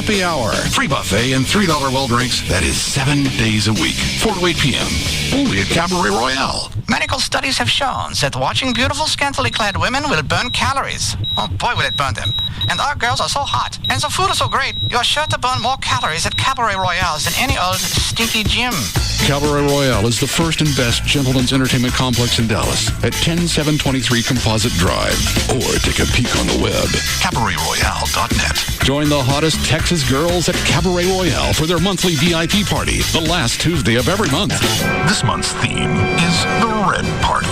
happy hour. Free buffet and $3 well drinks. That is 7 days a week, 4 to 8 p.m. Only at Cabaret Royale. Medical studies have shown that watching beautiful, scantily clad women will burn calories. Oh boy, will it burn them. And our girls are so hot, and the food is so great, you are sure to burn more calories at Cabaret Royale than any old stinky gym. Cabaret Royale is the first and best gentleman's entertainment complex in Dallas at 10723 Composite Drive. Or take a peek on the web, CabaretRoyale.net. Join the hottest Texas girls at Cabaret Royale for their monthly VIP party, the last Tuesday of every month. This month's theme is the Red Party.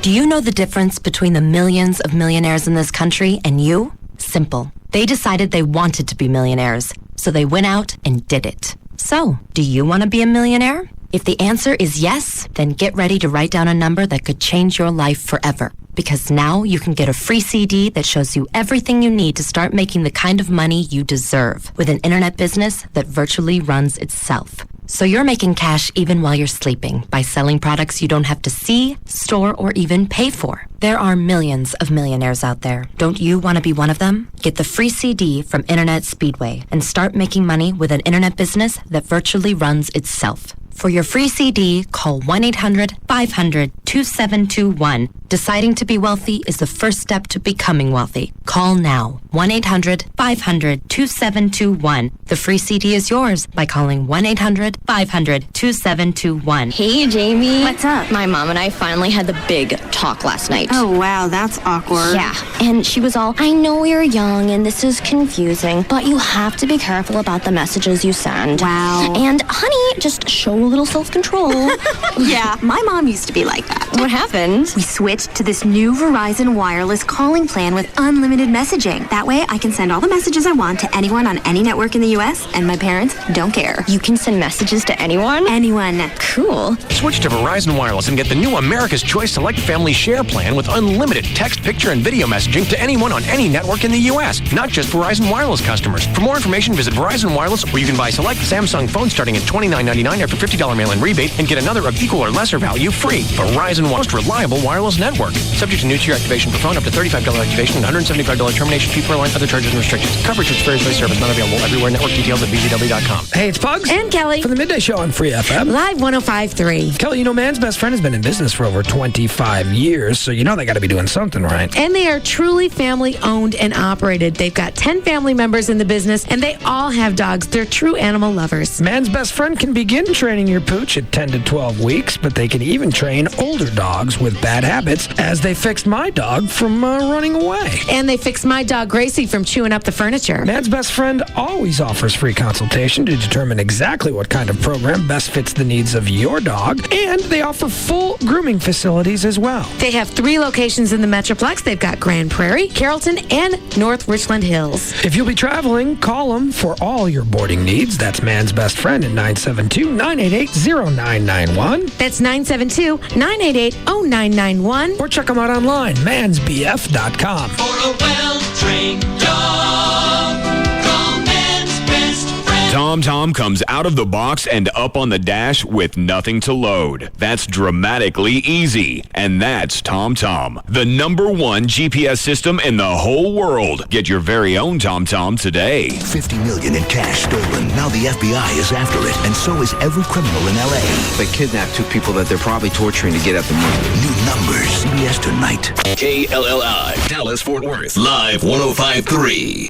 Do you know the difference between the millions of millionaires in this country and you? Simple. They decided they wanted to be millionaires, so they went out and did it. So, do you want to be a millionaire? If the answer is yes, then get ready to write down a number that could change your life forever. Because now you can get a free CD that shows you everything you need to start making the kind of money you deserve with an internet business that virtually runs itself. So you're making cash even while you're sleeping by selling products you don't have to see, store, or even pay for. There are millions of millionaires out there. Don't you want to be one of them? Get the free CD from Internet Speedway and start making money with an internet business that virtually runs itself. For your free CD, call 1-800-500-2721. Deciding to be wealthy is the first step to becoming wealthy. Call now. 1-800-500-2721. The free CD is yours by calling 1-800-500-2721. Hey, Jamie. What's up? My mom and I finally had the big talk last night. Oh, wow, that's awkward. Yeah, and she was all, I know you're young and this is confusing, but you have to be careful about the messages you send. Wow. And, honey, just show a little self-control. Yeah, my mom used to be like that. What happened? We switched to this new Verizon wireless calling plan with unlimited messaging. That way, I can send all the messages I want to anyone on any network in the U.S., and my parents don't care. You can send messages to anyone? Anyone. Cool. Switch to Verizon Wireless and get the new America's Choice Select Family Share plan with unlimited text, picture, and video messaging to anyone on any network in the U.S., not just Verizon Wireless customers. For more information, visit Verizon Wireless, where you can buy select Samsung phones starting at $29.99 after $50 mail-in rebate and get another of equal or lesser value free. Verizon, most reliable wireless network. Subject to new tier activation per phone, up to $35 activation and $175 termination fee per line, other charges and restrictions. Coverage which varies by service, not available everywhere. Network details at VGW.com. Hey, it's Pugs. And Kelly. For the Midday Show on Free FM. Live 105.3. Kelly, you know, Man's Best Friend has been in business for over 25 years, so you know they got to be doing something right. And they are truly family owned and operated. They've got 10 family members in the business, and they all have dogs. They're true animal lovers. Man's Best Friend can begin training your pooch at 10 to 12 weeks, but they can even train older dogs with bad habits, as they fixed my dog from running away. And they fixed my dog Gracie from chewing up the furniture. Man's Best Friend always offers free consultation to determine exactly what kind of program best fits the needs of your dog, and they offer full grooming facilities as well. They have 3 locations in the Metroplex. They've got Grand Prairie, Carrollton, and North Richland Hills. If you'll be traveling, call them for all your boarding needs. That's Man's Best Friend at 972-988-0991. That's 972-988-0991. Or check them out online, mansbf.com. For a well-trained dog, call Man's Best Friend. TomTom comes out of the box and up on the dash with nothing to load. That's dramatically easy. And that's TomTom, the #1 GPS system in the whole world. Get your very own TomTom today. $50 million in cash stolen. Now the FBI is after it, and so is every criminal in L.A. They kidnapped 2 people that they're probably torturing to get at the money. New numbers, CBS tonight. KLLI, Dallas, Fort Worth, live 105.3.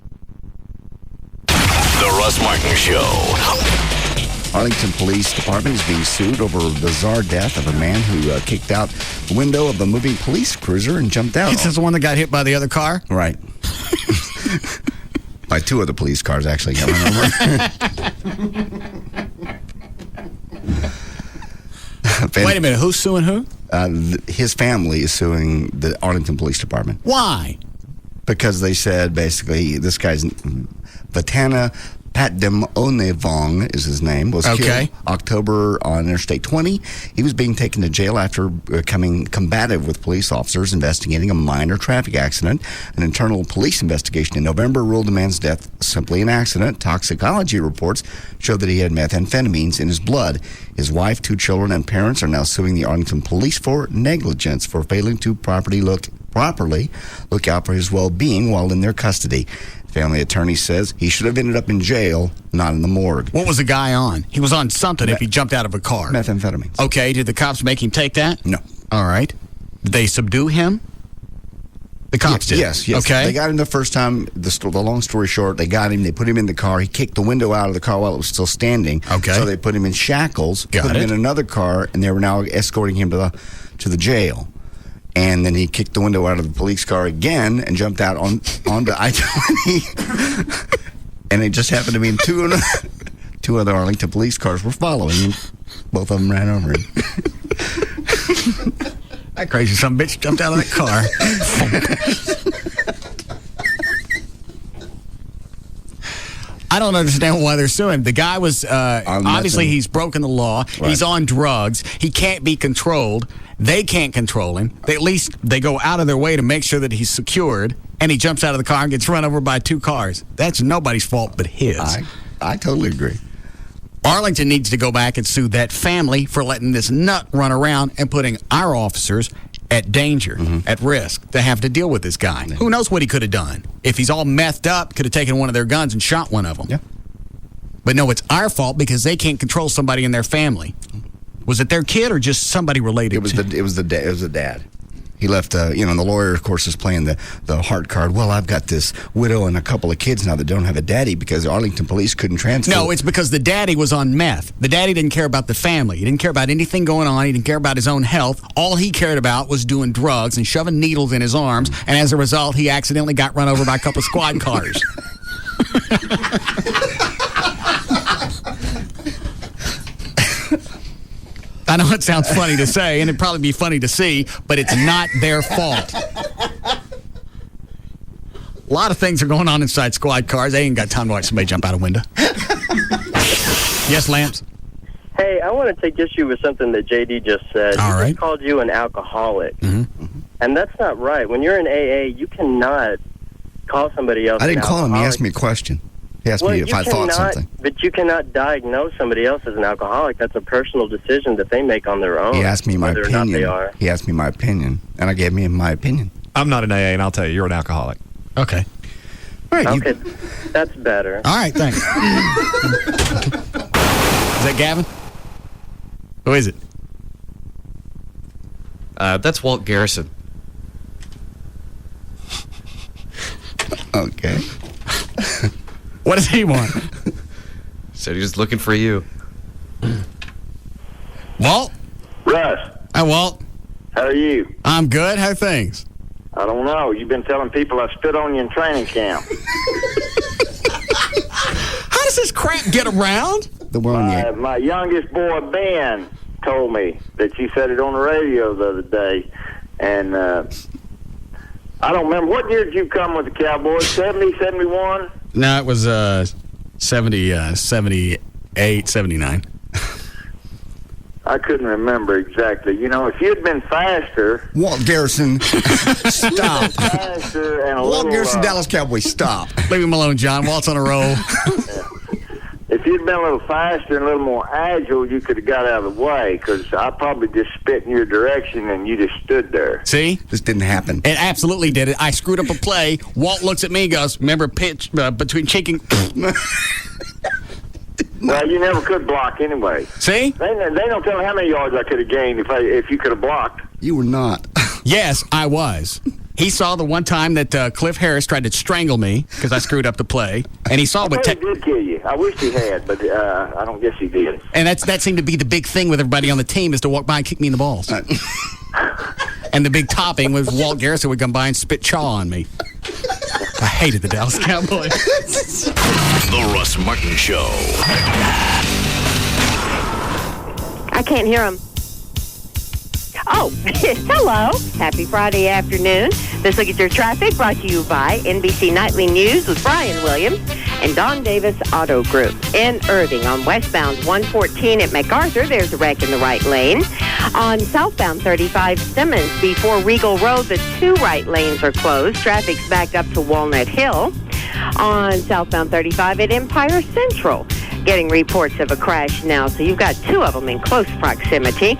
The Russ Martin Show. Arlington Police Department is being sued over a bizarre death of a man who kicked out the window of a moving police cruiser and jumped out. This is the one that got hit by the other car? Right. By 2 other police cars, actually. Got run over. Wait a minute, who's suing who? His family is suing the Arlington Police Department. Why? Because they said, basically, this guy's Vatana Patdemonevong is his name, was killed October on Interstate 20. He was being taken to jail after becoming combative with police officers investigating a minor traffic accident. An internal police investigation in November ruled the man's death simply an accident. Toxicology reports show that he had methamphetamines in his blood. His wife, 2 children, and parents are now suing the Arlington Police for negligence for failing to properly look out for his well-being while in their custody. Family attorney says he should have ended up in jail, not in the morgue. What was the guy on? He was on something if he jumped out of a car. Methamphetamines. Okay, did the cops make him take that? No. All right. Did they subdue him? The cops did? Yes. Okay. They got him the first time. The long story short, they got him. They put him in the car. He kicked the window out of the car while it was still standing. Okay. So they put him in shackles, put him in another car, and they were now escorting him to the jail. And then he kicked the window out of the police car again and jumped out onto I-20. And it just happened to be two other Arlington police cars were following him. Both of them ran over him. That crazy son of a bitch jumped out of that car. I don't understand why they're suing. The guy was, obviously he's broken the law. Right. He's on drugs. He can't be controlled. They can't control him. They go out of their way to make sure that he's secured, and he jumps out of the car and gets run over by 2 cars. That's nobody's fault but his. I totally agree. Arlington needs to go back and sue that family for letting this nut run around and putting our officers at danger, at risk, to have to deal with this guy. Who knows what he could have done? If he's all methed up, could have taken one of their guns and shot one of them. Yeah. But no, it's our fault because they can't control somebody in their family. Was it their kid or just somebody related? It was the dad. He left, and the lawyer, of course, is playing the heart card. Well, I've got this widow and a couple of kids now that don't have a daddy because the Arlington police couldn't transfer. No, it's because the daddy was on meth. The daddy didn't care about the family. He didn't care about anything going on. He didn't care about his own health. All he cared about was doing drugs and shoving needles in his arms. And as a result, he accidentally got run over by a couple of squad cars. I know it sounds funny to say, and it'd probably be funny to see, but it's not their fault. A lot of things are going on inside squad cars. They ain't got time to watch somebody jump out a window. Yes, Lamps? Hey, I want to take issue with something that JD just said. All right. He called you an alcoholic. Mm-hmm. And that's not right. When you're in AA, you cannot call somebody else I didn't an call him. He alcoholic. asked me a question. He asked me if I thought something. But you cannot diagnose somebody else as an alcoholic. That's a personal decision that they make on their own. He asked me my whether or not they opinion. are. He asked me my opinion, and I gave him my opinion. I'm not an AA, and I'll tell you, you're an alcoholic. Okay. All right. Okay, that's better. All right, thanks. Is that Gavin? Who is it? That's Walt Garrison. Okay. What does he want? Said he was looking for you. Walt? Russ. Hi, Walt. How are you? I'm good. How are things? I don't know. You've been telling people I spit on you in training camp. How does this crap get around? My youngest boy, Ben, told me that you said it on the radio the other day. And I don't remember. What year did you come with the Cowboys? 70, 71? No, it was 70, 78, 79. I couldn't remember exactly. You know, if you'd been faster... Walt Garrison, stop. Faster and a Walt little... Garrison, Dallas Cowboys, stop. Leave him alone, John. Walt's on a roll. If you'd been a little faster and a little more agile, you could have got out of the way, because I probably just spit in your direction and you just stood there. See? This didn't happen. It absolutely did it. I screwed up a play. Walt looks at me and goes, remember pitch between chicken... Well, you never could block anyway. See? They don't tell me how many yards I could have gained if you could have blocked. You were not. Yes, I was. He saw the one time that Cliff Harris tried to strangle me because I screwed up the play, and he saw what... He did kill you. I wish he had, but I don't guess he did. And that seemed to be the big thing with everybody on the team, is to walk by and kick me in the balls. And the big topping was Walt Garrison would come by and spit chaw on me. I hated the Dallas Cowboys. The Russ Martin Show. I can't hear him. Oh, hello. Happy Friday afternoon. Let's look at your traffic, brought to you by NBC Nightly News with Brian Williams and Don Davis Auto Group. In Irving on westbound 114 at MacArthur, there's a wreck in the right lane. On southbound 35 Simmons before Regal Road, the 2 right lanes are closed. Traffic's backed up to Walnut Hill. On southbound 35 at Empire Central, getting reports of a crash now. So you've got two of them in close proximity.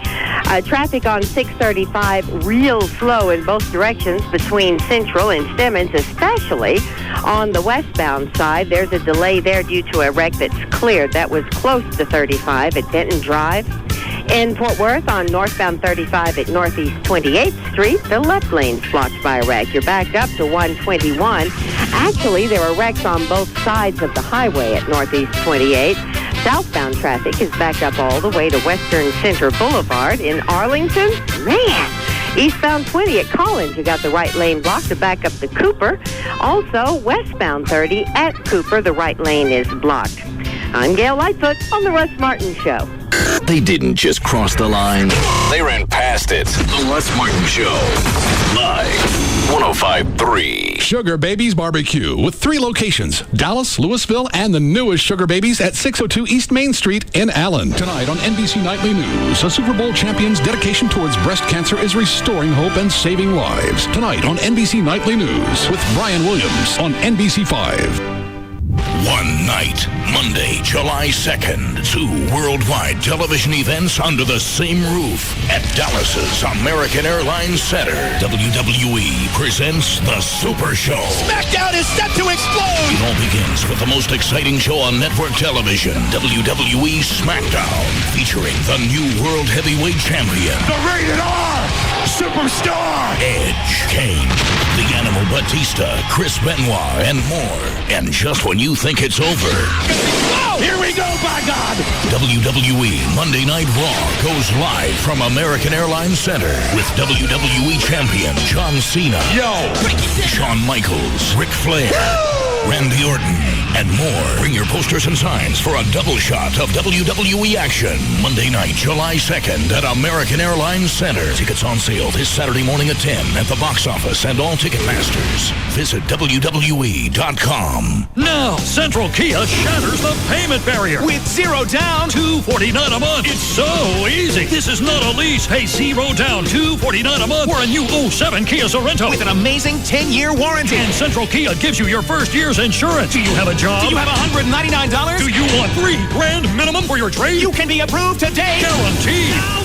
Traffic on 635 real slow in both directions between Central and Stemmons, especially on the westbound side. There's a delay there due to a wreck that's cleared. That was close to 35 at Benton Drive. In Fort Worth, on northbound 35 at Northeast 28th Street, the left lane's blocked by a wreck. You're backed up to 121. Actually, there are wrecks on both sides of the highway at Northeast 28. Southbound traffic is backed up all the way to Western Center Boulevard. In Arlington, man, eastbound 20 at Collins, you got the right lane blocked to back up to Cooper. Also, westbound 30 at Cooper, the right lane is blocked. I'm Gail Lightfoot on the Russ Martin Show. They didn't just cross the line. They ran past it. The Russ Martin Show. Live. 105.3. Sugar Babies Barbecue with 3 locations, Dallas, Louisville, and the newest Sugar Babies at 602 East Main Street in Allen. Tonight on NBC Nightly News, a Super Bowl champion's dedication towards breast cancer is restoring hope and saving lives. Tonight on NBC Nightly News with Brian Williams on NBC 5. One night, Monday, July 2nd, 2 worldwide television events under the same roof at Dallas's American Airlines Center. WWE presents The Super Show. SmackDown is set to explode! It all begins with the most exciting show on network television, WWE SmackDown, featuring the new World Heavyweight Champion, The Rated R Superstar! Edge, Kane, The Animal Batista, Chris Benoit, and more. And just when you think it's over, whoa! Here we go, by God! WWE Monday Night Raw goes live from American Airlines Center with WWE Champion John Cena, Shawn Michaels, Ric Flair, Randy Orton, and more. Bring your posters and signs for a double shot of WWE action. Monday night, July 2nd at American Airlines Center. Tickets on sale this Saturday morning at 10 at the box office and all Ticketmasters. Visit WWE.com. Now, Central Kia shatters the payment barrier. With 0 down, $249 a month. It's so easy. This is not a lease. Pay 0 down, $249 a month for a new 07 Kia Sorento. With an amazing 10-year warranty. And Central Kia gives you your first year's insurance. Do you have a job? Do you have $199? Do you want $3,000 minimum for your trade? You can be approved today. Guaranteed. Now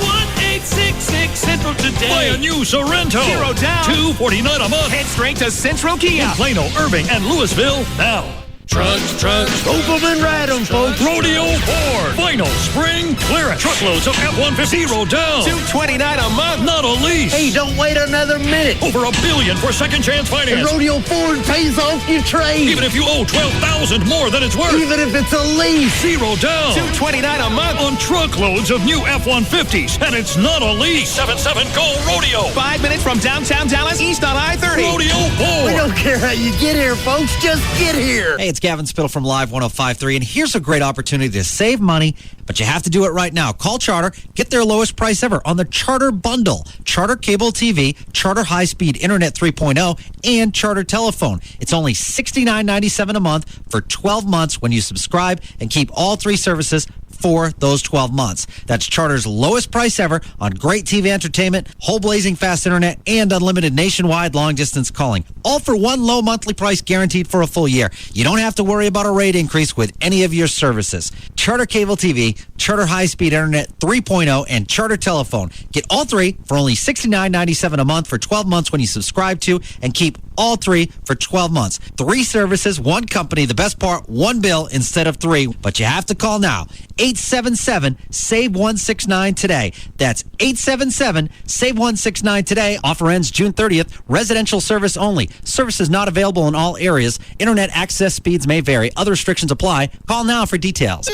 1866 Central today. Buy a new Sorento. 0 down. $249 a month. Head straight to Central Kia. In Plano, Irving, and Louisville now. Trucks. Scope them and ride them, folks. Rodeo Ford. Final spring clearance. Truckloads of F-150 0 down. $229 a month. Not a lease. Hey, don't wait another minute. Over $1 billion for second chance finance. And Rodeo Ford pays off your trade. Even if you owe $12,000 more than it's worth. Even if it's a lease. 0 down. $229 a month. On truckloads of new F-150s. And it's not a lease. 77 Go Rodeo. 5 minutes from downtown Dallas, east on I-30. Rodeo Ford. We don't care how you get here, folks. Just get here. Hey, it's Gavin Spittle from Live 105.3, and here's a great opportunity to save money, but you have to do it right now. Call Charter, get their lowest price ever on the Charter Bundle. Charter Cable TV, Charter High-Speed Internet 3.0, and Charter Telephone. It's only $69.97 a month for 12 months when you subscribe and keep all 3 services for those 12 months. That's Charter's lowest price ever on great TV entertainment, whole blazing fast internet, and unlimited nationwide long-distance calling. All for one low monthly price guaranteed for a full year. You don't have to worry about a rate increase with any of your services. Charter Cable TV, Charter High-Speed Internet 3.0, and Charter Telephone. Get all 3 for only $69.97 a month for 12 months when you subscribe to, and keep all 3 for 12 months. 3 services, 1 company. The best part, 1 bill instead of 3. But you have to call now. 877-SAVE-169 today. That's 877-SAVE-169 today. Offer ends June 30th. Residential service only. Services not available in all areas. Internet access speeds may vary. Other restrictions apply. Call now for details.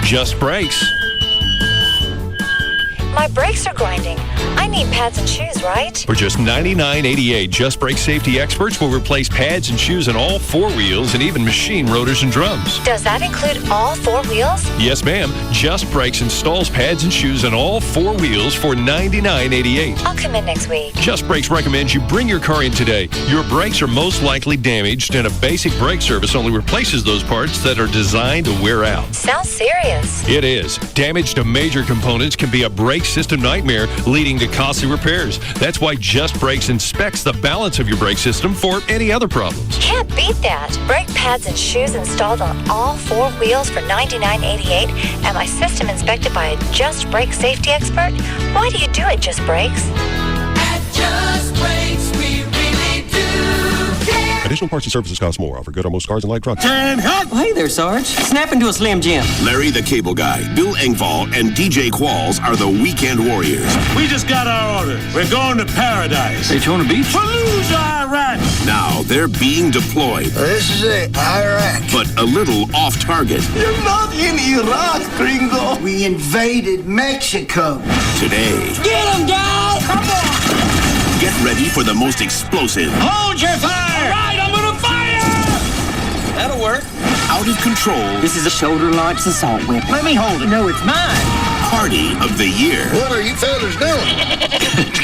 Just Brakes. My brakes are grinding. I need pads and shoes, right? For just $99.88, Just Brake safety experts will replace pads and shoes on all 4 wheels and even machine rotors and drums. Does that include all 4 wheels? Yes, ma'am. Just Brakes installs pads and shoes on all 4 wheels for $99.88. I'll come in next week. Just Brakes recommends you bring your car in today. Your brakes are most likely damaged, and a basic brake service only replaces those parts that are designed to wear out. Sounds serious. It is. Damage to major components can be a brake system nightmare, leading to make costly repairs. That's why Just Brakes inspects the balance of your brake system for any other problems. Can't beat that. Brake pads and shoes installed on all 4 wheels for $99.88, and my system inspected by a Just Brake safety expert? Why do you do it, Just Brakes? At Just Brakes, we really do care. Additional parts and services cost more. Offer good on most cars and light trucks. Hey there, Sarge. Snap into a Slim Jim. Larry the Cable Guy, Bill Engvall, and DJ Qualls are the Weekend Warriors. We just got our order. We're going to paradise. Daytona Beach? Fallujah, Iraq. Now they're being deployed. This is it, Iraq. But a little off target. You're not in Iraq, gringo. We invaded Mexico. Today, Get him, guys! Come on! get ready for the most explosive. Hold your fire! All right, I'm gonna fire! That'll work. Out of control. This is a shoulder-launched assault weapon. Let me hold it. No, it's mine. Party of the year. What are you fellas doing?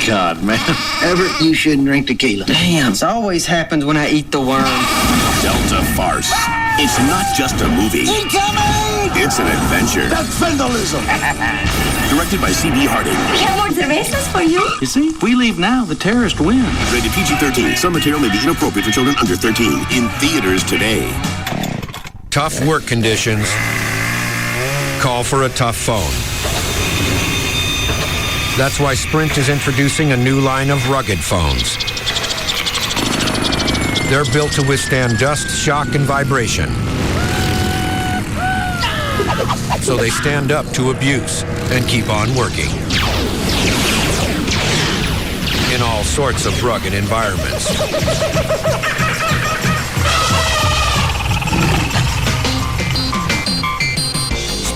God, man. Everett, you shouldn't drink tequila. Damn, this always happens when I eat the worm. Delta Farce. It's not just a movie. Incoming! It's an adventure. That's vandalism. Directed by C.B. Harding. We have more cervezas for you. You see, if we leave now, the terrorist win. Rated PG-13. Some material may be inappropriate for children under 13. In theaters today. Tough work conditions. Call for a tough phone. That's why Sprint is introducing a new line of rugged phones. They're built to withstand dust, shock, and vibration. So they stand up to abuse and keep on working. In all sorts of rugged environments.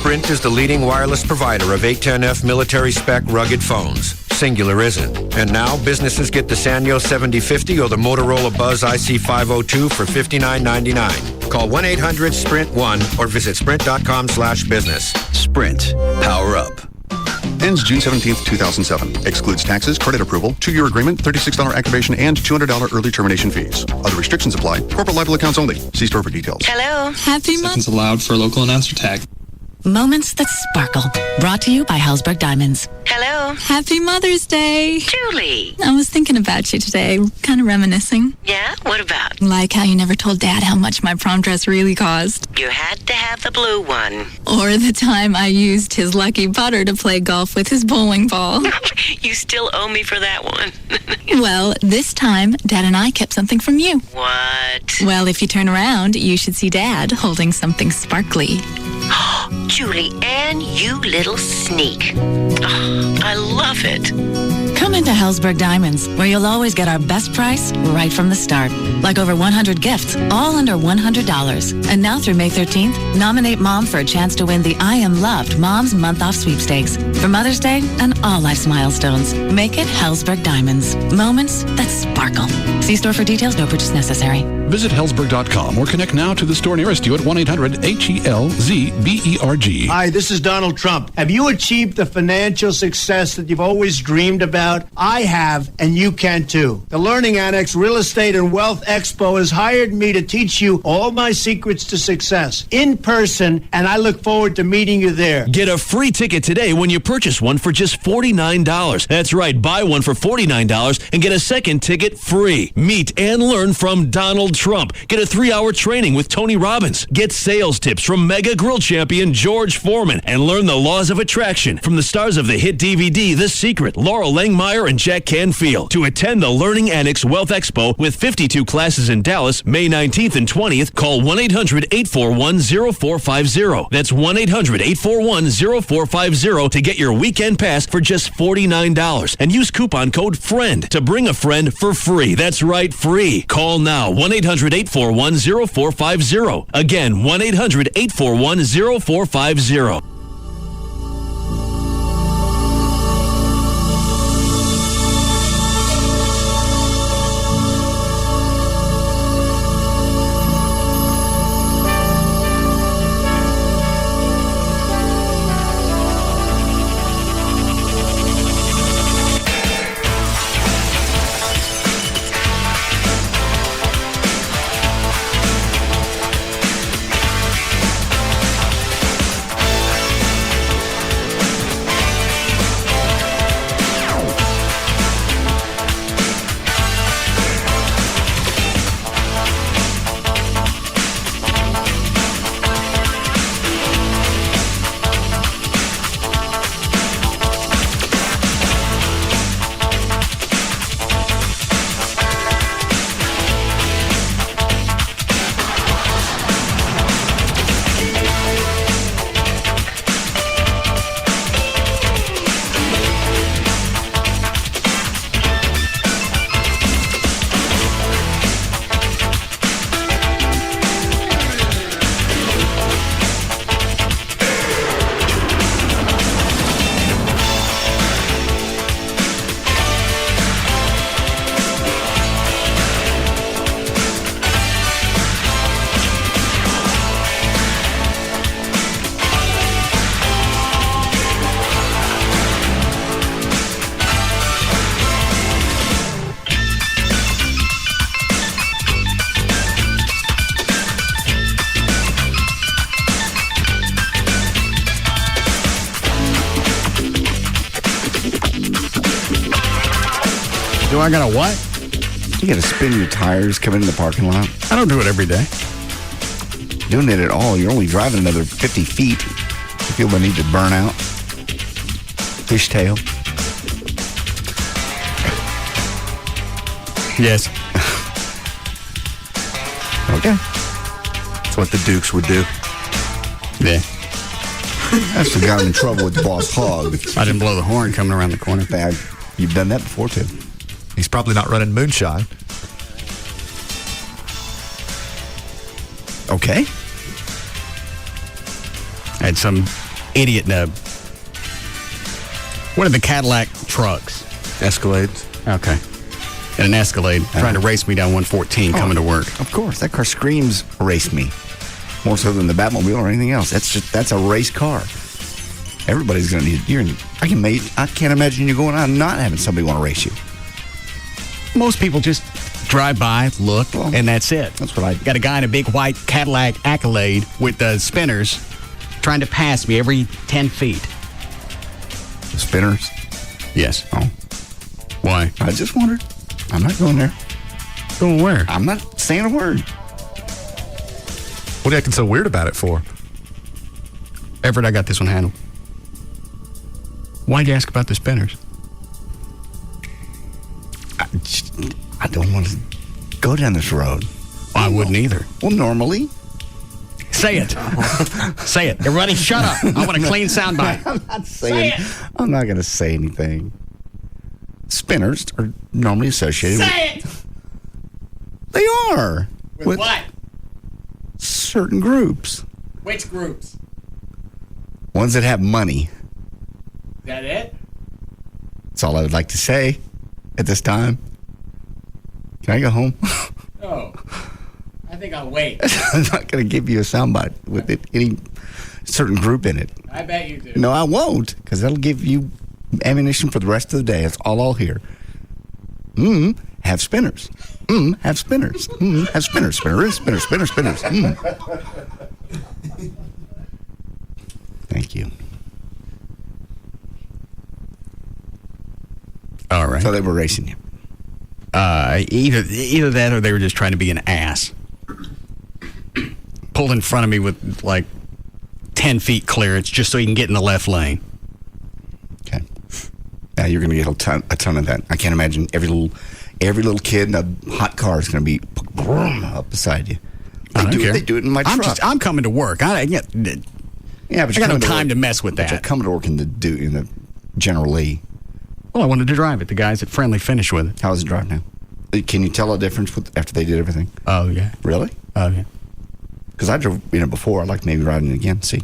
Sprint is the leading wireless provider of 810F military-spec rugged phones. Singular isn't. And now businesses get the Sanyo 7050 or the Motorola Buzz IC502 for $59.99. Call 1-800-SPRINT-1 or visit sprint.com/business. Sprint. Power up. Ends June 17th, 2007. Excludes taxes, credit approval, 2-year agreement, $36 activation, and $200 early termination fees. Other restrictions apply. Corporate libel accounts only. See store for details. Hello. Happy Seconds allowed for a local announcer tag. Moments that sparkle. Brought to you by Hellsberg Diamonds. Hello. Happy Mother's Day. Julie. I was thinking about you today, kind of reminiscing. Yeah? What about? Like how you never told Dad how much my prom dress really cost. You had to have the blue one. Or the time I used his lucky putter to play golf with his bowling ball. You still owe me for that one. Well, this time, Dad and I kept something from you. What? Well, if you turn around, you should see Dad holding something sparkly. Julie Ann, you little sneak. Oh, I love it. Come into Hellsberg Diamonds, where you'll always get our best price right from the start. Like over 100 gifts, all under $100. And now through May 13th, nominate Mom for a chance to win the I Am Loved Mom's Month Off Sweepstakes. For Mother's Day and all life's milestones, make it Hellsberg Diamonds. Moments that sparkle. See store for details, no purchase necessary. Visit Hellsberg.com or connect now to the store nearest you at 1-800-HELZBERG. Hi, this is Donald Trump. Have you achieved the financial success that you've always dreamed about? I have, and you can too. The Learning Annex Real Estate and Wealth Expo has hired me to teach you all my secrets to success in person, and I look forward to meeting you there. Get a free ticket today when you purchase one for just $49. That's right, buy one for $49 and get a second ticket free. Meet and learn from Donald Trump. Get a 3-hour training with Tony Robbins. Get sales tips from mega grill champion George Foreman and learn the laws of attraction from the stars of the hit DVD The Secret, Laurel Langmeyer and Jack Canfield. To attend the Learning Annex Wealth Expo with 52 classes in Dallas, May 19th and 20th, call 1-800-841-0450. That's 1-800-841-0450 to get your weekend pass for just $49 and use coupon code FRIEND to bring a friend for free. That's right, free. Call now, 1-800-841-0450. Again, 1-800-841-0450. Do I got a what? You got to spin your tires coming in the parking lot. I don't do it every day. Doing it at all. You're only driving another 50 feet. You feel the need to burn out. Fishtail. Yes. Okay. That's what the Dukes would do. Yeah. That's what got him in trouble with the boss hog. I didn't blow the horn coming around the corner. You've done that before, too. He's probably not running moonshine. Okay. I had some idiot nub. What are the Cadillac trucks? Escalades. Okay. And an Escalade trying to race me down 114 coming to work. Of course. That car screams race me. More so than the Batmobile or anything else. That's a race car. Everybody's going to need it. I can't imagine you going out and not having somebody want to race you. Most people just drive by, look, and that's it. That's what I got. A guy in a big white Cadillac Accolade with the spinners trying to pass me every 10 feet. The spinners? Yes. Oh. Why? I just wondered. I'm not going there. Going where? I'm not saying a word. What are you acting so weird about it for? Everett, I got this one handled. Why'd you ask about the spinners? I don't want to go down this road. I wouldn't either. Well, normally. Say it. Say it. Everybody shut up. I want a clean soundbite. I'm not saying. I'm not going to say anything. Spinners are normally associated Say with... it! They are. With what? Certain groups. Which groups? Ones that have money. Is that it? That's all I would like to say at this time. Can I go home? No. I think I'll wait. I'm not going to give you a soundbite with any certain group in it. I bet you do. No, I won't, because that'll give you ammunition for the rest of the day. That's all I'll hear. Have spinners. Have spinners. Have spinners. Spinners. Spinners. Spinners. Spinners. Thank you. All right. So they were racing you. Either that or they were just trying to be an ass. Pulled in front of me with like 10 feet clearance just so he can get in the left lane. Okay. Now you're going to get a ton of that. I can't imagine every little kid in a hot car is going to be up beside you. They do it in my truck. I'm coming to work. I got no time to mess with that. I'm coming to work in the General Lee. Well, I wanted to drive it. The guys at Friendly finished with it. How does it drive now? Can you tell a difference after they did everything? Oh, yeah. Really? Oh, yeah. Because I drove it before. I'd like maybe riding it again. See.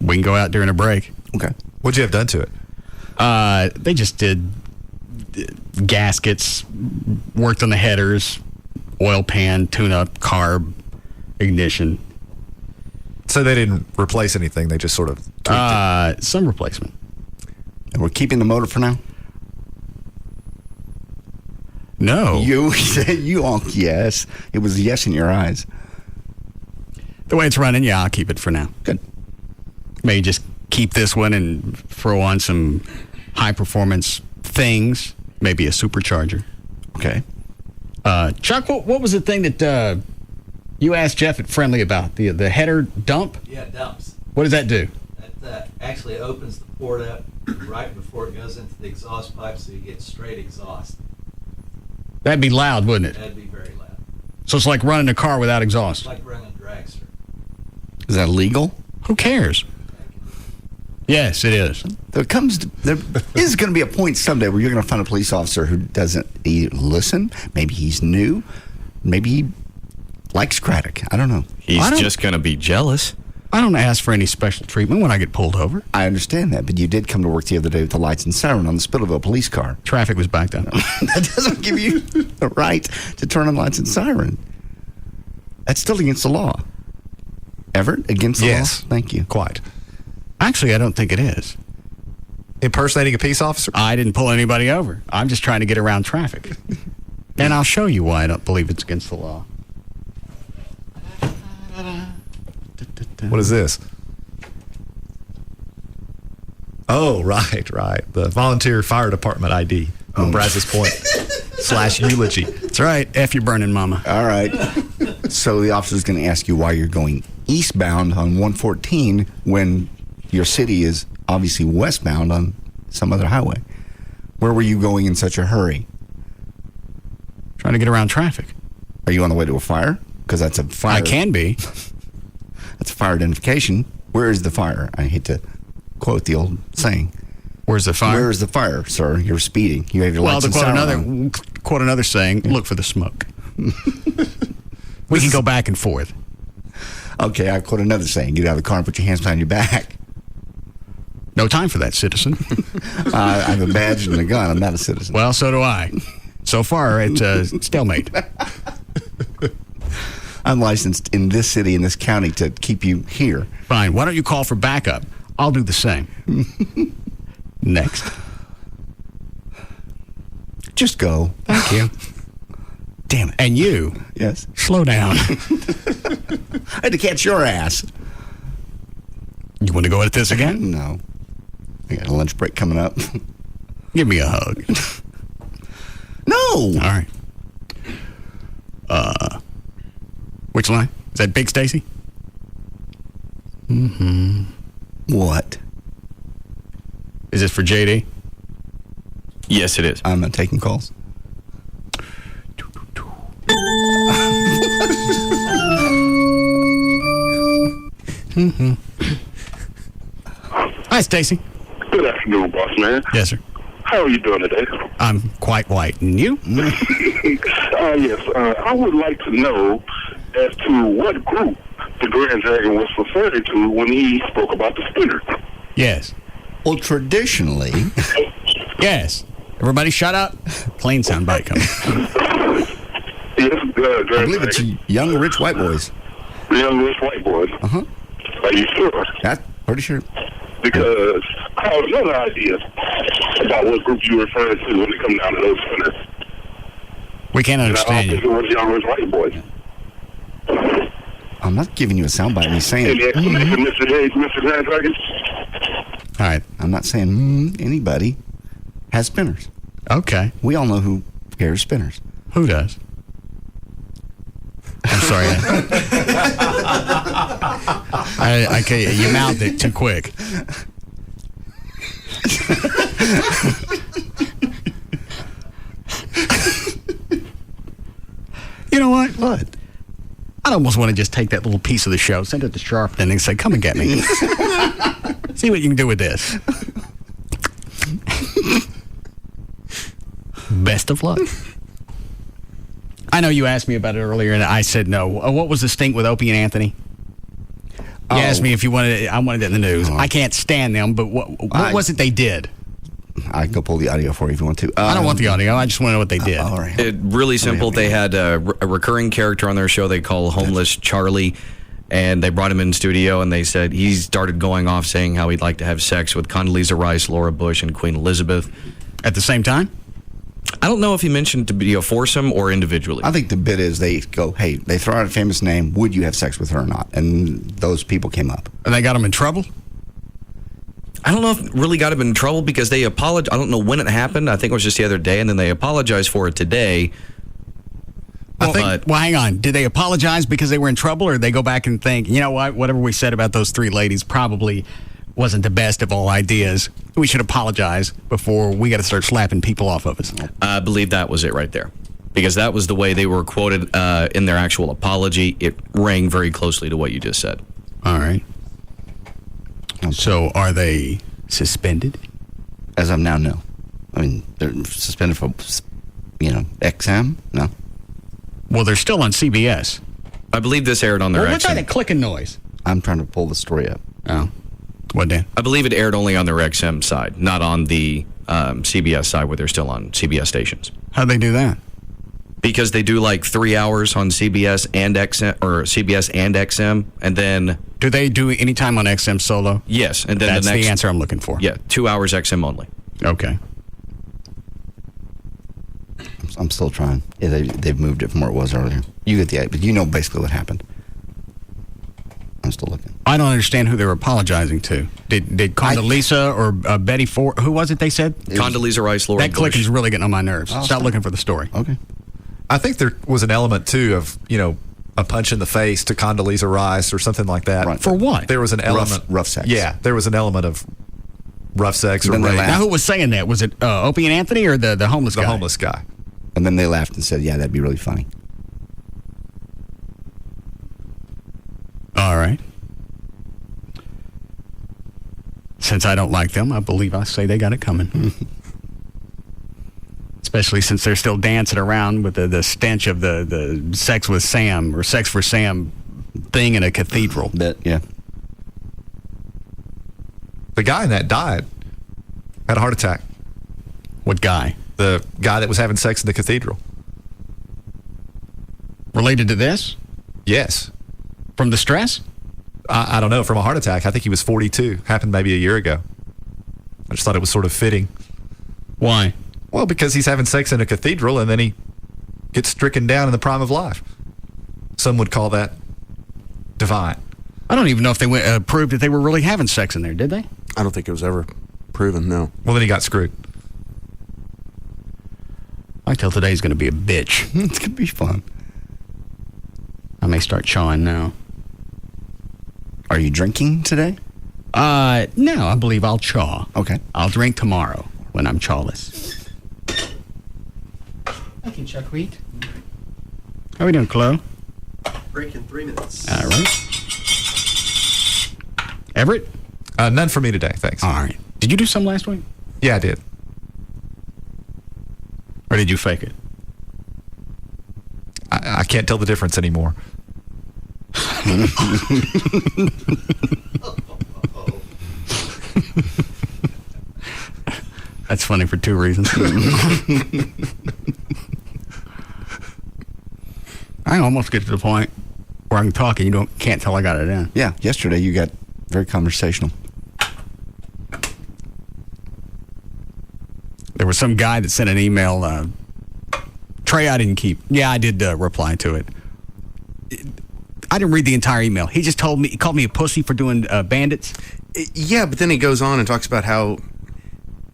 We can go out during a break. Okay. What'd you have done to it? They just did gaskets, worked on the headers, oil pan, tune-up, carb, ignition. So they didn't replace anything. They just sort of tweaked it. Some replacement. And we're keeping the motor for now? No. You said yes. It was a yes in your eyes. The way it's running, yeah, I'll keep it for now. Good. Maybe just keep this one and throw on some high-performance things, maybe a supercharger. Okay. Chuck, what was the thing that you asked Jeff at Friendly about? The header dump? Yeah, it dumps. What does that do? That actually opens the port up right before it goes into the exhaust pipe so you get straight exhaust. That'd be loud, wouldn't it? That'd be very loud. So it's like running a car without exhaust? It's like running a dragster. Is that legal? Who cares? Yes, it is. There is going to be a point someday where you're going to find a police officer who doesn't listen. Maybe he's new. Maybe he likes Craddock. I don't know. He's just going to be jealous. I don't ask for any special treatment when I get pulled over. I understand that, but you did come to work the other day with the lights and siren on the Spittleville police car. Traffic was backed up. That doesn't give you the right to turn on lights and siren. That's still against the law. Everett, against the law? Yes. Thank you. Quite. Actually, I don't think it is. Impersonating a peace officer? I didn't pull anybody over. I'm just trying to get around traffic. And I'll show you why I don't believe it's against the law. What is this? Oh, right. The volunteer fire department ID from Brazos Point. /eulogy. That's right. F you burning mama. All right. So the officer's going to ask you why you're going eastbound on 114 when your city is obviously westbound on some other highway. Where were you going in such a hurry? Trying to get around traffic. Are you on the way to a fire? Because that's a fire. I can be. That's a fire identification. Where is the fire? I hate to quote the old saying. Where's the fire? Where is the fire, sir? You're speeding. You have your lights to and quote another saying, look for the smoke. We can go back and forth. Okay, I quote another saying. Get out of the car and put your hands behind your back. No time for that, citizen. I have a badge and a gun. I'm not a citizen. Well, so do I. So far, it's stalemate. I'm licensed in this city, in this county, to keep you here. Fine. Why don't you call for backup? I'll do the same. Next. Just go. Thank you. Damn it. And you. Yes. Slow down. I had to catch your ass. You want to go at this again? No. I got a lunch break coming up. Give me a hug. No. All right. Which line? Is that Big Stacy? Mm-hmm. What? Is this for JD? Yes, it is. I'm not taking calls. Hi, Stacy. Good afternoon, boss man. Yes, sir. How are you doing today? I'm quite white. And you? Yes. I would like to know as to what group the Grand Dragon was referring to when he spoke about the spinners. Yes. Well, traditionally... Yes. Everybody shut up. Clean soundbite coming. Yes, I believe it's young, rich white boys. Young, rich white boys. Uh-huh. Are you sure? That's pretty sure. Because I have another idea about what group you referring to when it comes down to those spinners. We can't understand you. I don't think it was young, rich white boys. I'm not giving you a soundbite. I'm saying... Any explanation, Mr. Grand Dragon? All right. I'm not saying anybody has spinners. Okay. We all know who carries spinners. Who does? I'm sorry. You mouthed it too quick. You know what? What? I'd almost want to just take that little piece of the show, send it to Sharpton, and say, come and get me. See what you can do with this. Best of luck. I know you asked me about it earlier, and I said no. What was the stink with Opie and Anthony? You asked me if you wanted it. I wanted it in the news. I can't stand them, but what was it they did? I can go pull the audio for you if you want to. I don't want the audio. I just want to know what they did. All right. Really simple. They had a recurring character on their show they call Homeless Charlie, and they brought him in studio, and they said he started going off saying how he'd like to have sex with Condoleezza Rice, Laura Bush, and Queen Elizabeth. At the same time? I don't know if he mentioned to be a foursome or individually. I think the bit is they go, hey, they throw out a famous name. Would you have sex with her or not? And those people came up. And they got him in trouble? I don't know if it really got him in trouble because they apologized. I don't know when it happened. I think it was just the other day, and then they apologized for it today. Well, hang on. Did they apologize because they were in trouble, or did they go back and think, you know what, whatever we said about those three ladies probably wasn't the best of all ideas. We should apologize before we got to start slapping people off of us. I believe that was it right there. Because that was the way they were quoted in their actual apology. It rang very closely to what you just said. All right. So are they suspended? As of now, no. I mean, they're suspended for, XM? No. Well, they're still on CBS. I believe this aired on their XM. What's that clicking noise? I'm trying to pull the story up. Oh. What, Dan? I believe it aired only on their XM side, not on the CBS side where they're still on CBS stations. How'd they do that? Because they do like 3 hours on CBS and XM, or CBS and XM, and then... Do they do any time on XM solo? Yes, and then that's the next... the answer I'm looking for. Yeah, 2 hours XM only. Okay. I'm still trying. Yeah, they've moved it from where it was earlier. You get the idea, but you know basically what happened. I'm still looking. I don't understand who they were apologizing to. Did Condoleezza or Betty Ford? Who was it they said? Condoleezza Rice, Laura That Bush. click is really getting on my nerves. Stop looking for the story. Okay. I think there was an element, too, of, a punch in the face to Condoleezza Rice or something like that. Right. For what? There was an element. Rough sex. Yeah, there was an element of rough sex or Then they rape. laughed. Now, who was saying that? Was it Opie and Anthony or the homeless guy? The homeless guy. And then they laughed and said, yeah, that'd be really funny. All right. Since I don't like them, I believe I say they got it coming. Especially since they're still dancing around with the stench of the sex with Sam or sex for Sam thing in a cathedral. Yeah. The guy in that died. Had a heart attack. What guy? The guy that was having sex in the cathedral. Related to this? Yes. From the stress? I don't know. From a heart attack. I think he was 42. Happened maybe a year ago. I just thought it was sort of fitting. Why? Well, because he's having sex in a cathedral and then he gets stricken down in the prime of life. Some would call that divine. I don't even know if they proved that they were really having sex in there, did they? I don't think it was ever proven, no. Well, then he got screwed. I tell today's going to be a bitch. It's going to be fun. I may start chawing now. Are you drinking today? No, I believe I'll chaw. Okay. I'll drink tomorrow when I'm chawless. Thank you, Chuck Wheat. How we doing, Chloe? Break in 3 minutes. All right. Everett? None for me today, thanks. All right. Did you do some last week? Yeah, I did. Or did you fake it? I can't tell the difference anymore. That's funny for 2 reasons. I almost get to the point where I can talk and you can't tell I got it in. Yeah, yesterday you got very conversational. There was some guy that sent an email. Trey, I didn't keep. Yeah, I did reply to it. I didn't read the entire email. He just he called me a pussy for doing bandits. Yeah, but then he goes on and talks about how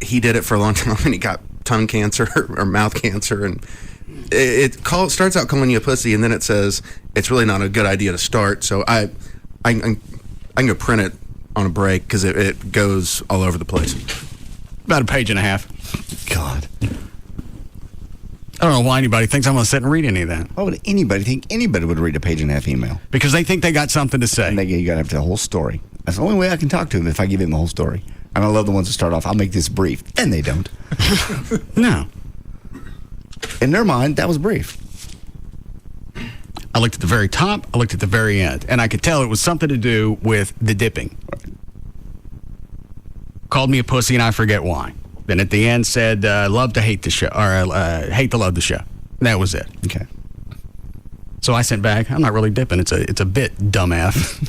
he did it for a long time and he got tongue cancer or mouth cancer, and it starts out calling you a pussy, and then it says it's really not a good idea to start. So I'm gonna print it on a break because it goes all over the place. About a page and a half. God. I don't know why anybody thinks I'm going to sit and read any of that. Why would anybody think anybody would read a page and a half email? Because they think they got something to say. And you got to have the whole story. That's the only way I can talk to him, if I give him the whole story. And I love the ones that start off, I'll make this brief. And they don't. No. In their mind, that was brief. I looked at the very top, I looked at the very end, and I could tell it was something to do with the dipping. Called me a pussy, and I forget why. Then at the end said, love to hate the show, or hate to love the show. And that was it. Okay. So I sent back, I'm not really dipping. It's a bit, dumbass.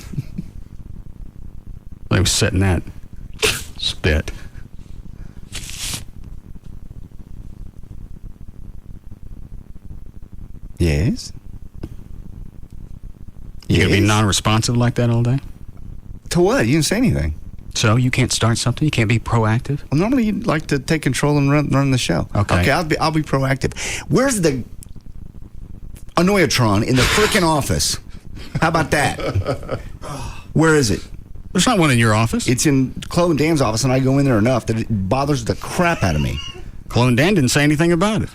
I was sitting that spit. Yes? You going to be non-responsive like that all day? To what? You didn't say anything. So you can't start something? You can't be proactive? Well, normally you'd like to take control and run the show. Okay. I'll be proactive. Where's the Annoyatron in the freaking office? How about that? Where is it? There's not one in your office. It's in Chloe and Dan's office, and I go in there enough that it bothers the crap out of me. Chloe and Dan didn't say anything about it.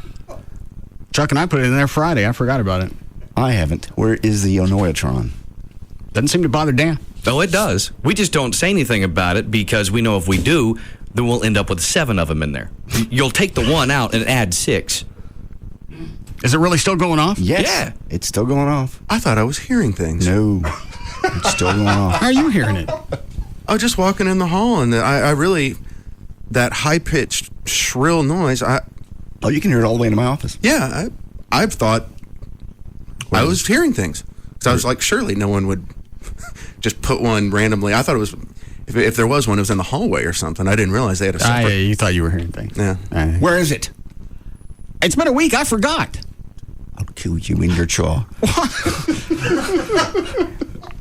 Chuck and I put it in there Friday. I forgot about it. I haven't. Where is the Annoyatron? Doesn't seem to bother Dan. Oh, it does. We just don't say anything about it because we know if we do, then we'll end up with 7 of them in there. You'll take the one out and add 6. Is it really still going off? Yes. Yeah. It's still going off. I thought I was hearing things. No. It's still going off. How are you hearing it? I was just walking in the hall, and I really, that high-pitched, shrill noise, Oh, you can hear it all the way into my office. Yeah, I thought I was hearing things. So I was like, surely no one would just put one randomly. I thought it was, if there was one, it was in the hallway or something. I didn't realize they had a separate. You thought you were hearing things. Yeah. Where is it? It's been a week. I forgot. I'll kill you in your jaw.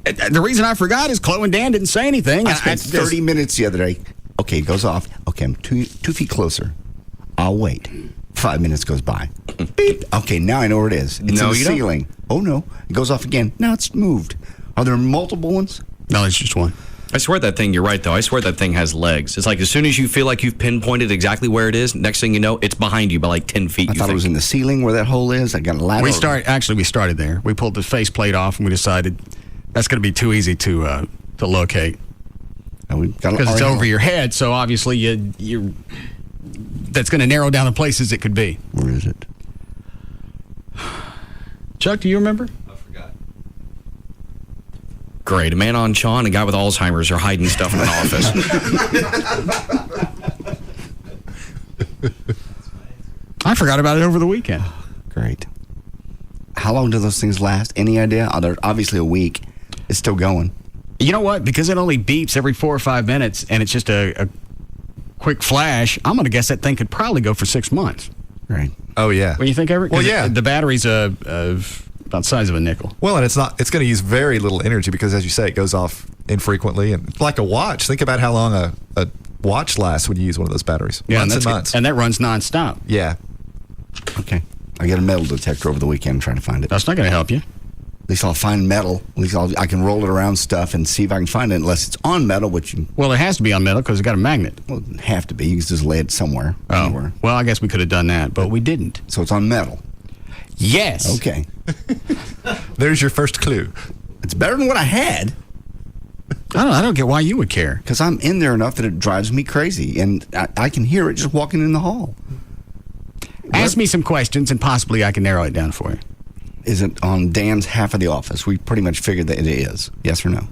The reason I forgot is Chloe and Dan didn't say anything. I spent 30 minutes the other day. Okay, it goes off. Okay, I'm 2 feet closer. I'll wait. 5 minutes goes by. Beep. Okay, now I know where it is. It's in the ceiling. Oh, no. It goes off again. Now it's moved. Are there multiple ones? No, it's just one. I swear that thing, you're right, though. I swear that thing has legs. It's like as soon as you feel like you've pinpointed exactly where it is, next thing you know, it's behind you by like 10 feet. I thought it was in the ceiling where that hole is. I got a ladder. We started there. We pulled the faceplate off, and we decided that's going to be too easy to locate. Because it's over your head, so obviously you that's going to narrow down the places it could be. Where is it? Chuck, do you remember? I forgot. Great. A man on Sean and a guy with Alzheimer's are hiding stuff in an office. I forgot about it over the weekend. Great. How long do those things last? Any idea? Oh, they're obviously a week. It's still going. You know what? Because it only beeps every 4 or 5 minutes, and it's just a quick flash, I'm going to guess that thing could probably go for 6 months. Right. Oh, yeah. What do you think, Everett? Well, yeah. The battery's about the size of a nickel. Well, and it's going to use very little energy because, as you say, it goes off infrequently. And like a watch, think about how long a watch lasts when you use one of those batteries. Yeah, months and months. And that runs nonstop. Yeah. Okay. I got a metal detector over the weekend trying to find it. That's not going to help you. At least I'll find metal. At least I can roll it around stuff and see if I can find it, unless it's on metal, which you... Well, it has to be on metal because it's got a magnet. Well, it doesn't have to be. You can just lay it somewhere. Anywhere. Well, I guess we could have done that, but we didn't. So it's on metal. Yes. Okay. There's your first clue. It's better than what I had. I don't get why you would care. Because I'm in there enough that it drives me crazy, and I can hear it just walking in the hall. Ask me some questions, and possibly I can narrow it down for you. Is it on Dan's half of the office? We pretty much figured that it is. Yes or no?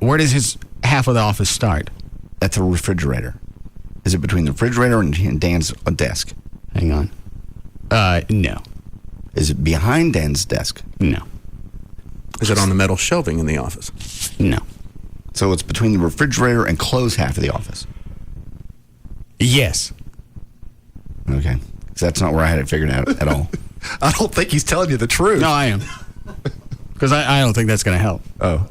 Where does his half of the office start? That's a refrigerator. Is it between the refrigerator and Dan's desk? Hang on. No. Is it behind Dan's desk? No. Is it on the metal shelving in the office? No. So it's between the refrigerator and closed half of the office? Yes. Okay. So that's not where I had it figured out at all. I don't think he's telling you the truth. No, I am. Because I don't think that's going to help. Oh.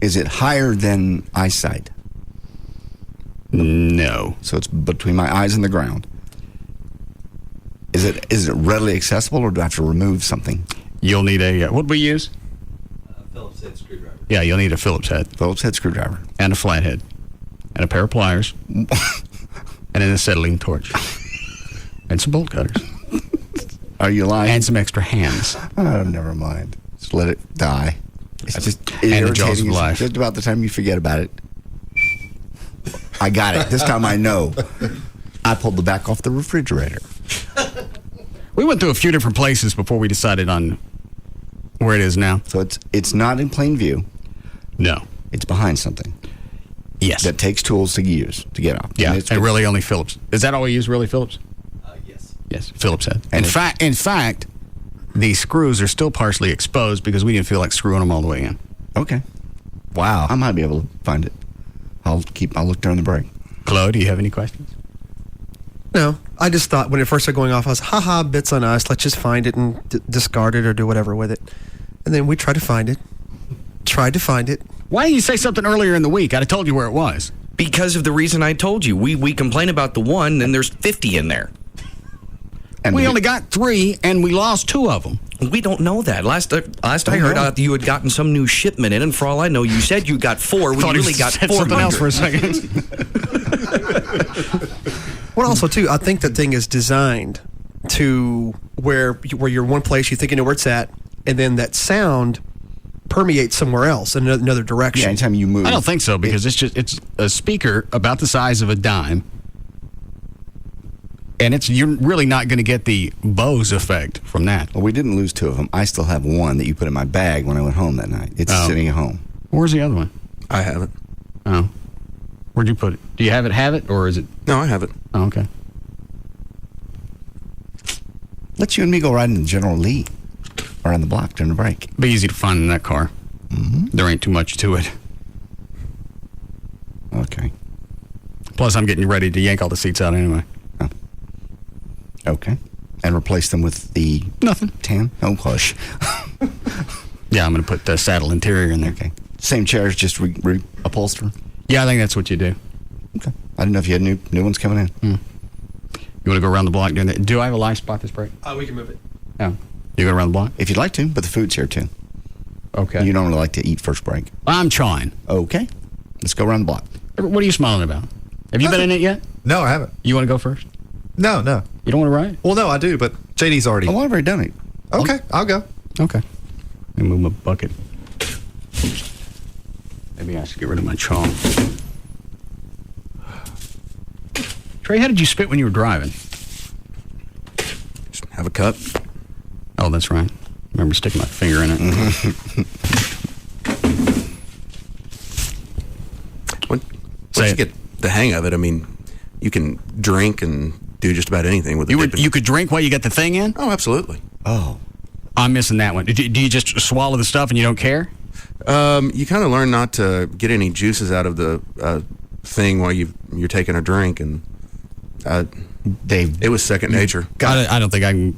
Is it higher than eyesight? No. So it's between my eyes and the ground. Is it readily accessible, or do I have to remove something? You'll need a... what do we use? Phillips head screwdriver. Yeah, you'll need a Phillips head. Phillips head screwdriver. And a flathead. And a pair of pliers. And an acetylene torch. And some bolt cutters. Are you lying? And some extra hands. Oh, never mind. Just let it die. It's just and the jaws of irritating. life. Just about the time you forget about it. I got it. This time I know. I pulled the back off the refrigerator. We went through a few different places before we decided on where it is now. So it's not in plain view. No. It's behind something. Yes. That takes tools to use to get off. Yeah, and really only Phillips. Is that all we use, really, Phillips? Yes. Yes, Phillips head. In fact, the screws are still partially exposed because we didn't feel like screwing them all the way in. Okay. Wow. I might be able to find it. I'll look during the break. Chloe, do you have any questions? No, I just thought when it first started going off, I was, haha, bits on us. Let's just find it and discard it or do whatever with it. And then we tried to find it. Why didn't you say something earlier in the week? I'd have told you where it was. Because of the reason I told you. We complain about the one, and there's 50 in there. And we only got 3, and we lost 2 of them. We don't know that. Last I heard, you had gotten some new shipment in, and for all I know, you said you got 4. We really got 400. Something else for a second. Well, also, too, I think that thing is designed to where you're one place, you think you know where it's at, and then that sound permeates somewhere else in another direction. Yeah, anytime you move. I don't think so, because it's a speaker about the size of a dime, and you're really not going to get the Bose effect from that. Well, we didn't lose 2 of them. I still have one that you put in my bag when I went home that night. It's sitting at home. Where's the other one? I have it. Oh. Where'd you put it? Do you have it, or is it? No, I have it. Oh, okay. Let you and me go riding in General Lee around the block during the break. Be easy to find in that car. Mm-hmm. There ain't too much to it. Okay. Plus, I'm getting ready to yank all the seats out anyway. Oh. Okay. And replace them with the... Nothing. Tan? Oh, hush. Yeah, I'm going to put the saddle interior in there. Okay. Same chairs, just upholster? Yeah, I think that's what you do. Okay. I didn't know if you had new ones coming in. You want to go around the block doing that? Do I have a live spot this break? We can move it. Oh. You go around the block? If you'd like to, but the food's here too. Okay. You normally like to eat first break. I'm trying. Okay. Let's go around the block. What are you smiling about? Have you been in it yet? No, I haven't. You want to go first? No. You don't want to ride? Well, no, I do, but JD's already. Oh, I've already done it. Okay, I'll go. Okay. Let me move my bucket. Maybe I should get rid of my chalk. Trey, how did you spit when you were driving? Just have a cup. Oh, that's right. I remember sticking my finger in it. Once you get the hang of it, I mean, you can drink and do just about anything with it. You could drink while you get the thing in? Oh, absolutely. Oh. I'm missing that one. Do you just swallow the stuff and you don't care? You kind of learn not to get any juices out of the thing while you're taking a drink, and it was second nature. I don't think I can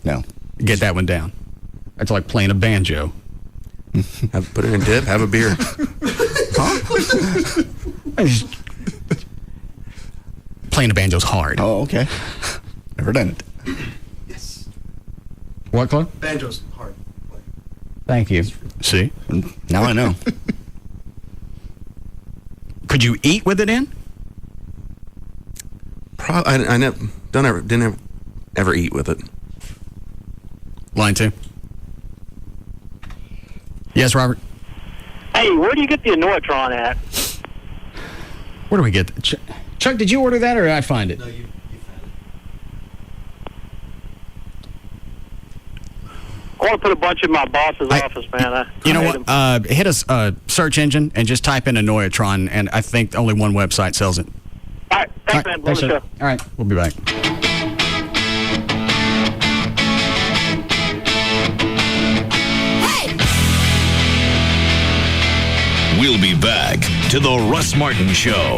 get that one down. It's like playing a banjo. Put it in dip, have a beer. Playing a banjo's hard. Oh, okay. Never done it. Yes. What, Clark? Banjo's hard. Thank you. See? Now I know. Could you eat with it in? I didn't ever eat with it. Line 2. Yes, Robert? Hey, where do you get the Annoytron at? Where do we get that? Chuck, did you order that or did I find it? No, you found it. I want to put a bunch in my boss's office, man. You know what? Hit a search engine and just type in Annoytron, and I think only one website sells it. All right, thanks, man. Love the show. All right, we'll be back. We'll be back to the Russ Martin Show.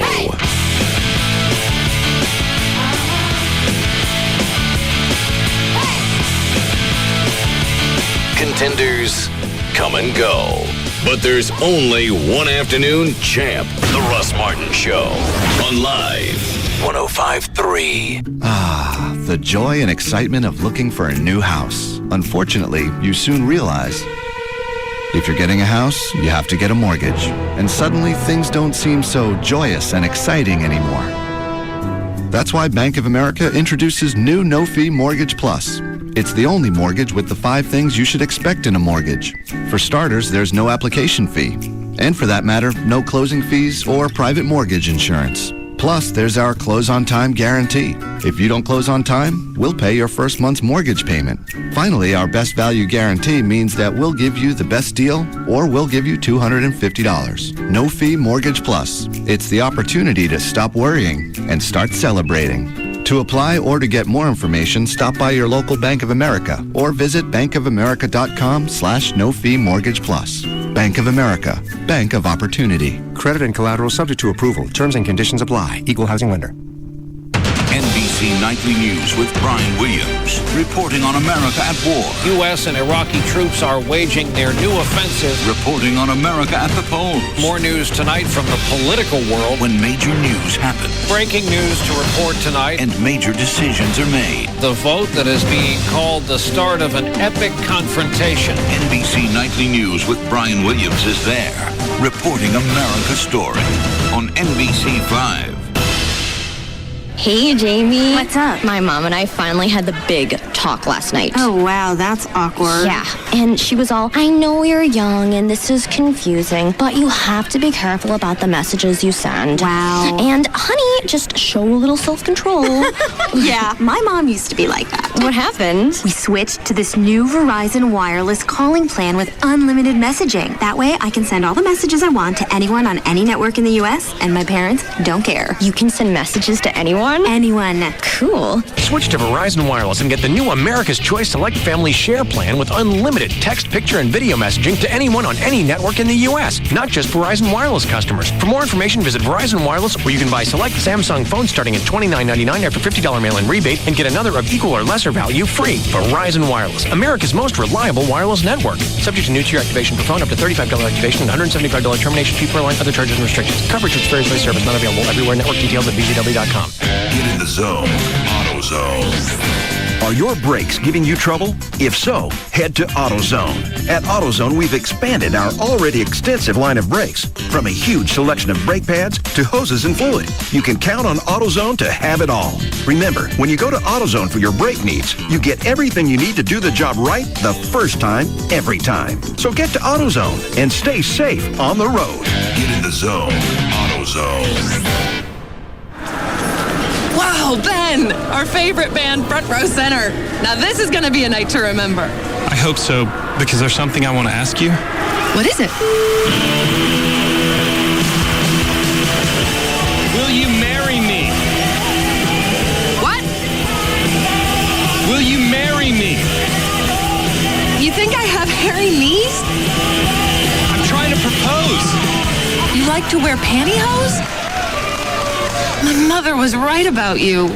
Contenders come and go, but there's only one afternoon champ, the Russ Martin Show, on Live 105.3. Ah, the joy and excitement of looking for a new house. Unfortunately, you soon realize if you're getting a house, you have to get a mortgage. And suddenly things don't seem so joyous and exciting anymore. That's why Bank of America introduces new no-fee Mortgage Plus. It's the only mortgage with the 5 things you should expect in a mortgage. For starters, there's no application fee. And for that matter, no closing fees or private mortgage insurance. Plus, there's our close on time guarantee. If you don't close on time, we'll pay your first month's mortgage payment. Finally, our best value guarantee means that we'll give you the best deal or we'll give you $250. No fee Mortgage Plus. It's the opportunity to stop worrying and start celebrating. To apply or to get more information, stop by your local Bank of America or visit bankofamerica.com/no-fee mortgage plus. Bank of America, Bank of Opportunity. Credit and collateral subject to approval. Terms and conditions apply. Equal housing lender. NBC Nightly News with Brian Williams, reporting on America at war. U.S. and Iraqi troops are waging their new offensive. Reporting on America at the polls. More news tonight from the political world. When major news happens. Breaking news to report tonight. And major decisions are made. The vote that is being called the start of an epic confrontation. NBC Nightly News with Brian Williams is there, reporting America's story on NBC 5. Hey, Jamie. What's up? My mom and I finally had the big talk last night. Oh, wow, that's awkward. Yeah, and she was all, I know you're young and this is confusing, but you have to be careful about the messages you send. Wow. And, honey, just show a little self-control. Yeah, my mom used to be like that. What happened? We switched to this new Verizon wireless calling plan with unlimited messaging. That way, I can send all the messages I want to anyone on any network in the U.S., and my parents don't care. You can send messages to anyone? Anyone? Anyone. Cool. Switch to Verizon Wireless and get the new America's Choice Select Family Share plan with unlimited text, picture, and video messaging to anyone on any network in the U.S., not just Verizon Wireless customers. For more information, visit Verizon Wireless, where you can buy select Samsung phones starting at $29.99 after $50 mail-in rebate and get another of equal or lesser value free. Verizon Wireless, America's most reliable wireless network. Subject to new tier activation per phone, up to $35 activation and $175 termination fee per line, other charges and restrictions. Coverage which varies by service, not available everywhere. Network details at bzw.com. Get in the zone. AutoZone. Are your brakes giving you trouble? If so, head to AutoZone. At AutoZone, we've expanded our already extensive line of brakes. From a huge selection of brake pads to hoses and fluid, you can count on AutoZone to have it all. Remember, when you go to AutoZone for your brake needs, you get everything you need to do the job right the first time, every time. So get to AutoZone and stay safe on the road. Get in the zone. AutoZone. Wow, Ben! Our favorite band, Front Row Center. Now this is going to be a night to remember. I hope so, because there's something I want to ask you. What is it? Will you marry me? What? Will you marry me? You think I have hairy knees? I'm trying to propose. You like to wear pantyhose? My mother was right about you.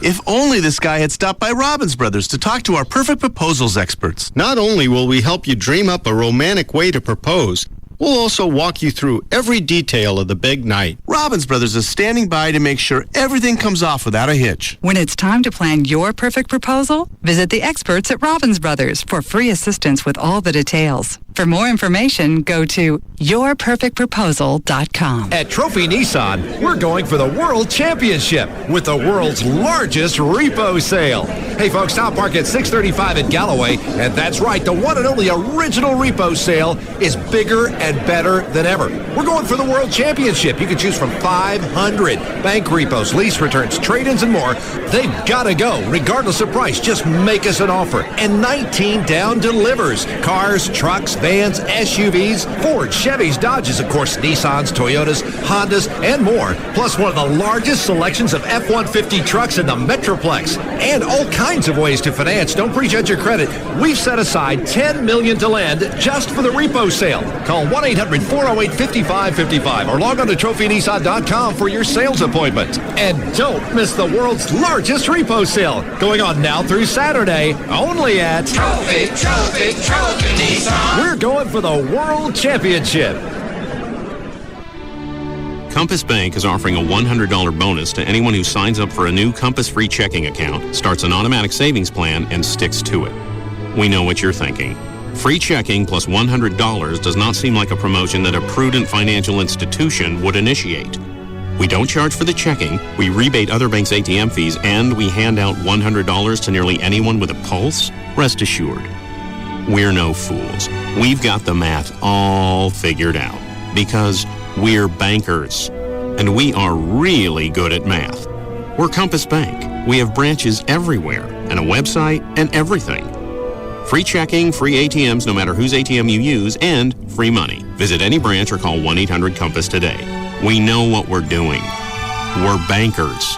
If only this guy had stopped by Robbins Brothers to talk to our perfect proposals experts. Not only will we help you dream up a romantic way to propose, we'll also walk you through every detail of the big night. Robbins Brothers is standing by to make sure everything comes off without a hitch. When it's time to plan your perfect proposal, visit the experts at Robbins Brothers for free assistance with all the details. For more information, go to yourperfectproposal.com. At Trophy Nissan, we're going for the World Championship with the world's largest repo sale. Hey folks, stop park at 635 at Galloway, and that's right, the one and only original repo sale is bigger and better than ever. We're going for the World Championship. You can choose from 500 bank repos, lease returns, trade-ins, and more. They've got to go, regardless of price. Just make us an offer. And 19 down delivers. Cars, trucks, vans, SUVs, Ford, Chevys, Dodges, of course, Nissans, Toyotas, Hondas, and more. Plus one of the largest selections of F-150 trucks in the Metroplex. And all kinds of ways to finance. Don't prejudge your credit. We've set aside $10 million to lend just for the repo sale. Call 1-800-408-5555 or log on to trophynissan.com for your sales appointment. And don't miss the world's largest repo sale, going on now through Saturday, only at Trophy Nissan. We're going for the World Championship. Compass Bank is offering a $100 bonus to anyone who signs up for a new Compass free checking account, starts an automatic savings plan, and sticks to it. We know what you're thinking. Free checking plus $100 does not seem like a promotion that a prudent financial institution would initiate. We don't charge for the checking, we rebate other banks' ATM fees, and we hand out $100 to nearly anyone with a pulse. Rest assured, we're no fools. We've got the math all figured out because we're bankers, and we are really good at math. We're Compass Bank. We have branches everywhere and a website and everything. Free checking, free ATMs no matter whose ATM you use, and free money. Visit any branch or call 1-800-COMPASS today. We know what we're doing. We're bankers.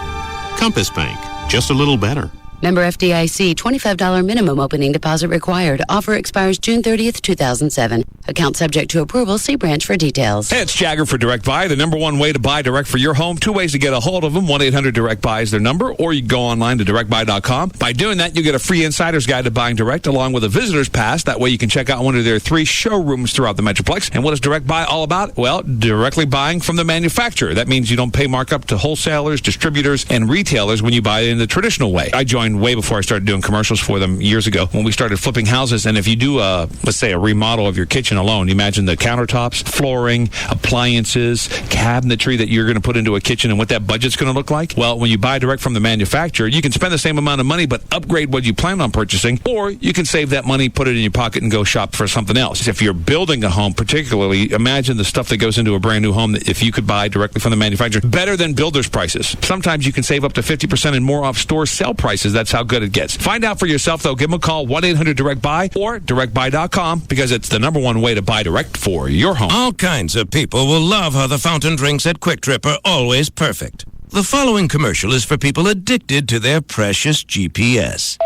Compass Bank, just a little better. Member FDIC, $25 minimum opening deposit required. Offer expires June 30th, 2007. Account subject to approval. See branch for details. Hey, it's Jagger for Direct Buy, the number one way to buy direct for your home. Two ways to get a hold of them. 1-800-DIRECT-BUY is their number, or you can go online to directbuy.com. By doing that, you get a free insider's guide to buying direct, along with a visitor's pass. That way you can check out one of their 3 showrooms throughout the Metroplex. And what is Direct Buy all about? Well, directly buying from the manufacturer. That means you don't pay markup to wholesalers, distributors, and retailers when you buy it in the traditional way. I joined way before I started doing commercials for them years ago when we started flipping houses. And if you do, let's say, a remodel of your kitchen alone, you imagine the countertops, flooring, appliances, cabinetry that you're going to put into a kitchen and what that budget's going to look like. Well, when you buy direct from the manufacturer, you can spend the same amount of money but upgrade what you plan on purchasing, or you can save that money, put it in your pocket, and go shop for something else. If you're building a home, particularly, imagine the stuff that goes into a brand new home that if you could buy directly from the manufacturer, better than builder's prices. Sometimes you can save up to 50% and more off store sale prices. That's how good it gets. Find out for yourself, though. Give them a call, 1-800-DIRECT-BUY or directbuy.com, because it's the number one way to buy direct for your home. All kinds of people will love how the fountain drinks at Quick Trip are always perfect. The following commercial is for people addicted to their precious GPS.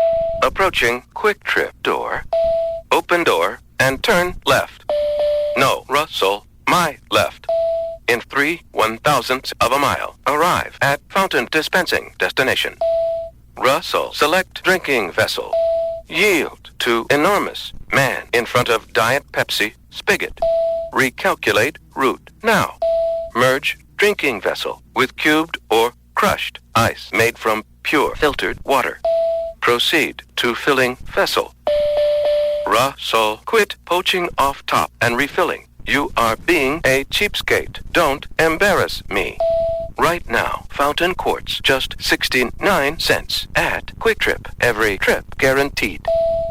Approaching Quick Trip door. Open door and turn left. No, Russell, my left. In 3/1000ths of a mile, arrive at fountain dispensing destination. Russell, select drinking vessel. Yield to enormous man in front of Diet Pepsi spigot. Recalculate route now. Merge drinking vessel with cubed or crushed ice made from pure filtered water. Proceed to filling vessel. Russell, quit poaching off top and refilling. You are being a cheapskate. Don't embarrass me. Right now, fountain quartz, just 69 cents at Quick Trip. Every trip guaranteed.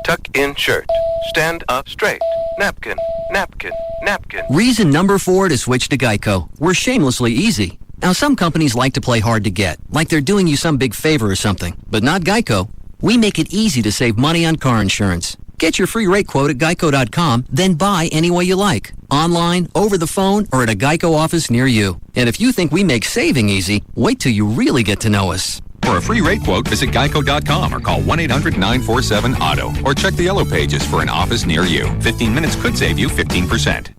Tuck in shirt. Stand up straight. Napkin, napkin, napkin. Reason number 4 to switch to Geico. We're shamelessly easy. Now, some companies like to play hard to get, like they're doing you some big favor or something, but not Geico. We make it easy to save money on car insurance. Get your free rate quote at geico.com, then buy any way you like. Online, over the phone, or at a Geico office near you. And if you think we make saving easy, wait till you really get to know us. For a free rate quote, visit geico.com or call 1-800-947-AUTO or check the yellow pages for an office near you. 15 minutes could save you 15%.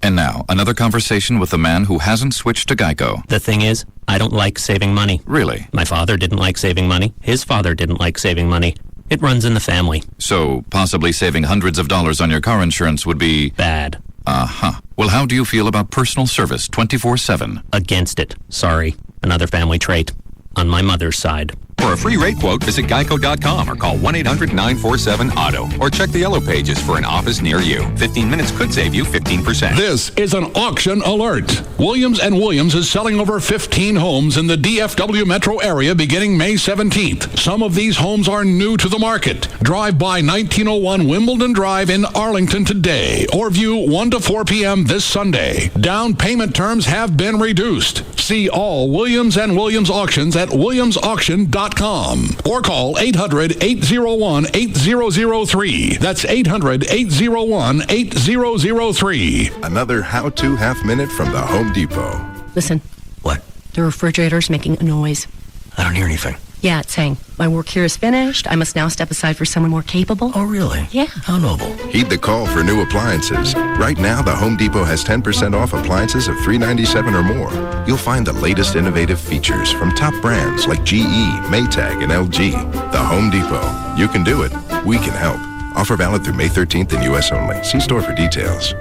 And now, another conversation with the man who hasn't switched to Geico. The thing is, I don't like saving money. Really? My father didn't like saving money. His father didn't like saving money. It runs in the family. So, possibly saving hundreds of dollars on your car insurance would be... bad. Uh-huh. Well, how do you feel about personal service 24/7? Against it. Sorry. Another family trait. On my mother's side. For a free rate quote, visit geico.com or call 1-800-947-AUTO or check the yellow pages for an office near you. 15 minutes could save you 15%. This is an auction alert. Williams & Williams is selling over 15 homes in the DFW metro area beginning May 17th. Some of these homes are new to the market. Drive by 1901 Wimbledon Drive in Arlington today or view 1 to 4 p.m. this Sunday. Down payment terms have been reduced. See all Williams & Williams auctions at williamsauction.com or call 800-801-8003. That's 800-801-8003. Another how-to half minute from the Home Depot. Listen. What? The refrigerator's making a noise. I don't hear anything. Yeah, it's saying, my work here is finished. I must now step aside for someone more capable. Oh, really? Yeah. How noble. Heed the call for new appliances. Right now, the Home Depot has 10% off appliances of $397 or more. You'll find the latest innovative features from top brands like GE, Maytag, and LG. The Home Depot. You can do it. We can help. Offer valid through May 13th in U.S. only. See store for details.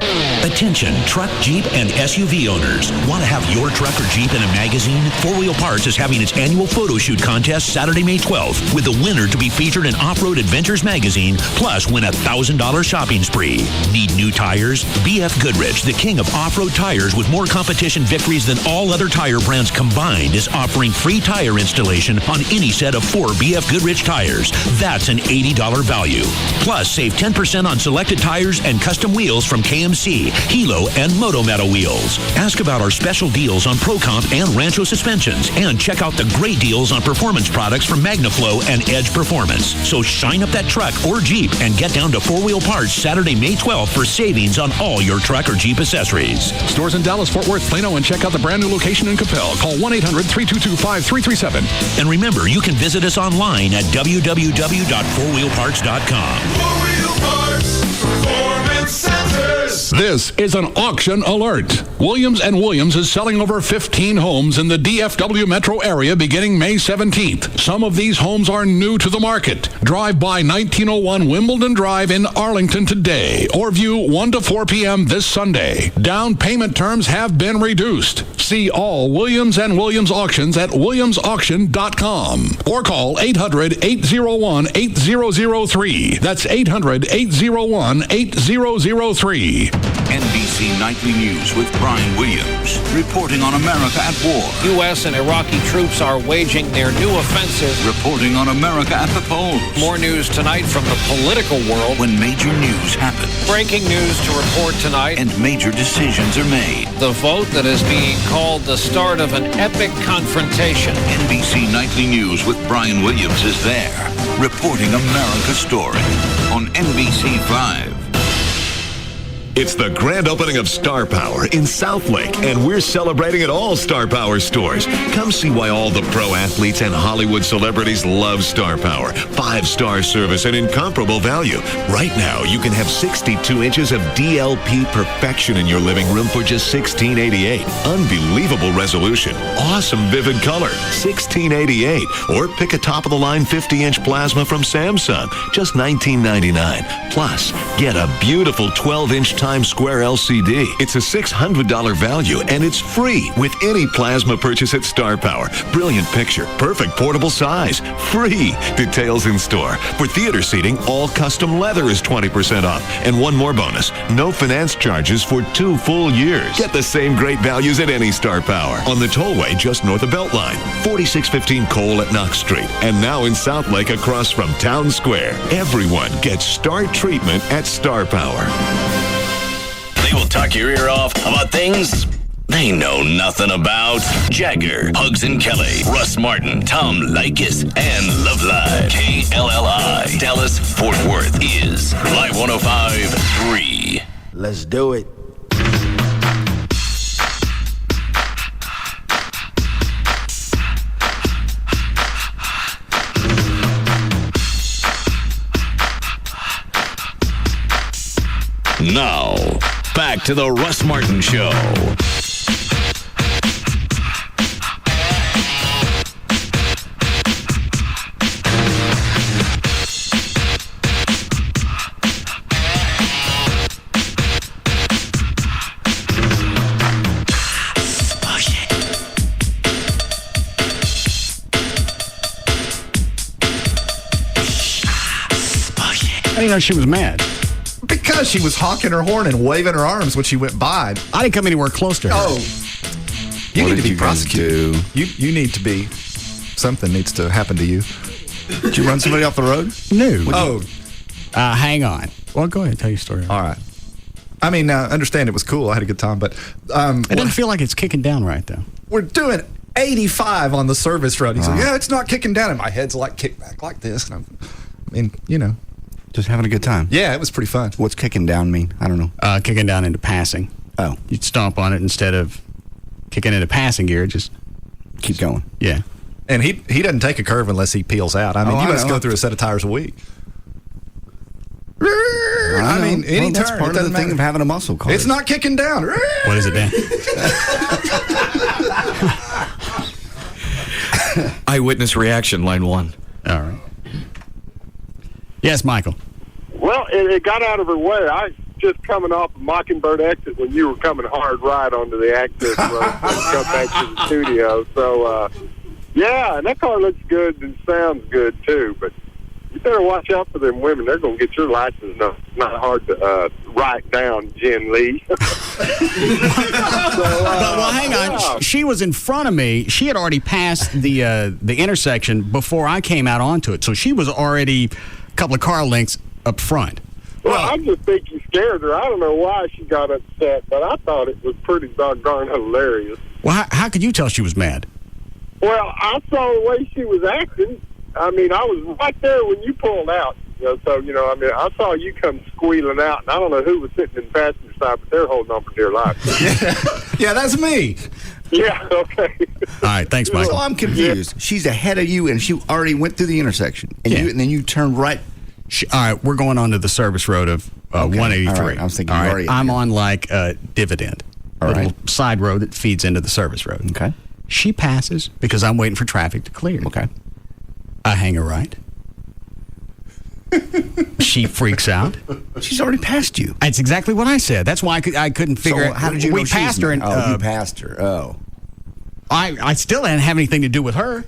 Attention, truck, Jeep, and SUV owners. Want to have your truck or Jeep in a magazine? 4 Wheel Parts is having its annual photo shoot contest Saturday, May 12th, with the winner to be featured in Off-Road Adventures magazine, plus win a $1,000 shopping spree. Need new tires? BF Goodrich, the king of off-road tires with more competition victories than all other tire brands combined, is offering free tire installation on any set of 4 BF Goodrich tires. That's an $80 value. Plus, save 10% on selected tires and custom wheels from KMC, Hilo, and Moto Metal wheels. Ask about our special deals on ProComp and Rancho suspensions, and check out the great deals on performance products from MagnaFlow and Edge Performance. So shine up that truck or Jeep and get down to 4 Wheel Parts Saturday, May 12th for savings on all your truck or Jeep accessories. Stores in Dallas, Fort Worth, Plano, and check out the brand new location in Capel. Call 1-800-322-5337. And remember, you can visit us online at www.4wheelparts.com. This is an auction alert. Williams & Williams is selling over 15 homes in the DFW metro area beginning May 17th. Some of these homes are new to the market. Drive by 1901 Wimbledon Drive in Arlington today or view 1 to 4 p.m. this Sunday. Down payment terms have been reduced. See all Williams & Williams auctions at williamsauction.com or call 800-801-8003. That's 800-801-8003. NBC Nightly News with Brian Williams, reporting on America at war. U.S. and Iraqi troops are waging their new offensive. Reporting on America at the polls. More news tonight from the political world. When major news happens. Breaking news to report tonight. And major decisions are made. The vote that is being called the start of an epic confrontation. NBC Nightly News with Brian Williams is there, reporting America's story on NBC 5. It's the grand opening of Star Power in Southlake, and we're celebrating at all Star Power stores. Come see why all the pro athletes and Hollywood celebrities love Star Power. 5-star service and incomparable value. Right now, you can have 62 inches of DLP perfection in your living room for just $16.88. Unbelievable resolution. Awesome vivid color. $16.88. Or pick a top-of-the-line 50-inch plasma from Samsung. Just $19.99. Plus, get a beautiful 12-inch Times Square LCD. It's a $600 value, and it's free with any plasma purchase at Star Power. Brilliant picture, perfect portable size, free. Details in store. For theater seating, all custom leather is 20% off. And one more bonus, no finance charges for 2 full years. Get the same great values at any Star Power. On the tollway just north of Beltline, 4615 Cole at Knox Street. And now in Southlake across from Town Square. Everyone gets Star treatment at Star Power. They will talk your ear off about things they know nothing about. Jagger, Hugs and Kelly, Russ Martin, Tom Leykis, and Love Live. KLLI, Dallas, Fort Worth is Live 105.3. Let's do it. Now, back to the Russ Martin Show. How do you know she was mad? Because she was honking her horn and waving her arms when she went by. I didn't come anywhere close to her. Oh. You need to be prosecuted. You need to be. Something needs to happen to you. Did you run somebody off the road? No. Hang on. Well, go ahead and tell your story. All right. I mean, understand it was cool. I had a good time, but... it doesn't feel like it's kicking down right, though. We're doing 85 on the service road. He's like, yeah, it's not kicking down. And my head's like kicked back like this. And I mean, you know. Just having a good time. Yeah, it was pretty fun. What's kicking down mean? I don't know. Kicking down into passing. Oh. You'd stomp on it instead of kicking into passing gear. Just keep going. Yeah. And he doesn't take a curve unless he peels out. I mean, you must go through a set of tires a week. I mean, any that's turn. part of the thing of having a muscle car. It's not kicking down. What is it, Dan? Eyewitness reaction, line 1. All right. Yes, Michael. Well, it got out of her way. I was just coming off a Mockingbird exit when you were coming hard right onto the access road to come back to the studio. So, yeah, and that car looks good and sounds good, too. But you better watch out for them women. They're going to get your license. No, it's not hard to write down, Jen Lee. Well, hang on. Yeah. She was in front of me. She had already passed the intersection before I came out onto it. So she was already a couple of car lengths up front. Well, I just think you scared her. I don't know why she got upset, but I thought it was pretty doggone hilarious. Well, how could you tell she was mad? Well, I saw the way she was acting. I mean, I was right there when you pulled out. You know, so, I mean, I saw you come squealing out, and I don't know who was sitting in the passenger side, but they're holding on for dear life. Yeah, that's me. Yeah, okay. All right, thanks, Michael. So I'm confused. Yeah. She's ahead of you, and she already went through the intersection. And then you turned right. All right, we're going on to the service road of 183. All right, I was thinking I'm on like a dividend. A little side road that feeds into the service road. Okay. She passes because I'm waiting for traffic to clear. Okay. I hang a right. She freaks out. She's already passed you. That's exactly what I said. That's why I couldn't figure out. How did you know we passed her? And, you passed her. Oh. I still didn't have anything to do with her.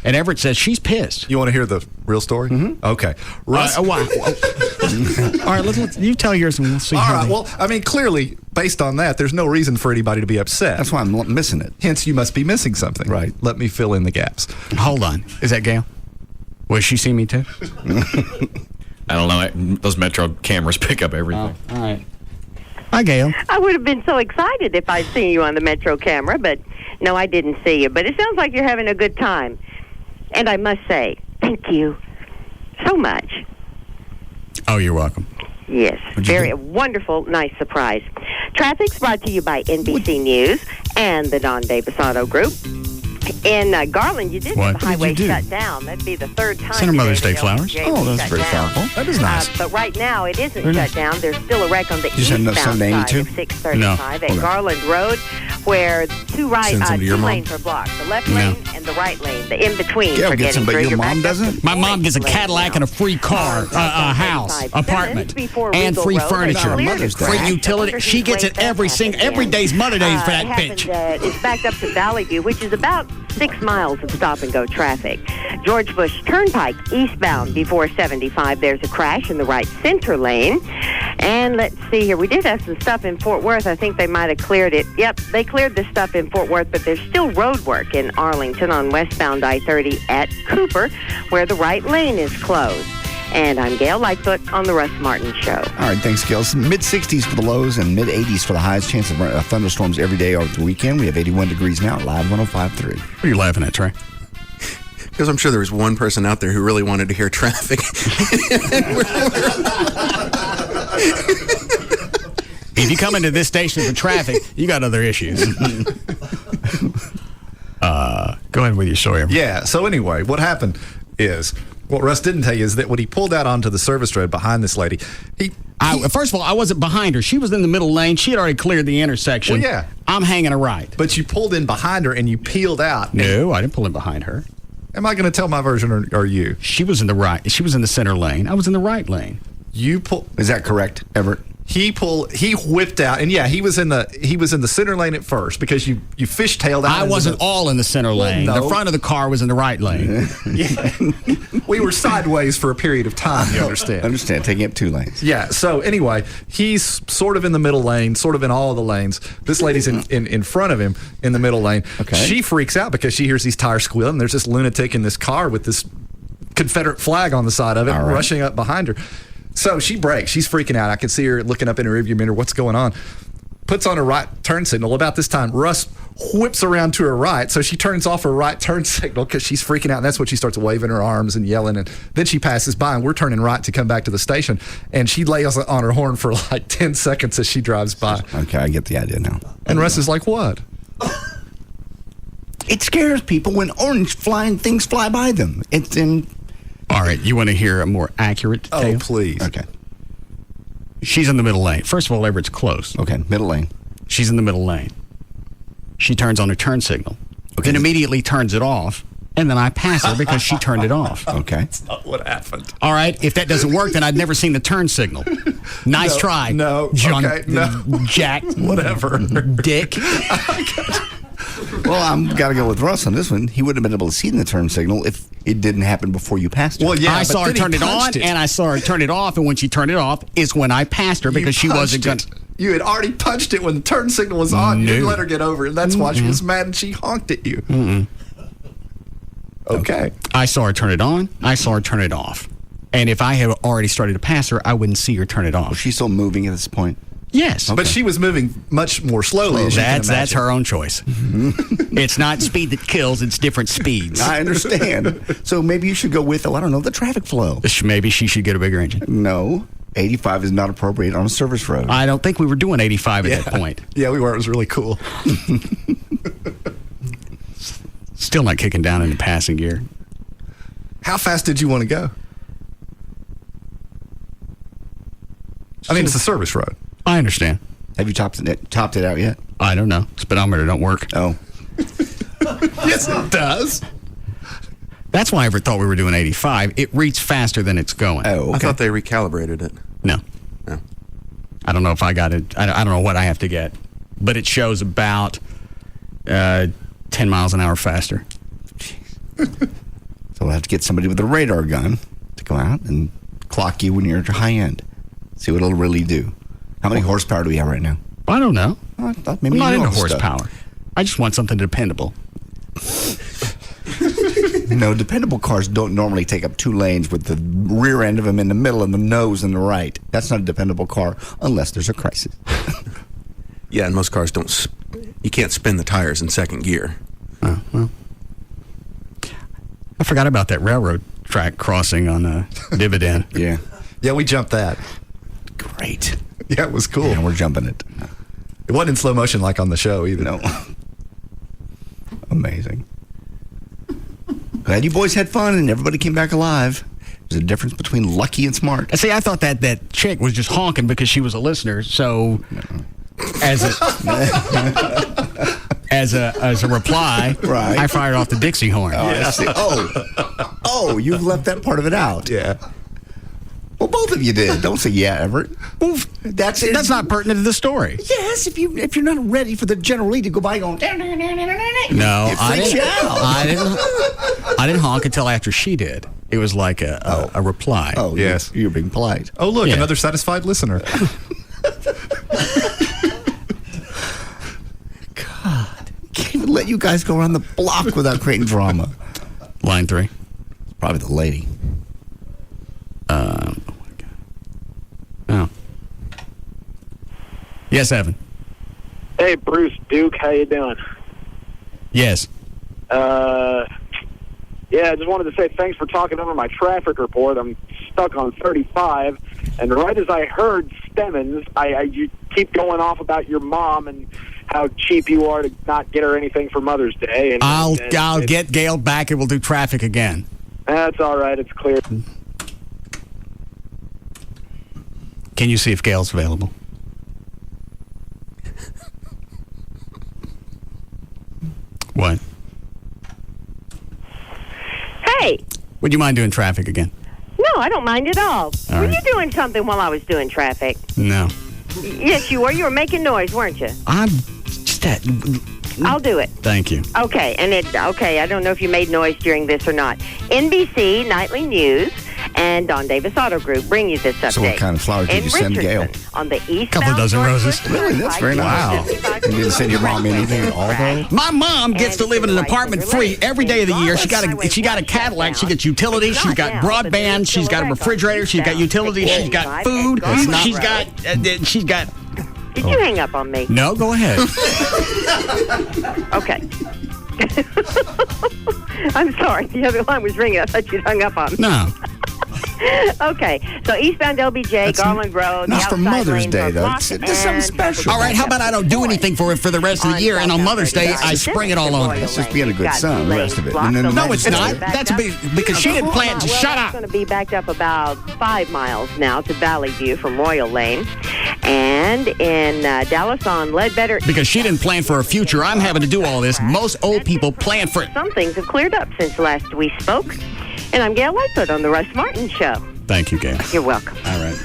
And Everett says she's pissed. You want to hear the real story? Mm-hmm. Okay. Russ. All right, let's you tell yours and we'll see. All right. Well, I mean, clearly, based on that, there's no reason for anybody to be upset. That's why I'm missing it. Hence, you must be missing something. Right. Let me fill in the gaps. Hold on. Is that Gail? Will she see me too? I don't know. Those Metro cameras pick up everything. All right. Hi, Gail. I would have been so excited if I'd seen you on the Metro camera, but no, I didn't see you. But it sounds like you're having a good time. And I must say, thank you so much. Oh, you're welcome. Yes, very wonderful, nice surprise. Traffic's brought to you by NBC News and the Don Davis Auto Group. In Garland, you did have the highway shut down. That'd be the third time. Send her Mother's Day flowers. Oh, that's very thoughtful. That is nice. But right now, it isn't shut down. There's still a wreck on the eastbound side of 635 at Garland Road, where two lanes are blocked. The left lane and the right lane. The in-between for getting through. Your mom doesn't? My mom gets a Cadillac and a free car, a house, apartment, and free furniture, free utility. She gets it every day's Mother Days for that bitch. It's backed up to Valley View, which is about 6 miles of stop-and-go traffic. George Bush Turnpike, eastbound before 75. There's a crash in the right center lane. And let's see here. We did have some stuff in Fort Worth. I think they might have cleared it. Yep, they cleared the stuff in Fort Worth, but there's still road work in Arlington on westbound I-30 at Cooper, where the right lane is closed. And I'm Gail Lightfoot on the Russ Martin Show. All right, thanks, Gail. Mid-60s for the lows and mid-80s for the highs. Chance of thunderstorms every day over the weekend. We have 81 degrees now at Live 105.3. What are you laughing at, Trey? Because I'm sure there was one person out there who really wanted to hear traffic. If you come into this station for traffic, you got other issues. Go ahead with your story. Yeah, so anyway, what happened is... What Russ didn't tell you is that when he pulled out onto the service road behind this lady, first of all, I wasn't behind her. She was in the middle lane. She had already cleared the intersection. Well, yeah. I'm hanging a right. But you pulled in behind her and you peeled out. No, I didn't pull in behind her. Am I going to tell my version or you? She was in the right. She was in the center lane. I was in the right lane. You pull. Is that correct, Everett? He whipped out, and yeah, he was in the center lane at first because you fishtailed out. I wasn't all in the center lane. No. The front of the car was in the right lane. Yeah. We were sideways for a period of time, you understand? Understand, taking up 2 lanes. Yeah, so anyway, he's sort of in the middle lane, sort of in all of the lanes. This lady's in front of him in the middle lane. Okay. She freaks out because she hears these tires squealing. There's this lunatic in this car with this Confederate flag on the side of it, rushing up behind her. So she brakes. She's freaking out. I can see her looking up in her rearview mirror. What's going on? Puts on her right turn signal. About this time, Russ whips around to her right. So she turns off her right turn signal because she's freaking out. And that's when she starts waving her arms and yelling. And then she passes by, and we're turning right to come back to the station. And she lays on her horn for like 10 seconds as she drives by. Okay, I get the idea now. And Russ is like, what? It scares people when orange flying things fly by them. It's in... All right, you want to hear a more accurate tale? Oh, please. Okay. She's in the middle lane. First of all, Everett's close. Okay, middle lane. She's in the middle lane. She turns on her turn signal. Okay. Then immediately turns it off, and then I pass her because she turned it off. Okay. That's not what happened. All right, if that doesn't work, then I'd never seen the turn signal. Nice try. No. John, okay, no. Jack. Whatever. Dick. Well, I'm got to go with Russ on this one. He wouldn't have been able to see the turn signal if it didn't happen before you passed her. Well, yeah, I saw her turn it on, and I saw her turn it off, and when she turned it off is when I passed her because she wasn't going to... You had already punched it when the turn signal was on. You didn't let her get over it, and that's why she was mad, and she honked at you. Okay. I saw her turn it on. I saw her turn it off. And if I had already started to pass her, I wouldn't see her turn it off. Was she still moving at this point? Yes. Okay. But she was moving much more slowly. As that's her own choice. It's not speed that kills, it's different speeds. I understand. So maybe you should go with, I don't know, the traffic flow. Maybe she should get a bigger engine. No. 85 is not appropriate on a service road. I don't think we were doing 85 at that point. Yeah, we were. It was really cool. Still not kicking down in the passing gear. How fast did you want to go? I mean, it's a service road. I understand. Have you topped it out yet? I don't know. Speedometer don't work. Oh. Yes, it does. That's why I ever thought we were doing 85. It reads faster than it's going. Oh, okay. I thought they recalibrated it. No. I don't know if I got it. I don't know what I have to get. But it shows about 10 miles an hour faster. So we'll have to get somebody with a radar gun to go out and clock you when you're at your high end. See what it'll really do. How many horsepower do we have right now? I don't know. I thought maybe I'm not you into know horsepower. Stuff. I just want something dependable. No, dependable cars don't normally take up 2 lanes with the rear end of them in the middle and the nose in the right. That's not a dependable car unless there's a crisis. Yeah, and most cars don't. You can't spin the tires in second gear. Oh, well. I forgot about that railroad track crossing on Dividend. Yeah. Yeah, we jumped that. great. Yeah, it was cool. Yeah, we're jumping it. It wasn't in slow motion like on the show either. No. Amazing. Glad you boys had fun and everybody came back alive. There's a difference between lucky and smart. See, I thought that chick was just honking because she was a listener. So, as a reply, right. I fired off the Dixie horn. Oh, I see. Oh, you've left that part of it out. Yeah. Well, both of you did. Don't say yeah, Everett. Well, that's not pertinent to the story. Yes, if you're not ready for the general lead to go by going. No, I didn't honk until after she did. It was like a reply. Oh, yes. You're being polite. Oh, look, another satisfied listener. God, can't even let you guys go around the block without creating drama. Line 3. Probably the lady. Oh. Yes, Evan. Hey, Bruce Duke, how you doing? Yes. Yeah, I just wanted to say thanks for talking over my traffic report. I'm stuck on 35, and right as I heard Stemmons, you keep going off about your mom and how cheap you are to not get her anything for Mother's Day. And I'll get Gail back and we'll do traffic again. That's all right. It's clear. Can you see if Gail's available? What? Hey. Would you mind doing traffic again? No, I don't mind at all. All were right. you doing something while I was doing traffic? No. Yes, you were. You were making noise, weren't you? I'm just that. I'll do it. Thank you. Okay, I don't know if you made noise during this or not. NBC Nightly News and Don Davis Auto Group bring you this update. So what kind of flowers did you send Gail? On the eastbound Couple dozen roses. Really? That's very nice. Wow. You didn't send your mom anything at all, though? My mom gets to live in an apartment free every day of the year. She got a Cadillac. She gets utilities. She's got broadband. She's got a refrigerator. She's got utilities. She's got food. She's got. Did you hang up on me? No, go ahead. Okay. I'm sorry. The other line was ringing. I thought you'd hung up on me. No. Okay. So eastbound LBJ, Garland Road. Not for Mother's Day, though. It's something special. All right, how about I don't do anything for it for the rest of the year, and on Mother's Day, I spring it all on her. That's just being a good son, the rest of it. No, it's not. That's because she didn't plan to shut up. It's going to be backed up about 5 miles now to Valley View from Royal Lane. And in Dallas on Ledbetter. Because she didn't plan for a future, I'm having to do all this. Most old people plan for it. Some things have cleared up since last we spoke. And I'm Gail Lightfoot on the Russ Martin Show. Thank you, Gail. You're welcome. All right.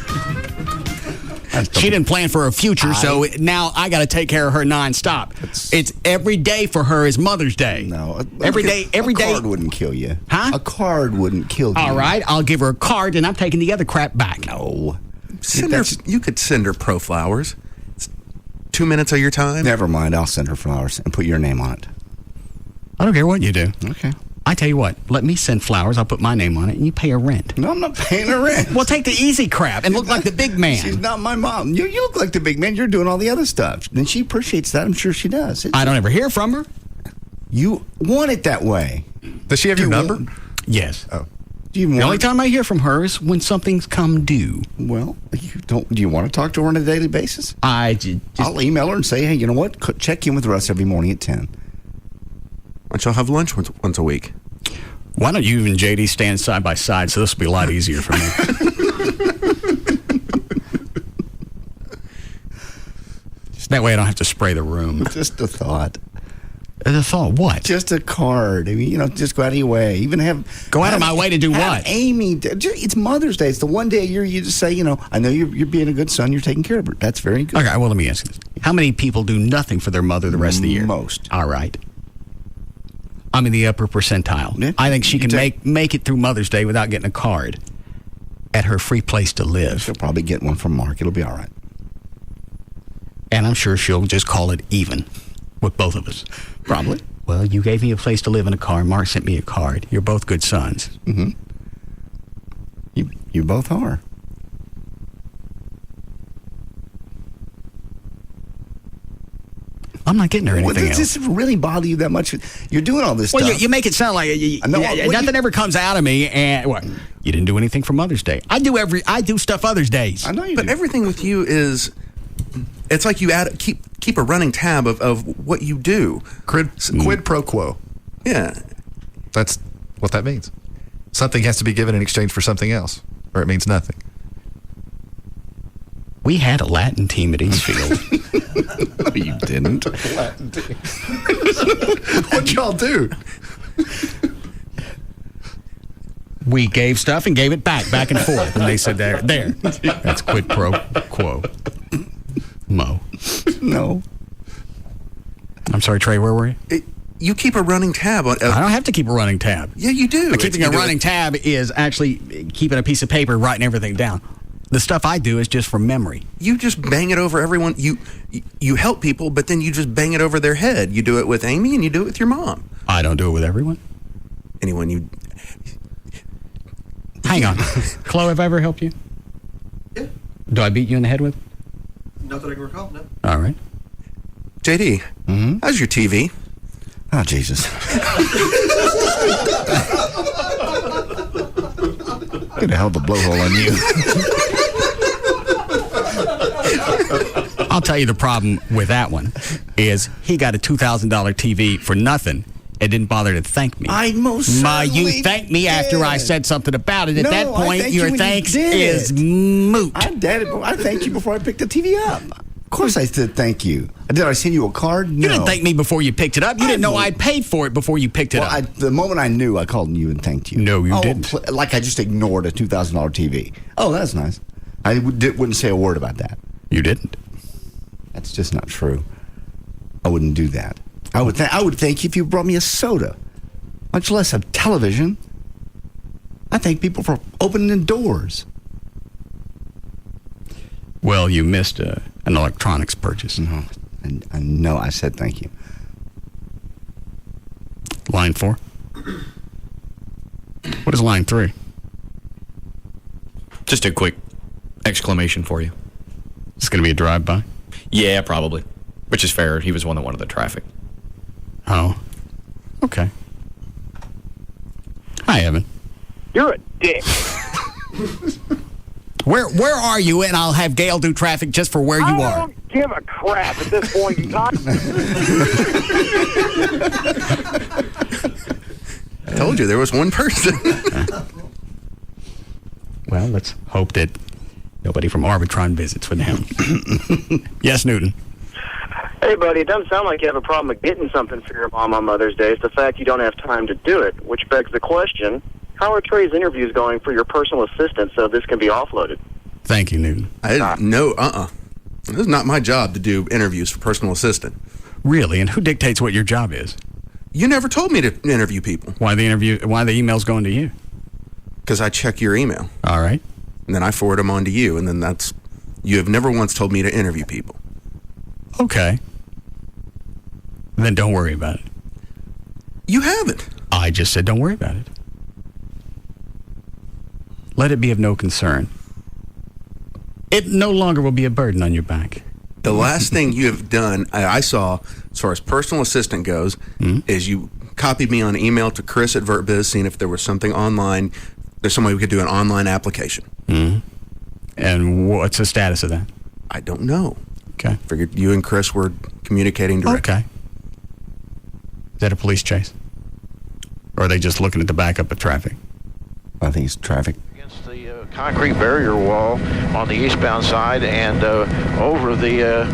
She didn't plan for a future, so now I got to take care of her nonstop. It's every day for her is Mother's Day. No. Every day. A card wouldn't kill you. Huh? A card wouldn't kill you. All right, I'll give her a card, and I'm taking the other crap back. No. You could send her pro flowers. It's 2 minutes of your time. Never mind. I'll send her flowers and put your name on it. I don't care what you do. Okay. I tell you what, let me send flowers. I'll put my name on it, and you pay her rent. No, I'm not paying her rent. Well, take the easy crap and look like the big man. She's not my mom. You look like the big man. You're doing all the other stuff. And she appreciates that. I'm sure she does. I don't ever hear from her. You want it that way. Does she have your number? Yes. Oh. The only time I hear from her is when something's come due. Well, do you want to talk to her on a daily basis? I'll email her and say, hey, you know what? Check in with Russ every morning at 10. Why don't y'all have lunch once a week? Why don't you and JD stand side by side so this will be a lot easier for me? That way I don't have to spray the room. Just a thought. A thought? What? Just a card. I mean, just go out of your way. Even go out of my way to do what? Amy, it's Mother's Day. It's the one day a year you just say, I know you're being a good son. You're taking care of her. That's very good. Okay, well, let me ask you this. How many people do nothing for their mother the rest of the year? Most. All right. I'm in the upper percentile. Yeah. I think she can make it through Mother's Day without getting a card at her free place to live. She'll probably get one from Mark. It'll be all right. And I'm sure she'll just call it even with both of us. Probably. Well, you gave me a place to live in a car. Mark sent me a card. You're both good sons. Mm-hmm. You both are. I'm not getting her anything else. Does this really bother you that much? You're doing all this Well, stuff. you make it sound like nothing ever comes out of me. And what? You didn't do anything for Mother's Day. I do stuff Mother's Days. I know you But do. everything with you is, it's like you keep a running tab of what you do. Quid pro quo. Yeah. That's what that means. Something has to be given in exchange for something else, or it means nothing. We had a Latin team at Eastfield. You didn't. Latin team. What'd y'all do? We gave stuff and gave it back and forth. And they said, there. That's quid pro quo. Mo. No. I'm sorry, Trey, where were you? You keep a running tab on. I don't have to keep a running tab. Yeah, you do. Keeping a running tab is actually keeping a piece of paper, writing everything down. The stuff I do is just from memory. You just bang it over everyone. You help people, but then you just bang it over their head. You do it with Amy and you do it with your mom. I don't do it with everyone. Anyone you... Hang on. Chloe, have I ever helped you? Yeah. Do I beat you in the head with? Not that I can recall, no. All right. JD, how's your TV? Oh, Jesus. Get a hell of a blowhole on you. I'll tell you the problem with that one is he got a $2,000 TV for nothing and didn't bother to thank me. I most certainly you thanked me after I said something about it. At that point, your thanks is moot. I thanked you before I picked the TV up. Of course I said thank you. Did I send you a card? No. You didn't thank me before you picked it up. You didn't know I paid for it before you picked it up. The moment I knew, I called you and thanked you. No, you didn't. Like I just ignored a $2,000 TV. Oh, that's nice. I wouldn't say a word about that. You didn't. That's just not true. I wouldn't do that. I would thank you if you brought me a soda, much less a television. I thank people for opening the doors. Well, you missed an electronics purchase. No, I know I said thank you. Line 4? What is line 3? Just a quick exclamation for you. It's going to be a drive-by? Yeah, probably. Which is fair. He was one that wanted the traffic. Oh. Okay. Hi, Evan. You're a dick. Where are you? And I'll have Gail do traffic just for where you are. I don't give a crap at this point in time. I told you there was one person. Well, let's hope that nobody from Arbitron visits with him. Yes, Newton. Hey, buddy, it doesn't sound like you have a problem with getting something for your mom on Mother's Day. It's the fact you don't have time to do it, which begs the question, how are Trey's interviews going for your personal assistant so this can be offloaded? Thank you, Newton. This is not my job to do interviews for personal assistant. Really? And who dictates what your job is? You never told me to interview people. Why the email's going to you? Because I check your email. All right. And then I forward them on to you, and then you have never once told me to interview people. Okay. Then don't worry about it. You haven't. I just said don't worry about it. Let it be of no concern. It no longer will be a burden on your back. The last thing you have done, I saw, as far as personal assistant goes, is you copied me on email to Chris at VertBiz, seeing if there was something online, there's some way we could do an online application. And what's the status of that? I don't know. Okay. Figured you and Chris were communicating directly. Okay. Is that a police chase? Or are they just looking at the backup of traffic? I think it's traffic. Against the concrete barrier wall on the eastbound side and over the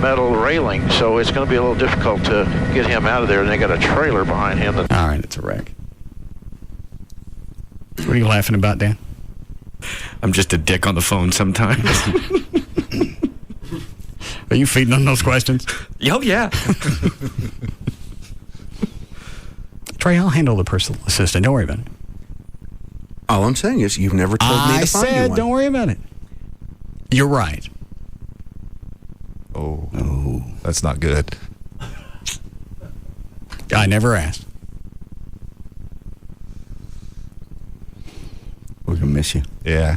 metal railing, so it's going to be a little difficult to get him out of there, and they got a trailer behind him. All right, it's a wreck. What are you laughing about, Dan? I'm just a dick on the phone sometimes. Are you feeding on those questions? Oh, yeah. Trey, I'll handle the personal assistant. Don't worry about it. All I'm saying is you've never told me to find you one. I said don't worry about it. You're right. Oh, that's not good. I never asked. We're going to miss you. Yeah.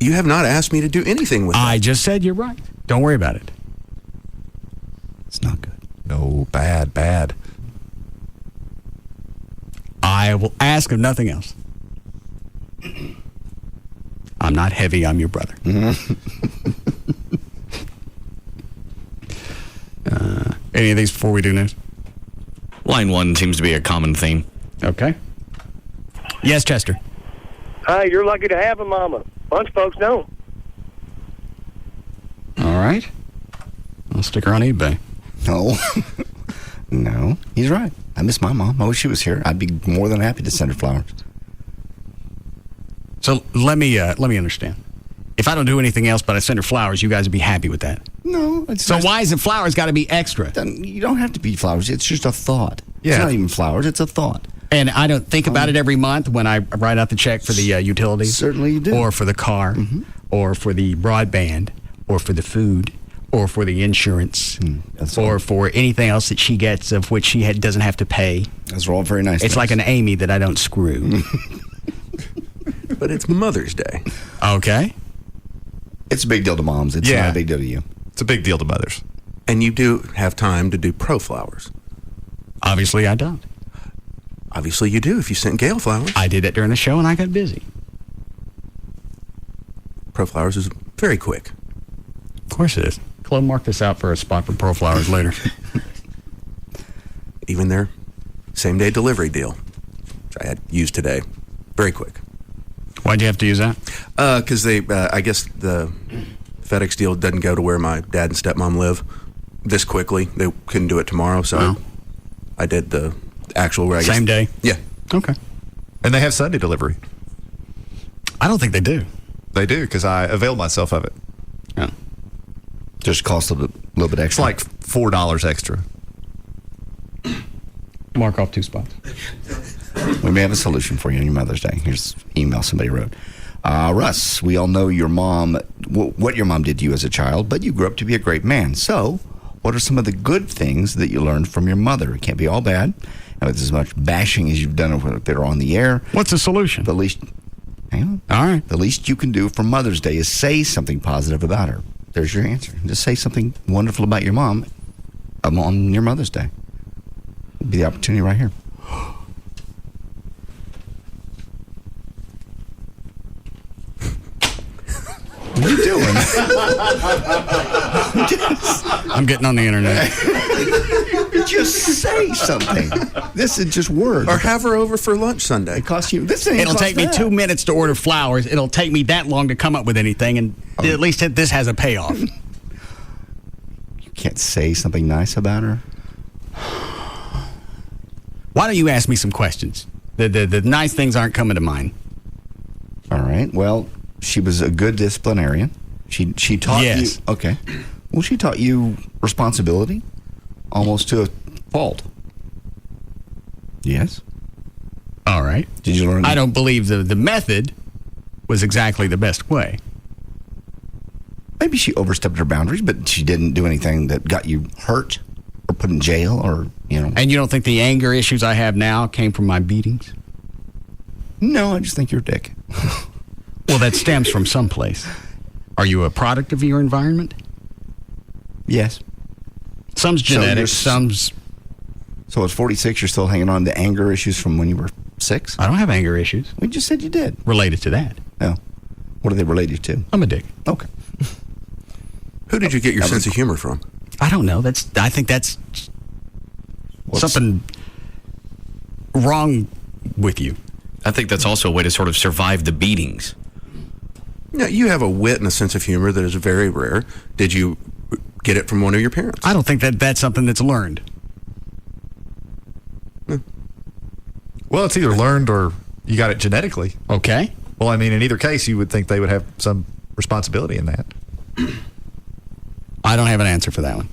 You have not asked me to do anything with I just said you're right. Don't worry about it. It's not good. No, bad. I will ask of nothing else. I'm not heavy. I'm your brother. Any of these before we do news? Line 1 seems to be a common theme. Okay. Yes, Chester. Hi, you're lucky to have a mama. Bunch of folks don't. All right. I'll stick her on eBay. No. No, he's right. I miss my mom. I wish she was here. I'd be more than happy to send her flowers. So let me understand. If I don't do anything else but I send her flowers, you guys would be happy with that? No. So why is the flowers got to be extra? You don't have to be flowers. It's just a thought. Yeah. It's not even flowers. It's a thought. And I don't think about it every month when I write out the check for the utilities. Certainly you do. Or for the car, or for the broadband, or for the food, or for the insurance, or for anything else that she gets of which she doesn't have to pay. Those are all very nice. It's like an Amy that I don't screw. But it's Mother's Day. Okay. It's a big deal to moms. It's not a big deal to you. It's a big deal to mothers. And you do have time to do pro flowers. Obviously, I don't. Obviously, you do if you sent Gail flowers. I did it during the show, and I got busy. Pro flowers is very quick. Of course it is. Chloe, mark this out for a spot for pro flowers later. Even their same-day delivery deal, which I had used today. Very quick. Why'd you have to use that? Because I guess the FedEx deal doesn't go to where my dad and stepmom live this quickly. They couldn't do it tomorrow, so I did the actual where I guess. Same day? Yeah. Okay. And they have Sunday delivery. I don't think they do. They do, because I availed myself of it. Yeah. Just cost a little bit extra. It's like $4 extra. Mark off 2 spots. We may have a solution for you on your Mother's Day. Here's an email somebody wrote. Russ, we all know your mom, what your mom did to you as a child, but you grew up to be a great man. So, what are some of the good things that you learned from your mother? It can't be all bad. And with as much bashing as you've done of it on the air. What's the solution? The least, hang on. All right. The least you can do for Mother's Day is say something positive about her. There's your answer. Just say something wonderful about your mom on your Mother's Day. It'd be the opportunity right here. What are you doing? I'm getting on the internet. Just say something. This is just words. Or have her over for lunch Sunday. It costs you. It'll take me 2 minutes to order flowers. It'll take me that long to come up with anything, and at least this has a payoff. You can't say something nice about her? Why don't you ask me some questions? The nice things aren't coming to mind. All right. Well, she was a good disciplinarian. She taught you. Okay. Well, she taught you responsibility, almost to a fault. Yes. All right. Did you learn? I don't believe the method was exactly the best way. Maybe she overstepped her boundaries, but she didn't do anything that got you hurt or put in jail or, And you don't think the anger issues I have now came from my beatings? No, I just think you're a dick. Well, that stems from someplace. Are you a product of your environment? Yes. Some's genetic, some's... So at 46, you're still hanging on to anger issues from when you were 6? I don't have anger issues. We just said you did. Related to that. Oh. What are they related to? I'm a dick. Okay. Who did you get your sense of humor from? I don't know. I think that's something wrong with you. I think that's also a way to sort of survive the beatings. Yeah, you have a wit and a sense of humor that is very rare. Did you get it from one of your parents? I don't think that's something that's learned. Well, it's either learned or you got it genetically. Okay. Well, I mean, in either case, you would think they would have some responsibility in that. I don't have an answer for that one.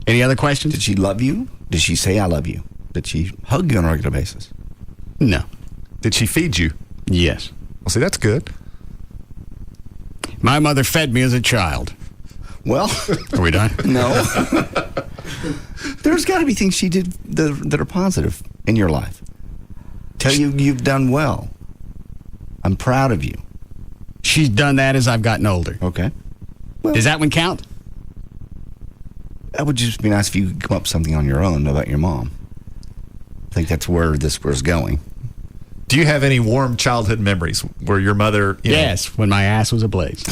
Any other questions? Did she love you? Did she say I love you? Did she hug you on a regular basis? No. Did she feed you? Yes. Well, see, that's good. My mother fed me as a child. Well, are we done? No. There's got to be things she did that are positive in your life. Tell you you've done well. I'm proud of you. She's done that as I've gotten older. Okay. Does that one count? That would just be nice if you could come up with something on your own about your mom. I think that's where this was going. Do you have any warm childhood memories where your mother... Yes, when my ass was ablaze.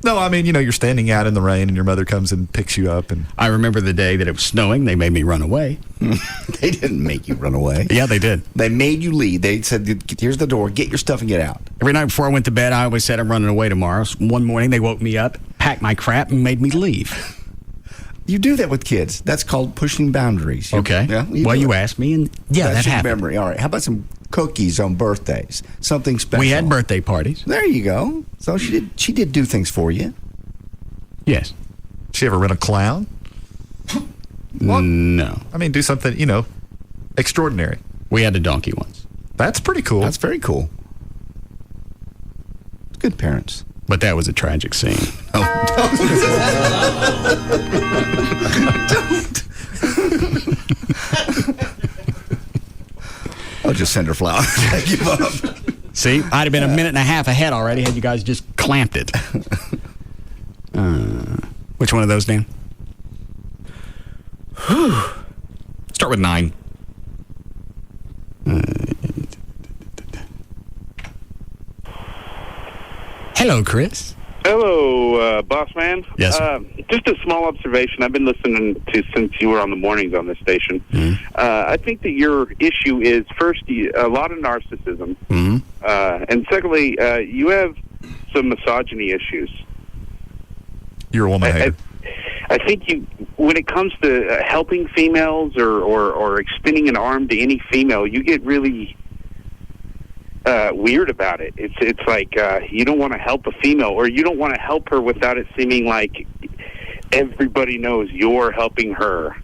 No, I mean, you're standing out in the rain and your mother comes and picks you up. And I remember the day that it was snowing. They made me run away. They didn't make you run away. Yeah, they did. They made you leave. They said, here's the door. Get your stuff and get out. Every night before I went to bed, I always said I'm running away tomorrow. So one morning, they woke me up, packed my crap, and made me leave. You do that with kids. That's called pushing boundaries. Okay. Yeah, you asked me, and that's that your happened. memory. All right. How about some cookies on birthdays? Something special. We had birthday parties. There you go. So she did do things for you. Yes. She ever rent a clown? Well, no. I mean, do something, extraordinary. We had a donkey once. That's pretty cool. That's very cool. Good parents. But that was a tragic scene. Oh, don't. I'll just send her flowers. I give up. See, I'd have been a minute and a half ahead already had you guys just clamped it. Which one of those, Dan? Start with 9. Hello, Chris. Hello, boss man. Yes. Just a small observation. I've been listening to since you were on the mornings on this station. Mm-hmm. I think that your issue is, first, a lot of narcissism. Mm-hmm. And secondly, you have some misogyny issues. You're a woman hater. I think when it comes to helping females or extending an arm to any female, you get really weird about it. It's like you don't want to help a female, or you don't want to help her without it seeming like everybody knows you're helping her.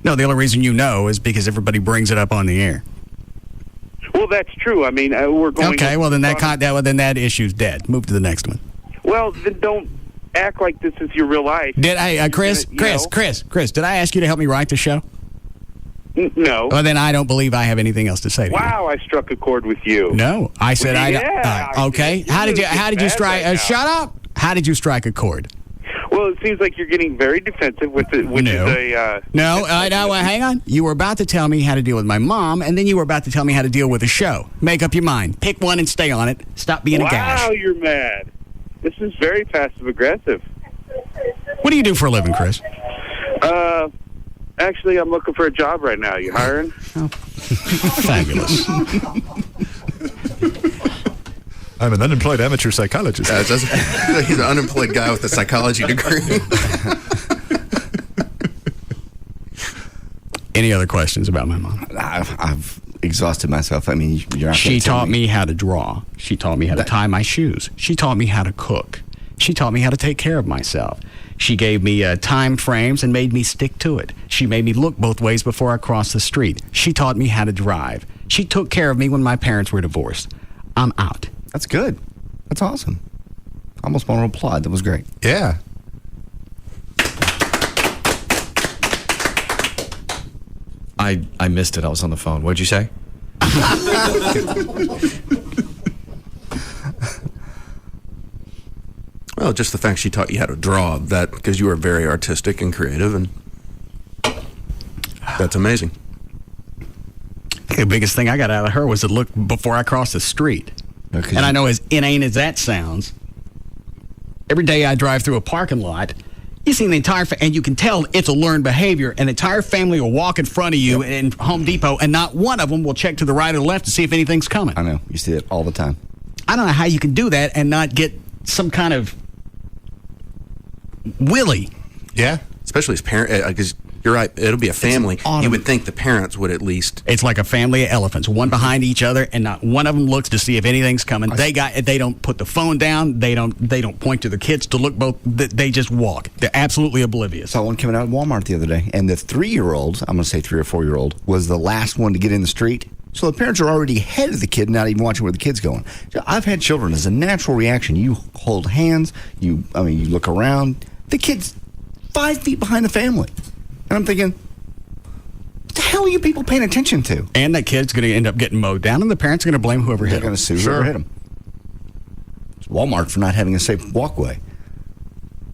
No, the only reason you know is because everybody brings it up on the air. Well, that's true. I mean, we're going. Okay, well then that issue's dead. Move to the next one. Well, then don't act like this is your real life. Did Chris? Did I ask you to help me write the show? No. Well, then I don't believe I have anything else to say to you. Wow, I struck a chord with you. No, I said well, okay. How did you strike? Shut up. How did you strike a chord? Well, it seems like you're getting very defensive with it, which is a... No, hang on. You were about to tell me how to deal with my mom, and then you were about to tell me how to deal with a show. Make up your mind. Pick one and stay on it. Stop being a gash. Wow, you're mad. This is very passive-aggressive. What do you do for a living, Chris? Actually, I'm looking for a job right now. You hiring? Oh. Fabulous. I'm an unemployed amateur psychologist. He's an unemployed guy with a psychology degree. Any other questions about my mom? I've exhausted myself. I mean, you're not. She taught me how to draw. She taught me how to tie my shoes. She taught me how to cook. She taught me how to take care of myself. She gave me time frames and made me stick to it. She made me look both ways before I crossed the street. She taught me how to drive. She took care of me when my parents were divorced. I'm out. That's good. That's awesome. I almost want to applaud. That was great. Yeah. I missed it. I was on the phone. What'd you say? Well, just the fact she taught you how to draw, that because you were very artistic and creative, and that's amazing. The biggest thing I got out of her was to look before I crossed the street. And I know as inane as that sounds, every day I drive through a parking lot, you see the entire, and you can tell it's a learned behavior. An entire family will walk in front of you in Home Depot, and not one of them will check to the right or left to see if anything's coming. I know. You see it all the time. I don't know how you can do that and not get some kind of willy. Yeah. Especially as parents, because you're right, it'll be a family. You would think the parents would at least. It's like a family of elephants, one behind each other, and not one of them looks to see if anything's coming. They don't put the phone down. They don't point to the kids to look both. They just walk. They're absolutely oblivious. Saw one coming out of Walmart the other day, and the 3-year-old, I'm going to say 3 or 4-year-old, was the last one to get in the street. So the parents are already ahead of the kid, not even watching where the kid's going. I've had children as a natural reaction. You hold hands. You look around. The kid's 5 feet behind the family. And I'm thinking, what the hell are you people paying attention to? And that kid's going to end up getting mowed down, and the parents are going to blame whoever hit him. They're going to sue whoever hit him. It's Walmart for not having a safe walkway.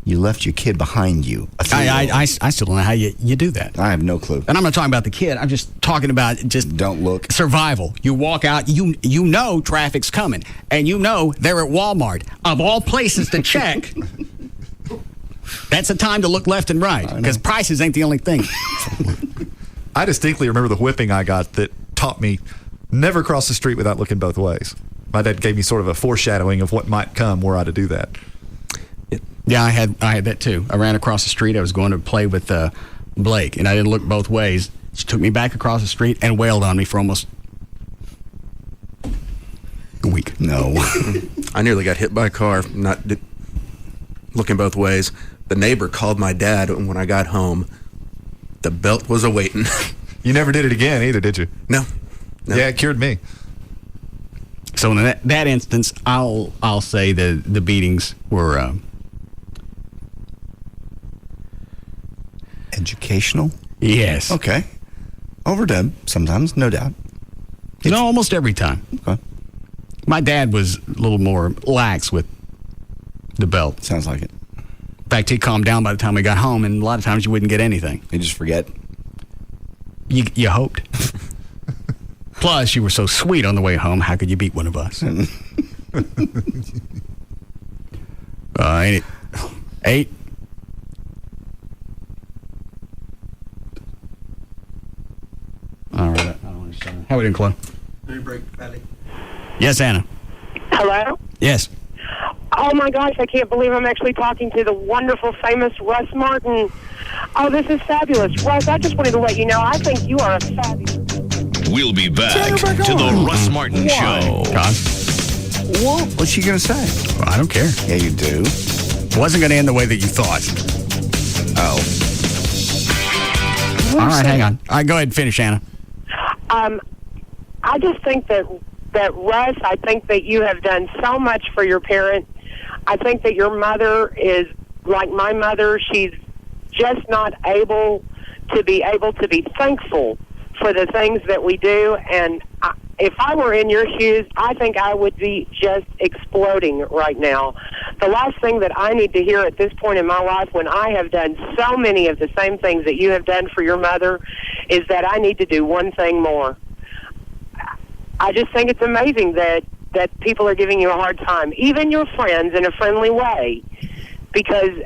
You left your kid behind you. I still don't know how you do that. I have no clue. And I'm not talking about the kid. I'm just talking about just don't look. Survival. You walk out, you know traffic's coming, and you know they're at Walmart. Of all places to check, that's the time to look left and right, because prices ain't the only thing. I distinctly remember the whipping I got that taught me never cross the street without looking both ways. My dad gave me sort of a foreshadowing of what might come were I to do that. Yeah, I had that too. I ran across the street. I was going to play with Blake, and I didn't look both ways. She took me back across the street and wailed on me for almost a week. No. I nearly got hit by a car, not looking both ways. The neighbor called my dad, and when I got home, the belt was awaiting. You never did it again either, did you? No. Yeah, it cured me. So in that instance, I'll say the beatings were educational. Yes. Okay. Overdone sometimes, no doubt. No, almost every time. Okay. My dad was a little more lax with the belt. Sounds like it. In fact, he calmed down by the time we got home, and a lot of times you wouldn't get anything. You just forget. You hoped. Plus, you were so sweet on the way home. How could you beat one of us? Ain't it? 8. All right. I don't understand. How we doing, Chloe? Any break, Patty? Yes, Anna. Hello? Yes. Oh my gosh, I can't believe I'm actually talking to the wonderful, famous Russ Martin. Oh, this is fabulous. Russ, I just wanted to let you know, I think you are a fabulous... We'll be back to the Russ Martin Show. God. What's she going to say? Well, I don't care. Yeah, you do. Wasn't going to end the way that you thought. Oh. All right, hang on. All right, go ahead and finish, Anna. I just think that Russ, I think that you have done so much for your parent. I think that your mother is like my mother. She's just not able to be thankful for the things that we do. And if I were in your shoes, I think I would be just exploding right now. The last thing that I need to hear at this point in my life, when I have done so many of the same things that you have done for your mother, is that I need to do one thing more. I just think it's amazing that people are giving you a hard time, even your friends, in a friendly way, because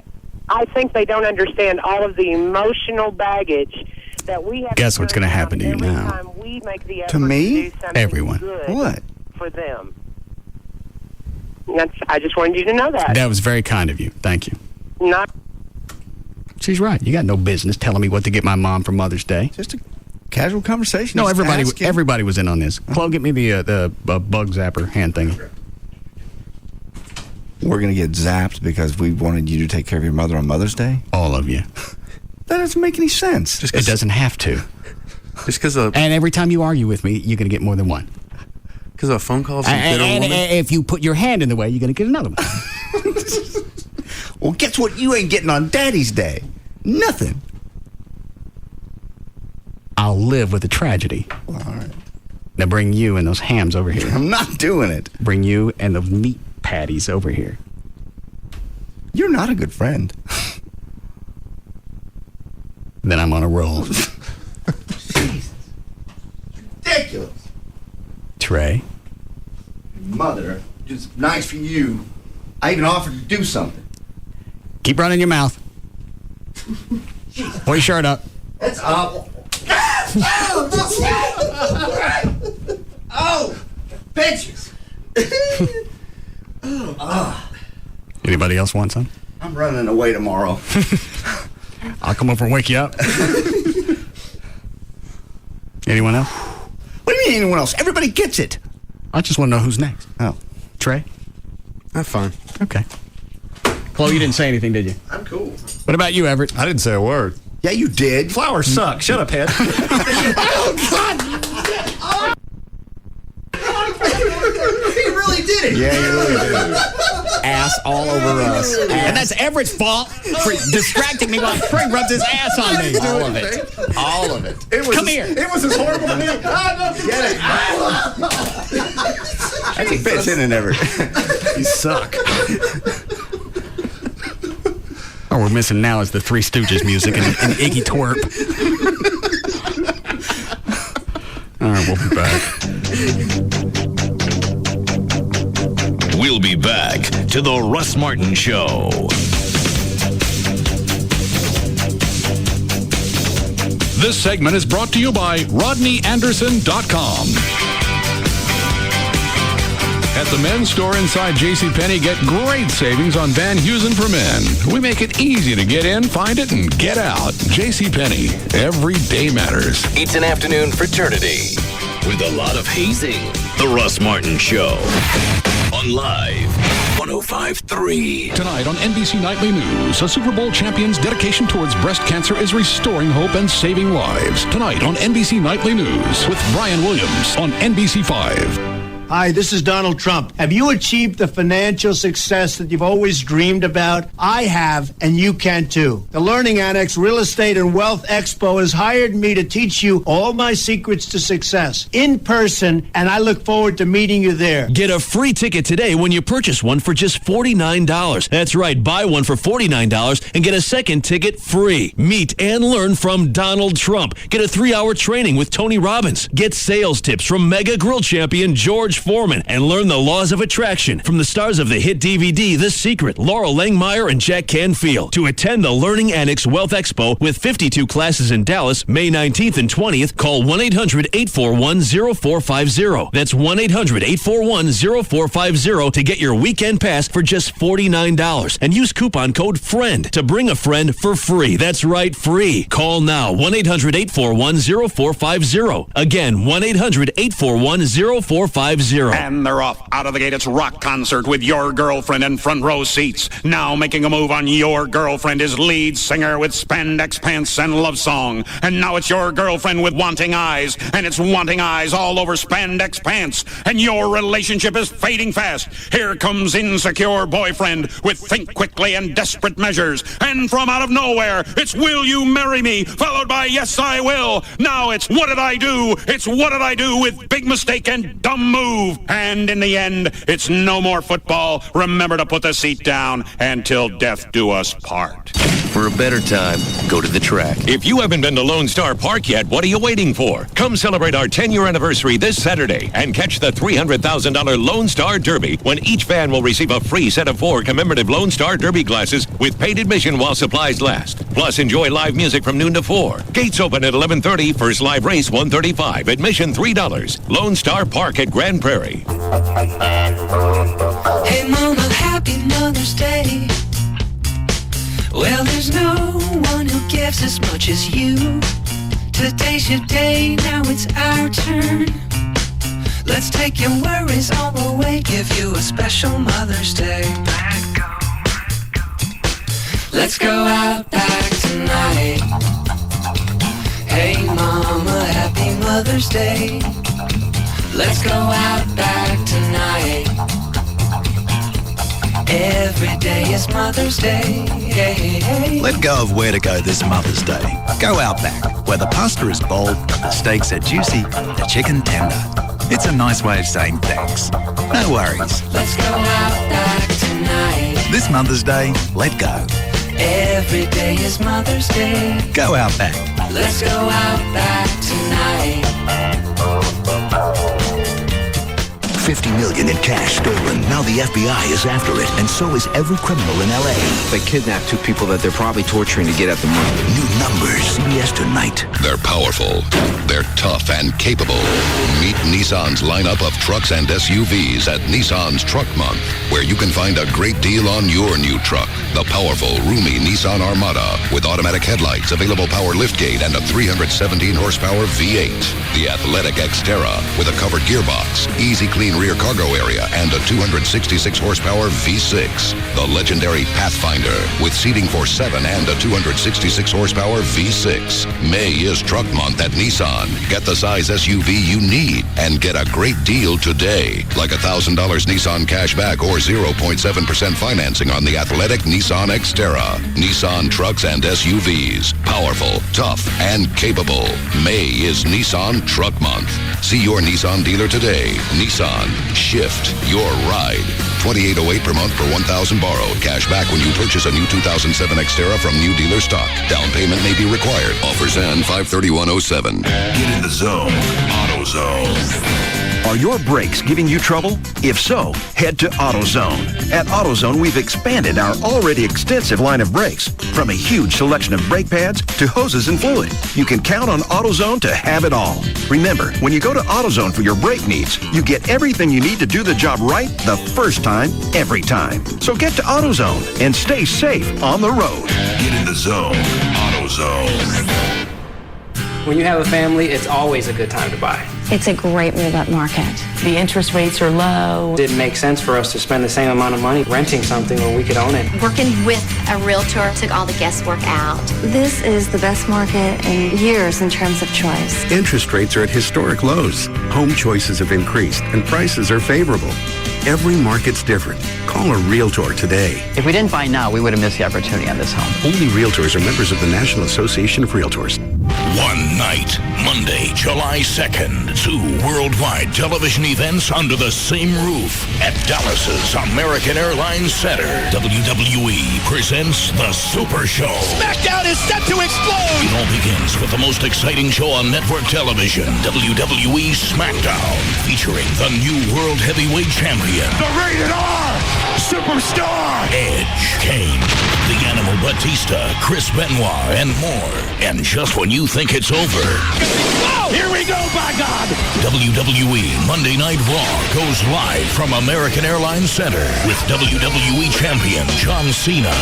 I think they don't understand all of the emotional baggage that we have. Guess what's going to happen to you now? Time we make the effort To me? to do something Everyone. good What? for them. I just wanted you to know that. That was very kind of you. Thank you. Not. She's right. You got no business telling me what to get my mom for Mother's Day. Just a casual conversation. No, Just asking. everybody was in on this. Chloe, get me the bug zapper hand thing. We're going to get zapped because we wanted you to take care of your mother on Mother's Day? All of you. That doesn't make any sense. It doesn't have to. Just because of... And every time you argue with me, you're going to get more than one. Because of a phone call from a bitter and woman? if you put your hand in the way, you're going to get another one. Well, guess what you ain't getting on Daddy's Day? Nothing. I'll live with the tragedy. All right. Now bring you and those hams over here. I'm not doing it. Bring you and those meat patties over here. You're not a good friend. Then I'm on a roll. Jesus. Ridiculous. Trey. Mother, just nice for you. I even offered to do something. Keep running your mouth. Pull your shirt up. It's up. Oh, bitches. Anybody else want some? I'm running away tomorrow. I'll come over and wake you up. Anyone else? What do you mean anyone else? Everybody gets it. I just want to know who's next. Oh. Trey? That's fine. Okay. Chloe, you didn't say anything, did you? I'm cool. What about you, Everett? I didn't say a word. Yeah, you did. Flowers suck. Shut up, head. Oh, God. He really did it. Yeah, you really did. Ass all over us. And that's Everett's fault for distracting me while Trey rubs his ass on me. All of it. All of it. Come here. It was as horrible to me. Get it. I think fits in and Everett. You suck. All we're missing now is the Three Stooges music and Iggy Twerp. All right, we'll be back. We'll be back to the Russ Martin Show. This segment is brought to you by RodneyAnderson.com. At the men's store inside JCPenney, get great savings on Van Heusen for men. We make it easy to get in, find it, and get out. JCPenney. Every day matters. It's an afternoon fraternity with a lot of hazing. The Russ Martin Show on Live 105.3. Tonight on NBC Nightly News, a Super Bowl champion's dedication towards breast cancer is restoring hope and saving lives. Tonight on NBC Nightly News with Brian Williams on NBC5. Hi, this is Donald Trump. Have you achieved the financial success that you've always dreamed about? I have, and you can too. The Learning Annex Real Estate and Wealth Expo has hired me to teach you all my secrets to success in person, and I look forward to meeting you there. Get a free ticket today when you purchase one for just $49. That's right, buy one for $49 and get a second ticket free. Meet and learn from Donald Trump. Get a 3-hour training with Tony Robbins. Get sales tips from mega grill champion George Foreman and learn the laws of attraction from the stars of the hit DVD The Secret, Laurel Langmeyer and Jack Canfield. To attend the Learning Annex Wealth Expo with 52 classes in Dallas, May 19th and 20th, call 1-800-841-0450. That's 1-800-841-0450 to get your weekend pass for just $49 and use coupon code FRIEND to bring a friend for free. That's right, free. Call now, 1-800-841-0450. Again, 1-800-841-0450. And they're off. Out of the gate, it's rock concert with Your Girlfriend in front row seats. Now making a move on Your Girlfriend is lead singer with spandex pants and love song. And now it's Your Girlfriend with wanting eyes. And it's wanting eyes all over spandex pants. And your relationship is fading fast. Here comes insecure boyfriend with think quickly and desperate measures. And from out of nowhere, it's Will You Marry Me? Followed by Yes, I Will. Now it's What Did I Do? It's What Did I Do with Big Mistake and Dumb Move. And in the end, it's no more football. Remember to put the seat down until death do us part. For a better time, go to the track. If you haven't been to Lone Star Park yet, what are you waiting for? Come celebrate our 10-year anniversary this Saturday and catch the $300,000 Lone Star Derby when each fan will receive a free set of 4 commemorative Lone Star Derby glasses with paid admission while supplies last. Plus, enjoy live music from noon to 4. Gates open at 11:30. First live race $135. Admission $3. Lone Star Park at Grand Prairie. Hey Mama, happy Mother's Day. Well, there's no one who gives as much as you. Today's your day, now it's our turn. Let's take your worries all away, give you a special Mother's Day. Let's go out back tonight. Hey Mama, happy Mother's Day. Let's go out back tonight. Every day is Mother's Day. Hey, hey, hey. Let go of where to go this Mother's Day. Go out back, where the pasta is bold, the steaks are juicy, the chicken tender. It's a nice way of saying thanks. No worries. Let's go out back tonight. This Mother's Day, let go. Every day is Mother's Day. Go out back. Let's go out back tonight. $50 million in cash stolen. Now the FBI is after it, and so is every criminal in L.A. They kidnapped 2 people that they're probably torturing to get at the money. New numbers, CBS tonight. They're powerful. They're tough and capable. Meet Nissan's lineup of trucks and SUVs at Nissan's Truck Month, where you can find a great deal on your new truck. The powerful, roomy Nissan Armada with automatic headlights, available power liftgate, and a 317 horsepower V8. The athletic Xterra with a covered gearbox, easy clean rear cargo area, and a 266 horsepower V6. The legendary Pathfinder with seating for 7 and a 266 horsepower V6. May is Truck Month at Nissan. Get the size SUV you need and get a great deal today. Like $1,000 Nissan cash back or 0.7% financing on the athletic Nissan Xterra. Nissan trucks and SUVs. Powerful, tough, and capable. May is Nissan Truck Month. See your Nissan dealer today. Nissan. Shift your ride. $28.08 per month for $1,000 borrowed. Cash back when you purchase a new 2007 Xterra from new dealer stock. Down payment may be required. Offers end 5/31/07. Get in the zone. AutoZone. Are your brakes giving you trouble? If so, head to AutoZone. At AutoZone, we've expanded our already extensive line of brakes. From a huge selection of brake pads to hoses and fluid, you can count on AutoZone to have it all. Remember, when you go to AutoZone for your brake needs, you get everything you need to do the job right the first time, every time. So get to AutoZone and stay safe on the road. Get in the zone. AutoZone. When you have a family, it's always a good time to buy. It's a great move-up market. The interest rates are low. It didn't make sense for us to spend the same amount of money renting something when we could own it. Working with a realtor took all the guesswork out. This is the best market in years in terms of choice. Interest rates are at historic lows. Home choices have increased and prices are favorable. Every market's different. Call a realtor today. If we didn't buy now, we would have missed the opportunity on this home. Only realtors are members of the National Association of Realtors. One night, Monday, July 2nd, 2 worldwide television events under the same roof at Dallas's American Airlines Center. WWE presents The Super Show. SmackDown is set to explode! It all begins with the most exciting show on network television, WWE SmackDown, featuring the new World Heavyweight Champion, The Rated R Superstar! Edge, Kane, The Animal Batista, Chris Benoit, and more. And just when you think it's over, Whoa! Here we go, by God! WWE Monday Night Raw goes live from American Airlines Center with WWE Champion John Cena,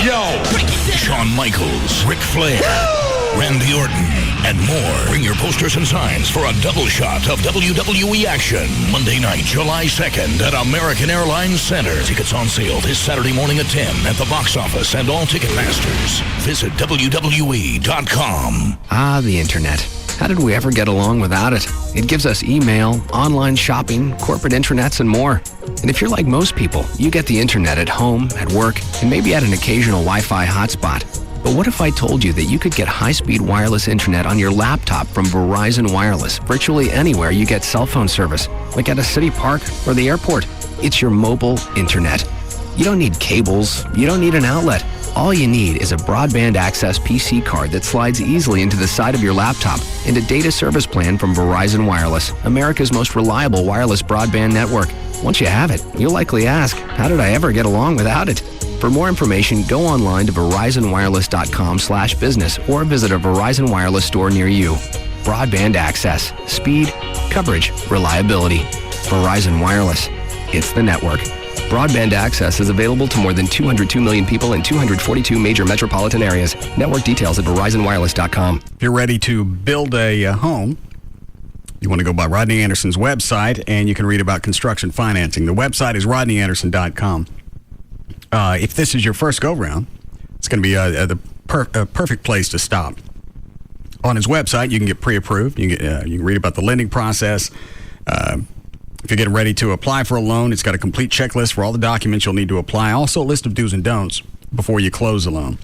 Shawn Michaels, Ric Flair, Randy Orton, and more. Bring your posters and signs for a double shot of WWE action. Monday night, July 2nd at American Airlines Center. Tickets on sale this Saturday morning at 10 at the box office and all Ticketmasters. Visit WWE.com. Ah, the internet. How did we ever get along without it? It gives us email, online shopping, corporate intranets, and more. And if you're like most people, you get the internet at home, at work, and maybe at an occasional Wi-Fi hotspot. But what if I told you that you could get high-speed wireless internet on your laptop from Verizon Wireless virtually anywhere you get cell phone service, like at a city park or the airport? It's your mobile internet. You don't need cables. You don't need an outlet. All you need is a broadband access PC card that slides easily into the side of your laptop and a data service plan from Verizon Wireless, America's most reliable wireless broadband network. Once you have it, you'll likely ask, how did I ever get along without it? For more information, go online to verizonwireless.com/business or visit a Verizon Wireless store near you. Broadband access, speed, coverage, reliability. Verizon Wireless. It's the network. Broadband access is available to more than 202 million people in 242 major metropolitan areas. Network details at verizonwireless.com. If you're ready to build a home, you want to go by Rodney Anderson's website, and you can read about construction financing. The website is rodneyanderson.com. If this is your first go-round, it's going to be a perfect place to stop. On his website, you can get pre-approved. You can read about the lending process. If you're getting ready to apply for a loan, it's got a complete checklist for all the documents you'll need to apply. Also, a list of do's and don'ts before you close a loan.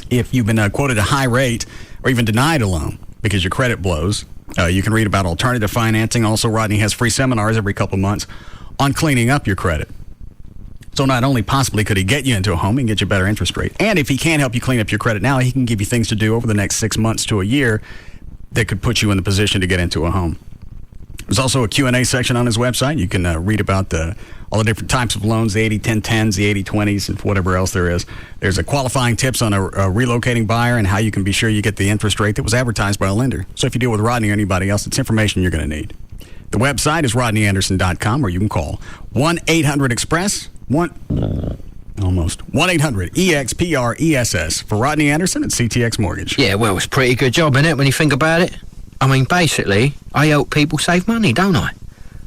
If you've been quoted a high rate or even denied a loan because your credit blows, you can read about alternative financing. Also, Rodney has free seminars every couple months on cleaning up your credit. So not only possibly could he get you into a home, he can get you a better interest rate. And if he can't help you clean up your credit now, he can give you things to do over the next 6 months to a year that could put you in the position to get into a home. There's also a Q&A section on his website. You can read about all the different types of loans, the 80-10-10s, the 80-20s, and whatever else there is. There's a qualifying tips on a relocating buyer and how you can be sure you get the interest rate that was advertised by a lender. So if you deal with Rodney or anybody else, it's information you're going to need. The website is rodneyanderson.com, or you can call 1-800-EXPRESS, 1-800-EXPRESS for Rodney Anderson at CTX Mortgage. Yeah, well, it's a pretty good job, isn't it, when you think about it? I mean, basically, I help people save money, don't I?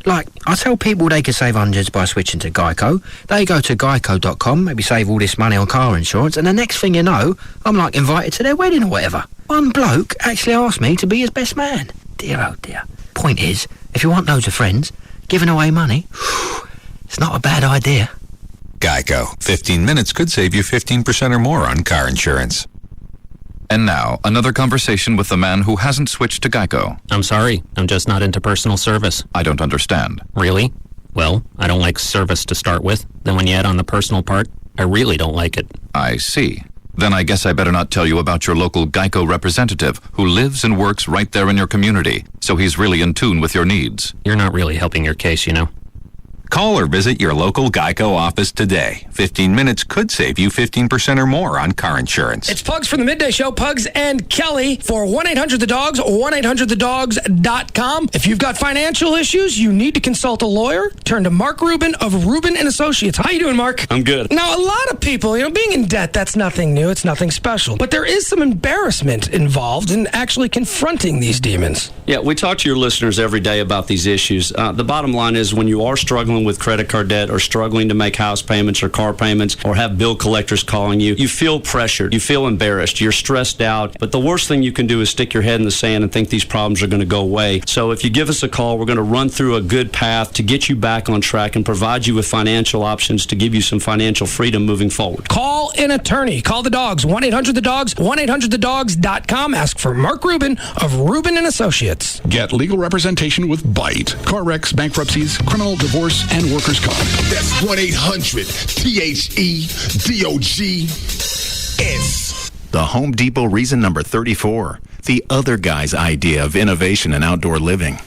Like, I tell people they can save hundreds by switching to Geico. They go to geico.com, maybe save all this money on car insurance, and the next thing you know, I'm like invited to their wedding or whatever. One bloke actually asked me to be his best man. Dear, oh dear. Point is, if you want loads of friends, giving away money, it's not a bad idea. Geico. 15 minutes could save you 15% or more on car insurance. And now, another conversation with the man who hasn't switched to Geico. I'm sorry, I'm just not into personal service. I don't understand. Really? Well, I don't like service to start with. Then when you add on the personal part, I really don't like it. I see. Then I guess I better not tell you about your local Geico representative who lives and works right there in your community, so he's really in tune with your needs. You're not really helping your case, you know. Call or visit your local Geico office today. 15 minutes could save you 15% or more on car insurance. It's Pugs from the Midday Show, Pugs and Kelly for 1-800-THE-DOGS, 1-800-THEDOGS.com. If you've got financial issues, you need to consult a lawyer, turn to Mark Rubin of Rubin & Associates. How you doing, Mark? I'm good. Now, a lot of people, being in debt, that's nothing new. It's nothing special. But there is some embarrassment involved in actually confronting these demons. Yeah, we talk to your listeners every day about these issues. The bottom line is when you are struggling with credit card debt or struggling to make house payments or car payments or have bill collectors calling you, you feel pressured, you feel embarrassed, you're stressed out. But the worst thing you can do is stick your head in the sand and think these problems are going to go away. So if you give us a call, we're going to run through a good path to get you back on track and provide you with financial options to give you some financial freedom moving forward. Call an attorney. Call the Dogs. 1-800-THE-DOGS, 1-800-THEDOGS.com. Ask for Mark Rubin of Rubin & Associates. Get legal representation with BITE. Car wrecks, bankruptcies, criminal, divorce, and workers' comp. That's 1-800-THEDOGS. The Home Depot reason number 34. The other guy's idea of innovation and outdoor living.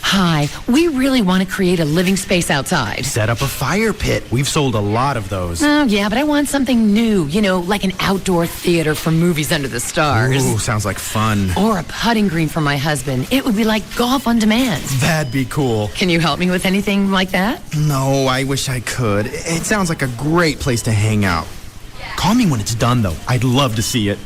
Hi, we really want to create a living space outside. Set up a fire pit. We've sold a lot of those. Oh, yeah, but I want something new. Like an outdoor theater for movies under the stars. Ooh, sounds like fun. Or a putting green for my husband. It would be like golf on demand. That'd be cool. Can you help me with anything like that? No, I wish I could. It sounds like a great place to hang out. Call me when it's done, though. I'd love to see it.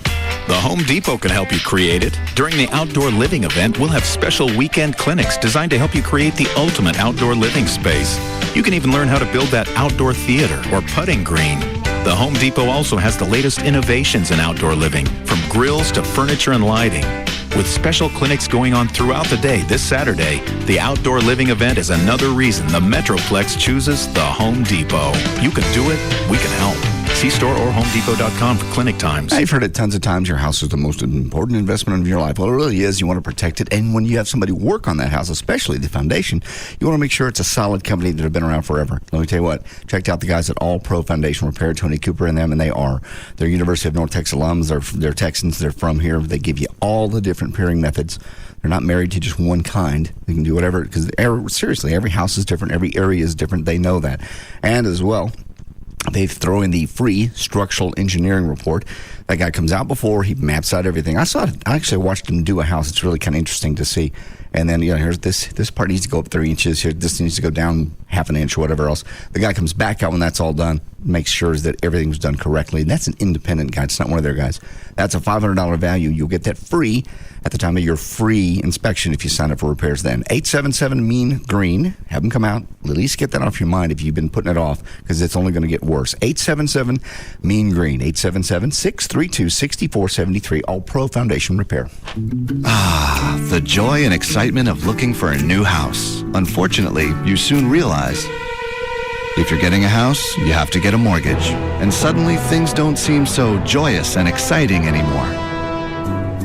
The Home Depot can help you create it. During the Outdoor Living event, we'll have special weekend clinics designed to help you create the ultimate outdoor living space. You can even learn how to build that outdoor theater or putting green. The Home Depot also has the latest innovations in outdoor living, from grills to furniture and lighting. With special clinics going on throughout the day this Saturday, the Outdoor Living event is another reason the Metroplex chooses the Home Depot. You can do it, we can help. See store or HomeDepot.com for clinic times. I've heard it tons of times. Your house is the most important investment of your life. Well, it really is. You want to protect it. And when you have somebody work on that house, especially the foundation, you want to make sure it's a solid company that have been around forever. Let me tell you what. Checked out the guys at All Pro Foundation Repair, Tony Cooper and them, and they are. They're University of North Texas alums. They're Texans. They're from here. They give you all the different piering methods. They're not married to just one kind. They can do whatever. Because seriously, every house is different. Every area is different. They know that. And as well, they throw in the free structural engineering report. That guy comes out before, he maps out everything. I actually watched him do a house. It's really kind of interesting to see. And then, here's this part needs to go up 3 inches. Here, this needs to go down half an inch or whatever else. The guy comes back out when that's all done, makes sure that everything's done correctly. And that's an independent guy. It's not one of their guys. That's a $500 value. You'll get that free at the time of your free inspection if you sign up for repairs then. 877-MEAN-GREEN. Have them come out. At least get that off your mind if you've been putting it off, because it's only going to get worse. 877-MEAN-GREEN. 877-632-6473. All Pro Foundation Repair. Ah, the joy and excitement of looking for a new house. Unfortunately, you soon realize if you're getting a house, you have to get a mortgage. And suddenly things don't seem so joyous and exciting anymore.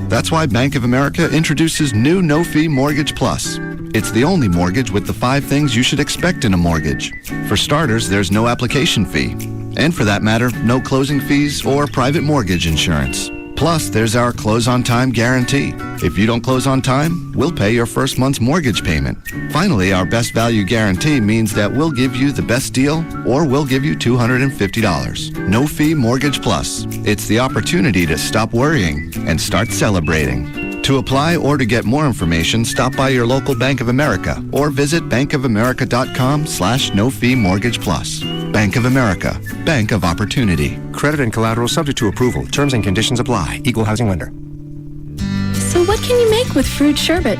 That's why Bank of America introduces new no-fee Mortgage Plus. It's the only mortgage with the 5 things you should expect in a mortgage. For starters, there's no application fee. And for that matter, no closing fees or private mortgage insurance. Plus, there's our close on time guarantee. If you don't close on time, we'll pay your first month's mortgage payment. Finally, our best value guarantee means that we'll give you the best deal or we'll give you $250. No fee Mortgage Plus. It's the opportunity to stop worrying and start celebrating. To apply or to get more information, stop by your local Bank of America or visit bankofamerica.com/no-fee mortgage plus. Bank of America, Bank of Opportunity. Credit and collateral subject to approval. Terms and conditions apply. Equal housing lender. So what can you make with fruit sherbet?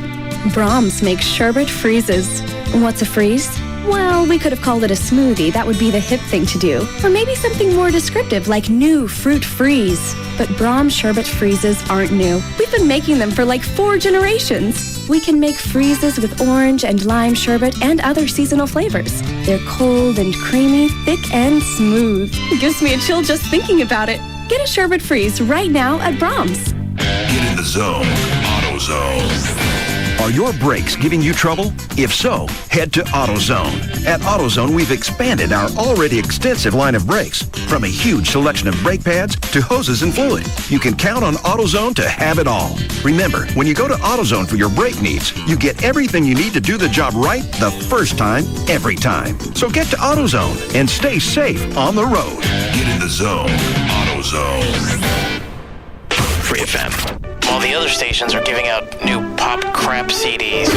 Brahms makes sherbet freezes. What's a freeze? Well, we could have called it a smoothie. That would be the hip thing to do. Or maybe something more descriptive like new fruit freeze. But Brahms sherbet freezes aren't new. We've been making them for like 4 generations. We can make freezes with orange and lime sherbet and other seasonal flavors. They're cold and creamy, thick and smooth. It gives me a chill just thinking about it. Get a sherbet freeze right now at Brahms. Get in the zone. AutoZone. Are your brakes giving you trouble? If so, head to AutoZone. At AutoZone, we've expanded our already extensive line of brakes, from a huge selection of brake pads to hoses and fluid. You can count on AutoZone to have it all. Remember, when you go to AutoZone for your brake needs, you get everything you need to do the job right the first time, every time. So get to AutoZone and stay safe on the road. Get in the zone. AutoZone. Free FM. While the other stations are giving out new pop crap CDs,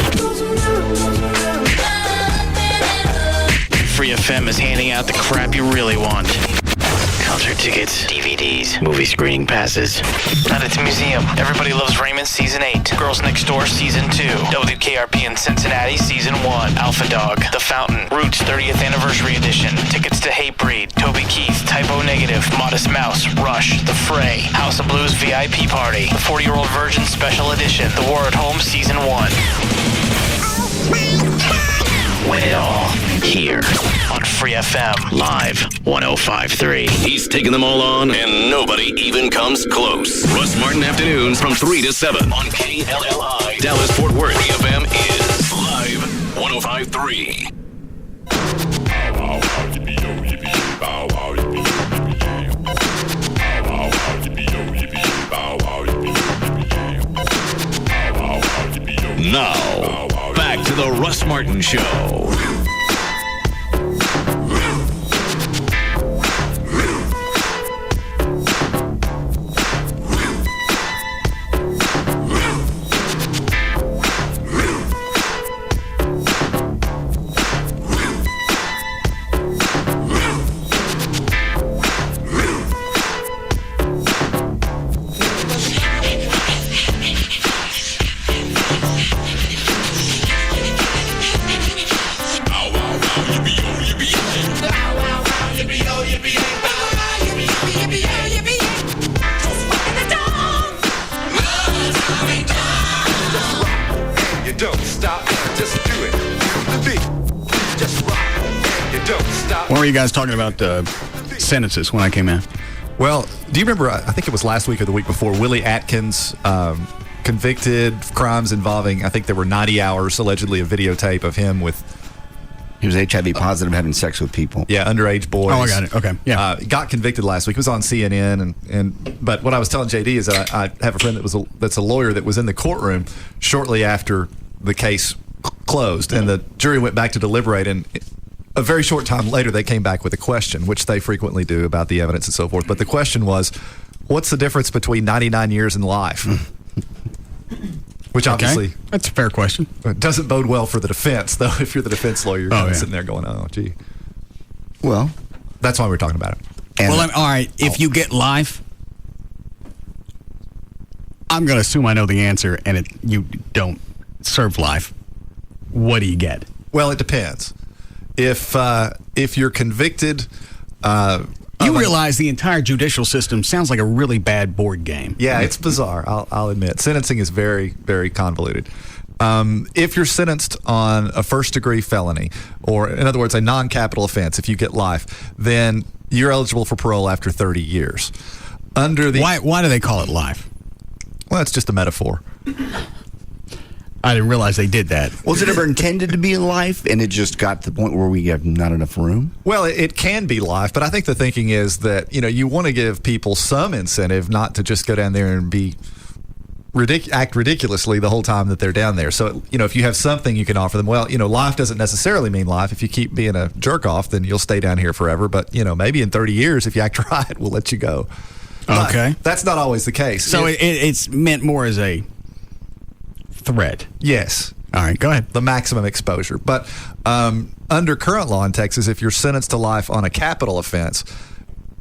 Free FM is handing out the crap you really want. Concert tickets, DVDs, movie screening passes. At its museum, Everybody Loves Raymond Season 8, Girls Next Door Season 2, WKRP in Cincinnati Season 1, Alpha Dog, The Fountain, Roots 30th Anniversary Edition, tickets to Hatebreed, Toby Keith, Typo Negative, Modest Mouse, Rush, The Fray, House of Blues VIP Party, The 40-Year-Old Virgin Special Edition, The War at Home Season 1. Win it all here on Free FM Live 105.3. He's taking them all on, and nobody even comes close. Russ Martin Afternoons from 3 to 7 on KLLI. Dallas Fort Worth FM is Live 105.3. Now, back to the Russ Martin Show. What were you guys talking about sentences when I came in? Well, do you remember, I think it was last week or the week before, Willie Atkins convicted of crimes involving, I think there were 90 hours allegedly of videotape of him with... He was HIV positive, having sex with people. Yeah, underage boys. Oh, I got it. Okay, yeah. Got convicted last week. It was on CNN, but what I was telling JD is that I have a friend that's a lawyer that was in the courtroom shortly after the case closed, and the jury went back to deliberate, and a very short time later they came back with a question, which they frequently do about the evidence and so forth. But the question was, what's the difference between 99 years and life? Which obviously... That's a fair question. It doesn't bode well for the defense, though. If you're the defense lawyer, you're kind of sitting there going, oh, gee. Well, that's why we're talking about it. And all right, if you get life, I'm going to assume I know the answer, and you don't serve life. What do you get? Well, it depends. If you're convicted... you realize the entire judicial system sounds like a really bad board game. Yeah, it's bizarre, I'll admit. Sentencing is very, very convoluted. If you're sentenced on a first-degree felony, or in other words, a non-capital offense, if you get life, then you're eligible for parole after 30 years. Why do they call it life? Well, it's just a metaphor. I didn't realize they did that. Was it ever intended to be in life, and it just got to the point where we have not enough room? Well, it can be life, but I think the thinking is that, you want to give people some incentive not to just go down there and act ridiculously the whole time that they're down there. So, if you have something you can offer them, well, life doesn't necessarily mean life. If you keep being a jerk off, then you'll stay down here forever. But, maybe in 30 years, if you act right, we'll let you go. Okay. But that's not always the case. So it's meant more as a threat. Yes. All right, go ahead. The maximum exposure. But under current law in Texas, if you're sentenced to life on a capital offense,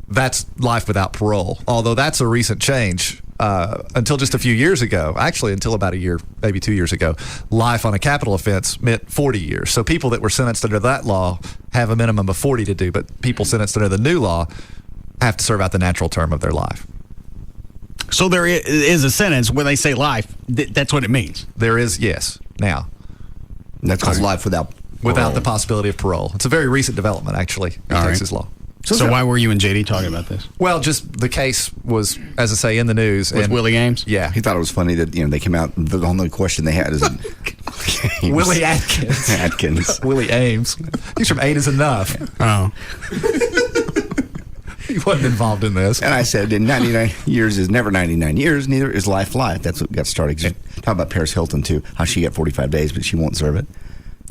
that's life without parole. Although that's a recent change. Until just a few years ago, actually until about a year, maybe 2 years ago, life on a capital offense meant 40 years. So people that were sentenced under that law have a minimum of 40 to do, but people sentenced under the new law have to serve out the natural term of their life. So there is a sentence where they say life. That's what it means. There is, yes. Now, that's called life without the possibility of parole. It's a very recent development, actually, in Texas law. So why were you and JD talking about this? Well, just the case was, as I say, in the news. With Willie Ames? Yeah. He thought it was funny that, they came out, the only question they had is, James. Willie Atkins. Atkins. Willie Ames. He's from 8 is Enough. Oh. He wasn't involved in this. And I said, 99 years is never 99 years, neither is life. That's what got started. Talk about Paris Hilton, too, how she got 45 days, but she won't serve it.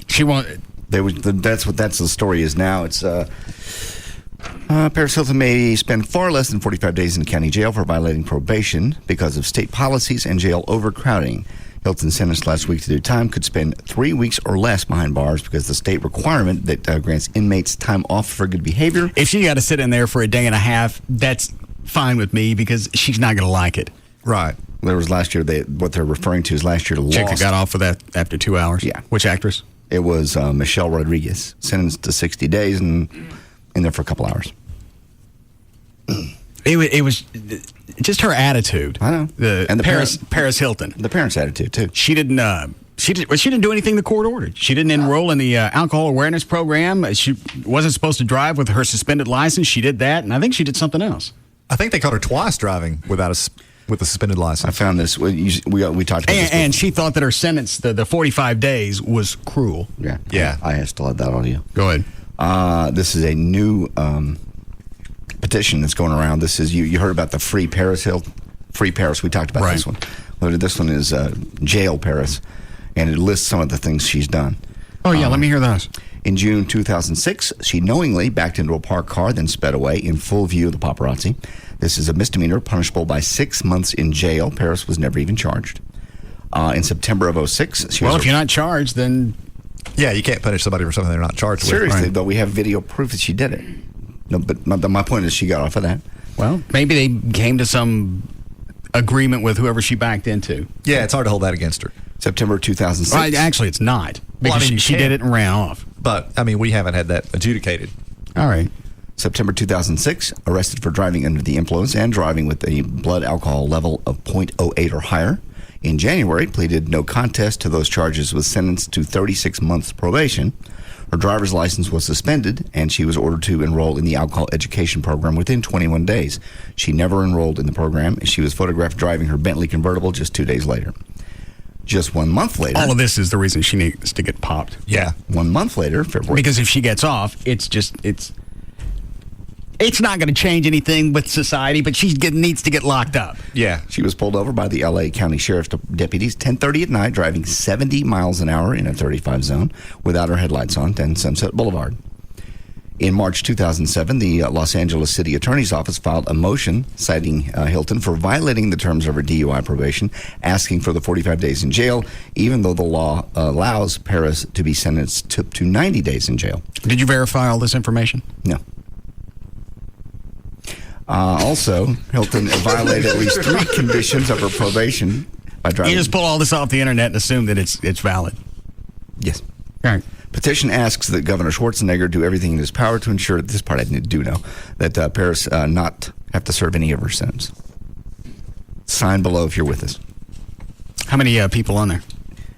She won't. That's the story is now. It's Paris Hilton may spend far less than 45 days in county jail for violating probation because of state policies and jail overcrowding. Hilton, sentenced last week to do time, could spend 3 weeks or less behind bars because the state requirement that grants inmates time off for good behavior. If she got to sit in there for a day and a half, that's fine with me because she's not going to like it. Right. There was last year, what they're referring to is last year Chick lost. that got off for that after 2 hours? Yeah. Which actress? It was Michelle Rodriguez, sentenced to 60 days and in there for a couple hours. It was just her attitude. I know. And Paris Hilton. The parents' attitude, too. She didn't do anything the court ordered. She didn't enroll in the alcohol awareness program. She wasn't supposed to drive with her suspended license. She did that, and I think she did something else. I think they caught her twice driving with a suspended license. I found this. We talked about this. And she thought that her sentence, the 45 days, was cruel. Yeah. I still have that audio. Go ahead. This is a new petition that's going around. This is you heard about the Free Paris. We talked about this one. Well, this one is Jail Paris, and it lists some of the things she's done. Oh yeah, let me hear those. In June 2006, she knowingly backed into a parked car, then sped away in full view of the paparazzi. This is a misdemeanor punishable by 6 months in jail. Paris was never even charged. In September of 2006, if you're not charged, then yeah, you can't punish somebody for something they're not charged with. Seriously, though, we have video proof that she did it. No, but my point is she got off of that. Well, maybe they came to some agreement with whoever she backed into. Yeah, it's hard to hold that against her. September 2006. Well, actually, it's not. Because she did it and ran off. But, we haven't had that adjudicated. All right. September 2006, arrested for driving under the influence and driving with a blood alcohol level of 0.08 or higher. In January, pleaded no contest to those charges, was sentenced to 36 months probation. Her driver's license was suspended, and she was ordered to enroll in the alcohol education program within 21 days. She never enrolled in the program, and she was photographed driving her Bentley convertible just 2 days later. Just 1 month later... All of this is the reason she needs to get popped. Yeah. 1 month later, February... Because if she gets off, it's not going to change anything with society, but she needs to get locked up. Yeah. She was pulled over by the L.A. County Sheriff's deputies 10:30 at night, driving 70 miles an hour in a 35 zone without her headlights on, 10 Sunset Boulevard. In March 2007, the Los Angeles City Attorney's Office filed a motion citing Hilton for violating the terms of her DUI probation, asking for the 45 days in jail, even though the law allows Paris to be sentenced to 90 days in jail. Did you verify all this information? No. Also, Hilton violated at least 3 conditions of her probation by driving. You just pull all this off the internet and assume that it's valid. Yes. All right. Petition asks that Governor Schwarzenegger do everything in his power to ensure, this part I do know, that Paris not have to serve any of her sentence. Sign below if you're with us. How many people on there?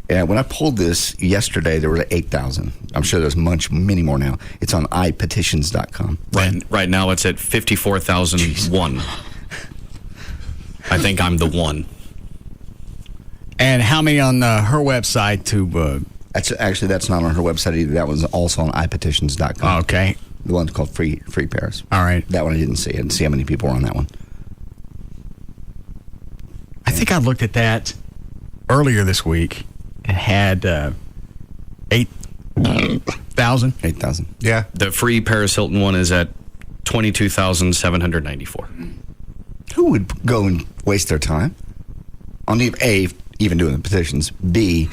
And when I pulled this yesterday, there were 8,000. I'm sure there's many more now. It's on ipetitions.com. Right now it's at 54,001. I think I'm the one. And how many on her website to... That's not on her website either. That was also on ipetitions.com. Okay. The one's called Free Paris. All right. That one I didn't see. I didn't see how many people were on that one. I think I looked at that earlier this week. It had 8,000. 8,000. Yeah. The Free Paris Hilton one is at 22,794. Who would go and waste their time on A, even doing the petitions, B,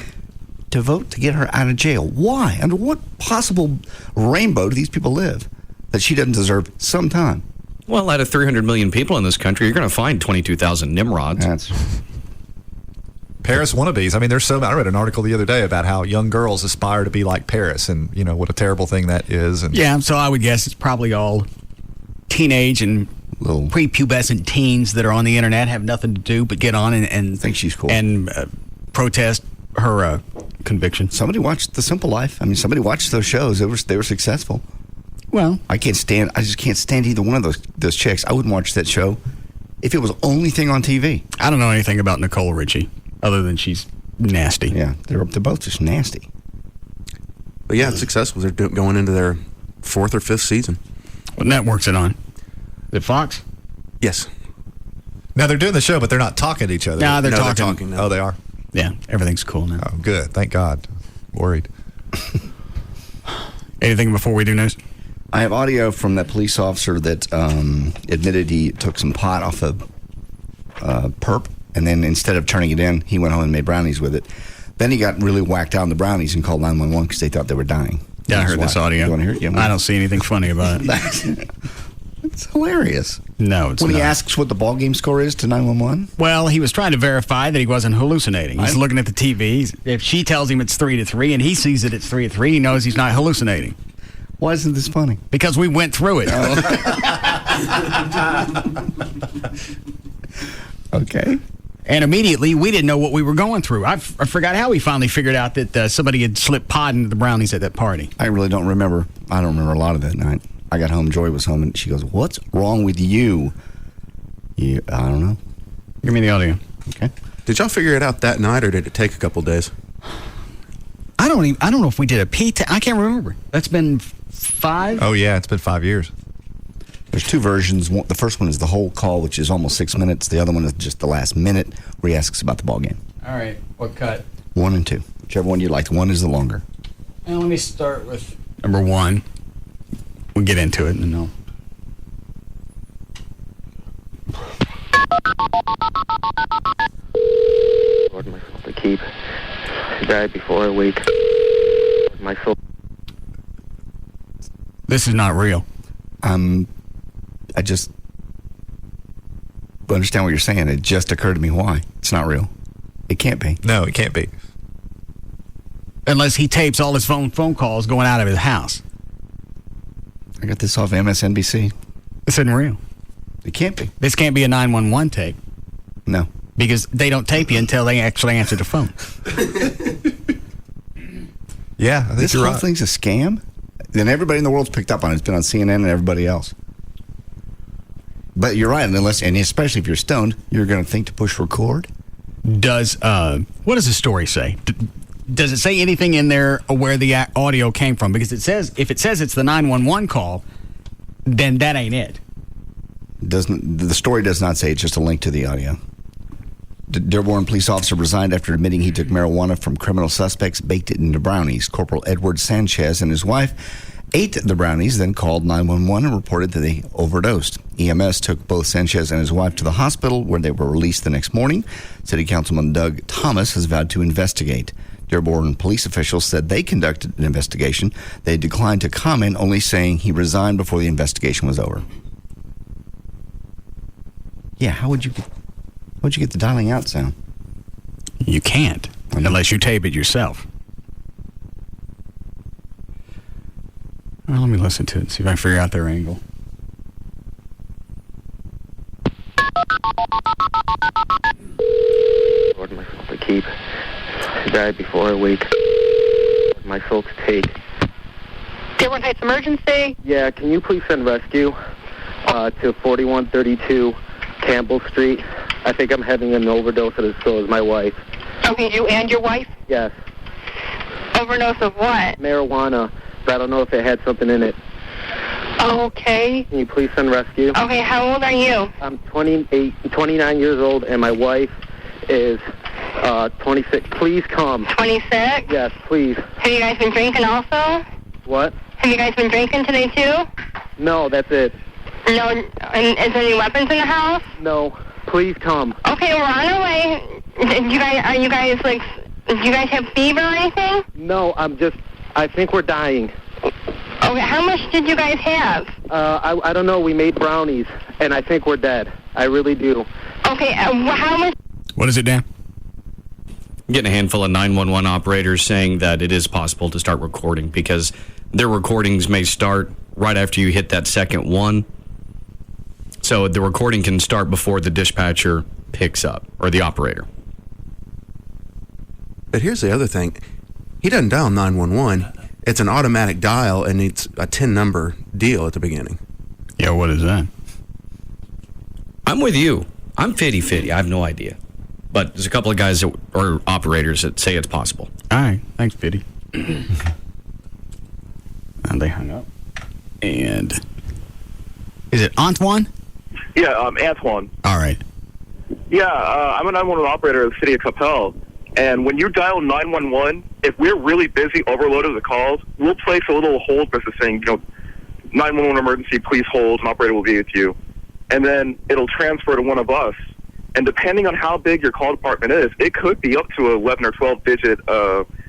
to vote to get her out of jail? Why? Under what possible rainbow do these people live that she doesn't deserve some time? Well, out of 300 million people in this country, you're going to find 22,000 Nimrods. That's... Paris wannabes. I mean, I read an article the other day about how young girls aspire to be like Paris, and what a terrible thing that is. And yeah, so I would guess it's probably all teenage and little prepubescent teens that are on the internet, have nothing to do but get on and think she's cool and protest her conviction. Somebody watched The Simple Life. I mean, somebody watched those shows. They were successful. Well, I just can't stand either one of those chicks. I wouldn't watch that show if it was the only thing on TV. I don't know anything about Nicole Richie other than she's nasty. Yeah, they're both just nasty. But yeah, it's successful. They're going into their 4th or 5th season. What network's it on? Is it Fox? Yes. Now they're doing the show, but they're not talking to each other. No, they're talking now. Oh, they are? Yeah, everything's cool now. Oh, good. Thank God. Worried. Anything before we do news? I have audio from that police officer that admitted he took some pot off a perp, and then instead of turning it in, he went home and made brownies with it. Then he got really whacked out on the brownies and called 911 because they thought they were dying. Yeah, I heard this audio. You want to hear it? Yeah, I don't see anything funny about it. It's hilarious. No, it's when not. he asks what the ball game score is to 911. Well, he was trying to verify that he wasn't hallucinating. He's looking at the TV. If she tells him it's 3-3 and he sees that it's 3-3, he knows he's not hallucinating. Why isn't this funny? Because we went through it. Okay. And immediately, we didn't know what we were going through. I forgot how we finally figured out that somebody had slipped pot into the brownies at that party. I really don't remember. I don't remember a lot of that night. I got home, Joy was home, and she goes, "What's wrong with you?" I don't know. Give me the audio. Okay. Did y'all figure it out that night, or did it take a couple days? I don't know if we did a P-test. I can't remember. That's been 5? Oh, yeah, it's been 5 years. There's 2 versions. The first one is the whole call, which is almost 6 minutes. The other one is just the last minute where he asks about the ball game. All right. What cut? 1 and 2. Whichever one you like. 1 is the longer. Well, let me start with number 1. We'll get into it and then Lord, my soul to keep. She died before a week. My soul. This is not real. I just understand what you're saying. It just occurred to me why. It's not real. It can't be. No, it can't be. Unless he tapes all his phone calls going out of his house. I got this off MSNBC. This isn't real. It can't be. This can't be a 911 tape. No. Because they don't tape you until they actually answer the phone. Yeah, I think this you're whole right. thing's a scam. Then everybody in the world's picked up on it. It's been on CNN and everybody else. But you're right, and especially if you're stoned, you're going to think to push record. What does the story say? Does it say anything in there where the audio came from? Because if it says it's the 911 call, then that ain't it. The story does not say. It's just a link to the audio. Dearborn police officer resigned after admitting he took marijuana from criminal suspects, baked it into brownies. Corporal Edward Sanchez and his wife ate the brownies, then called 911 and reported that they overdosed. EMS took both Sanchez and his wife to the hospital, where they were released the next morning. City Councilman Doug Thomas has vowed to investigate. Dearborn police officials said they conducted an investigation. They declined to comment, only saying he resigned before the investigation was over. Yeah, how'd you get the dialing out sound? You can't, unless you tape it yourself. Well, let me listen to it, see if I can figure out their angle. Lord, my soul to keep. She died before a week. My soul to take. Dearborn Heights Emergency? Yeah, can you please send rescue to 4132 Campbell Street? I think I'm having an overdose, and so is my wife. Okay, you and your wife? Yes. Overdose of what? Marijuana, but I don't know if it had something in it. Okay. Can you please send rescue? Okay, how old are you? I'm 29 years old, and my wife is 26. Please come. 26? Yes, please. Have you guys been drinking also? What? Have you guys been drinking today too? No, that's it. No, and is there any weapons in the house? No. Please come. Okay, we're on our way. Do you guys have fever or anything? No, I think we're dying. Okay, how much did you guys have? I don't know. We made brownies, and I think we're dead. I really do. Okay, how much? What is it, Dan? I'm getting a handful of 911 operators saying that it is possible to start recording because their recordings may start right after you hit that second one. So the recording can start before the dispatcher picks up, or the operator. But here's the other thing. He doesn't dial 911. It's an automatic dial, and it's a 10-number deal at the beginning. Yeah, what is that? I'm with you. I'm 50-50. I have no idea. But there's a couple of guys or operators that say it's possible. All right. Thanks, Biddy. And they hung up. And is it Antoine? Yeah, Antoine. All right. Yeah, I'm a 911 operator of the city of Capel. And when you dial 911, if we're really busy, overloaded with the calls, we'll place a little hold message saying, 911 emergency, please hold, an operator will be with you. And then it'll transfer to one of us. And depending on how big your call department is, it could be up to 11 or 12-digit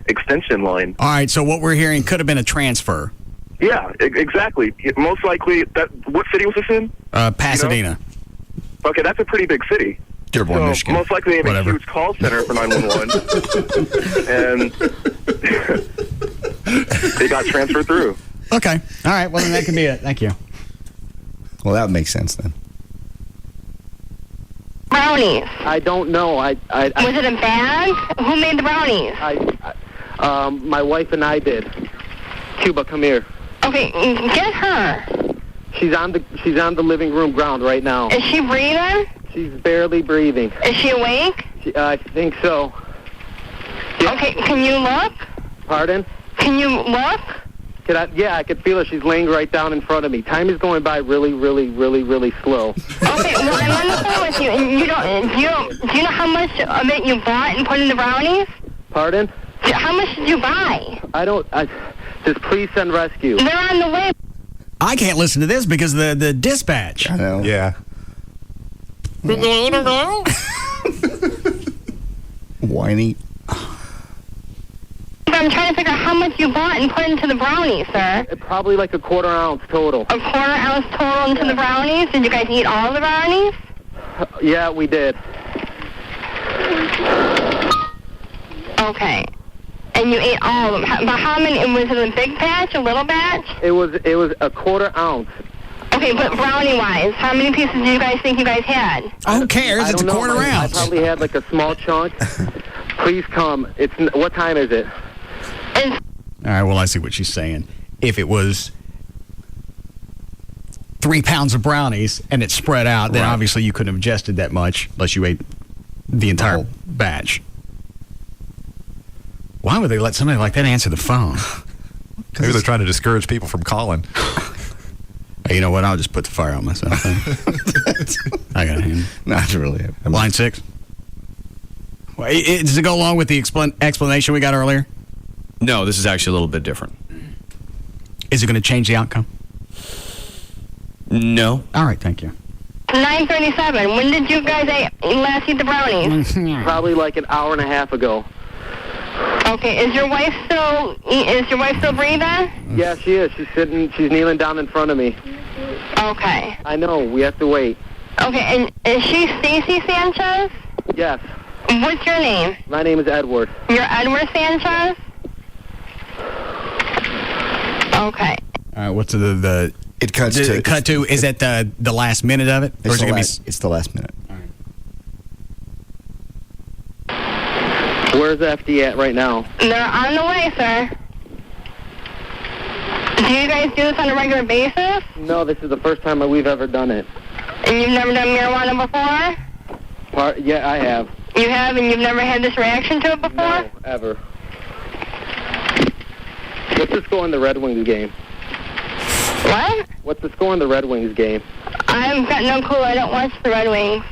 extension line. All right, so what we're hearing could have been a transfer. Yeah, exactly. Most likely, what city was this in? Pasadena. Okay, that's a pretty big city. Dearborn, so Michigan. Most likely they have a huge call center for 911. And they got transferred through. Okay. All right, well, then that can be it. Thank you. Well, that makes sense then. Brownies. I don't know. Was it a bag? Who made the brownies? My wife and I did. Cuba, come here. Okay, get her. She's on the living room ground right now. Is she breathing? She's barely breathing. Is she awake? I think so. Yeah. Okay, can you look? Pardon? Can you look? I could feel her. She's laying right down in front of me. Time is going by really, really, really, really slow. Okay, well, I'm on the phone with you, and do you know how much of it you bought and put in the brownies? Pardon? How much did you buy? Just please send rescue. They're on the way. I can't listen to this because of the dispatch. I know. Yeah. Did you eat them all? Whiny. I'm trying to figure out how much you bought and put into the brownies, sir. Probably like a quarter ounce total. A quarter ounce total into the brownies? Did you guys eat all the brownies? Yeah, we did. Okay. And you ate all of them. But how many? Was it a big batch, a little batch? It was a quarter ounce. Okay, but brownie-wise, how many pieces do you guys think you guys had? Who cares? It's a quarter ounce. I probably had like a small chunk. Please come. What time is it? All right, well, I see what she's saying. If it was 3 pounds of brownies and it's spread out, then obviously you couldn't have ingested that much unless you ate the entire batch. Why would they let somebody like that answer the phone? Maybe they're trying to discourage people from calling. Hey, you know what? I'll just put the fire on myself. I got a hand. Not really. Line 6. Well, does it go along with the explanation we got earlier? No, this is actually a little bit different. Is it going to change the outcome? No. All right, thank you. 9:37. When did you guys last eat the brownies? Probably like an hour and a half ago. Okay, is your wife still breathing? Yeah, she is. She's kneeling down in front of me. Okay. I know, we have to wait. Okay, and is she Stacy Sanchez? Yes. What's your name? My name is Edward. You're Edward Sanchez? Okay. All right, what's the it cuts to cut to? Is that the last minute of it, or is it gonna be? It's the last minute. All right. Where's FD at right now? They're on the way, sir. Do you guys do this on a regular basis? No, this is the first time we've ever done it. And you've never done marijuana before? Yeah, I have. You have, and you've never had this reaction to it before? No, ever. What's the score in the Red Wings game? What? What's the score in the Red Wings game? I've got no clue. I don't watch the Red Wings.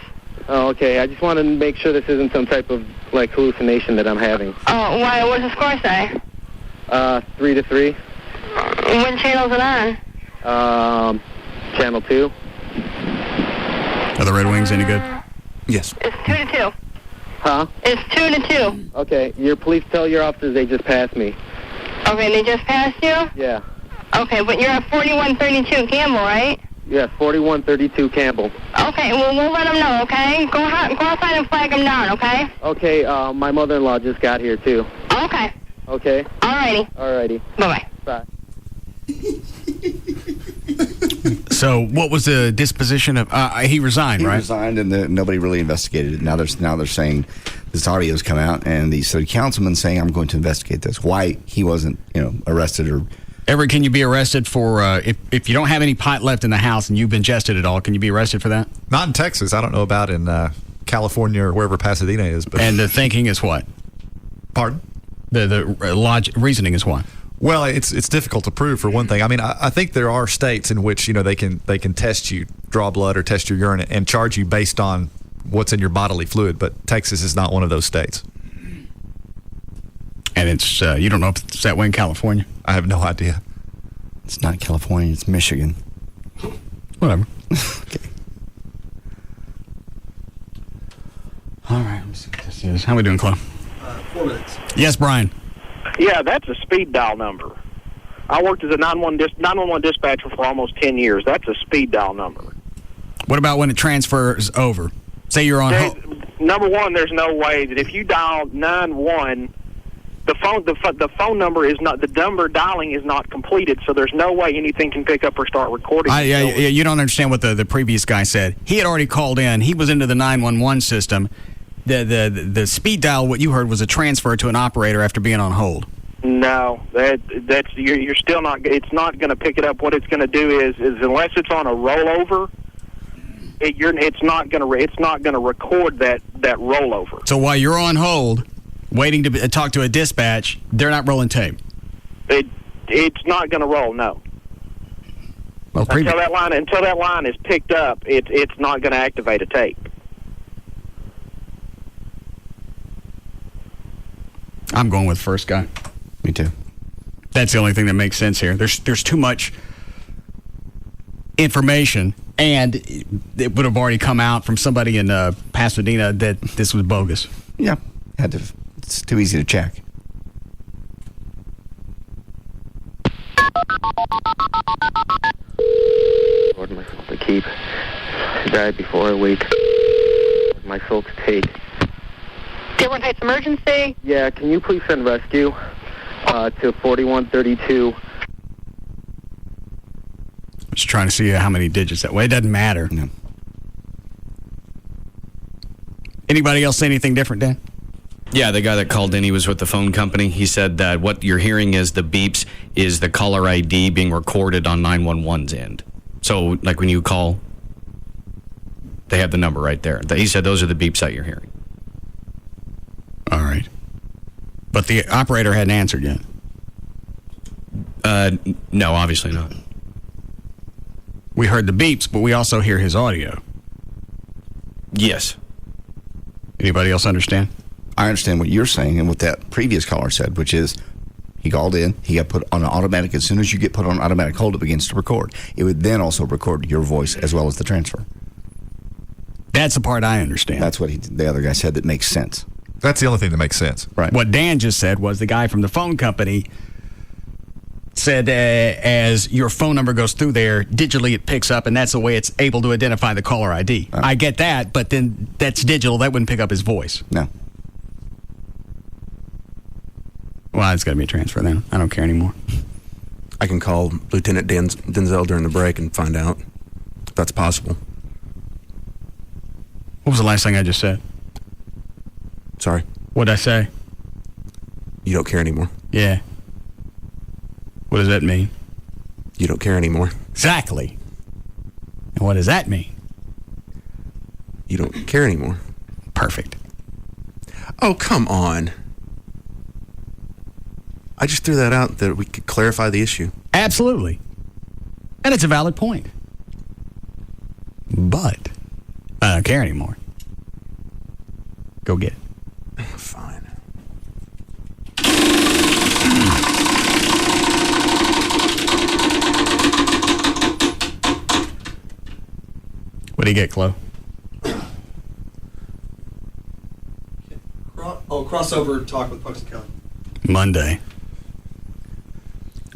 Oh, okay. I just want to make sure this isn't some type of, hallucination that I'm having. Oh, why? What does the score say? 3-3. What channel is it on? Channel 2. Are the Red Wings any good? Yes. It's 2-2. Huh? It's 2-2. Okay. Your police tell your officers they just passed me. Okay, they just passed you? Yeah. Okay, but you're at 4132 Campbell, right? Yeah, 4132 Campbell. Okay, well, we'll let them know, okay? Go outside and flag them down, okay? Okay, my mother-in-law just got here, too. Okay. Okay? Alrighty. Bye-bye. Bye. So, what was the disposition of? He resigned, He right? resigned, and nobody really investigated it. Now they're saying this audio's come out, and the city councilman saying, "I'm going to investigate this." Why he wasn't, arrested or? Ever can you be arrested for if you don't have any pot left in the house and you've ingested it all? Can you be arrested for that? Not in Texas. I don't know about in California or wherever Pasadena is. But And the thinking is what? Pardon? The reasoning is what? Well, it's difficult to prove, for one thing. I mean, I think there are states in which they can test you, draw blood or test your urine, and charge you based on what's in your bodily fluid. But Texas is not one of those states. And it's you don't know if it's that way in California? I have no idea. It's not California. It's Michigan. Whatever. Okay. All right. Let me see what this is. How we doing, Chloe? 4 minutes. Yes, Brian. Yeah, that's a speed dial number. I worked as a 911 dispatcher for almost 10 years. That's a speed dial number. What about when it transfers over? Say you're on hold. Number one, there's no way that if you dial 911, the phone number is not, the number dialing is not completed, so there's no way anything can pick up or start recording. You don't understand what the previous guy said. He had already called in. He was into the 911 system. The speed dial, what you heard, was a transfer to an operator after being on hold. No, that's you're still not. It's not going to pick it up. What it's going to do is unless it's on a rollover, it's not going to record that rollover. So while you're on hold, waiting to talk to a dispatch, they're not rolling tape. It's not going to roll. No. Well, until that line is picked up, it's not going to activate a tape. I'm going with first guy. Me too. That's the only thing that makes sense here. There's too much information, and it would have already come out from somebody in Pasadena that this was bogus. Yeah, it's too easy to check. Lord, myself to keep. I died before I wake. My folks take. Dearborn Heights emergency? Yeah, can you please send rescue to 4132? I'm just trying to see how many digits that way. It doesn't matter. No. Anybody else say anything different, Dan? Yeah, the guy that called in, he was with the phone company. He said that what you're hearing is the beeps is the caller ID being recorded on 911's end. So, like when you call, they have the number right there. He said those are the beeps that you're hearing. All right. But the operator hadn't answered yet. No, obviously not. We heard the beeps, but we also hear his audio. Yes. Anybody else understand? I understand what you're saying and what that previous caller said, which is he called in, he got put on an automatic. As soon as you get put on automatic hold, it begins to record. It would then also record your voice as well as the transfer. That's the part I understand. That's what the other guy said that makes sense. That's the only thing that makes sense. Right. What Dan just said was the guy from the phone company said as your phone number goes through there, digitally it picks up, and that's the way it's able to identify the caller ID. I get that, but then that's digital. That wouldn't pick up his voice. No. Well, it's got to be a transfer then. I don't care anymore. I can call Lieutenant Denzel during the break and find out if that's possible. What was the last thing I just said? Sorry. What'd I say? You don't care anymore. Yeah. What does that mean? You don't care anymore. Exactly. And what does that mean? You don't care anymore. Perfect. Oh, come on. I just threw that out that we could clarify the issue. Absolutely. And it's a valid point. But I don't care anymore. Go get it. Fine. What do you get, Chloe? Crossover talk with Pugs and Kelly. Monday.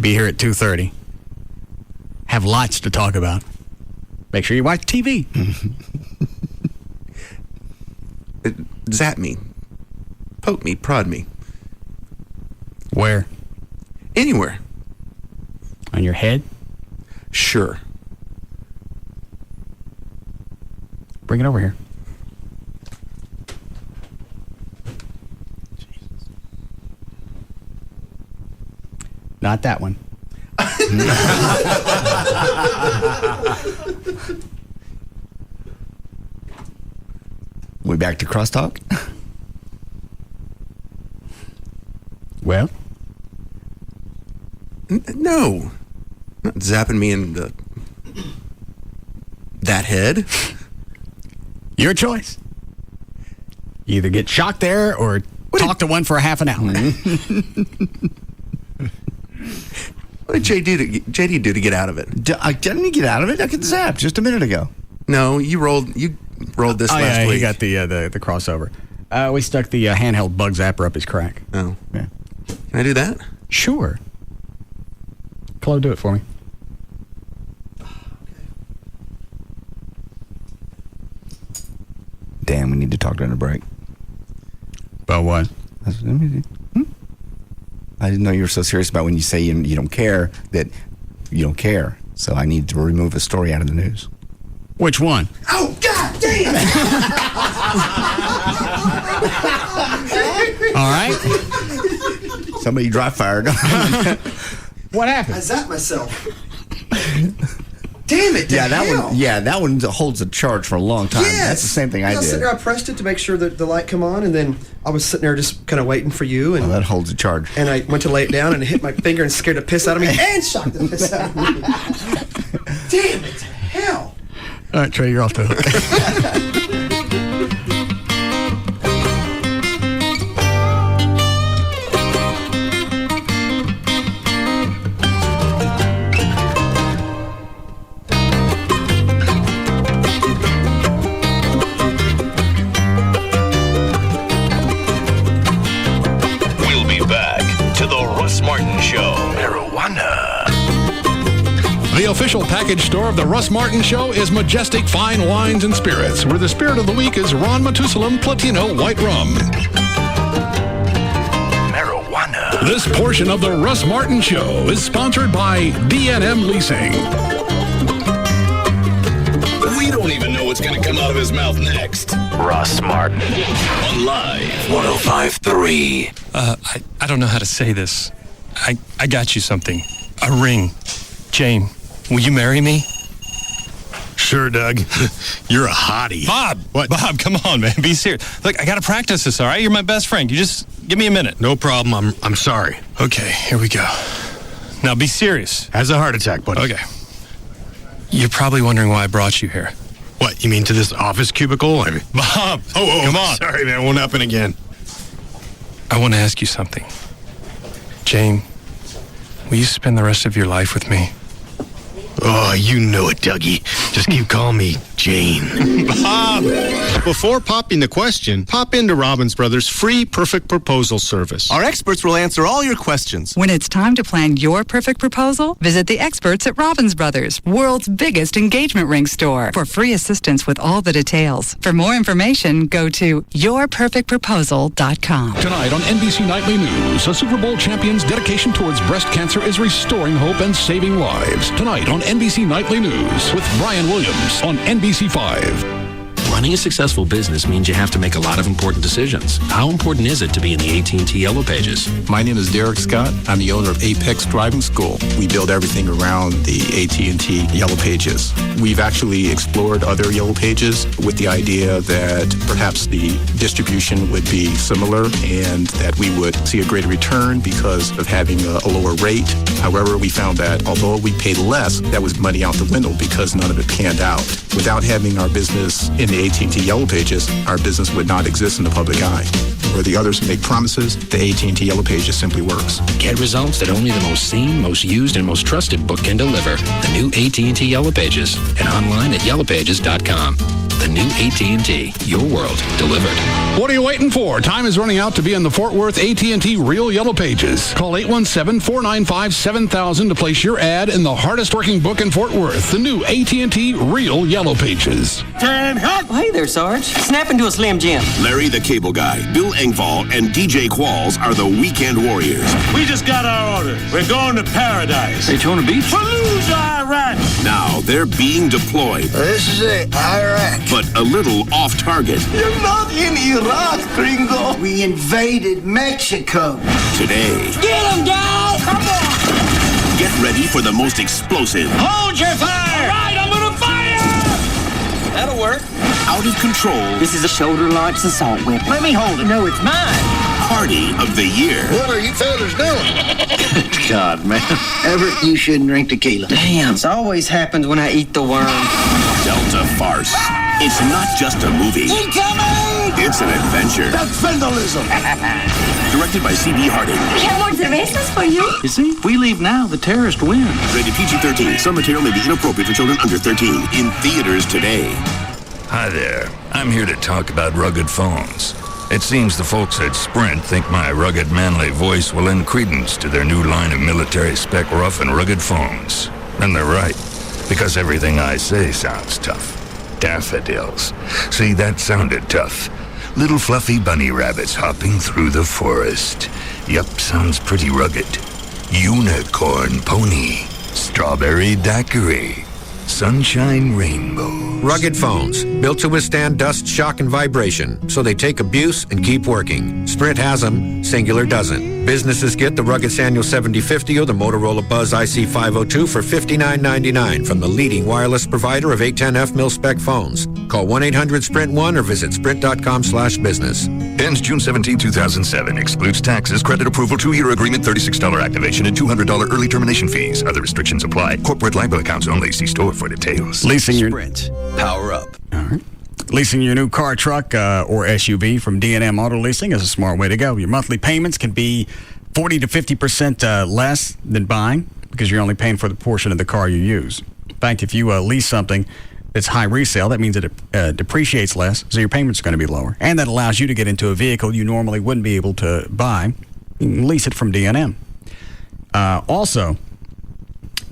Be here at 2:30. Have lots to talk about. Make sure you watch TV. Zap me. Poke me. Prod me. Where? Anywhere. On your head? Sure. Bring it over here. Not that one. back to crosstalk? Well? No. Not zapping me in the... that head. Your choice. You either get shocked there or talk to one for a half an hour. What did JD do to get out of it? I didn't get out of it. I got zapped just a minute ago. No, you rolled this last week. He got the crossover. We stuck the handheld bug zapper up his crack. Oh. Yeah. Can I do that? Sure. Chloe, do it for me. Damn, we need to talk during the break. About what? I didn't know you were so serious about when you say you don't care, that you don't care. So I need to remove a story out of the news. Which one? Oh, God damn it! All right. Somebody dry fired. What happened? I zapped myself. Damn it! That one holds a charge for a long time. Yes. That's the same thing I I was did. sitting there, I pressed it to make sure that the light come on, and then I was sitting there just kind of waiting for you. And that holds a charge. And I went to lay it down, and it hit my finger and scared the piss out of me, and shocked the piss out of me. Damn it! Hell! All right, Trey, you're off the hook. Russ Martin Show. Marijuana. The official package store of the Russ Martin Show is Majestic Fine Wines and Spirits, where the spirit of the week is Ron Matusalem Platino White Rum. Marijuana. This portion of the Russ Martin Show is sponsored by D&M Leasing. We don't even know what's going to come out of his mouth next. Russ Martin on Live 105.3. I don't know how to say this. I got you something. A ring. Jane, will you marry me? Sure, Doug. You're a hottie. Bob! What? Bob, come on, man. Be serious. Look, I got to practice this, all right? You're my best friend. You just give me a minute. No problem. I'm sorry. Okay, here we go. Now be serious. Has a heart attack, buddy. Okay. You're probably wondering why I brought you here. What, you mean to this office cubicle? Bob! Oh, come on. Sorry, man. Won't happen again. I want to ask you something. Jane, will you spend the rest of your life with me? Oh, you know it, Dougie. Just keep calling me Jane. Bob! Before popping the question, pop into Robbins Brothers' free Perfect Proposal service. Our experts will answer all your questions. When it's time to plan your perfect proposal, visit the experts at Robbins Brothers, world's biggest engagement ring store, for free assistance with all the details. For more information, go to yourperfectproposal.com. Tonight on NBC Nightly News, a Super Bowl champion's dedication towards breast cancer is restoring hope and saving lives. Tonight on NBC Nightly News with Brian Williams on NBC5. Running a successful business means you have to make a lot of important decisions. How important is it to be in the AT&T Yellow Pages? My name is Derek Scott. I'm the owner of Apex Driving School. We build everything around the AT&T Yellow Pages. We've actually explored other Yellow Pages with the idea that perhaps the distribution would be similar and that we would see a greater return because of having a lower rate. However, we found that although we paid less, that was money out the window because none of it panned out. Without having our business in the AT&T Yellow Pages, our business would not exist in the public eye. Where the others make promises, the AT&T Yellow Pages simply works. Get results that only the most seen, most used, and most trusted book can deliver. The new AT&T Yellow Pages, and online at yellowpages.com. The new AT&T, your world delivered. What are you waiting for? Time is running out to be in the Fort Worth AT&T Real Yellow Pages. Call 817-495-7000 to place your ad in the hardest working book in Fort Worth, the new AT&T Real Yellow Pages. Hey there, Sarge. Snap into a Slim Jim. Larry the Cable Guy, Bill Engvall, and DJ Qualls are the Weekend Warriors. We just got our order. We're going to paradise. Daytona Beach? Fallujah, Iraq. Now they're being deployed. This is it, Iraq. But a little off target. You're not in Iraq, gringo. We invaded Mexico. Today. Get him, guys! Come on! Get ready for the most explosive. Hold your fire! All right, I'm gonna fire! That'll work. out of control This is a shoulder-launched assault weapon. Let me hold it. No, it's mine. party of the year. What are you fellas doing? God, man. Everett, you shouldn't drink tequila. Damn, this always happens when I eat the worm. Delta Farce. It's not just a movie. Incoming! It's an adventure. That's vandalism. Directed by C.B. Harding. We have more cervezas for you. You see, if we leave now, the terrorist wins. Rated PG-13. Some material may be inappropriate for children under 13. In theaters today. Hi there. I'm here to talk about rugged phones. It seems the folks at Sprint think my rugged, manly voice will lend credence to their new line of military-spec rough and rugged phones. And they're right, because everything I say sounds tough. Daffodils. See, that sounded tough. Little fluffy bunny rabbits hopping through the forest. Yup, sounds pretty rugged. Unicorn pony. Strawberry daiquiri. Sunshine rainbow. Rugged phones, built to withstand dust, shock, and vibration, so they take abuse and keep working. Sprint has them, Singular doesn't. Businesses get the rugged Sanyo 7050 or the Motorola Buzz IC502 for $59.99 from the leading wireless provider of 810F mil-spec phones. Call 1-800-SPRINT1 or visit sprint.com/business. Ends June 17, 2007. Excludes taxes, credit approval, 2-year agreement, $36 activation, and $200 early termination fees. Other restrictions apply. Corporate LIBOR accounts only. See store for details. Leasing your Sprint. Power up. All right. Leasing your new car, truck, or SUV from D&M Auto Leasing is a smart way to go. Your monthly payments can be 40 to 50% less than buying because you're only paying for the portion of the car you use. In fact, if you lease something that's high resale, that means it depreciates less, so your payments are going to be lower. And that allows you to get into a vehicle you normally wouldn't be able to buy. You can lease it from D&M. Also,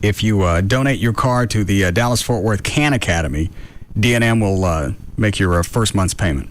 if you donate your car to the Dallas-Fort Worth Can Academy, D&M will make your first month's payment.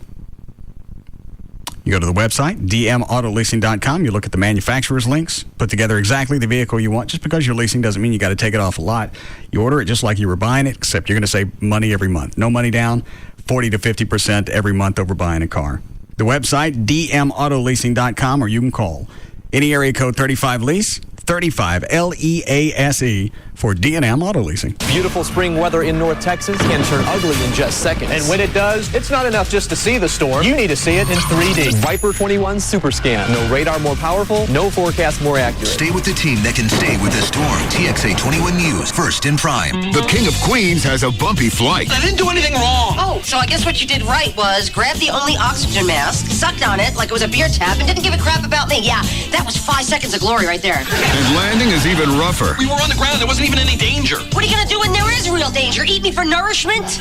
You go to the website, dmautoleasing.com. You look at the manufacturer's links, put together exactly the vehicle you want. Just because you're leasing doesn't mean you got to take it off a lot. You order it just like you were buying it, except you're going to save money every month. No money down, 40 to 50% every month over buying a car. The website, dmautoleasing.com, or you can call any area code 35-LEASE, 35 LEASE for D&M Auto Leasing. Beautiful spring weather in North Texas can turn ugly in just seconds. And when it does, it's not enough just to see the storm. You need to see it in 3D. Viper 21 Super Scan. No radar more powerful, no forecast more accurate. Stay with the team that can stay with the storm. TXA 21 News, first in prime. The King of Queens has a bumpy flight. I didn't do anything wrong. Oh, so I guess what you did right was grab the only oxygen mask, sucked on it like it was a beer tap, and didn't give a crap about me. Yeah, that was 5 seconds of glory right there. And landing is even rougher. We were on the ground. There wasn't even any danger. What are you going to do when there is real danger? Eat me for nourishment?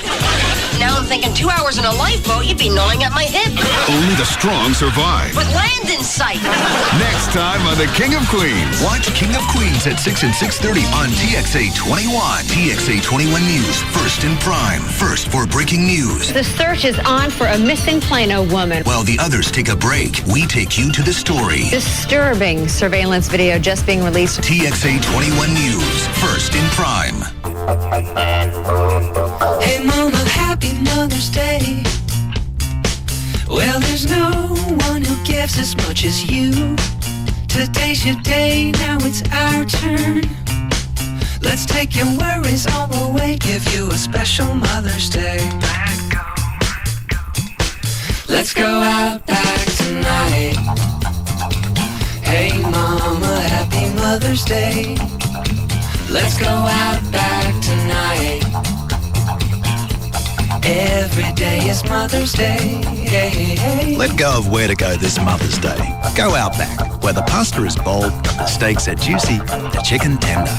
Now I'm thinking 2 hours in a lifeboat, you'd be gnawing at my hip. Only the strong survive. With land in sight. Next time on The King of Queens. Watch King of Queens at 6 and 6:30 on TXA 21. TXA 21 News, first in prime. First for breaking news. The search is on for a missing Plano woman. While the others take a break, we take you to the story. Disturbing surveillance video just being released. TXA 21 News, first in prime. Hey Mama, happy Mother's Day. Well, there's no one who gives as much as you. Today's your day, now it's our turn. Let's take your worries all away, give you a special Mother's Day. Let's go out back tonight. Hey Mama, happy Mother's Day. Let's go out back tonight. Every day is Mother's Day. Hey, hey. Let go of where to go this Mother's Day. Go out back, where the pasta is bold, the steaks are juicy, the chicken tender.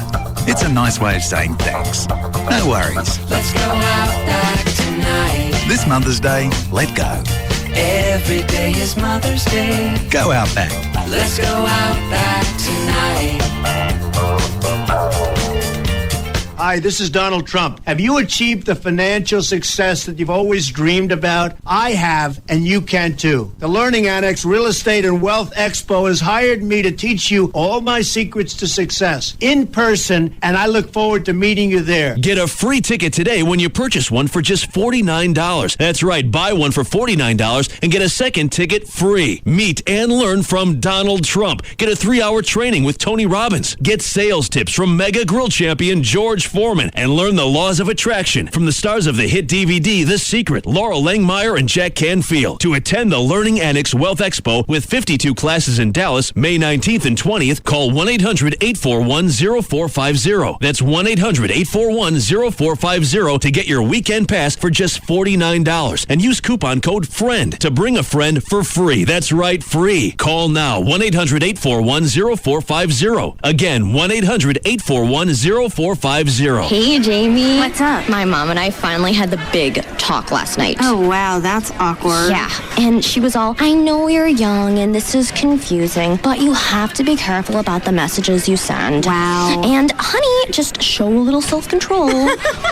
It's a nice way of saying thanks. No worries. Let's go out back tonight. This Mother's Day, let go. Every day is Mother's Day. Go out back. Let's go out back tonight. Hi, this is Donald Trump. Have you achieved the financial success that you've always dreamed about? I have, and you can too. The Learning Annex Real Estate and Wealth Expo has hired me to teach you all my secrets to success in person, and I look forward to meeting you there. Get a free ticket today when you purchase one for just $49. That's right, buy one for $49 and get a second ticket free. Meet and learn from Donald Trump. Get a 3-hour training with Tony Robbins. Get sales tips from mega grill champion George Foreman and learn the laws of attraction from the stars of the hit DVD The Secret, Laurel Langmeyer and Jack Canfield. To attend the Learning Annex Wealth Expo with 52 classes in Dallas, May 19th and 20th, call 1-800-841-0450. That's 1-800-841-0450 to get your weekend pass for just $49. And use coupon code FRIEND to bring a friend for free. That's right, free. Call now, 1-800-841-0450. Again, 1-800-841-0450. Hey, Jamie. What's up? My mom and I finally had the big talk last night. Oh, wow, that's awkward. Yeah, and she was all, I know you're young and this is confusing, but you have to be careful about the messages you send. Wow. And, honey, just show a little self-control.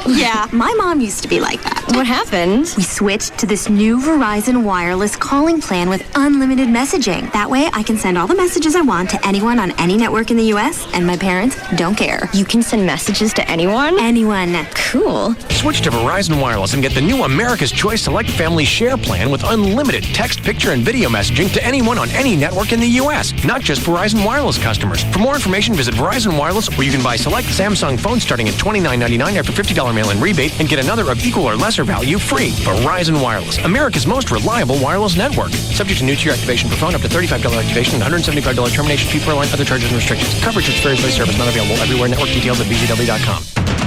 Yeah, my mom used to be like that. What happened? We switched to this new Verizon wireless calling plan with unlimited messaging. That way, I can send all the messages I want to anyone on any network in the U.S., and my parents don't care. You can send messages to anyone? Anyone. Cool. Switch to Verizon Wireless and get the new America's Choice Select Family Share plan with unlimited text, picture, and video messaging to anyone on any network in the U.S., not just Verizon Wireless customers. For more information, visit Verizon Wireless, where you can buy select Samsung phones starting at $29.99 after $50 mail-in rebate and get another of equal or lesser value free. Verizon Wireless, America's most reliable wireless network. Subject to new tier activation per phone, up to $35 activation and $175 termination fee per line, other charges and restrictions. Coverage with varies by service, not available everywhere. Network details at bzw.com.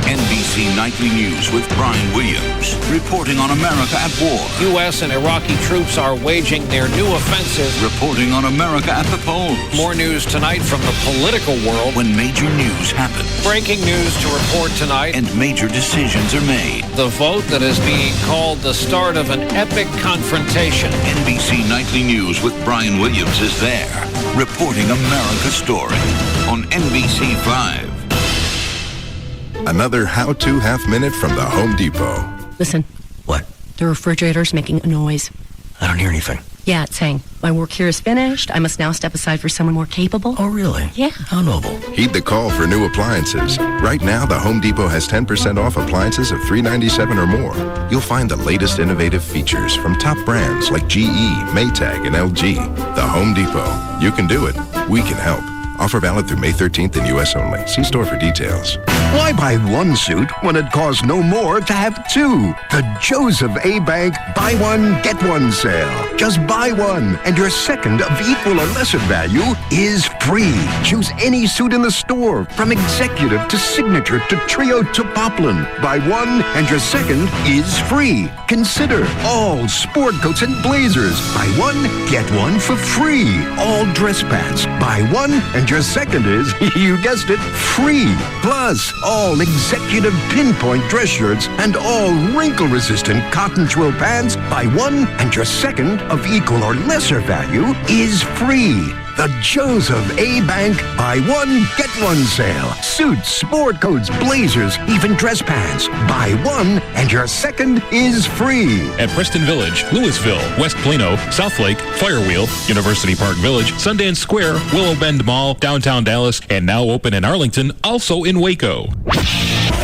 NBC Nightly News with Brian Williams, reporting on America at war. U.S. and Iraqi troops are waging their new offensive. Reporting on America at the polls. More news tonight from the political world. When major news happens. Breaking news to report tonight. And major decisions are made. The vote that is being called the start of an epic confrontation. NBC Nightly News with Brian Williams is there, reporting America's story on NBC 5. Another how-to half-minute from the Home Depot. Listen. What? The refrigerator's making a noise. I don't hear anything. Yeah, it's saying, my work here is finished. I must now step aside for someone more capable. Oh, really? Yeah. How noble. Heed the call for new appliances. Right now, the Home Depot has 10% off appliances of $397 or more. You'll find the latest innovative features from top brands like GE, Maytag, and LG. The Home Depot. You can do it. We can help. Offer valid through May 13th in U.S. only. See store for details. Why buy one suit when it costs no more to have two? The Joseph A. Bank Buy One, Get One sale. Just buy one, and your second of equal or lesser value is free. Choose any suit in the store, from executive to signature to trio to poplin. Buy one, and your second is free. Consider all sport coats and blazers. Buy one, get one for free. All dress pants. Buy one, and your second is, you guessed it, free. Plus, all executive pinpoint dress shirts and all wrinkle-resistant cotton twill pants. Buy one, and your second of equal or lesser value is free. The Joseph A. Bank Buy One, Get One sale. Suits, sport coats, blazers, even dress pants. Buy one, and your second is free. At Preston Village, Louisville, West Plano, Southlake, Firewheel, University Park Village, Sundance Square, Willow Bend Mall, downtown Dallas, and now open in Arlington, also in Waco.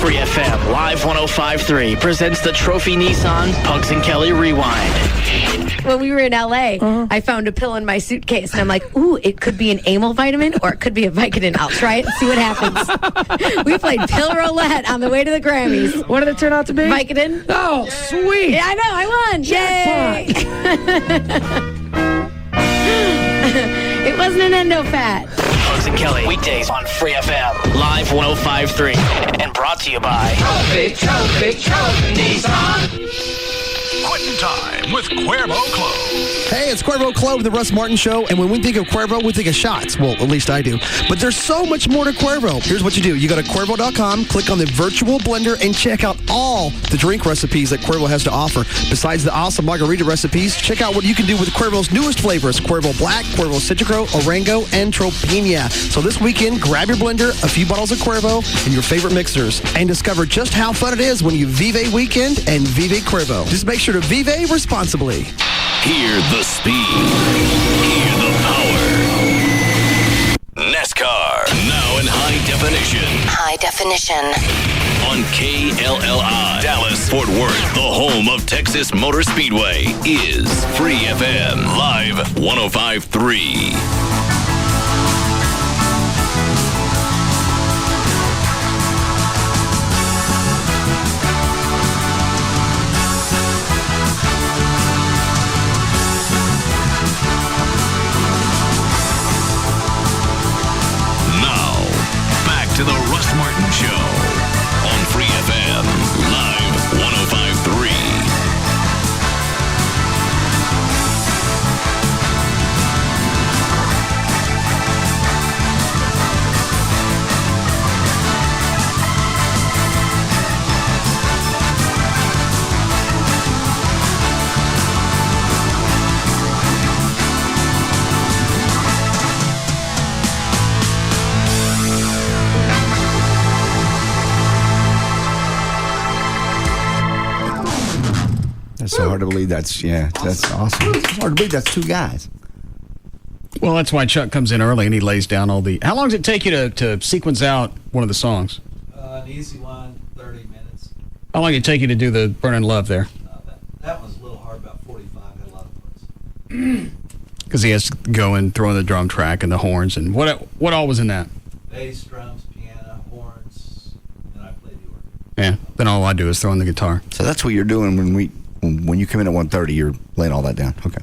Free FM Live 105.3 presents the Trophy Nissan Pugs and Kelly Rewind. When we were in LA, I found a pill in my suitcase, and I'm like, ooh, it could be an amyl vitamin or it could be a Vicodin. I'll try it and see what happens. We played pill roulette on the way to the Grammys. What did it turn out to be? Vicodin. Oh, sweet. Yeah, I know. I won. Yay. It wasn't an endo-fat. Pugs and Kelly, weekdays on Free FM, Live 105.3, and brought to you by Trophy, Nissan. Quitting time with Cuervo Club. Hey, it's Cuervo Club, the Russ Martin Show, and when we think of Cuervo, we think of shots. Well, at least I do. But there's so much more to Cuervo. Here's what you do. You go to Cuervo.com, click on the virtual blender, and check out all the drink recipes that Cuervo has to offer. Besides the awesome margarita recipes, check out what you can do with Cuervo's newest flavors, Cuervo Black, Cuervo Citrico, Orango, and Tropina. So this weekend, grab your blender, a few bottles of Cuervo, and your favorite mixers, and discover just how fun it is when you Vive Weekend and Vive Cuervo. Just make sure to Vive responsibly. Hear the speed. Hear the power. NASCAR, now in high definition. High definition. On KLLI, Dallas, Fort Worth, the home of Texas Motor Speedway, is Free FM, Live 105.3. hard to believe that's awesome. It's hard to believe that's two guys. Well, that's why Chuck comes in early and he lays down all the... How long does it take you to sequence out one of the songs? An easy one, 30 minutes. How long did it take you to do the Burning Love there? That was a little hard, about 45, had a lot of parts. Because he has to go and throw in the drum track and the horns. And what all was in that? Bass, drums, piano, horns, and I played the organ. Yeah, then all I do is throw in the guitar. So that's what you're doing when you come in at 1:30, you're laying all that down. Okay.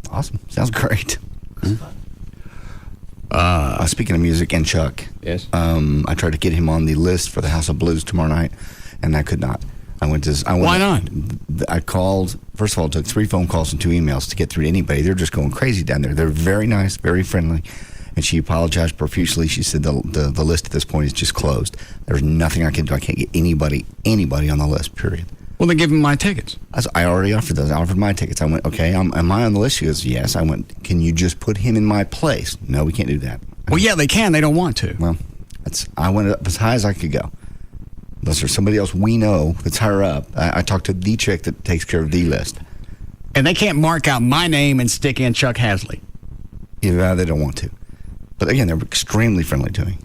Awesome. Sounds great. Speaking of music and Chuck, yes. I tried to get him on the list for the House of Blues tomorrow night, and I could not. Why not? I called. First of all, it took 3 phone calls and 2 emails to get through to anybody. They're just going crazy down there. They're very nice, very friendly, and she apologized profusely. She said the list at this point is just closed. There's nothing I can do. I can't get anybody on the list. Period. Well, then give him my tickets. I already offered those. I offered my tickets. I went, okay, am I on the list? She goes, yes. I went, can you just put him in my place? No, we can't do that. Well, yeah, they can. They don't want to. Well, I went up as high as I could go. Unless there's somebody else we know that's higher up. I talked to the chick that takes care of the list. And they can't mark out my name and stick in Chuck Hasley. Yeah, they don't want to. But again, they're extremely friendly to me.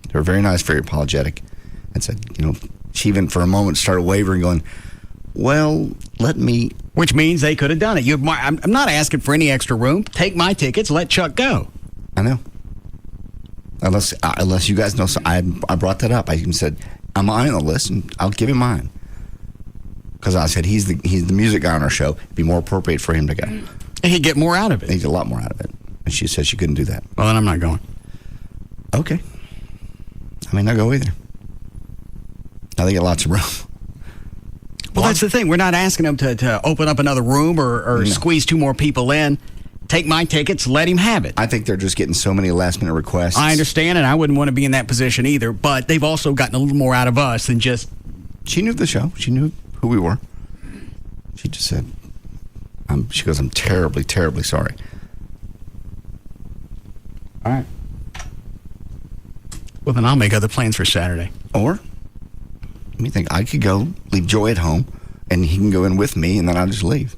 They were very nice, very apologetic. And said, she even for a moment started wavering, going, well, let me... Which means they could have done it. I'm not asking for any extra room. Take my tickets, let Chuck go. I know. Unless you guys know, so I brought that up. I even said, am I on the list? And I'll give him mine. Because I said, he's the music guy on our show. It'd be more appropriate for him to go. And he'd get more out of it. He'd get a lot more out of it. And she said she couldn't do that. Well, then I'm not going. Okay. I may not go either. I think lots of room. Well, that's the thing. We're not asking them to open up another room or squeeze 2 more people in. Take my tickets, let him have it. I think they're just getting so many last-minute requests. I understand, and I wouldn't want to be in that position either, but they've also gotten a little more out of us than just... She knew the show. She knew who we were. She just said, she goes, I'm terribly, terribly sorry. All right. Well, then I'll make other plans for Saturday. Or... Let me think. I could go leave Joy at home, and he can go in with me, and then I'll just leave.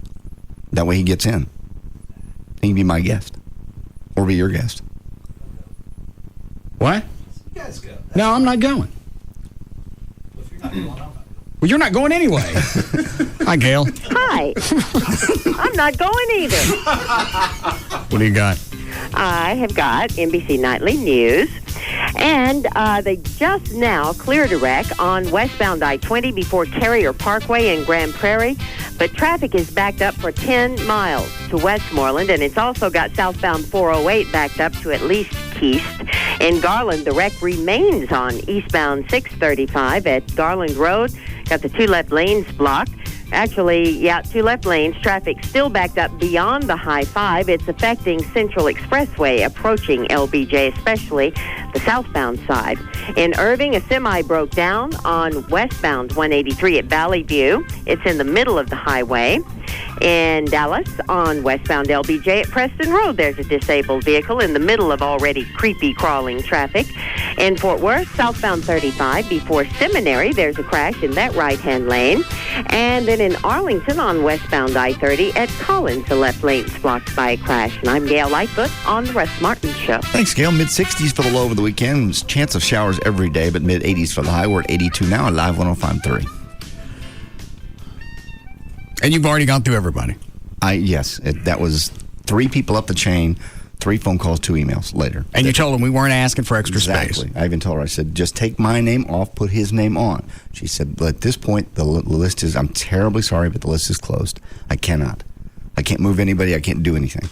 That way he gets in. He can be my guest. Or be your guest. What? You guys go. No, I'm not going. If you're not going, I'm not going. Well, you're not going anyway. Hi, Gail. Hi. I'm not going either. What do you got? I have got NBC Nightly News. And they just now cleared a wreck on westbound I-20 before Carrier Parkway in Grand Prairie. But traffic is backed up for 10 miles to Westmoreland, and it's also got southbound 408 backed up to at least Keast. In Garland, the wreck remains on eastbound 635 at Garland Road. Got the 2 left lanes blocked. Actually, 2 left lanes. Traffic still backed up beyond the High 5. It's affecting Central Expressway approaching LBJ, especially the southbound side. In Irving, a semi broke down on westbound 183 at Valley View. It's in the middle of the highway. In Dallas, on westbound LBJ at Preston Road, there's a disabled vehicle in the middle of already creepy crawling traffic. In Fort Worth, southbound 35 before Seminary, there's a crash in that right-hand lane. And then in Arlington on westbound I-30 at Collins, the left lane's blocked by a crash. And I'm Gail Lightfoot on the Russ Martin Show. Thanks, Gail. Mid-60s for the low over the weekend. Chance of showers every day, but mid-80s for the high. We're at 82 now at Live 105.3. And you've already gone through everybody. Yes. That was 3 people up the chain, 3 phone calls, 2 emails later. And you told them we weren't asking for extra space. Exactly. I even told her, I said, just take my name off, put his name on. She said, well, at this point, the list is, I'm terribly sorry, but the list is closed. I cannot. I can't move anybody. I can't do anything.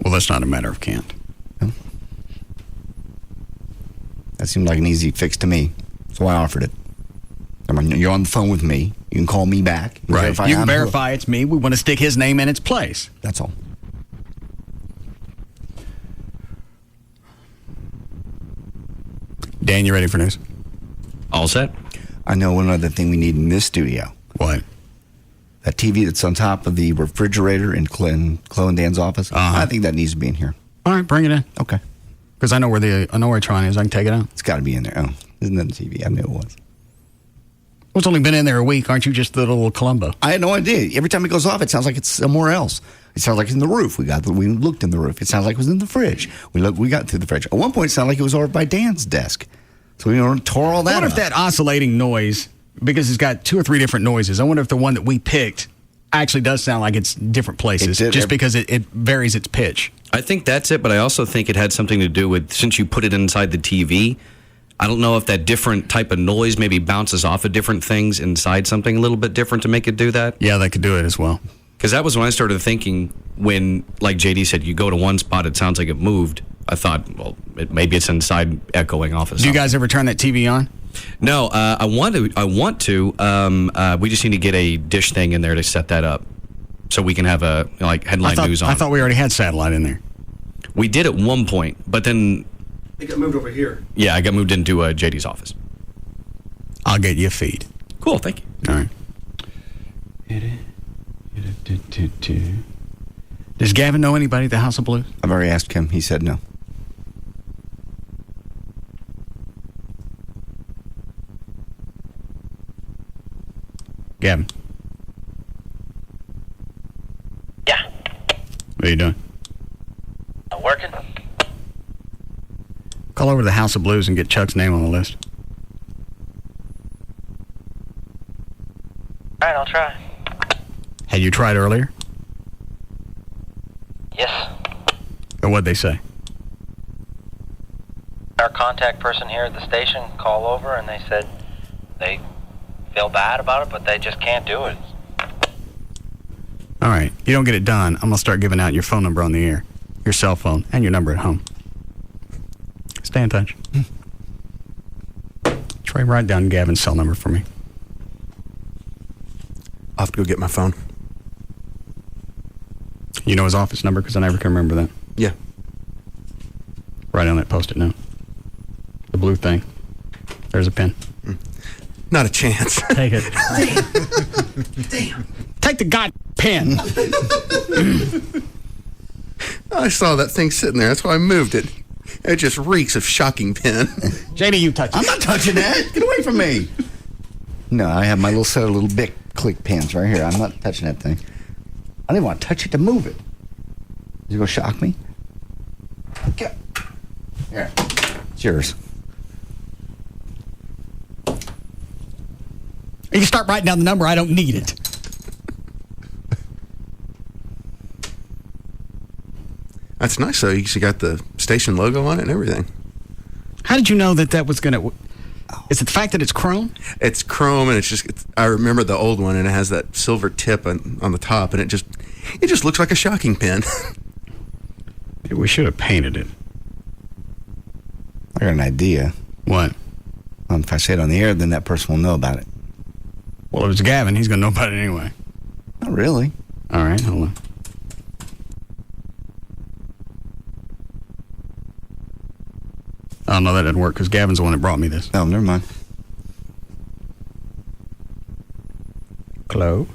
Well, that's not a matter of can't. No. That seemed like an easy fix to me, so I offered it. I mean, you're on the phone with me. You can call me back. Right. You can verify it's me. We want to stick his name in its place. That's all. Dan, you ready for news? All set. I know one other thing we need in this studio. What? That TV that's on top of the refrigerator in Chloe and Dan's office. Uh-huh. I think that needs to be in here. All right, bring it in. Okay. Because I know where the Tron is. I can take it out. It's got to be in there. Oh, isn't that the TV? I knew it was. Well, it's only been in there a week. Aren't you just the little Columbo? I had no idea. Every time it goes off, it sounds like it's somewhere else. It sounds like it's in the roof. We looked in the roof. It sounds like it was in the fridge. We got through the fridge. At one point, it sounded like it was over by Dan's desk. So we tore all that I wonder if that oscillating noise, because it's got 2 or 3 different noises, I wonder if the one that we picked actually does sound like it's different places, just because it varies its pitch. I think that's it, but I also think it had something to do with, since you put it inside the TV, I don't know if that different type of noise maybe bounces off of different things inside something a little bit different to make it do that. Yeah, that could do it as well. Because that was when I started thinking when, like JD said, you go to one spot, it sounds like it moved. I thought, well, maybe it's inside echoing off of something. Do you guys ever turn that TV on? No, I want to. We just need to get a dish thing in there to set that up so we can have a headline news on. I thought we already had satellite in there. We did at one point, but then it got moved over here. Yeah, I got moved into JD's office. I'll get you a feed. Cool, thank you. All right. Does Gavin know anybody at the House of Blues? I've already asked him. He said no. Gavin. Yeah. What are you doing? I'm working. Call over to the House of Blues and get Chuck's name on the list. All right, I'll try. Had you tried earlier? Yes. Or what'd they say? Our contact person here at the station called over and they said they feel bad about it, but they just can't do it. All right. You don't get it done, I'm going to start giving out your phone number on the air, your cell phone, and your number at home. Stay in touch. Trey, write down Gavin's cell number for me. I'll have to go get my phone. You know his office number? Because I never can remember that. Yeah. Write on that post-it note. The blue thing. There's a pen. Not a chance. Take it. Damn. Take the god pen. I saw that thing sitting there. That's why I moved it. It just reeks of shocking pen. JD, you touch it. I'm not touching that. Get away from me. No, I have my little set of little Bic click pens right here. I'm not touching that thing. I didn't want to touch it to move it. Is it going to shock me? Okay. Here. It's yours. You can start writing down the number. I don't need it. That's nice, though. You got the station logo on it and everything. How did you know that was going to... Is it the fact that it's chrome? It's chrome, and I remember the old one, and it has that silver tip on the top, and it just looks like a shocking pen. We should have painted it. I got an idea. What? If I say it on the air, then that person will know about it. Well, if it's Gavin, he's going to know about it anyway. Not really. All right, hold on. Oh, no, that didn't work because Gavin's the one that brought me this. Oh, never mind. Hello?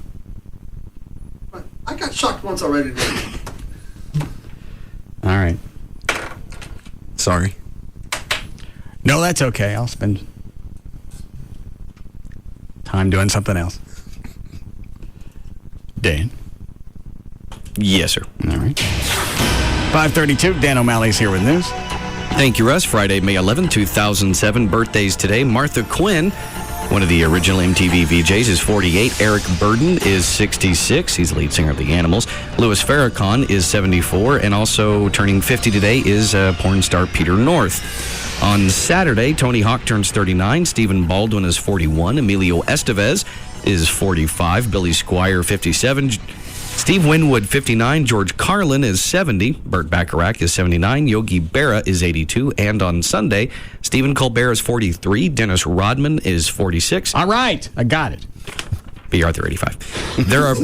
I got shocked once already today. All right. Sorry. No, that's okay. I'll spend time doing something else. Dan? Yes, sir. All right. 5:32, Dan O'Malley's here with news. Thank you, Russ. Friday, May 11, 2007. Birthdays today. Martha Quinn, one of the original MTV VJs, is 48. Eric Burden is 66. He's the lead singer of The Animals. Louis Farrakhan is 74. And also turning 50 today is porn star Peter North. On Saturday, Tony Hawk turns 39. Stephen Baldwin is 41. Emilio Estevez is 45. Billy Squire, 57. Steve Winwood, 59. George Carlin is 70. Burt Bacharach is 79. Yogi Berra is 82. And on Sunday, Stephen Colbert is 43. Dennis Rodman is 46. All right. I got it. B. Arthur, 85. There are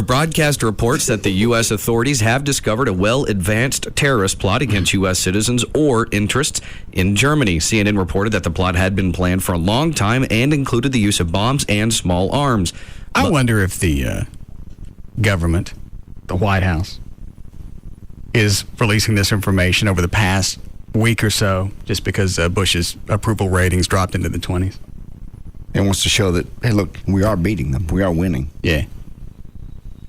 broadcast reports that the U.S. authorities have discovered a well-advanced terrorist plot against U.S. citizens or interests in Germany. CNN reported that the plot had been planned for a long time and included the use of bombs and small arms. I wonder if the government, the White House, is releasing this information over the past week or so, just because Bush's approval ratings dropped into the 20s. It wants to show that, hey, look, we are beating them. We are winning. Yeah.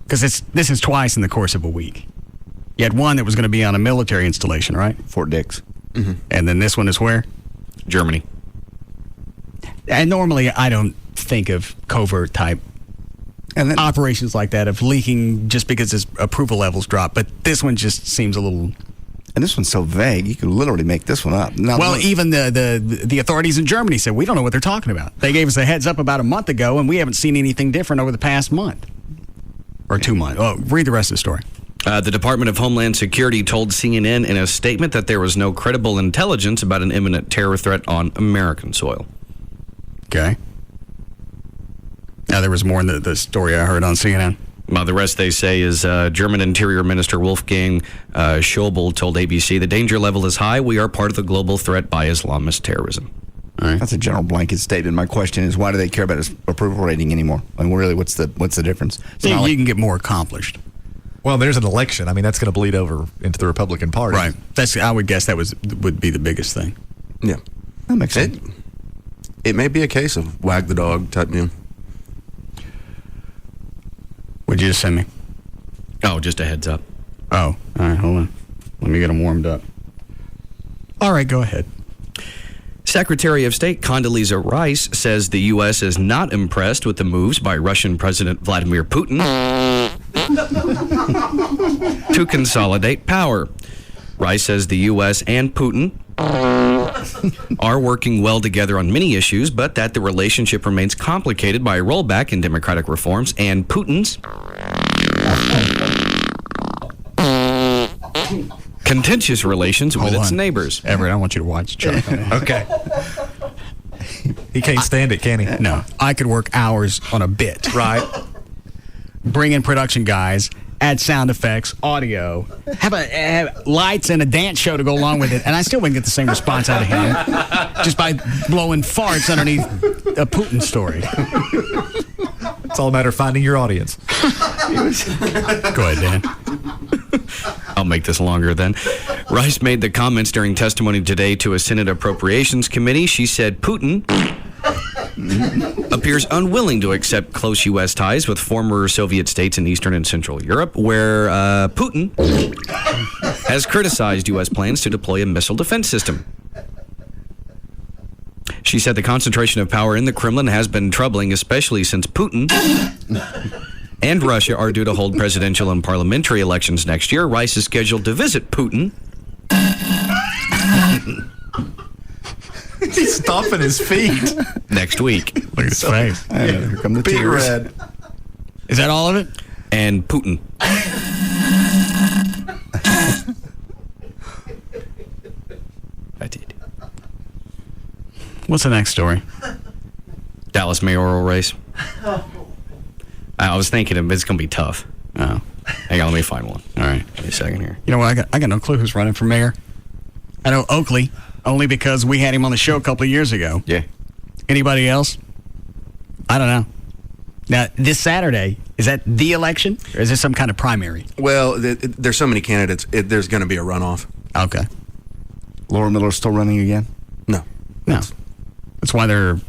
Because this is twice in the course of a week. You had one that was going to be on a military installation, right? Fort Dix. Mm-hmm. And then this one is where? Germany. And normally I don't think of covert type operations like that, of leaking just because his approval levels drop. But this one just seems a little... And this one's so vague, you could literally make this one up. Now, well, even the authorities in Germany said, we don't know what they're talking about. They gave us a heads up about a month ago, and we haven't seen anything different over the past month. Or 2 months. Oh, read the rest of the story. The Department of Homeland Security told CNN in a statement that there was no credible intelligence about an imminent terror threat on American soil. Okay. Now, there was more in the story I heard on CNN. Well, the rest they say is German Interior Minister Wolfgang Schäuble told ABC, the danger level is high. We are part of the global threat by Islamist terrorism. All right. That's a general blanket statement. My question is, why do they care about his approval rating anymore? I mean, really, what's the difference? You can get more accomplished. Well, there's an election. I mean, that's going to bleed over into the Republican Party. Right. I would guess that would be the biggest thing. Yeah. That makes sense. It may be a case of wag the dog type deal. What'd you just send me? Oh, just a heads up. Oh, all right, hold on. Let me get them warmed up. All right, go ahead. Secretary of State Condoleezza Rice says the U.S. is not impressed with the moves by Russian President Vladimir Putin to consolidate power. Rice says the U.S. and Putin are working well together on many issues, but that the relationship remains complicated by a rollback in democratic reforms and Putin's contentious relations with its neighbors. Everett, I want you to watch Chuck. Okay. He can't stand it, can he? No. I could work hours on a bit. Right. Bring in production guys, add sound effects, audio, have lights and a dance show to go along with it, and I still wouldn't get the same response out of him just by blowing farts underneath a Putin story. It's all a matter of finding your audience. Go ahead, Dan. I'll make this longer then. Rice made the comments during testimony today to a Senate Appropriations Committee. She said Putin appears unwilling to accept close U.S. ties with former Soviet states in Eastern and Central Europe, where Putin has criticized U.S. plans to deploy a missile defense system. She said the concentration of power in the Kremlin has been troubling, especially since Putin and Russia are due to hold presidential and parliamentary elections next year. Rice is scheduled to visit Putin. He's stomping his feet. Next week. Look at his face. Here come the tears. Red. Is that all of it? And Putin. I did. What's the next story? Dallas mayoral race. I was thinking it's going to be tough. Oh. Hang on, let me find one. All right. Give me a second here. You know what? I got no clue who's running for mayor. I know Oakley, only because we had him on the show a couple of years ago. Yeah. Anybody else? I don't know. Now, this Saturday, is that the election? Or is this some kind of primary? Well, there's so many candidates, there's going to be a runoff. Okay. Laura Miller's still running again? No. That's why they're...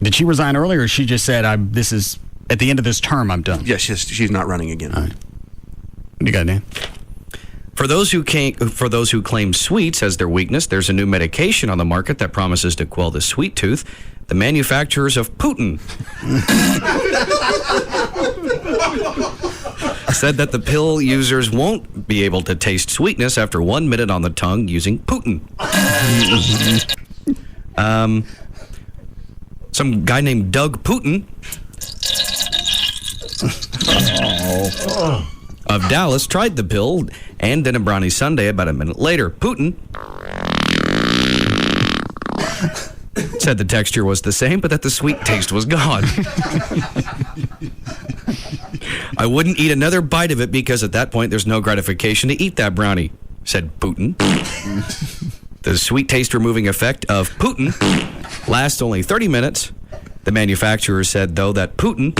Did she resign early, or she just said, "This is at the end of this term, I'm done"? Yes, she's not running again. All right. What do you got, Dan? For those who claim sweets as their weakness, there's a new medication on the market that promises to quell the sweet tooth. The manufacturers of Putin said that the pill users won't be able to taste sweetness after 1 minute on the tongue using Putin. Some guy named Doug Putin of Dallas tried the pill and then a brownie sundae about a minute later. Putin said the texture was the same, but that the sweet taste was gone. I wouldn't eat another bite of it because at that point there's no gratification to eat that brownie, said Putin. The sweet taste removing effect of Putin lasts only 30 minutes. The manufacturer said, though, that Putin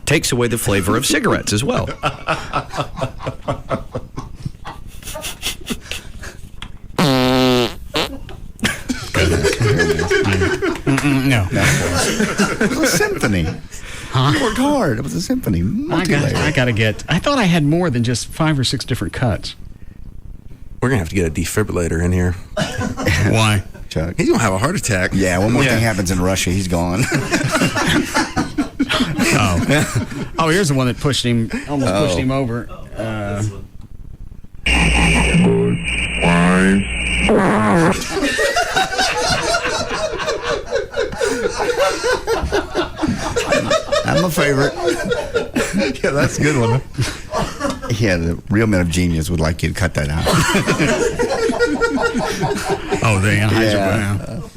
takes away the flavor of cigarettes as well. worked hard. It was a symphony. I gotta get. I thought I had more than just 5 or 6 different cuts. We're going to have to get a defibrillator in here. Why? Chuck. He's going to have a heart attack. Yeah, one more thing happens in Russia, he's gone. Oh, here's the one that pushed him, almost pushed him over. I'm a favorite. Yeah, that's a good one. Yeah, the real men of genius would like you to cut that out. Oh, the Anheuser-Busch.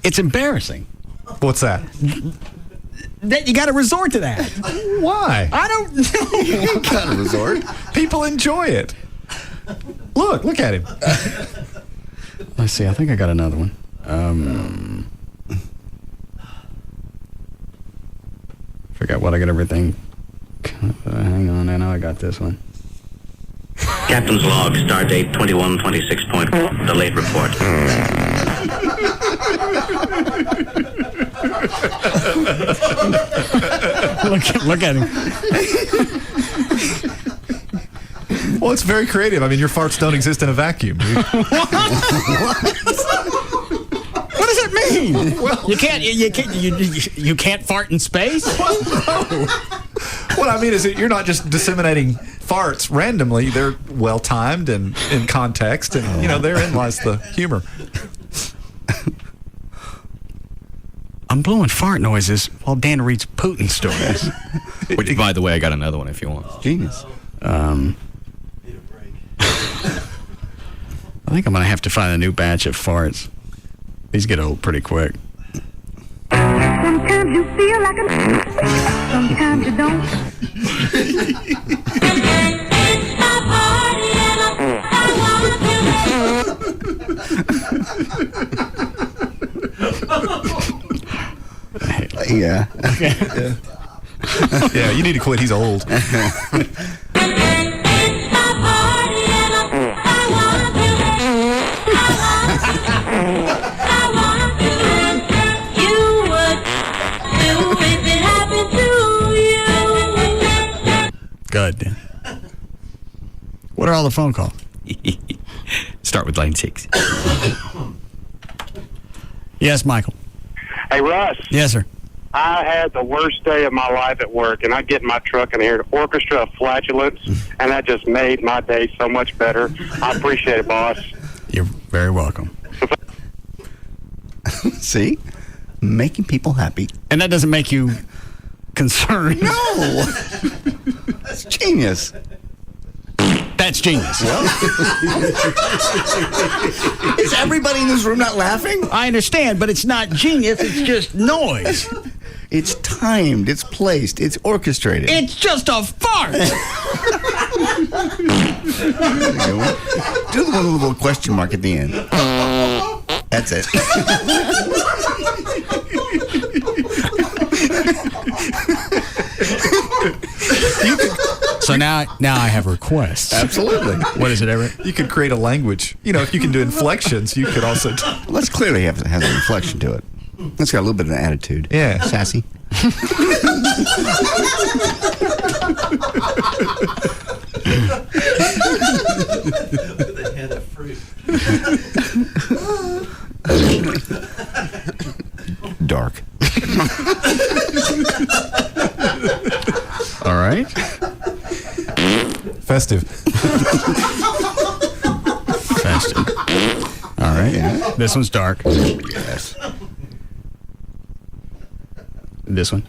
It's embarrassing. What's that? That you got to resort to that. Why? I don't know. You got to resort. People enjoy it. Look at him. Let's see. I think I got another one. Forgot what I got everything. Hang on, I know I got this one. Captain's log, stardate 2126.4. Delayed report. Look at him. Well, it's very creative. I mean, your farts don't exist in a vacuum, dude. What does it mean? Well, you can't fart in space? No. What I mean is that you're not just disseminating farts randomly. They're well timed and in context, and therein lies the humor. I'm blowing fart noises while Dan reads Putin stories. Which, by the way, I got another one if you want. Genius. I think I'm going to have to find a new batch of farts. These get old pretty quick. Sometimes you feel like sometimes you don't. Yeah. Yeah, you need to quit. He's old. Good. What are all the phone calls? Start with line 6. Yes, Michael. Hey, Russ. Yes, sir. I had the worst day of my life at work, and I get in my truck and hear an orchestra of flatulence, and that just made my day so much better. I appreciate it, boss. You're very welcome. See? Making people happy. And that doesn't make you concerned. No! That's genius. That's genius. Well, is everybody in this room not laughing? I understand, but it's not genius. It's just noise. It's timed. It's placed. It's orchestrated. It's just a fart. Do the one with a little question mark at the end. That's it. So now I have requests. Absolutely. What is it, Everett? You could create a language. If you can do inflections, you could also... Well, that's clearly has an inflection to it. It's got a little bit of an attitude. Yeah. Sassy. They had a fruit. Dark. All right. Festive. Festive. All right. Yeah. This one's dark. Yes. This one.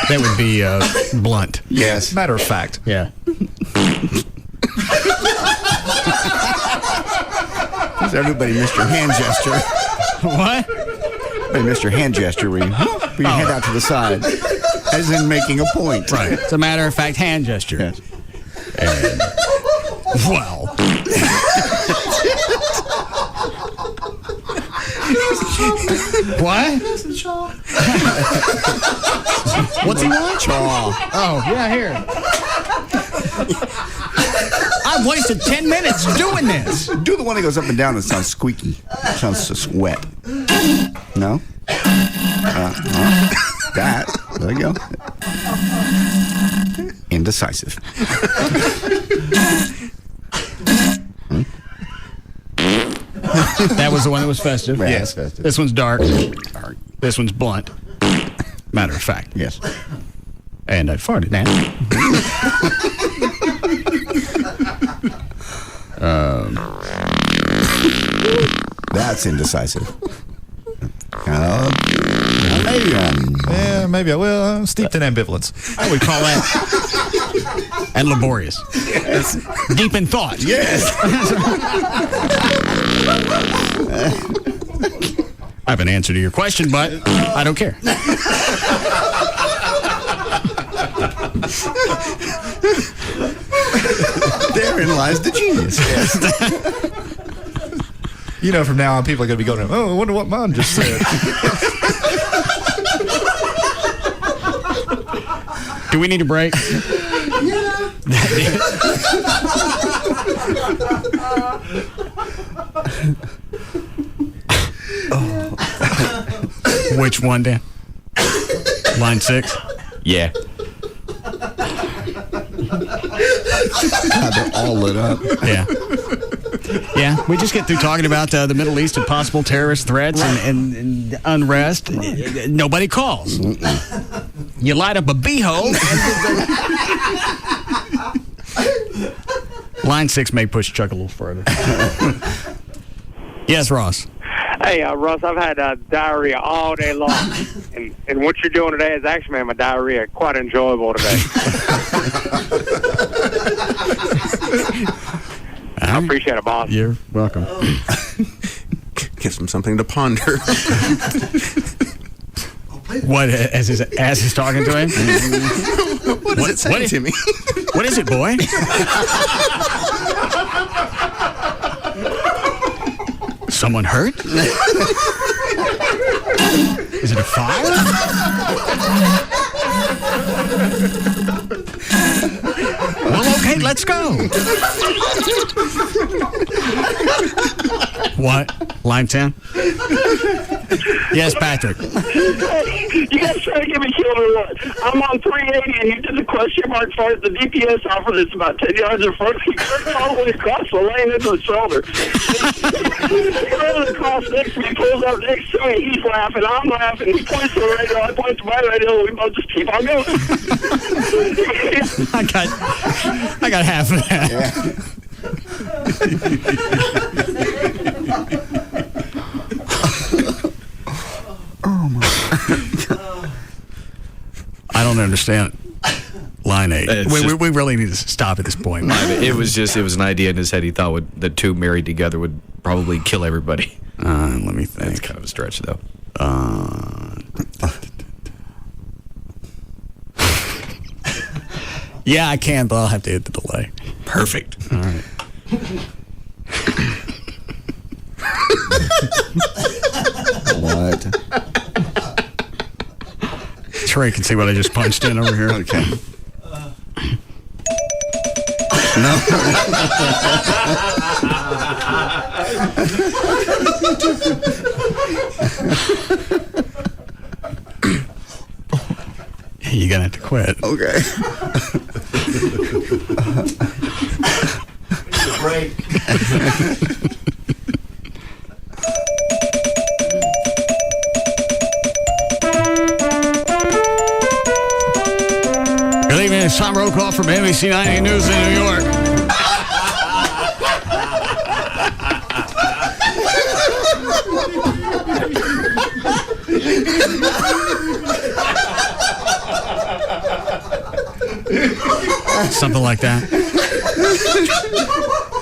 That would be blunt. Yes. Matter of fact. Yeah. Everybody missed your hand gesture. What? They missed your hand gesture where you put your head out to the side, as in making a point. Right. It's a matter of fact hand gesture. Yes. And, well. What? What's he want? Chaw. Oh, yeah, here. I've wasted 10 minutes doing this. Do the one that goes up and down and sounds squeaky. Sounds wet. No? That. There you go. Indecisive. That was the one that was festive. Yeah, Yes. festive. This one's dark. This one's blunt. Matter of fact. Yes. And I farted now. That's indecisive. Maybe. Yeah, maybe I will. Steeped in ambivalence. I would call that and laborious. Yes. Deep in thought. Yes. I have an answer to your question, but I don't care. Therein lies the genius. You know, from now on, people are going to be going, oh, I wonder what mine just said. Do we need a break? Which one, Dan? Line 6? Yeah. God, they're all lit up. Yeah. Yeah, we just get through talking about the Middle East and possible terrorist threats and unrest. Nobody calls. You light up a beehole. Line 6 may push Chuck a little further. Yes, Ross. Hey, Russ, I've had diarrhea all day long, and what you're doing today has actually made my diarrhea quite enjoyable today. I appreciate it, boss. You're welcome. Gives him something to ponder. What, as his ass is talking to him? What does it say to me? What is it, boy? Someone hurt? Is it a fire? Well, okay, let's go. What? Line 10? Yes, Patrick. You guys trying to get me killed or what? I'm on 380 and you did the question mark as far as the DPS offer that's about 10 yards in front of me. All the way across the lane into the shoulder. He runs across next to me, pulls up next to me, he's laughing, I'm laughing, he points to the radio, I point to my radio, we both just keep on going. I got half of that. Oh my God. I don't understand. Line 8. We really need to stop at this point. It was an idea in his head. He thought that two married together would probably kill everybody. Let me think. That's kind of a stretch, though. Yeah, I can, but I'll have to hit the delay. Perfect. All right. What? Trey can see what I just punched in over here. Okay. No. You're going to have to quit. Okay. Break. Good evening. It's Tom Rokoff from NBC 90 News in New York. Something like that.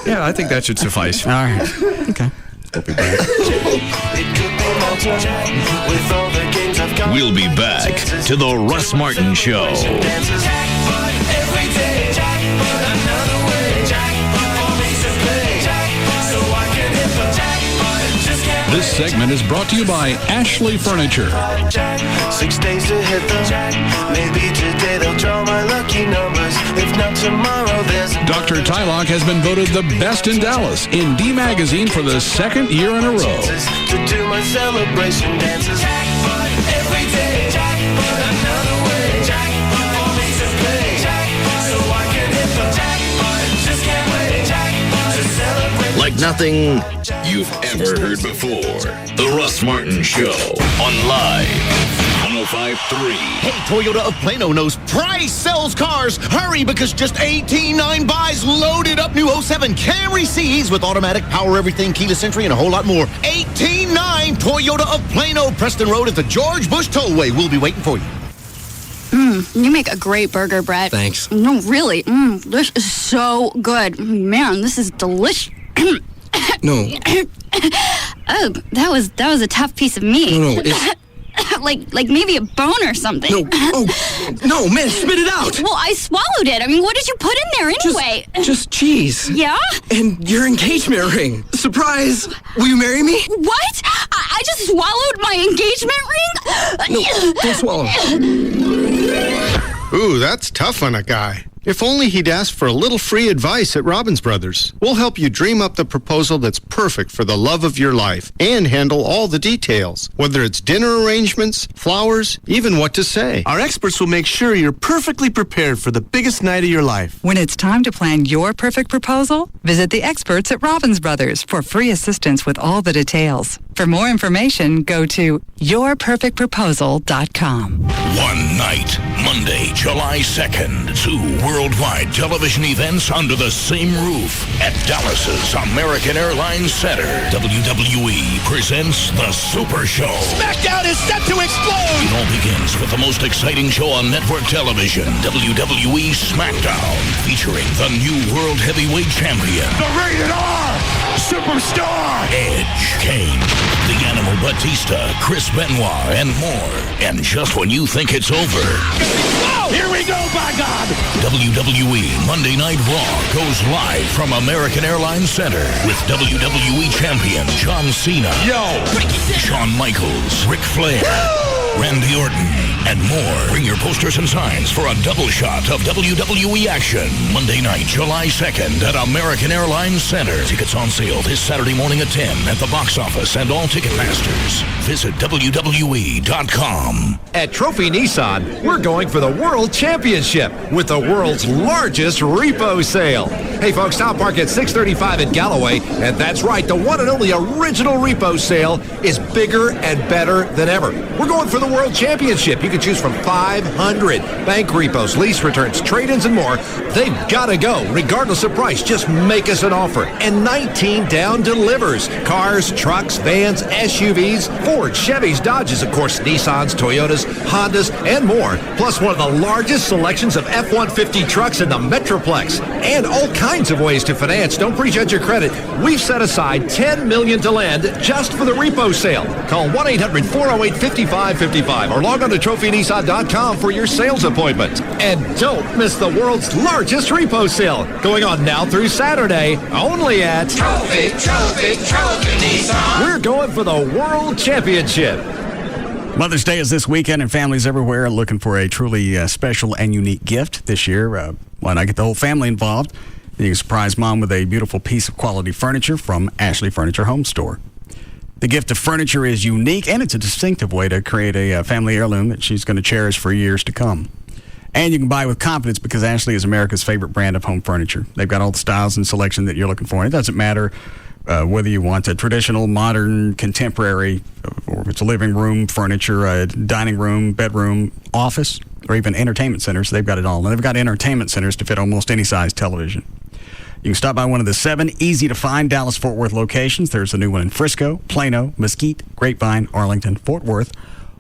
Yeah, I think that should suffice. All right. Okay. We'll be back. We'll be back to the Russ Martin Show. This segment is brought to you by Ashley Furniture. 6 days to hit them. Maybe today they'll draw my lucky numbers. If not tomorrow, there's Dr. Tylock has been voted the best in Dallas in D Magazine for the second year in a row. To do my celebration dances. Jackpot every day. Jackpot another way. Jackpot for me to play. Jackpot so I can hit the jackpot. Just can't wait. Jackpot to celebrate. Like nothing you've ever heard before. The Russ Martin Show on Live 105.3. Hey, Toyota of Plano knows Price sells cars. Hurry, because just 18.9 buys loaded up new 07 Camry Cs with automatic power everything, keyless entry, and a whole lot more. 18.9 Toyota of Plano, Preston Road at the George Bush Tollway. We'll be waiting for you. You make a great burger, Brett. Thanks. No, really. This is so good. Man, this is delicious. No. Oh, that was a tough piece of meat. No, it's... like maybe a bone or something. No, oh, no, man, spit it out. Well, I swallowed it. I mean, what did you put in there anyway? Just cheese. Yeah? And your engagement ring. Surprise! Will you marry me? What? I just swallowed my engagement ring? No, don't swallow. Ooh, that's tough on a guy. If only he'd asked for a little free advice at Robbins Brothers. We'll help you dream up the proposal that's perfect for the love of your life and handle all the details, whether it's dinner arrangements, flowers, even what to say. Our experts will make sure you're perfectly prepared for the biggest night of your life. When it's time to plan your perfect proposal, visit the experts at Robbins Brothers for free assistance with all the details. For more information, go to yourperfectproposal.com. One night, Monday, July 2nd, 2 worldwide television events under the same roof at Dallas's American Airlines Center. WWE presents The Super Show. SmackDown is set to explode! It all begins with the most exciting show on network television, WWE SmackDown, featuring the new World Heavyweight Champion, The Rated R Superstar! Edge, Kane, The Animal Batista, Chris Benoit, and more. And just when you think it's over... Whoa! Here we go, by God! WWE Monday Night Raw goes live from American Airlines Center with WWE Champion John Cena, Shawn Michaels, Ric Flair, Randy Orton, and more. Bring your posters and signs for a double shot of WWE action. Monday night, July 2nd at American Airlines Center. Tickets on sale this Saturday morning at 10 at the box office and all Ticketmasters. Visit WWE.com. At Trophy Nissan, we're going for the World Championship with the world's largest repo sale. Hey folks, stop park at 635 at Galloway, and that's right, the one and only original repo sale is bigger and better than ever. We're going for the World Championship. You can choose from 500 bank repos, lease returns, trade-ins, and more. They've got to go, regardless of price. Just make us an offer. And 19 down delivers. Cars, trucks, vans, SUVs, Ford, Chevys, Dodges, of course, Nissans, Toyotas, Hondas, and more. Plus one of the largest selections of F-150 trucks in the Metroplex. And all kinds of ways to finance. Don't prejudge your credit. We've set aside $10 million to lend just for the repo sale. Call 1-800-408-5555 or log on to TrophyNissan.com for your sales appointment. And don't miss the world's largest repo sale, going on now through Saturday, only at Trophy Nissan. We're going for the World Championship. Mother's Day is this weekend, and families everywhere are looking for a truly special and unique gift this year. Why not get the whole family involved? You can surprise mom with a beautiful piece of quality furniture from Ashley Furniture Home Store. The gift of furniture is unique, and it's a distinctive way to create a family heirloom that she's going to cherish for years to come. And you can buy with confidence because Ashley is America's favorite brand of home furniture. They've got all the styles and selection that you're looking for. And it doesn't matter whether you want a traditional, modern, contemporary, or if it's a living room furniture, a dining room, bedroom, office, or even entertainment centers. They've got it all. And they've got entertainment centers to fit almost any size television. You can stop by one of the 7 easy-to-find Dallas-Fort Worth locations. There's a new one in Frisco, Plano, Mesquite, Grapevine, Arlington, Fort Worth,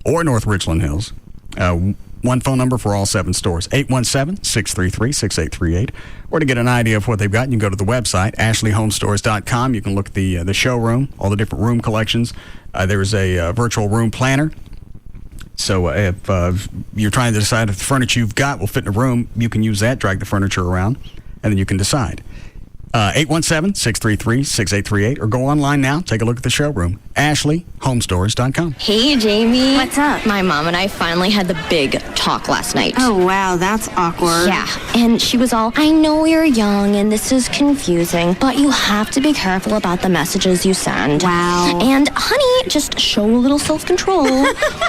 or North Richland Hills. One phone number for all 7 stores, 817-633-6838. Or to get an idea of what they've got, you can go to the website, ashleyhomestores.com. You can look at the showroom, all the different room collections. There's a virtual room planner. So if you're trying to decide if the furniture you've got will fit in a room, you can use that, drag the furniture around, and then you can decide. 817-633-6838, or go online now, take a look at the showroom, Ashley homestores.com. Hey, Jamie. What's up? My mom and I finally had the big talk last night. Oh, wow, that's awkward. Yeah, and she was all, I know you're young and this is confusing, but you have to be careful about the messages you send. Wow. And, honey, just show a little self-control.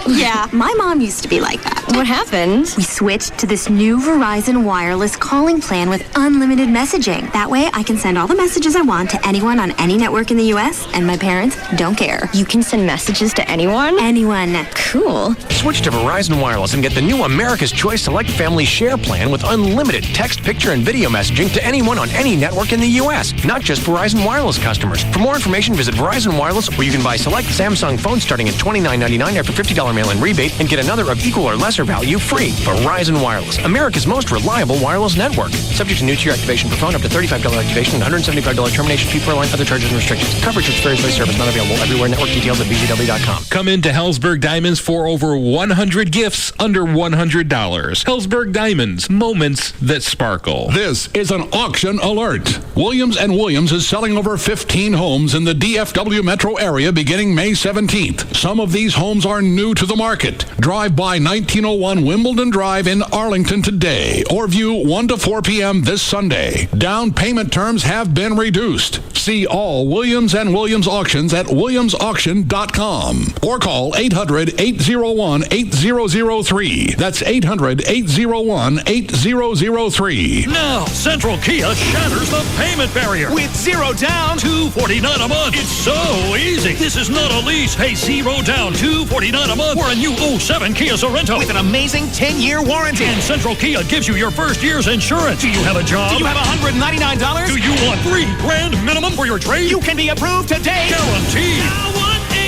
Yeah, my mom used to be like that. What happened? We switched to this new Verizon wireless calling plan with unlimited messaging. That way, I can send all the messages I want to anyone on any network in the U.S., and my parents don't care. You can send messages to anyone? Anyone. Cool. Switch to Verizon Wireless and get the new America's Choice Select Family Share plan with unlimited text, picture, and video messaging to anyone on any network in the U.S., not just Verizon Wireless customers. For more information, visit Verizon Wireless, where you can buy select Samsung phones starting at $29.99 after $50 mail-in rebate and get another of equal or lesser value free. Verizon Wireless, America's most reliable wireless network. Subject to new tier activation per phone, up to $35 activation and $175 termination fee per line, other charges and restrictions. Coverage which varies by service, not available everywhere. Network details at VGW.com. Come into Hellsberg Diamonds for over 100 gifts under $100. Hellsberg Diamonds, moments that sparkle. This is an auction alert. Williams & Williams is selling over 15 homes in the DFW metro area beginning May 17th. Some of these homes are new to the market. Drive by 1901 Wimbledon Drive in Arlington today or view 1 to 4 p.m. this Sunday. Down payment terms have been reduced. See all Williams & Williams auctions at williamsauction.com or call 800-801-8003. That's 800-801-8003. Now, Central Kia shatters the payment barrier. With zero down, $249 a month. It's so easy. This is not a lease. Pay zero down, $249 a month for a new 07 Kia Sorento. With an amazing 10-year warranty. And Central Kia gives you your first year's insurance. Do you have a job? Do you have $199? Do you want $3,000 minimum for your trade? You can be approved today. Guaranteed. Now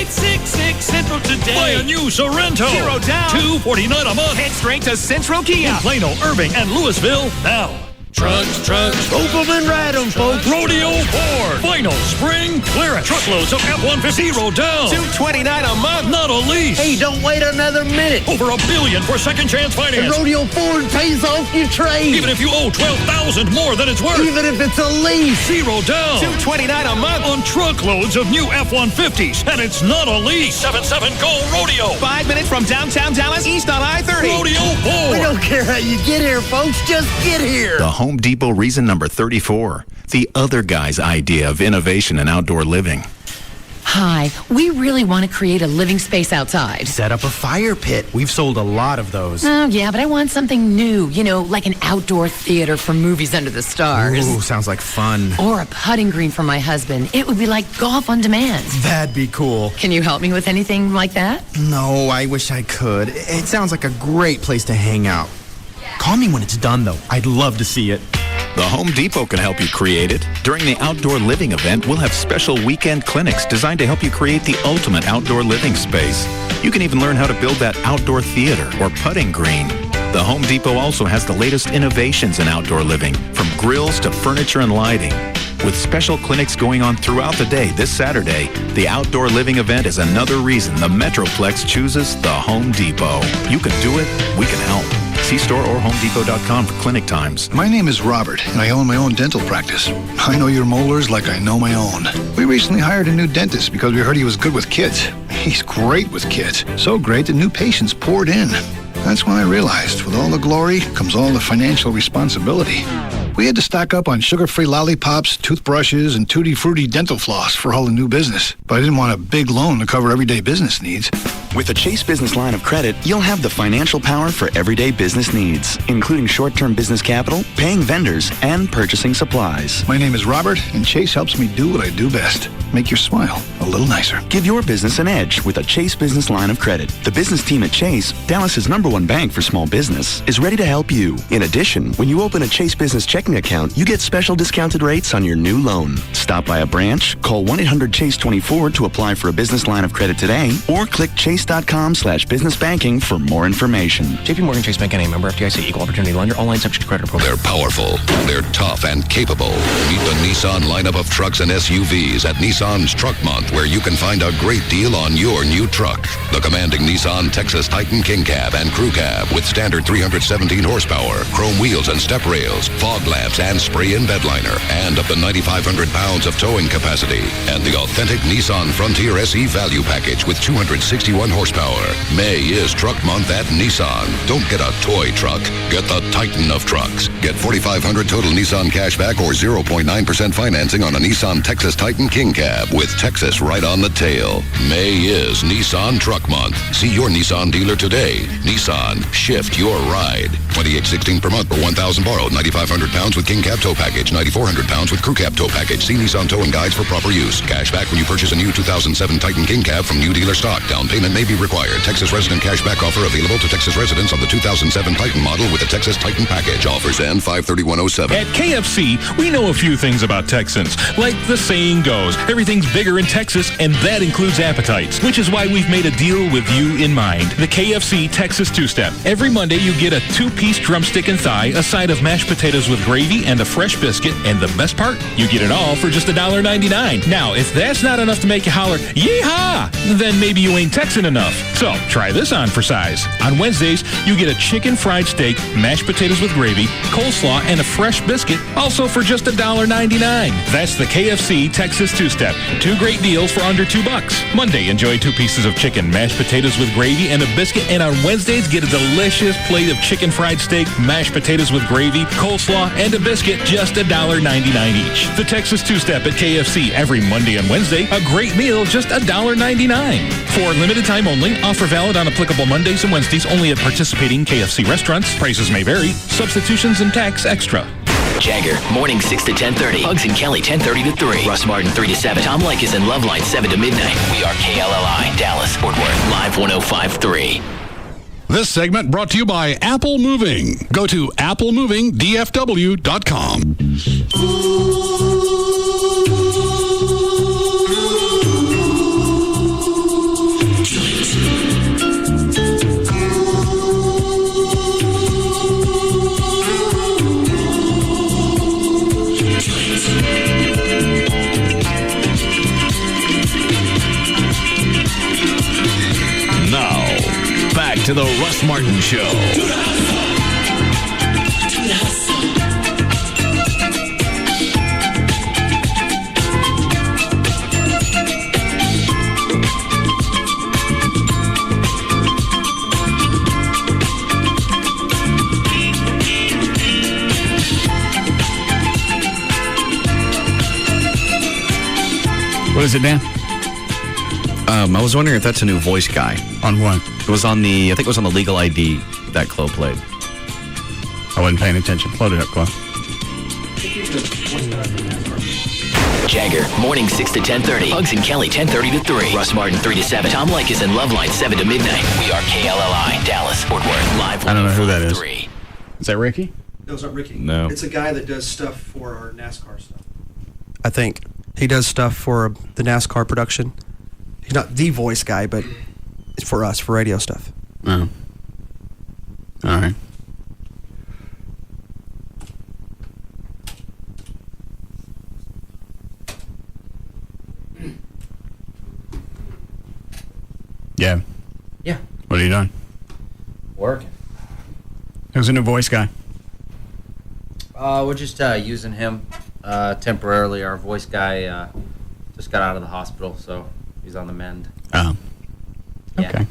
1866 Central today. Buy a new Sorento. Zero down. $249 a month. Head straight to Central Kia. In Plano, Irving, and Louisville now. Trucks. Hope 'em and ride 'em, folks. Rodeo Ford. Final spring clearance. Truckloads of F-150. Zero down. $229 a month. Not a lease. Hey, don't wait another minute. Over $1 billion for second chance finance. And Rodeo Ford pays off your trade. Even if you owe $12,000 more than it's worth. Even if it's a lease. Zero down. $229 a month on truckloads of new F-150s. And it's not a lease. 77 Go Rodeo. 5 minutes from downtown Dallas, east on I-30. Rodeo Ford. We don't care how you get here, folks. Just get here. The Home Depot reason number 34. The other guy's idea of innovation and outdoor living. Hi, we really want to create a living space outside. Set up a fire pit. We've sold a lot of those. Oh, yeah, but I want something new. You know, like an outdoor theater for movies under the stars. Ooh, sounds like fun. Or a putting green for my husband. It would be like golf on demand. That'd be cool. Can you help me with anything like that? No, I wish I could. It sounds like a great place to hang out. Call me when it's done, though. I'd love to see it. The Home Depot can help you create it. During the Outdoor Living event, we'll have special weekend clinics designed to help you create the ultimate outdoor living space. You can even learn how to build that outdoor theater or putting green. The Home Depot also has the latest innovations in outdoor living, from grills to furniture and lighting. With special clinics going on throughout the day this Saturday, the Outdoor Living event is another reason the Metroplex chooses the Home Depot. You can do it, we can help. See store or homedepot.com for clinic times. My name is Robert, and I own my own dental practice. I know your molars like I know my own. We recently hired a new dentist because we heard he was good with kids. He's great with kids. So great that new patients poured in. That's when I realized, with all the glory comes all the financial responsibility. We had to stock up on sugar-free lollipops, toothbrushes, and tutti-frutti dental floss for all the new business. But I didn't want a big loan to cover everyday business needs. With the Chase Business Line of Credit, you'll have the financial power for everyday business needs, including short-term business capital, paying vendors, and purchasing supplies. My name is Robert, and Chase helps me do what I do best. Make your smile a little nicer. Give your business an edge with a Chase Business Line of Credit. The business team at Chase, Dallas's #1 bank for small business, is ready to help you. In addition, when you open a Chase Business checking account, you get special discounted rates on your new loan. Stop by a branch, call 1-800-CHASE-24 to apply for a business line of credit today, or click chase.com/businessbanking for more information. JP Morgan Chase Bank, NA, member FDIC, equal opportunity lender, online subject to credit approval. They're powerful, they're tough and capable. Meet the Nissan lineup of trucks and SUVs at Nissan Nissan's Truck Month, where you can find a great deal on your new truck. The commanding Nissan Texas Titan King Cab and Crew Cab with standard 317 horsepower, chrome wheels and step rails, fog lamps and spray-in bed liner, and up to 9,500 pounds of towing capacity. And the authentic Nissan Frontier SE Value Package with 261 horsepower. May is Truck Month at Nissan. Don't get a toy truck. Get the Titan of trucks. Get $4,500 total Nissan cashback or 0.9% financing on a Nissan Texas Titan King Cab with Texas right on the tail. May is Nissan Truck Month. See your Nissan dealer today. Nissan, shift your ride. $2,816 per month for $1,000 borrowed. 9,500 pounds with King Cab tow package. 9,400 pounds with Crew Cab tow package. See Nissan Towing Guides for proper use. Cashback when you purchase a new 2007 Titan King Cab from new dealer stock. Down payment may be required. Texas resident cashback offer available to Texas residents on the 2007 Titan model with the Texas Titan package. Offers end 5/31/07. At KFC, we know a few things about Texans. Like the saying goes, everything's bigger in Texas, and that includes appetites, which is why we've made a deal with you in mind. The KFC Texas Two-Step. Every Monday, you get a 2-piece drumstick and thigh, a side of mashed potatoes with gravy, and a fresh biscuit. And the best part, you get it all for just $1.99. Now, if that's not enough to make you holler, yeehaw, then maybe you ain't Texan enough. So, try this on for size. On Wednesdays, you get a chicken fried steak, mashed potatoes with gravy, coleslaw, and a fresh biscuit, also for just $1.99. That's the KFC Texas Two-Step. 2 great deals for under $2. Monday, enjoy 2 pieces of chicken, mashed potatoes with gravy, and a biscuit. And on Wednesdays, get a delicious plate of chicken fried steak, mashed potatoes with gravy, coleslaw, and a biscuit, just $1.99 each. The Texas Two-Step at KFC every Monday and Wednesday. A great meal, just $1.99. For limited time only, offer valid on applicable Mondays and Wednesdays only at participating KFC restaurants. Prices may vary. Substitutions and tax extra. Jagger, morning 6 to 10:30. Bugs and Kelly, 10:30 to 3. Russ Martin, 3 to 7. Tom Leykis and Loveline, 7 to midnight. We are KLLI, Dallas, Fort Worth, live 105.3. This segment brought to you by Apple Moving. Go to applemovingdfw.com. Now, back to the Russ Martin Show. What is it, Dan? I was wondering if that's a new voice guy. On what? It was on the, I think it was on the Legal ID that Chloe played. I wasn't paying attention. Load it up, Chloe. Jagger, morning 6 to 10:30. Bugs and Kelly, 10:30 to 3. Russ Martin, 3 to 7. Tom Leykis and Loveline, 7 to midnight. We are KLLI, Dallas, Fort Worth, live 105.3. I don't know who that is. Is that Ricky? No, it's not Ricky. No. It's a guy that does stuff for our NASCAR stuff. I think. He does stuff for the NASCAR production. He's not the voice guy, but it's for us, for radio stuff. Oh. All right. Yeah. Yeah. What are you doing? Working. Who's the new voice guy? We're just using him temporarily. Our voice guy just got out of the hospital, so he's on the mend. Oh. Yeah. Okay.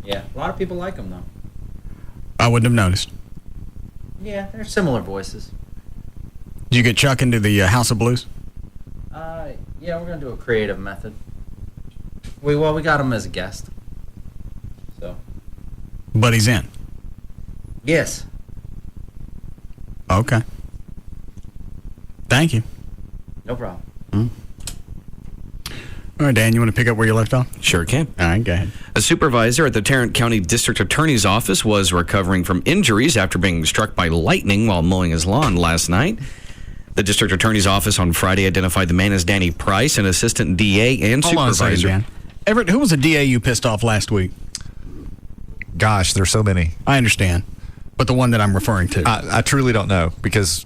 Yeah. A lot of people like him, though. I wouldn't have noticed. Yeah, they're similar voices. Did you get Chuck into the House of Blues? Yeah, we're gonna do a creative method. We got him as a guest. So. But he's in. Yes. Okay. Thank you. No problem. All right, Dan, you want to pick up where you left off? Sure can. All right, go ahead. A supervisor at the Tarrant County District Attorney's Office was recovering from injuries after being struck by lightning while mowing his lawn last night. The District Attorney's Office on Friday identified the man as Danny Price, an assistant DA and Hold on a supervisor. second, Dan. Everett, who was a DA you pissed off last week? Gosh, there's so many. I understand. But the one that I'm referring to. I truly don't know because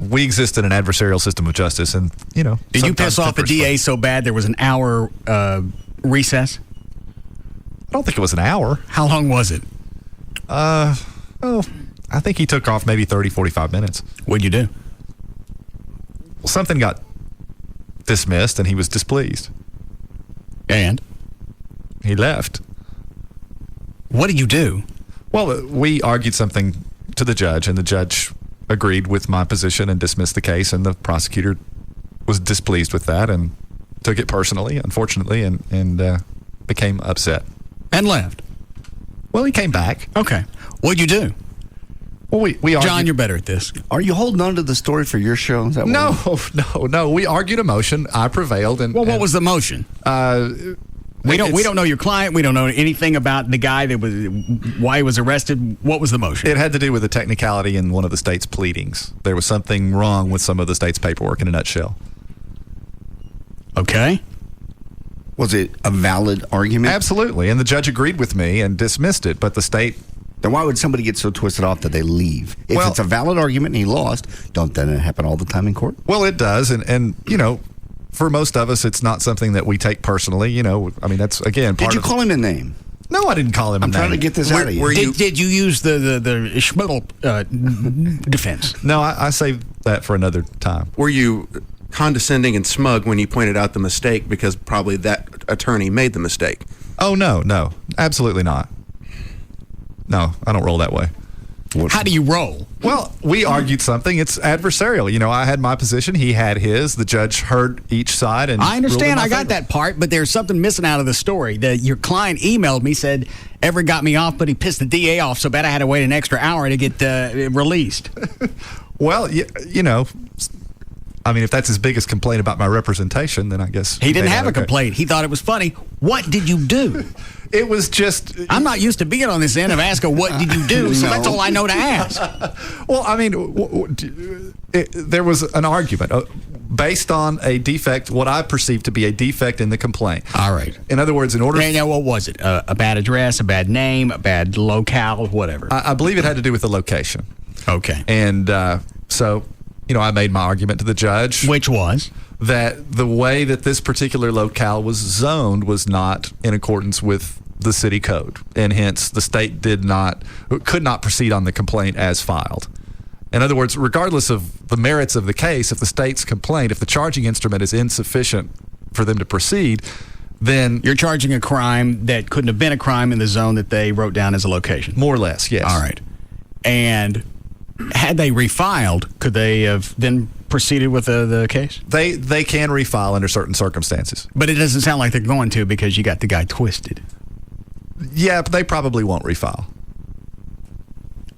we exist in an adversarial system of justice, and Did you piss off the DA so bad there was an hour recess? I don't think it was an hour. How long was it? I think he took off maybe 30, 45 minutes. What'd you do? Well, something got dismissed, and he was displeased. And? He left. What did you do? Well, we argued something to the judge, and the judge agreed with my position and dismissed the case, and the prosecutor was displeased with that and took it personally, unfortunately, and became upset. And left? Well, he came back. Okay. What'd you do? Well, we argued. John, you're better at this. Are you holding on to the story for your show? Is that No. We argued a motion. I prevailed. And what was the motion? We don't know your client. We don't know anything about the guy that was why he was arrested. What was the motion? It had to do with a technicality in one of the state's pleadings. There was something wrong with some of the state's paperwork, in a nutshell. Okay. Was it a valid argument? Absolutely, and the judge agreed with me and dismissed it, but the state... Then why would somebody get so twisted off that they leave? If it's a valid argument and he lost, don't then it happen all the time in court? Well, it does, and for most of us, it's not something that we take personally. I mean, that's, again, part Did you call him a name? No, I didn't call him a name. I'm trying to get this out of you. Did you use the Schmidl defense? No, I saved that for another time. Were you condescending and smug when you pointed out the mistake because probably that attorney made the mistake? Oh, no, absolutely not. No, I don't roll that way. How do you roll? Well, we argued something. It's adversarial. I had my position. He had his. The judge heard each side. And I understand. I got that part, but there's something missing out of the story. Your client emailed me, said, Everett got me off, but he pissed the DA off so bad I had to wait an extra hour to get released. Well, I mean, if that's his biggest complaint about my representation, then I guess... He didn't have a complaint. He thought it was funny. What did you do? It was just... I'm not used to being on this end of asking, what did you do? So that's all I know to ask. Well, I mean, there was an argument based on a defect, what I perceived to be a defect in the complaint. All right. In other words, in order... Now, what was it? A bad address, a bad name, a bad locale, whatever? I believe it had to do with the location. Okay. And so... I made my argument to the judge. Which was? That the way that this particular locale was zoned was not in accordance with the city code. And hence, the state could not proceed on the complaint as filed. In other words, regardless of the merits of the case, if the state's complaint, if the charging instrument is insufficient for them to proceed, then... You're charging a crime that couldn't have been a crime in the zone that they wrote down as a location. More or less, yes. All right. And... had they refiled, could they have then proceeded with the case? They can refile under certain circumstances. But it doesn't sound like they're going to because you got the guy twisted. Yeah, but they probably won't refile.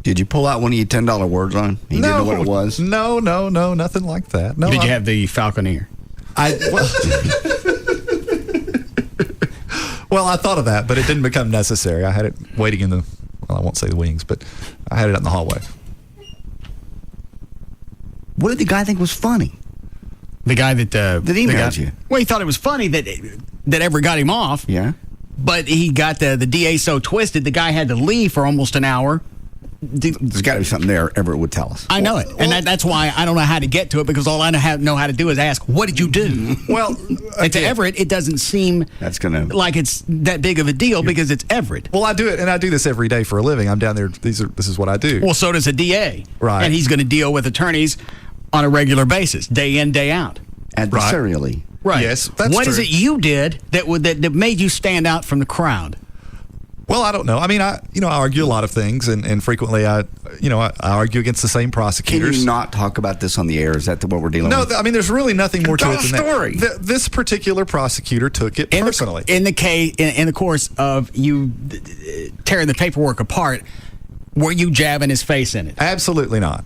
Did you pull out one of your $10 words on him? He didn't know what it was? No, nothing like that. No. Did you have the Falconeer? Well, I thought of that, but it didn't become necessary. I had it waiting in I won't say the wings, but I had it out in the hallway. What did the guy think was funny? The guy that emailed you. Well, he thought it was funny that Everett got him off. Yeah. But he got the DA so twisted, the guy had to leave for almost an hour. There's got to be something there Everett would tell us. I know it. And that's why I don't know how to get to it, because all I know how to do is ask, what did you do? Well, and to Everett, it doesn't seem like it's that big of a deal because it's Everett. Well, I do it, and I do this every day for a living. I'm down there. This is what I do. Well, so does a DA. Right. And he's going to deal with attorneys on a regular basis, day in, day out. Adversarially. Right. Yes, that's What true. is it you did that made you stand out from the crowd? Well, I don't know. I mean, I argue a lot of things, and frequently I argue against the same prosecutors. Can you not talk about this on the air? Is that what we're dealing with? No, I mean, there's really nothing more to it than story. that. This particular prosecutor took it personally. In the course of you tearing the paperwork apart, were you jabbing his face in it? Absolutely not.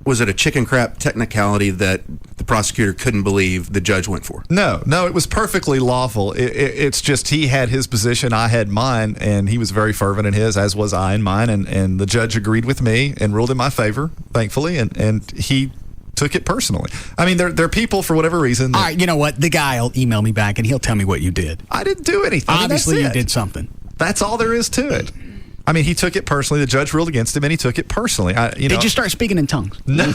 Was it a chicken crap technicality that the prosecutor couldn't believe the judge went for? No, it was perfectly lawful. It's just he had his position, I had mine, and he was very fervent in his, as was I in mine, and the judge agreed with me and ruled in my favor, thankfully, and he took it personally. I mean, there are people, for whatever reason... All right, you know what? The guy will email me back, and he'll tell me what you did. I didn't do anything. Obviously, you did something. That's all there is to it. I mean, he took it personally. The judge ruled against him, and he took it personally. Did you start speaking in tongues? No.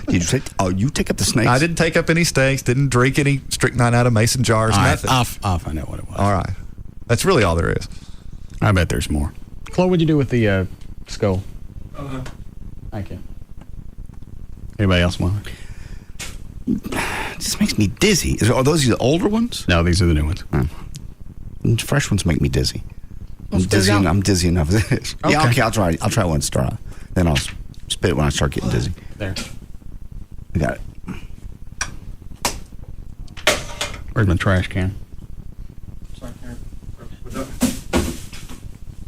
Did you you take up the snakes? I didn't take up any snakes. Didn't drink any strychnine out of mason jars. All right, nothing. I'll find out what it was. All right. That's really all there is. I bet there's more. Chloe, what'd you do with the skull? Thank you. Anybody else want? It just makes me dizzy. Are those the older ones? No, these are the new ones. The fresh ones make me dizzy. I'm dizzy enough as it is. Okay. Yeah, okay, I'll try one star. Then I'll spit it when I start getting dizzy. There. We got it. Where's my trash can?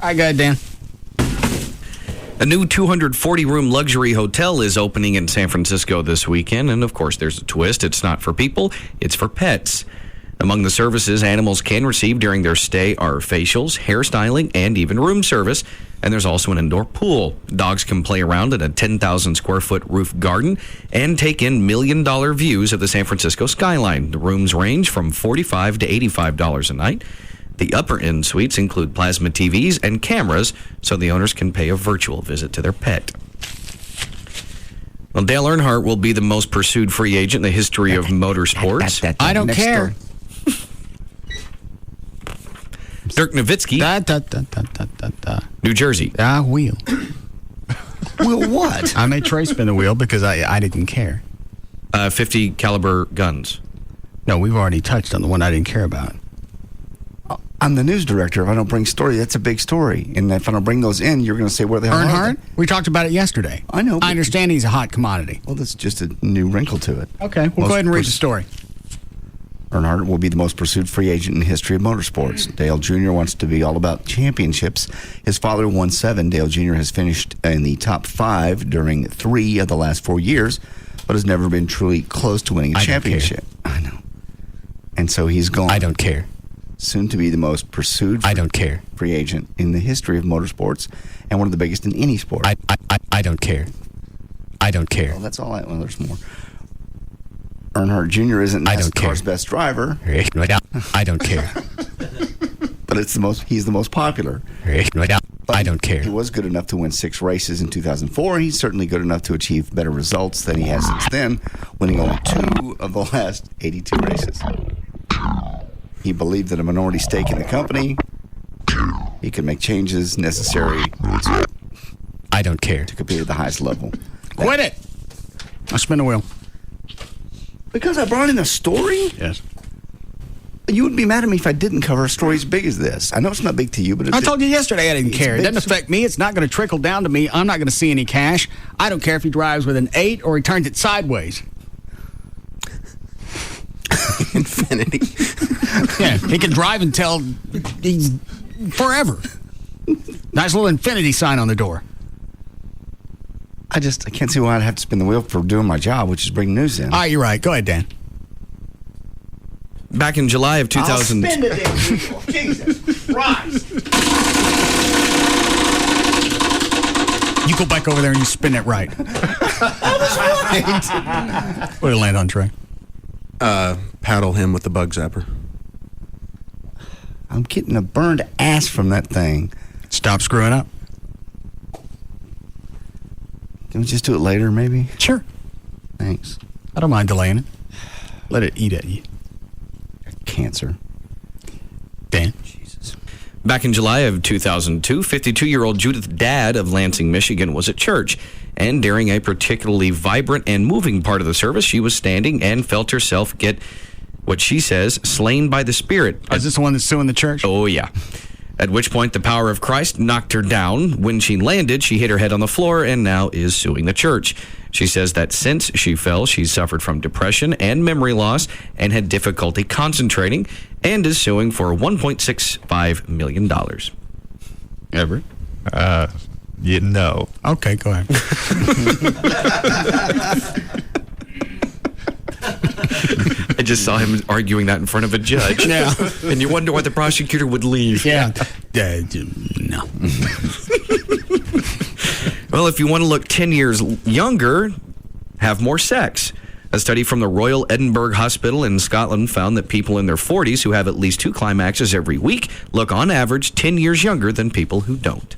I got it, Dan. A new 240-room luxury hotel is opening in San Francisco this weekend, and of course there's a twist. It's not for people, it's for pets. Among the services animals can receive during their stay are facials, hairstyling, and even room service. And there's also an indoor pool. Dogs can play around in a 10,000 square foot roof garden and take in $1 million views of the San Francisco skyline. The rooms range from $45 to $85 a night. The upper end suites include plasma TVs and cameras, so the owners can pay a virtual visit to their pet. Well, Dale Earnhardt will be the most pursued free agent in the history of motorsports. I don't care. Dirk Nowitzki, New Jersey. Wheel. Wheel what? I made Trey spin the wheel because I didn't care. 50 caliber guns. No, we've already touched on the one I didn't care about. I'm the news director. If I don't bring story, that's a big story. And if I don't bring those in, you're going to say, where the hell are Earnhardt? they? We talked about it yesterday. I know. I understand he's a hot commodity. Well, that's just a new wrinkle to it. Okay, well, go ahead and read the story. Earnhardt will be the most pursued free agent in the history of motorsports. Dale Jr. wants to be all about championships. His father won 7. Dale Jr. has finished in the top 5 during 3 of the last 4 years, but has never been truly close to winning a championship. I know. And so he's gone. I don't care. Soon to be the most pursued free agent in the history of motorsports and one of the biggest in any sport. I don't care. I don't care. Well, that's all well, there's more. Earnhardt Jr. isn't NASCAR's best driver. I don't care. But he's the most popular. I don't care. He was good enough to win 6 races in 2004, and he's certainly good enough to achieve better results than he has since then, winning only 2 of the last 82 races. He believed that a minority stake in the company, he could make changes necessary I don't care. to compete at the highest level. Quit it! I'll spin the wheel. Because I brought in a story? Yes. You would be mad at me if I didn't cover a story as big as this. I know it's not big to you, but I told you yesterday I didn't care. It doesn't affect me. It's not going to trickle down to me. I'm not going to see any cash. I don't care if he drives with an 8 or he turns it sideways. Infinity. Yeah, he can drive until he's forever. Nice little infinity sign on the door. I can't see why I'd have to spin the wheel for doing my job, which is bring news in. All right, you're right. Go ahead, Dan. Back in July of 2000. I'll spin the damn wheel. Jesus Christ. You go back over there and you spin it right. I was right. Where'd it land on, Trey? Paddle him with the bug zapper. I'm getting a burned ass from that thing. Stop screwing up. Can we just do it later, maybe? Sure. Thanks. I don't mind delaying it. Let it eat at you. Cancer. Dan. Jesus. Back in July of 2002, 52-year-old Judith Dadd of Lansing, Michigan, was at church. And during a particularly vibrant and moving part of the service, she was standing and felt herself get, what she says, slain by the Spirit. Is this the one that's suing the church? Oh, yeah. At which point, the power of Christ knocked her down. When she landed, she hit her head on the floor and now is suing the church. She says that since she fell, she's suffered from depression and memory loss and had difficulty concentrating and is suing for $1.65 million. Everett? No. Okay, go ahead. I just saw him arguing that in front of a judge. Yeah. And you wonder why the prosecutor would leave. Yeah. No. Well, if you want to look 10 years younger, have more sex. A study from the Royal Edinburgh Hospital in Scotland found that people in their 40s who have at least 2 climaxes every week look on average 10 years younger than people who don't.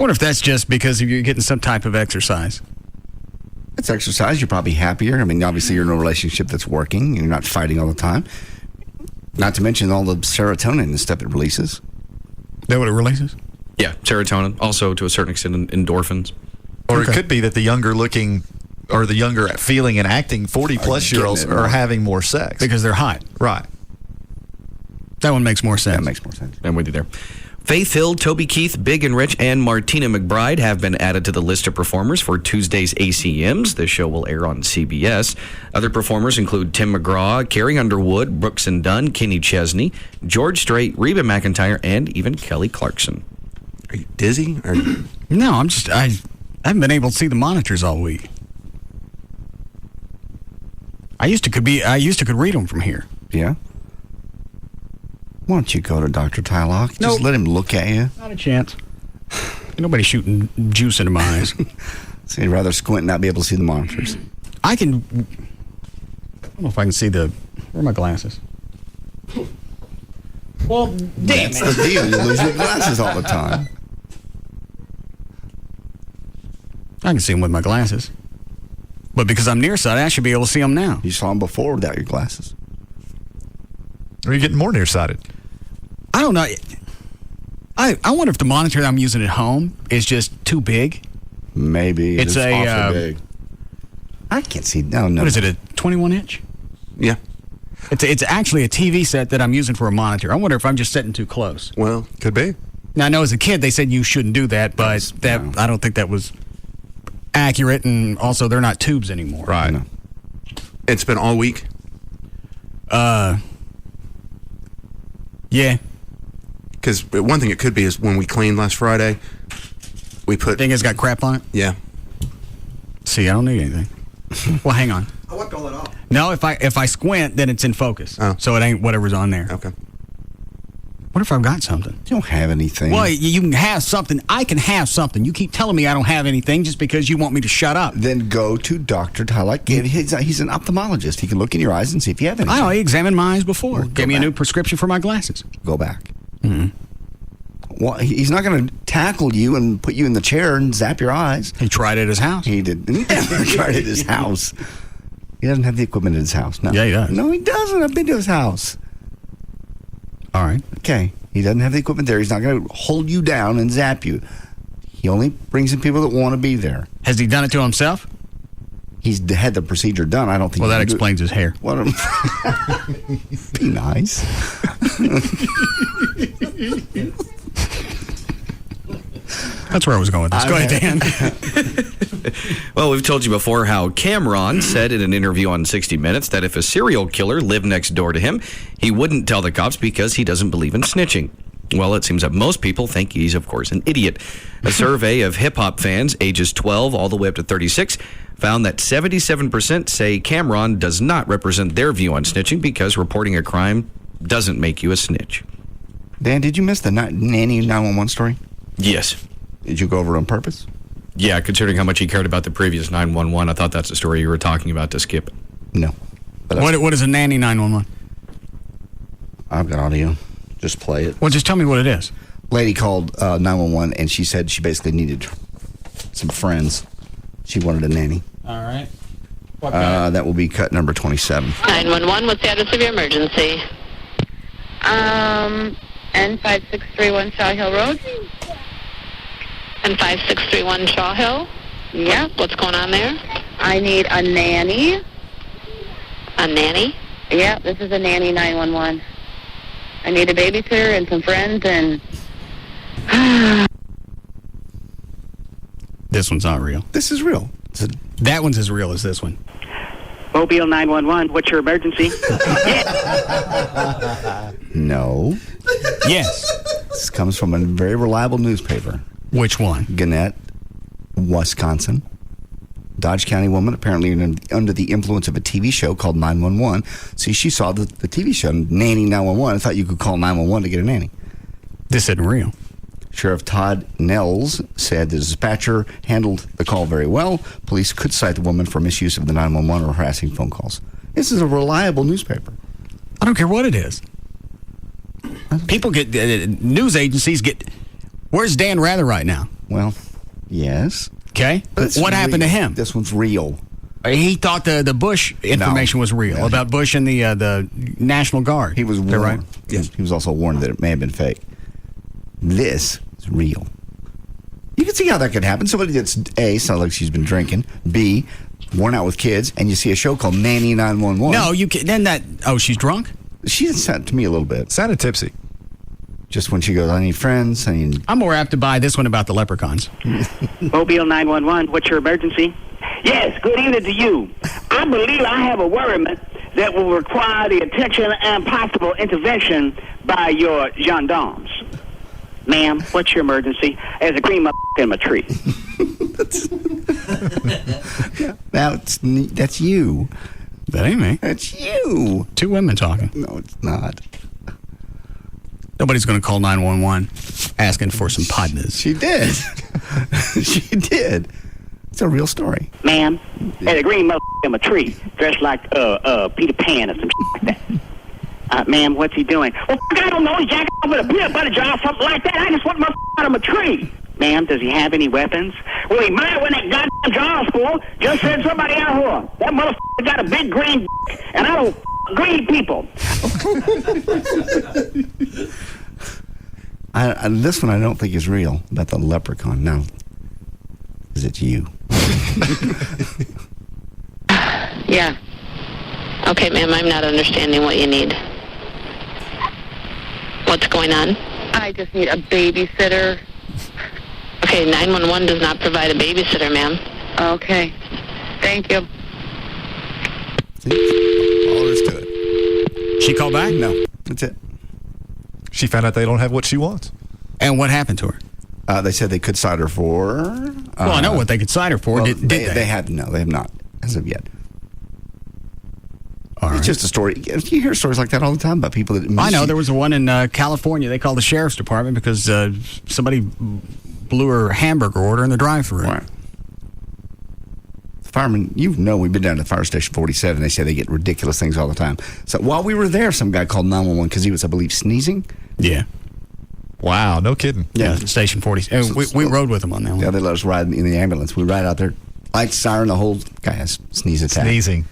wonder if that's just because you're getting some type of exercise. It's exercise. You're probably happier. I mean, obviously, you're in a relationship that's working. And you're not fighting all the time. Not to mention all the serotonin and stuff it releases. Is that what it releases? Yeah, serotonin. Also, to a certain extent, endorphins. Or it could be that the younger looking or the younger feeling and acting 40-plus-year-olds are having more sex. Because they're hot. Right. That one makes more sense. That makes more sense. I'm with you there. Faith Hill, Toby Keith, Big and Rich, and Martina McBride have been added to the list of performers for Tuesday's ACMs. The show will air on CBS. Other performers include Tim McGraw, Carrie Underwood, Brooks and Dunn, Kenny Chesney, George Strait, Reba McEntire, and even Kelly Clarkson. Are you dizzy? No, I haven't been able to see the monitors all week. I used to could read them from here. Yeah. Why don't you go to Dr. Tylock? Just Nope. let him look at you. Not a chance. Ain't nobody shooting juice into my eyes. So you'd rather squint and not be able to see the monitors. I don't know if I can see where are my glasses? Well, damn That's the deal. You lose your glasses all the time. I can see them with my glasses. But because I'm nearsighted, I should be able to see them now. You saw them before without your glasses. Or you're getting more nearsighted. I don't know. I wonder if the monitor that I'm using at home is just too big. Maybe. It's awfully big. I can't see. No. What is it, a 21-inch? Yeah. It's actually a TV set that I'm using for a monitor. I wonder if I'm just sitting too close. Well, could be. Now, I know as a kid they said you shouldn't do that, but I don't think that was accurate, and also they're not tubes anymore. Right. No. It's been all week? Yeah. Because one thing it could be is when we cleaned last Friday, we put... Think it's got crap on it? Yeah. See, I don't need anything. Well, hang on. I want all that off. No, if I squint, then it's in focus. Oh. So it ain't whatever's on there. Okay. What if I've got something? You don't have anything. Well, you can have something. I can have something. You keep telling me I don't have anything just because you want me to shut up. Then go to Dr. Tylock. He's an ophthalmologist. He can look in your eyes and see if you have anything. I know. He examined my eyes before. Well, Gave me a new prescription for my glasses. Go back. Mm-hmm. Well, he's not going to tackle you and put you in the chair and zap your eyes. He tried it at his house. He did. He never tried it at his house. He doesn't have the equipment at his house. No. Yeah, he does. No, he doesn't. I've been to his house. All right. Okay. He doesn't have the equipment there. He's not going to hold you down and zap you. He only brings in people that want to be there. Has he done it to himself? He's had the procedure done. I don't think. Well, he that can do it. explains his hair. What? Be nice. That's where I was going with this. Go ahead, Dan. Well, we've told you before how Cameron said in an interview on 60 Minutes that if a serial killer lived next door to him, he wouldn't tell the cops because he doesn't believe in snitching. Well, it seems that most people think he's, of course, an idiot. A survey of hip-hop fans ages 12 all the way up to 36 found that 77% say Cameron does not represent their view on snitching because reporting a crime doesn't make you a snitch. Dan, did you miss the nanny 911 story? Yes. Did you go over it on purpose? Yeah, considering how much he cared about the previous 911, I thought that's the story you were talking about to skip. No. What is a nanny 911? I've got audio. Just play it. Well, just tell me what it is. Lady called 911, and she said she basically needed some friends. She wanted a nanny. All right. That will be cut number 27. 911, what's the address of your emergency? N5631 Shaw Hill Road. N5631 Shaw Hill? Yeah. What's going on there? I need a nanny. A nanny? Yeah, this is a nanny 911. I need a babysitter and some friends and... This one's not real. This is real. That one's as real as this one. Mobile 911, what's your emergency? No. Yes. This comes from a very reliable newspaper. Which one? Gannett, Wisconsin. Dodge County woman apparently under the influence of a TV show called 911. See, she saw the TV show Nanny 911 and thought you could call 911 to get a nanny. This isn't real. Sheriff Todd Nels said the dispatcher handled the call very well. Police could cite the woman for misuse of the 911 or harassing phone calls. This is a reliable newspaper. I don't care what it is. People get, news agencies get Where's Dan Rather right now? Well, yes. Okay. What happened to him? This one's real. He thought the Bush information was real about Bush and the National Guard. He was warned. right? Yes. He was also warned that it may have been fake. This is real. You can see how that could happen. Somebody that's A, sounds like she's been drinking. B, worn out with kids, and you see a show called Nanny 911. No, you can. Then that. Oh, she's drunk. She sounded to me a little bit. Sounded tipsy. Just when she goes, I need friends. I'm more apt to buy this one about the leprechauns. Mobile 911, what's your emergency? Yes, good evening to you. I believe I have a worriment that will require the attention and possible intervention by your gendarmes. Ma'am, what's your emergency? There's a green in my tree. That's you. That ain't me. That's you. Two women talking. No, it's not. Nobody's going to call 911 asking for some partners. She did. She did. It's a real story. Ma'am, there's a green in my tree, dressed like Peter Pan or some shit like that. Ma'am, what's he doing? Well, I don't know. He's jacking off with a peanut butter jar or something like that. I just want my out of my tree. Ma'am, does he have any weapons? Well, he might when that goddamn jar's full. Just send somebody out here. That motherfucker got a big green and I don't green people. This one I don't think is real, about the leprechaun. No. Is it you? Yeah. Okay, ma'am, I'm not understanding what you need. What's going on? I just need a babysitter. Okay, 911 does not provide a babysitter, ma'am. Okay. Thank you. All there is to it. She called back? No. That's it. She found out they don't have what she wants. And what happened to her? They said they could cite her for... well, I know what they could cite her for. Well, did they? They have not, as of yet. All right. It's just a story. You hear stories like that all the time about people that... I know. There was one in California. They called the sheriff's department because somebody blew her hamburger order in the drive-thru. Right. Firemen, we've been down to Fire Station 47. They say they get ridiculous things all the time. So while we were there, some guy called 911 because he was, I believe, sneezing. Yeah. Wow, no kidding. Yeah, Station 40. We rode with them on that one. Yeah, they let us ride in the ambulance. We ride out there, light siren, the whole guy has sneeze attack. Sneezing.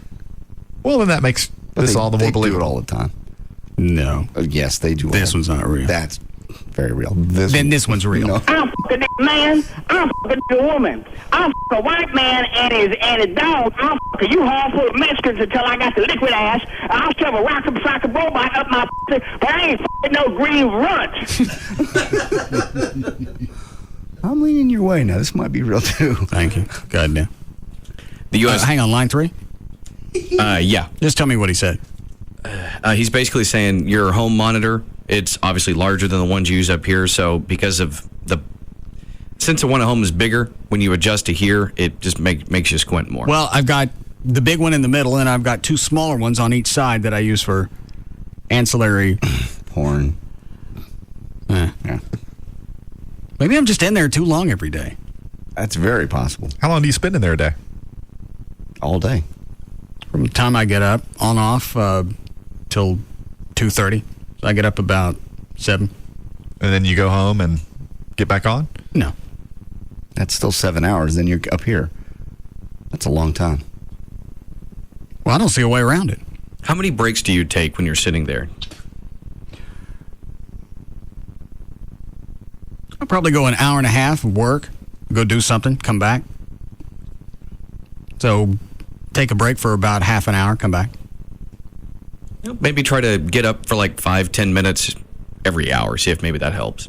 Well, then that makes this all the more believable. They do it all the time. No. Yes, they do. This one's not real. That's very real. This one's real. No. I'm fucking a man. I'm fucking a woman. I'm a white man and his dog. I'm fucking U-Haul full of Mexicans until I got the liquid ass. I'll shove a rock-a-sock robot up my but I ain't fucking no green runt. I'm leaning your way now. This might be real too. Thank you. Goddamn. The U.S. Hang on, line 3? Yeah. Just tell me what he said. He's basically saying your home monitor, it's obviously larger than the ones you use up here, so because of since the one at home is bigger, when you adjust to here, it just makes you squint more. Well, I've got the big one in the middle, and I've got two smaller ones on each side that I use for ancillary porn. Yeah. Maybe I'm just in there too long every day. That's very possible. How long do you spend in there a day? All day. From the time I get up, off, till 2:30. So I get up about 7. And then you go home and get back on? No. That's still 7 hours. Then you're up here. That's a long time. Well, I don't see a way around it. How many breaks do you take when you're sitting there? I'll probably go an hour and a half of work, go do something, come back. So take a break for about half an hour, come back. Maybe try to get up for like 5-10 minutes every hour. See if maybe that helps.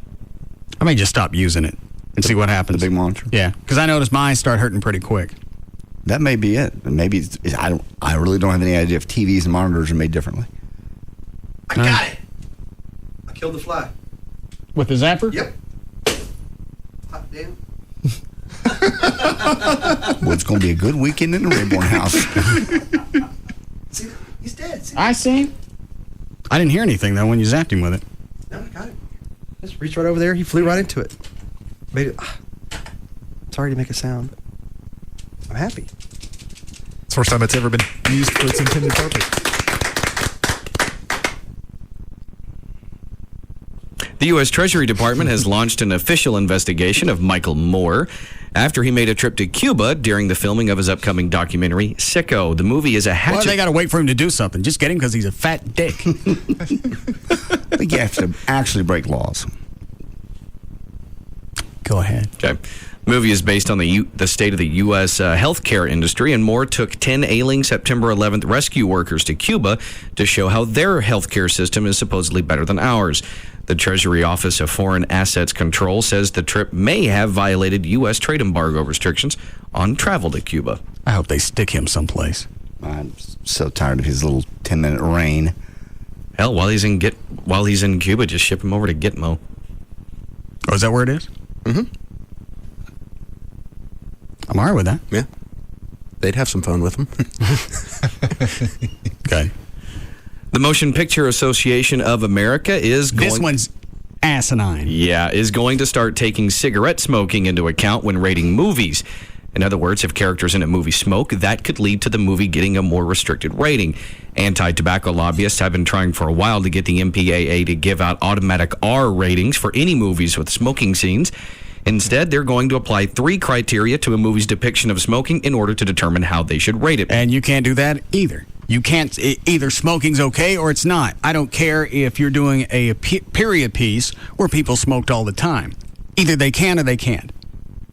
I may just stop using it and see what happens. The big monitor? Yeah, because I noticed my eyes start hurting pretty quick. That may be it. Maybe I really don't have any idea if TVs and monitors are made differently. I got it. I killed the fly. With the zapper? Yep. Hot damn. Well, it's going to be a good weekend in the Rayborn house. See, he's dead. See? I see. I didn't hear anything, though, when you zapped him with it. No, I got it. Just reached right over there. He flew right into it. Made it. Sorry to make a sound. I'm happy. It's the first time it's ever been used for its intended purpose. The U.S. Treasury Department has launched an official investigation of Michael Moore after he made a trip to Cuba during the filming of his upcoming documentary, Sicko. The movie is a hatchet... Well, they got to wait for him to do something. Just get him because he's a fat dick. I think you have to actually break laws. Go ahead. Okay. The movie is based on the state of the U.S. Healthcare industry, and Moore took 10 ailing September 11th rescue workers to Cuba to show how their healthcare system is supposedly better than ours. The Treasury Office of Foreign Assets Control says the trip may have violated U.S. trade embargo restrictions on travel to Cuba. I hope they stick him someplace. I'm so tired of his little 10-minute reign. Hell, while he's in Cuba, just ship him over to Gitmo. Oh, is that where it is? Mm-hmm. I'm all right with that. Yeah. They'd have some fun with him. Okay. The Motion Picture Association of America is going... This one's asinine. Yeah, is going to start taking cigarette smoking into account when rating movies. In other words, if characters in a movie smoke, that could lead to the movie getting a more restricted rating. Anti-tobacco lobbyists have been trying for a while to get the MPAA to give out automatic R ratings for any movies with smoking scenes. Instead, they're going to apply 3 criteria to a movie's depiction of smoking in order to determine how they should rate it. And you can't do that either. You can't, either smoking's okay or it's not. I don't care if you're doing a period piece where people smoked all the time. Either they can or they can't.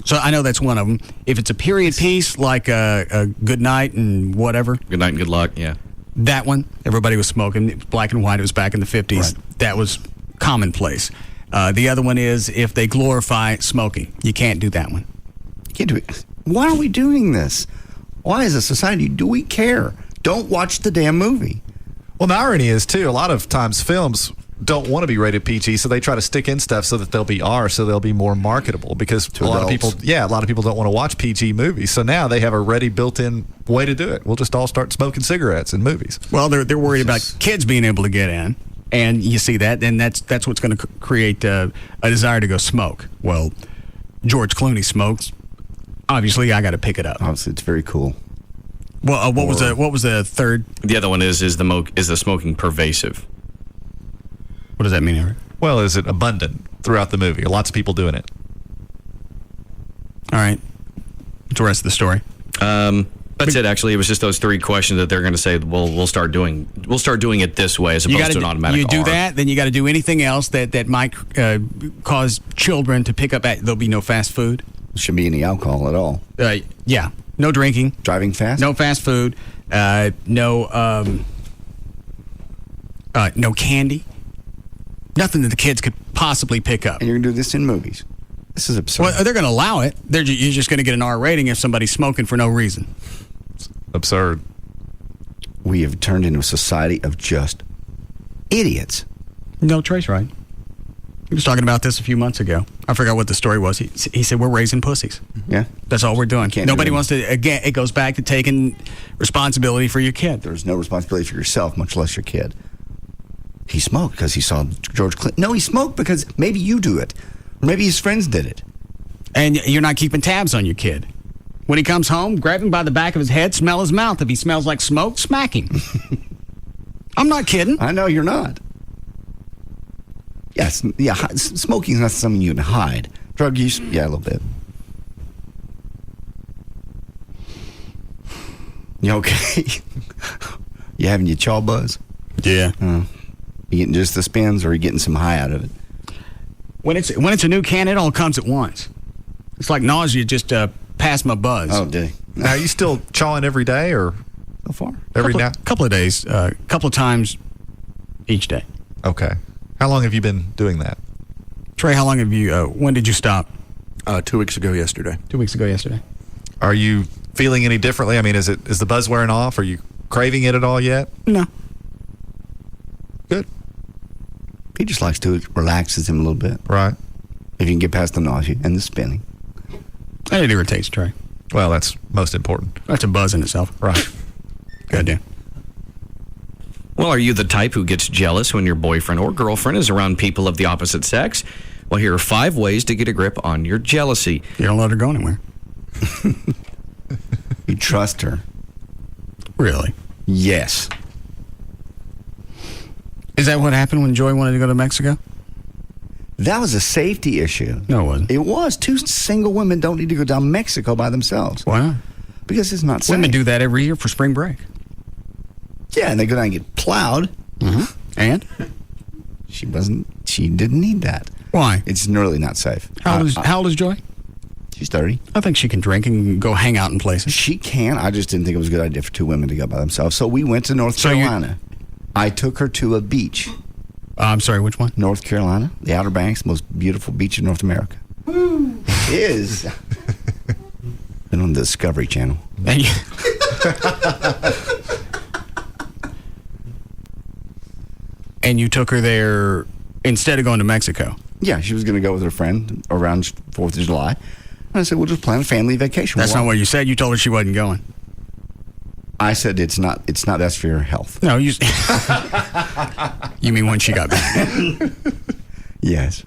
So I know that's one of them. If it's a period piece, like a Good Night and whatever. Good Night and Good Luck, yeah. That one, everybody was smoking. It was black and white. It was back in the 50s. Right. That was commonplace. The other one is if they glorify smoking. You can't do that one. You can't do it. Why are we doing this? Why, as a society, do we care? Don't watch the damn movie. Well, the irony is, too, a lot of times films don't want to be rated PG, so they try to stick in stuff so that they'll be R, so they'll be more marketable. Because a lot of people don't want to watch PG movies. So now they have a ready, built-in way to do it. We'll just all start smoking cigarettes in movies. Well, they're worried about kids being able to get in, and you see that, and that's what's going to create a desire to go smoke. Well, George Clooney smokes. Obviously, I got to pick it up. Obviously, it's very cool. Well, what was the third? The other one is the smoking pervasive? What does that mean, Eric? Well, is it abundant throughout the movie? Are lots of people doing it? All right. What's the rest of the story? That's it. Actually, it was just those 3 questions that they're going to say. Well, we'll start doing it this way as opposed to an automatic. You do R. that, then you got to do anything else that might cause children to pick up. There'll be no fast food. There shouldn't be any alcohol at all. Yeah. No drinking. Driving fast? No fast food. No candy. Nothing that the kids could possibly pick up. And you're going to do this in movies. This is absurd. Well, they're going to allow it. You're just going to get an R rating if somebody's smoking for no reason. It's absurd. We have turned into a society of just idiots. No, Trey's right. He was talking about this a few months ago. I forgot what the story was. He said, we're raising pussies. Yeah. That's all we're doing. Nobody wants to, again, it goes back to taking responsibility for your kid. There's no responsibility for yourself, much less your kid. He smoked because he saw George Clinton. No, he smoked because maybe you do it. Or maybe his friends did it. And you're not keeping tabs on your kid. When he comes home, grab him by the back of his head, smell his mouth. If he smells like smoke, smack him. I'm not kidding. I know you're not. Yes, yeah, smoking is not something you can hide. Drug use, yeah, a little bit. You okay? You having your chaw buzz? Yeah. You getting just the spins, or are you getting some high out of it? When it's a new can, it all comes at once. It's like nausea just past my buzz. Oh, dang. Now, are you still chawing every day, or so far? Couple of days, couple of times each day. Okay. How long have you been doing that? Trey, how long have you, when did you stop? 2 weeks ago yesterday. 2 weeks ago yesterday. Are you feeling any differently? I mean, is the buzz wearing off? Are you craving it at all yet? No. Good. He just likes to, it relaxes him a little bit. Right. If you can get past the nausea and the spinning. And it irritates Trey. Well, that's most important. That's a buzz in itself. Right. Good idea. Well, are you the type who gets jealous when your boyfriend or girlfriend is around people of the opposite sex? Well, here are 5 ways to get a grip on your jealousy. You don't let her go anywhere. You trust her. Really? Yes. Is that what happened when Joy wanted to go to Mexico? That was a safety issue. No, it wasn't. It was. 2 single women don't need to go down Mexico by themselves. Why not? Because it's not safe. Women do that every year for spring break. Yeah, and they go down and get plowed. Mm-hmm. And? She didn't need that. Why? It's really not safe. How old is Joy? She's 30. I think she can drink and go hang out in places. She can. I just didn't think it was a good idea for 2 women to go by themselves. So we went to North Carolina. I took her to a beach. I'm sorry, which one? North Carolina, the Outer Banks, most beautiful beach in North America. Is been on the Discovery Channel. And you took her there instead of going to Mexico? Yeah, she was going to go with her friend around 4th of July. And I said, we'll just plan a family vacation. That's not what you said. You told her she wasn't going. I said it's not best for your health. No, you you mean when she got back? Yes.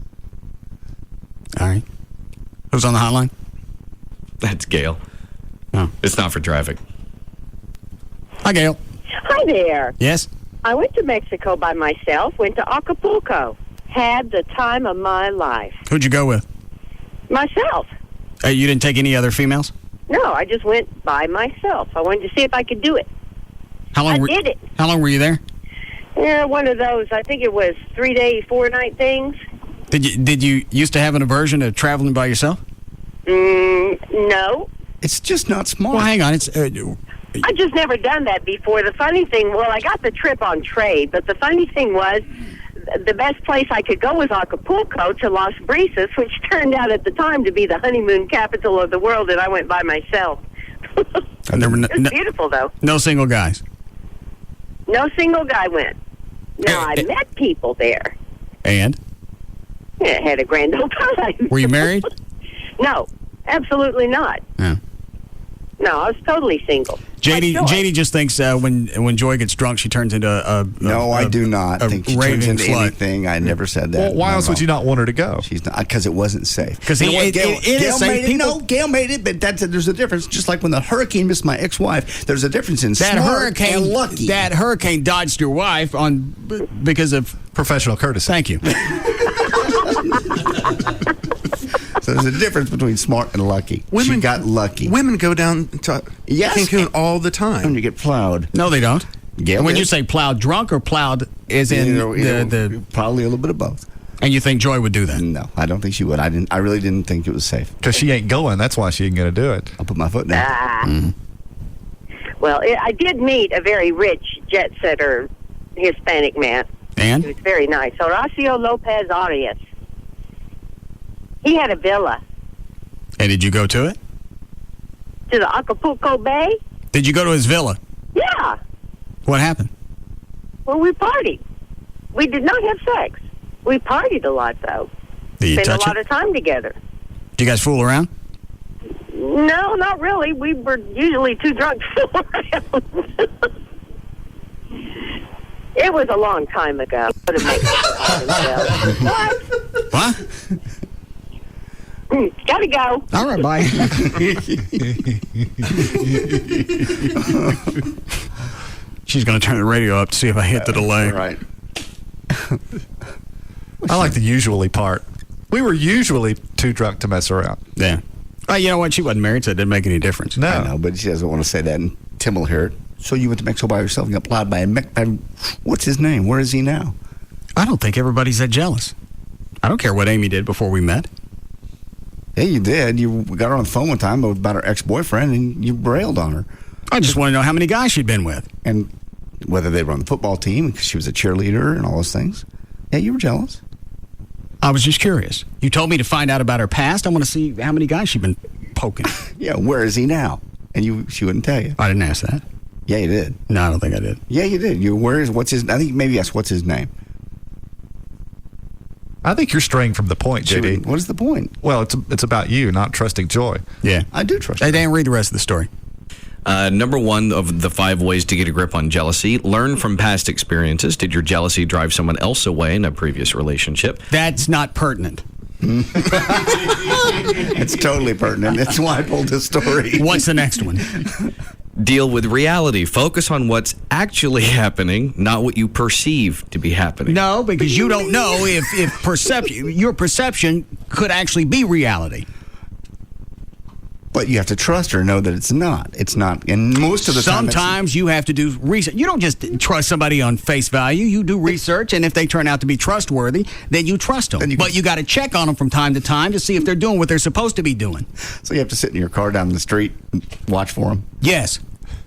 All right. Who's on the hotline? That's Gail. Oh. It's not for traffic. Hi, Gail. Hi there. Yes? I went to Mexico by myself, went to Acapulco. Had the time of my life. Who'd you go with? Myself. You didn't take any other females? No, I just went by myself. I wanted to see if I could do it. How long did it. How long were you there? Yeah, one of those, I think it was 3-day, 4-night things. Did you used to have an aversion to traveling by yourself? No. It's just not smart. Well, hang on. I just never done that before. The funny thing, I got the trip on trade, but the funny thing was, the best place I could go was Acapulco to Las Brisas, which turned out at the time to be the honeymoon capital of the world, and I went by myself. It was beautiful, though. No single guys? No single guy went. Now, I met people there. And? Yeah, had a grand old time. Were you married? No, absolutely not. Yeah. No, I was totally single. JD just thinks when Joy gets drunk, she turns into I do not think she turns into slut. Anything. I never said that. Well, why else would you not want her to go? She's not, because it wasn't safe. Because Gail is safe. made it. No, Gail made it, but there's a difference. Just like when the hurricane missed my ex-wife, there's a difference in smart and lucky. That hurricane dodged your wife because of professional courtesy. Thank you. So there's a difference between smart and lucky. She got lucky. Women go down to Cancun all the time. And you get plowed. No, they don't. Gail when did. you say plowed drunk or plowed is in the probably a little bit of both. And you think Joy would do that? No, I don't think she would. I really didn't think it was safe. Because she ain't going. That's why she ain't going to do it. I'll put my foot down. Well, I did meet a very rich jet setter Hispanic man. And? He was very nice. Horacio Lopez Arias. He had a villa. And did you go to it? To the Acapulco Bay? Did you go to his villa? Yeah. What happened? Well, we partied. We did not have sex. We partied a lot, though. Did you Spent touch a lot it? of time together. Did you guys fool around? No, not really. We were usually too drunk to fool around. It was a long time ago. What? Gotta go. All right, bye. She's going to turn the radio up to see if I hit the delay. Right. I like the usually part. We were usually too drunk to mess around. Yeah. You know what? She wasn't married, so it didn't make any difference. I know, but she doesn't want to say that, and Tim will hear it. So you went to Mexico by yourself and got plowed by a what's his name? Where is he now? I don't think everybody's that jealous. I don't care what Amy did before we met. Yeah, you did. You got her on the phone one time about her ex-boyfriend, and you railed on her. I just want to know how many guys she'd been with. And whether they were on the football team, because she was a cheerleader and all those things. Yeah, you were jealous. I was just curious. You told me to find out about her past. I want to see how many guys she'd been poking. Yeah, where is he now? And she wouldn't tell you. I didn't ask that. Yeah, you did. No, I don't think I did. Yeah, you did. What's his? I think maybe yes. What's his name? I think you're straying from the point, JD. What is the point? Well, it's about you not trusting Joy. Yeah, I do trust. Hey, Dan, read the rest of the story. Number 1 of the 5 ways to get a grip on jealousy: learn from past experiences. Did your jealousy drive someone else away in a previous relationship? That's not pertinent. It's totally pertinent. That's why I pulled this story. What's the next one? Deal with reality. Focus on what's actually happening, not what you perceive to be happening. No, because you don't know if your perception could actually be reality. But you have to trust her, know that it's not. It's not. And most of the time, sometimes you have to do research. You don't just trust somebody on face value. You do research, and if they turn out to be trustworthy, then you trust them. But you got to check on them from time to time to see if they're doing what they're supposed to be doing. So you have to sit in your car down the street and watch for them? Yes.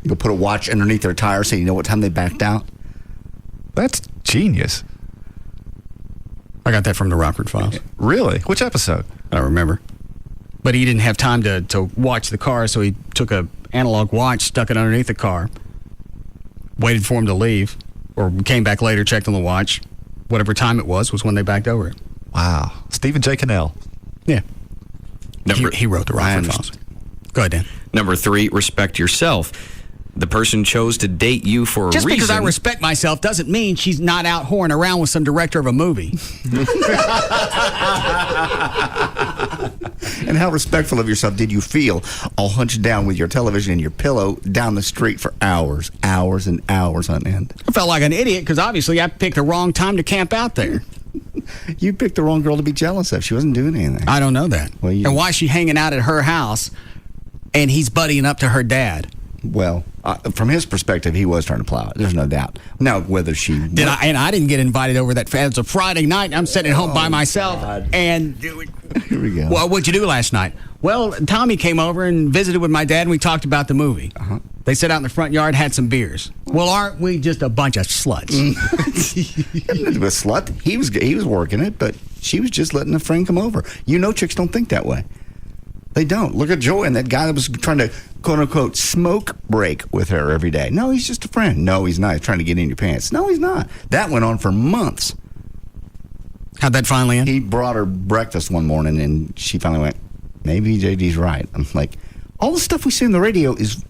You'll put a watch underneath their tire so you know what time they backed out? That's genius. I got that from the Rockford Files. Really? Which episode? I don't remember. But he didn't have time to watch the car, so he took a analog watch, stuck it underneath the car, waited for him to leave, or came back later, checked on the watch. Whatever time it was when they backed over it. Wow. Stephen J. Cannell. Yeah. He wrote the Rockford Files. Go ahead, Dan. Number 3, respect yourself. The person chose to date you for a reason. Just because I respect myself doesn't mean she's not out whoring around with some director of a movie. And how respectful of yourself did you feel all hunched down with your television and your pillow down the street for hours and hours on end? I felt like an idiot because obviously I picked the wrong time to camp out there. You picked the wrong girl to be jealous of. She wasn't doing anything. I don't know that. Well, and why is she hanging out at her house and he's buddying up to her dad? Well, from his perspective, he was trying to plow it. There's no doubt. Now, whether she I didn't get invited over that. It's a Friday night. And I'm sitting at home by myself. God. And here we go. Well, what'd you do last night? Well, Tommy came over and visited with my dad, and we talked about the movie. They sat out in the front yard, had some beers. Well, aren't we just a bunch of sluts? A slut. He was working it, but she was just letting a friend come over. You know, chicks don't think that way. They don't. Look at Joy and that guy that was trying to, quote-unquote, smoke break with her every day. No, he's just a friend. No, he's not. He's trying to get in your pants. No, he's not. That went on for months. How'd that finally end? He brought her breakfast one morning, and she finally went, maybe JD's right. I'm like, all the stuff we see on the radio is,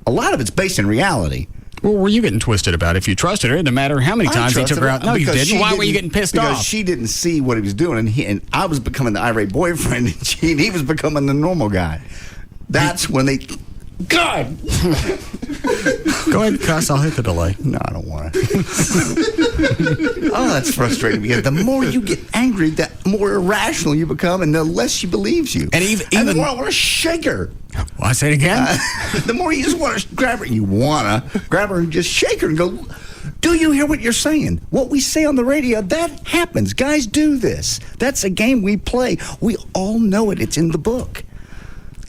a lot of it's based in reality. Well, were you getting twisted about it? If you trusted her, it didn't matter how many times he took her out. No, you didn't. Why were you getting pissed off? Because she didn't see what he was doing, and I was becoming the irate boyfriend, and he was becoming the normal guy. That's when they... God! Go ahead and cuss. I'll hit the delay. No, I don't want to. Oh, that's frustrating, because the more you get angry, the more irrational you become, and the less she believes you. And even the more I want to shake her. Well, I say it again. The more you just want to grab her, you want to grab her and just shake her and go, do you hear what you're saying? What we say on the radio, that happens. Guys do this. That's a game we play. We all know it. It's in the book.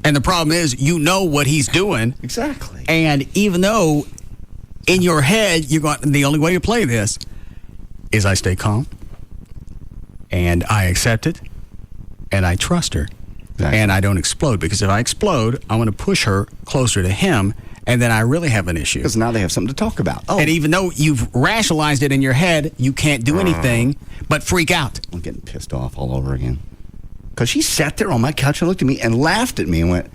And the problem is, you know what he's doing. Exactly. And even though in your head, you're going, the only way to play this is I stay calm and I accept it and I trust her. Exactly. And I don't explode, because if I explode, I'm going to push her closer to him, and then I really have an issue. Because now they have something to talk about. Oh. And even though you've rationalized it in your head, you can't do anything but freak out. I'm getting pissed off all over again. Because she sat there on my couch and looked at me and laughed at me and went,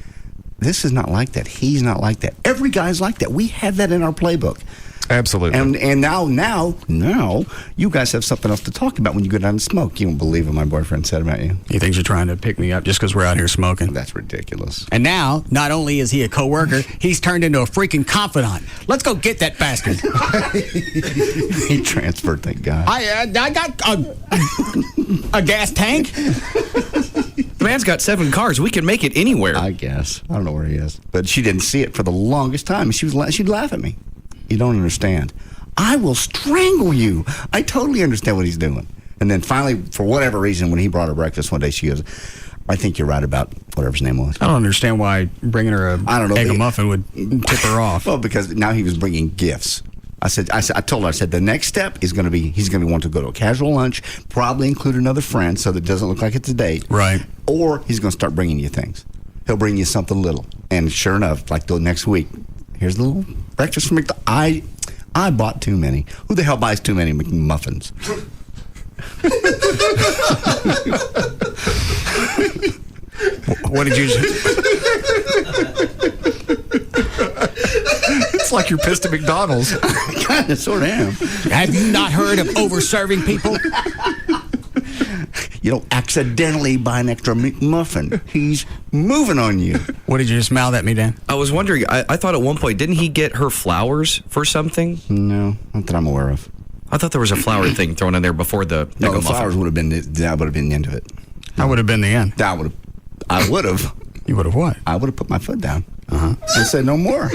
this is not like that. He's not like that. Every guy's like that. We have that in our playbook. Absolutely. And now, you guys have something else to talk about when you go down and smoke. You won't believe what my boyfriend said about you. He thinks you're trying to pick me up just because we're out here smoking. That's ridiculous. And now, not only is he a coworker, he's turned into a freaking confidant. Let's go get that bastard. He transferred, thank God. I got a gas tank. The man's got 7 cars. We can make it anywhere. I guess. I don't know where he is. But she didn't see it for the longest time. She'd laugh at me. You don't understand. I will strangle you. I totally understand what he's doing. And then finally, for whatever reason, when he brought her breakfast one day, she goes, I think you're right about whatever his name was. I don't understand why bringing her egg muffin would tip her off. Well, because now he was bringing gifts. I told her, the next step is going to be, he's going to want to go to a casual lunch, probably include another friend so that it doesn't look like it's a date. Right. Or he's going to start bringing you things. He'll bring you something little. And sure enough, like the next week, here's the little breakfast from McDonald's. I bought too many. Who the hell buys too many muffins? What did you say? It's like you're pissed at McDonald's. Kind of, sort of am. Have you not heard of over-serving people? You don't accidentally buy an extra McMuffin. He's moving on you. What did you just mouth at me, Dan? I was wondering, I thought at one point, didn't he get her flowers for something? No, not that I'm aware of. I thought there was a flower thing thrown in there before the No, Eggo the flowers muffin. would have been the end of it. That would have been the end. I would have. You would have what? I would have put my foot down and said no more.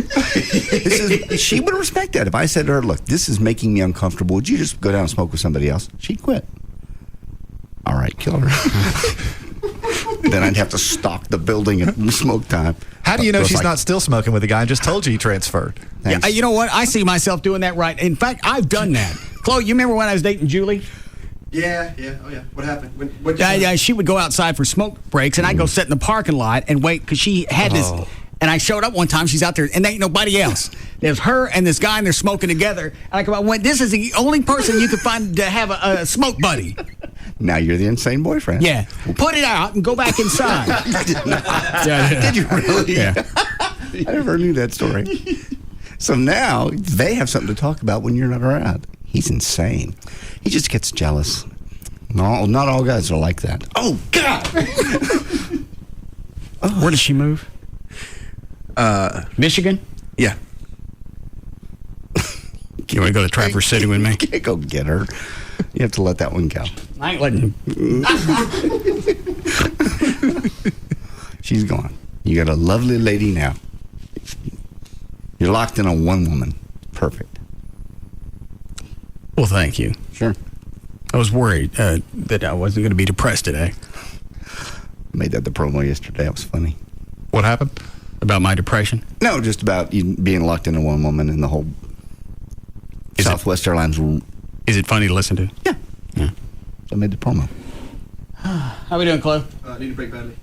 She would have respected that. If I said to her, look, this is making me uncomfortable, would you just go down and smoke with somebody else? She'd quit. All right, kill her. Then I'd have to stalk the building at smoke time. How do you know It was she's like, not still smoking with the guy and just told you he transferred? Yeah, you know what? I see myself doing that right. In fact, I've done that. Chloe, you remember when I was dating Julie? Yeah. Oh, yeah. What happened? She would go outside for smoke breaks, and I'd go sit in the parking lot and wait because she had this. And I showed up one time. She's out there, and there ain't nobody else. There's her and this guy, and they're smoking together. And I come out and went, this is the only person you could find to have a smoke buddy. Now you're the insane boyfriend. Yeah. Put it out and go back inside. Did you really? Yeah. I never knew that story. So now they have something to talk about when you're not around. He's insane. He just gets jealous. No, not all guys are like that. Oh, God! Where does she move? Michigan? Yeah. You want to go to Traverse City with me? You can't go get her. You have to let that one go. I ain't letting you. She's gone. You got a lovely lady now. You're locked in on one woman. Perfect. Well, thank you. Sure. I was worried that I wasn't going to be depressed today. Made that the promo yesterday. It was funny. What happened? About my depression? No, just about you being locked into one woman and the whole Southwest Airlines. Is it funny to listen to? Yeah. So I made the promo. How we doing, Chloe? Need a break badly.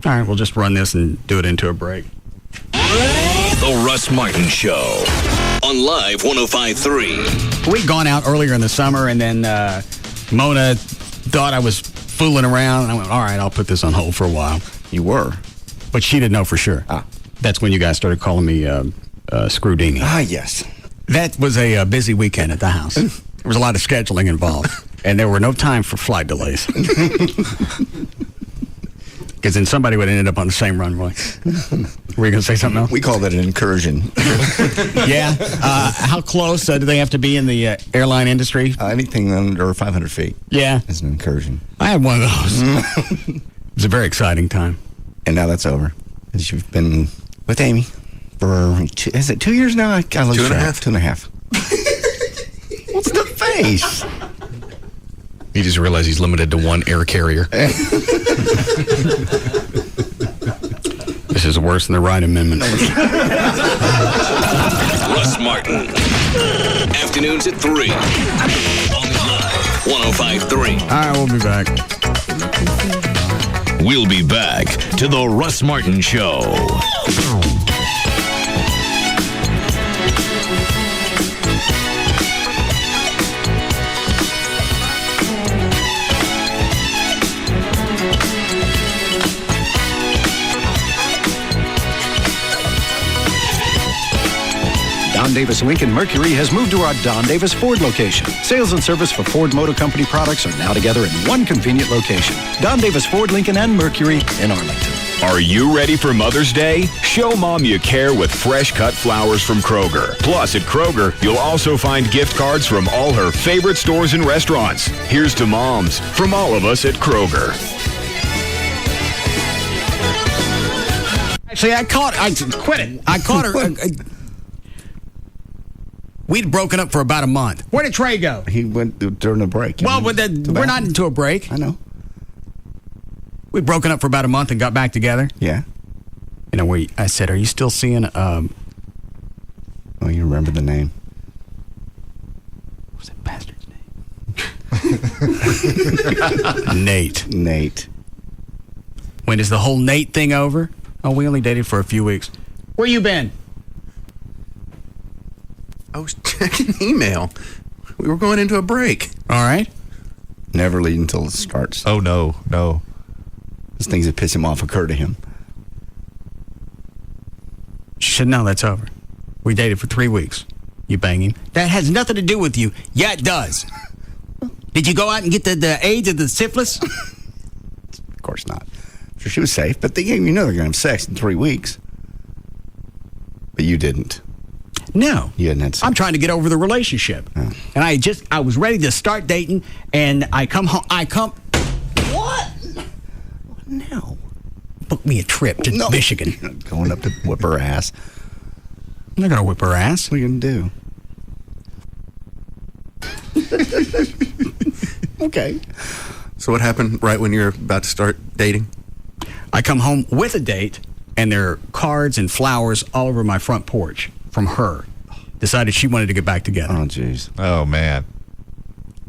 All right, we'll just run this and do it into a break. The Russ Martin Show on Live 105.3. We'd gone out earlier in the summer, and then Mona thought I was fooling around. And I went, all right, I'll put this on hold for a while. You were? But she didn't know for sure. That's when you guys started calling me Screwdini. Yes. That was a busy weekend at the house. There was a lot of scheduling involved, and there were no time for flight delays. Because then somebody would end up on the same runway. Were you going to say something else? We call that an incursion. Yeah. How close do they have to be in the airline industry? Anything under 500 feet. Yeah. Is an incursion. I had one of those. It was a very exciting time. And now that's over. Because you've been with Amy for, is it 2 years now? I lost 2.5. 2.5. What's the face? He just realized he's limited to one air carrier. This is worse than the Wright Amendment. Russ Martin. Afternoons at 3. On Live 105.3. All right, we'll be back. We'll be back to the Russ Martin Show. Don Davis Lincoln Mercury has moved to our Don Davis Ford location. Sales and service for Ford Motor Company products are now together in one convenient location. Don Davis Ford Lincoln and Mercury in Arlington. Are you ready for Mother's Day? Show Mom you care with fresh cut flowers from Kroger. Plus, at Kroger, you'll also find gift cards from all her favorite stores and restaurants. Here's to moms from all of us at Kroger. Actually, I quit it. I caught her. We'd broken up for about a month. Where did Trey go? He went during the break. Well, we're not into a break. I know. We'd broken up for about a month and got back together. Yeah. You know, I said, are you still seeing... Oh, you remember the name. What's that bastard's name? Nate. When is the whole Nate thing over? Oh, we only dated for a few weeks. Where you been? I was checking email. We were going into a break. All right. Never lead until it starts. Oh, no. Those things that piss him off occur to him. She said, no, that's over. We dated for 3 weeks. You bang him. That has nothing to do with you. Yeah, it does. Did you go out and get the AIDS or the syphilis? Of course not. I'm sure she was safe, but they're going to have sex in 3 weeks. But you didn't. No. You hadn't had sex. I'm trying to get over the relationship. Oh. And I was ready to start dating, and I come home. What? No. Book me a trip to Michigan. You're not going up to whip her ass. I'm not going to whip her ass. What are you going to do? Okay. So what happened right when you're about to start dating? I come home with a date, and there are cards and flowers all over my front porch from her. Decided she wanted to get back together. Oh, jeez. Oh, man.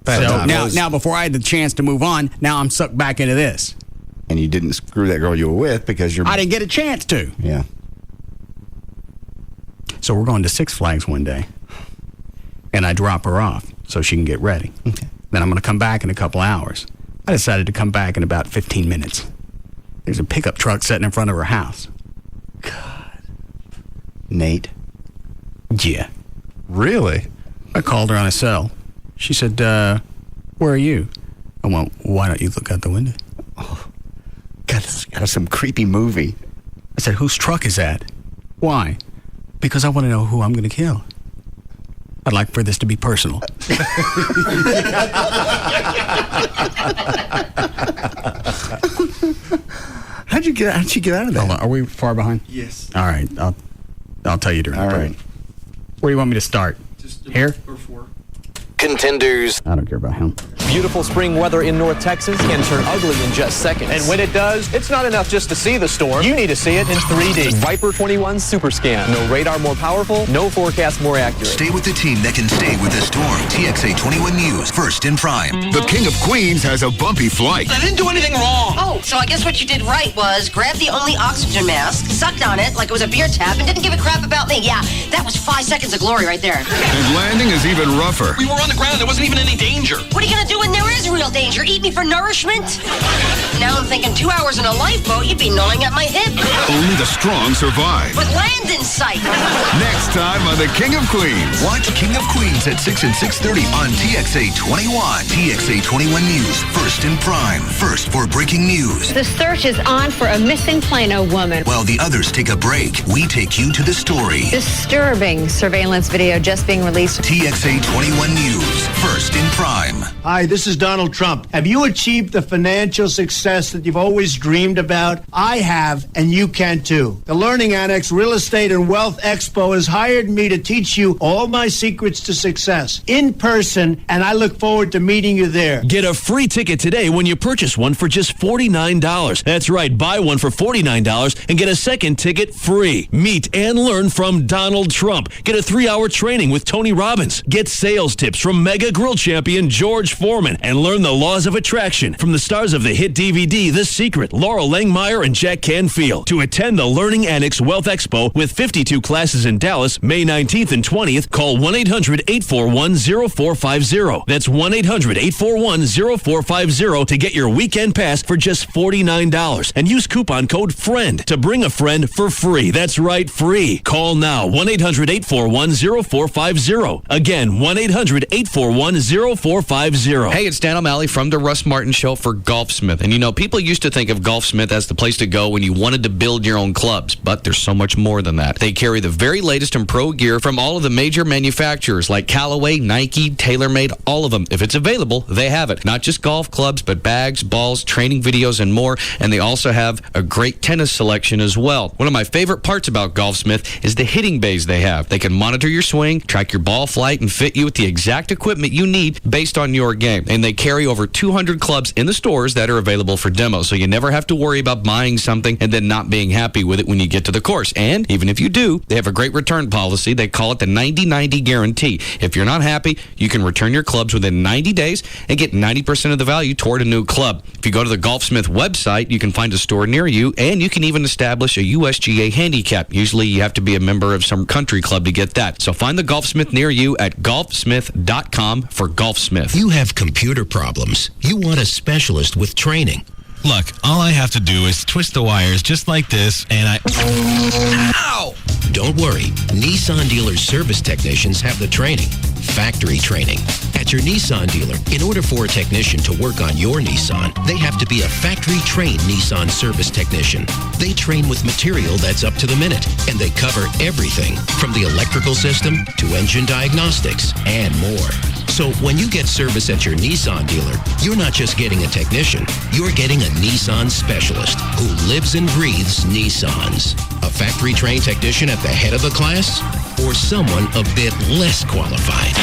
So now, before I had the chance to move on, now I'm sucked back into this. And you didn't screw that girl you were with because I didn't get a chance to. Yeah. So we're going to Six Flags one day, and I drop her off so she can get ready. Okay. Then I'm going to come back in a couple hours. I decided to come back in about 15 minutes. There's a pickup truck sitting in front of her house. God. Nate? Yeah. Really? I called her on a cell. She said, where are you? I went, why don't you look out the window? Oh, God, this is kind of some creepy movie. I said, whose truck is that? Why? Because I want to know who I'm going to kill. I'd like for this to be personal. How'd you get out of that? Hold on, are we far behind? Yes. All right, I'll tell you during the break. Where do you want me to start? Here? Or 4. Contenders. I don't care about him. Beautiful spring weather in North Texas can turn ugly in just seconds. And when it does, it's not enough just to see the storm. You need to see it in 3D. Viper 21 Super Scan. No radar more powerful, no forecast more accurate. Stay with the team that can stay with the storm. TXA 21 News, first in prime. The King of Queens has a bumpy flight. I didn't do anything wrong. Oh, so I guess what you did right was grab the only oxygen mask, sucked on it like it was a beer tap, and didn't give a crap about me. Yeah, that was 5 seconds of glory right there. And landing is even rougher. We were on the ground. There wasn't even any danger. What are you going to do when there is real danger? Eat me for nourishment? Now I'm thinking 2 hours in a lifeboat, you'd be gnawing at my hip. Only the strong survive. With land in sight. Next time on The King of Queens. Watch King of Queens at 6 and 6:30 on TXA 21. TXA 21 News, first in prime. First for breaking news. The search is on for a missing Plano woman. While the others take a break, we take you to the story. Disturbing surveillance video just being released. TXA 21 News, first in prime. Hi, this is Donald Trump. Have you achieved the financial success that you've always dreamed about? I have, and you can too. The Learning Annex Real Estate and Wealth Expo has hired me to teach you all my secrets to success in person, and I look forward to meeting you there. Get a free ticket today when you purchase one for just $49. That's right, buy one for $49 and get a second ticket free. Meet and learn from Donald Trump. Get a 3-hour training with Tony Robbins. Get sales tips from mega grill champion George Foreman and learn the laws of attraction from the stars of the hit DVD The Secret, Laurel Langmeyer and Jack Canfield. To attend the Learning Annex Wealth Expo with 52 classes in Dallas, May 19th and 20th, call 1-800-841-0450. That's 1-800-841-0450 to get your weekend pass for just $49. And use coupon code FRIEND to bring a friend for free. That's right, free. Call now, 1-800-841-0450. Again, 1-800-841-0450. Hey, it's Dan O'Malley from the Russ Martin Show for Golfsmith. And you know, people used to think of Golfsmith as the place to go when you wanted to build your own clubs, but there's so much more than that. They carry the very latest in pro gear from all of the major manufacturers like Callaway, Nike, TaylorMade, all of them. If it's available, they have it. Not just golf clubs, but bags, balls, training videos, and more. And they also have a great tennis selection as well. One of my favorite parts about Golfsmith is the hitting bays they have. They can monitor your swing, track your ball flight, and fit you with the exact equipment you need based on your game. And they carry over 200 clubs in the stores that are available for demos, so you never have to worry about buying something and then not being happy with it when you get to the course. And even if you do, they have a great return policy. They call it the 90-90 guarantee. If you're not happy, you can return your clubs within 90 days and get 90% of the value toward a new club. If you go to the Golfsmith website, you can find a store near you, and you can even establish a USGA handicap. Usually you have to be a member of some country club to get that. So find the Golfsmith near you at golfsmith.com for Golfsmith. You have computer problems. You want a specialist with training. Look, all I have to do is twist the wires just like this, and Ow! Don't worry. Nissan dealers' service technicians have the training. Factory training. At at your Nissan dealer. In order for a technician to work on your Nissan, they have to be a factory-trained Nissan service technician. They train with material that's up to the minute, and they cover everything from the electrical system to engine diagnostics and more. So when you get service at your Nissan dealer, you're not just getting a technician, you're getting a Nissan specialist who lives and breathes Nissans. A factory-trained technician at the head of the class, or someone a bit less qualified?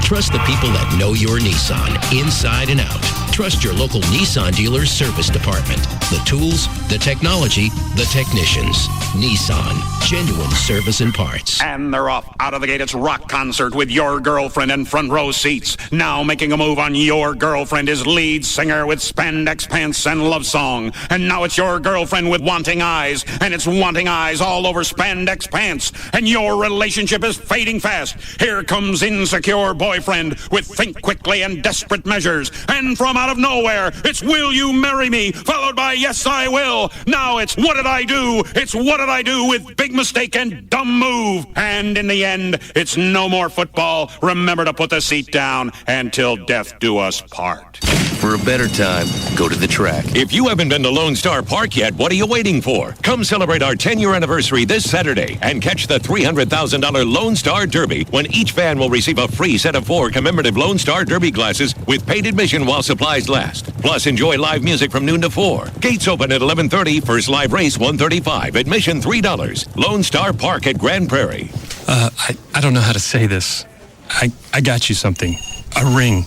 Trust the people that know your Nissan inside and out. Trust your local Nissan dealer's service department. The tools, the technology, the technicians. Nissan. Genuine service and parts. And they're off. Out of the gate, it's rock concert with Your Girlfriend in front row seats. Now making a move on Your Girlfriend is lead singer with spandex pants and love song. And now it's Your Girlfriend with wanting eyes. And it's wanting eyes all over spandex pants. And your relationship is fading fast. Here comes insecure boyfriend with think quickly and desperate measures. And from out of nowhere, it's Will You Marry Me? Followed by Yes I Will. Now it's What Did I Do? It's What Did I Do with Big Mistake and Dumb Move. And in the end, it's no more football. Remember to put the seat down and till death do us part. For a better time, go to the track. If you haven't been to Lone Star Park yet, what are you waiting for? Come celebrate our 10-year anniversary this Saturday and catch the $300,000 Lone Star Derby when each fan will receive a free set of 4 commemorative Lone Star Derby glasses with paid admission while supplies last. Plus, enjoy live music from noon to 4. Gates open at 11:30. First live race $135. Admission $3. Lone Star Park at Grand Prairie. I don't know how to say this. I got you something. A ring.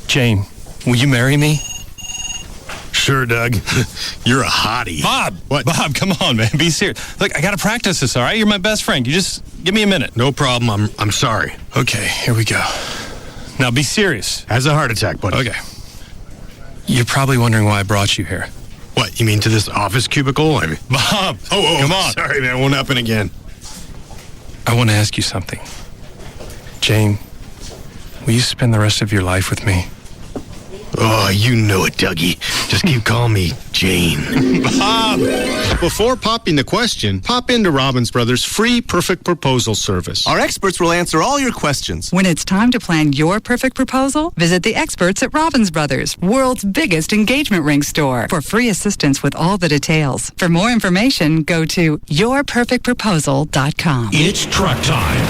Jane, will you marry me? Sure, Doug. You're a hottie. Bob! What? Bob, come on, man. Be serious. Look, I got to practice this, all right? You're my best friend. You just give me a minute. No problem. I'm sorry. Okay, here we go. Now be serious. Has a heart attack, buddy. Okay. You're probably wondering why I brought you here. What, you mean to this office cubicle? Bob! Come on. Sorry, man. Won't happen again. I want to ask you something. Jane, will you spend the rest of your life with me? Oh, you know it, Dougie. Just keep calling me Jane. Bob! Before popping the question, pop into Robbins Brothers' free Perfect Proposal service. Our experts will answer all your questions. When it's time to plan your perfect proposal, visit the experts at Robbins Brothers, world's biggest engagement ring store, for free assistance with all the details. For more information, go to yourperfectproposal.com. It's truck time.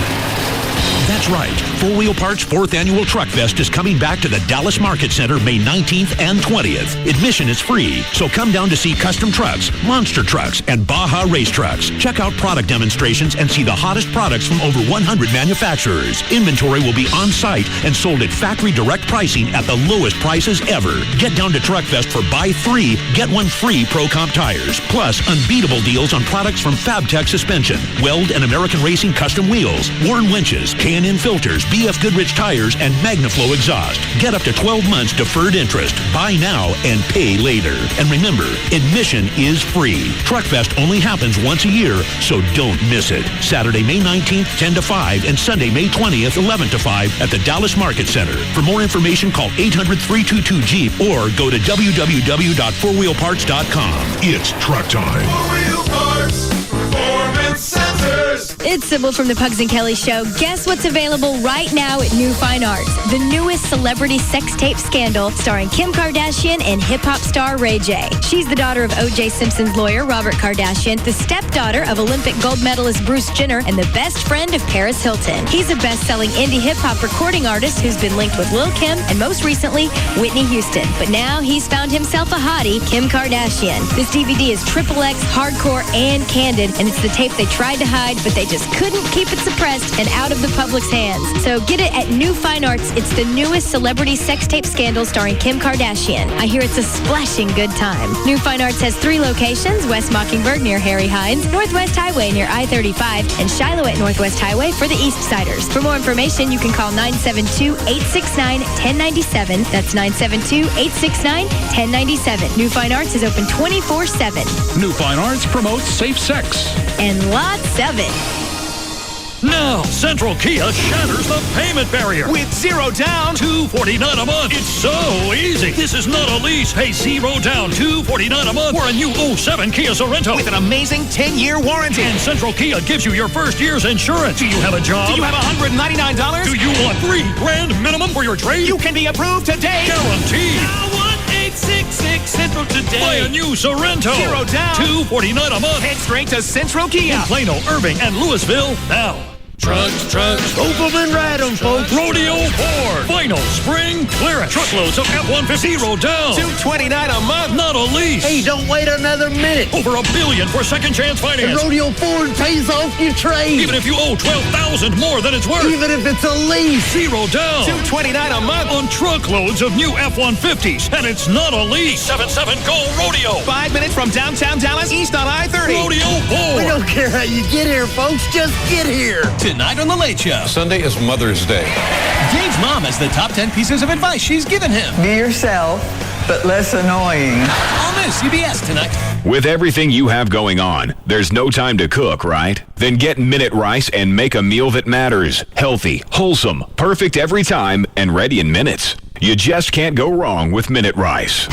That's right. 4 Wheel Parts' 4th Annual Truck Fest is coming back to the Dallas Market Center May 19th and 20th. Admission is free, so come down to see custom trucks, monster trucks, and Baja race trucks. Check out product demonstrations and see the hottest products from over 100 manufacturers. Inventory will be on site and sold at factory direct pricing at the lowest prices ever. Get down to Truck Fest for buy 3, get 1 free Pro Comp tires. Plus, unbeatable deals on products from FabTech Suspension, Weld and American Racing Custom Wheels, Warren Winches, K&N Filters, BF Goodrich Tires, and MagnaFlow Exhaust. Get up to 12 months deferred interest. Buy now and pay later. And remember, admission is free. Truck Fest only happens once a year, so don't miss it. Saturday, May 19th, 10 to 5, and Sunday, May 20th, 11 to 5 at the Dallas Market Center. For more information, call 800-322-JEEP or go to www.4wheelparts.com. It's truck time. 4 Wheel Parts, Performance Centers. It's Sybil from the Pugs and Kelly Show. Guess what's available right now at New Fine Arts? The newest celebrity sex tape scandal starring Kim Kardashian and hip-hop star Ray J. She's the daughter of O.J. Simpson's lawyer, Robert Kardashian, the stepdaughter of Olympic gold medalist Bruce Jenner, and the best friend of Paris Hilton. He's a best-selling indie hip-hop recording artist who's been linked with Lil' Kim and most recently, Whitney Houston. But now he's found himself a hottie, Kim Kardashian. This DVD is XXX, hardcore, and candid, and it's the tape they tried to hide, but they just couldn't keep it suppressed and out of the public's hands. So get it at New Fine Arts. It's the newest celebrity sex tape scandal starring Kim Kardashian. I hear it's a splashing good time. New Fine Arts has 3 locations: West Mockingbird near Harry Hines, Northwest Highway near I-35, and Shiloh at Northwest Highway for the East Siders. For more information, you can call 972-869-1097. That's 972-869-1097. New Fine Arts is open 24/7. New Fine Arts promotes safe sex. And lots of it. Now, Central Kia shatters the payment barrier. With 0 down, $249 a month. It's so easy. This is not a lease. Pay 0 down, $249 a month for a new 07 Kia Sorento. With an amazing 10-year warranty. And Central Kia gives you your first year's insurance. Do you have a job? Do you have $199? Do you want $3,000 minimum for your trade? You can be approved today. Guaranteed. Now 1866 Central today. Buy a new Sorento. 0 down, $249 a month. Head straight to Central Kia. In Plano, Irving, and Louisville now. Trucks. Hope them and ride them, folks. Rodeo Ford. Final spring clearance. Truckloads of F-150 0 down. $229 a month. Not a lease. Hey, don't wait another minute. Over $1 billion for second chance finance. And Rodeo Ford pays off your trade. Even if you owe $12,000 more than it's worth. Even if it's a lease. 0 down. $229 a month. On truckloads of new F-150s. And it's not a lease. 77 Go Rodeo. 5 minutes from downtown Dallas, east on I-30. Rodeo Ford. We don't care how you get here, folks. Just get here. Tonight on The Late Show. Sunday is Mother's Day. Dave's mom has the top 10 pieces of advice she's given him. Be yourself, but less annoying. On this, CBS tonight. With everything you have going on, there's no time to cook, right? Then get Minute Rice and make a meal that matters. Healthy, wholesome, perfect every time, and ready in minutes. You just can't go wrong with Minute Rice.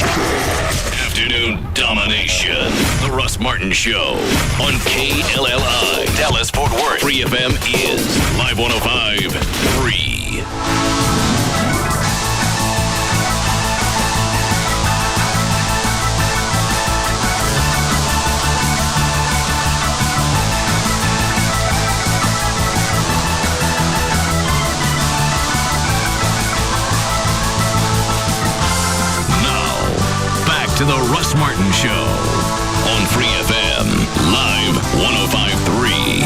Afternoon domination. The Russ Martin Show on KLLI. Dallas Fort Worth. Free FM is Live 105.3. To the Russ Martin Show on Free FM, Live 105.3.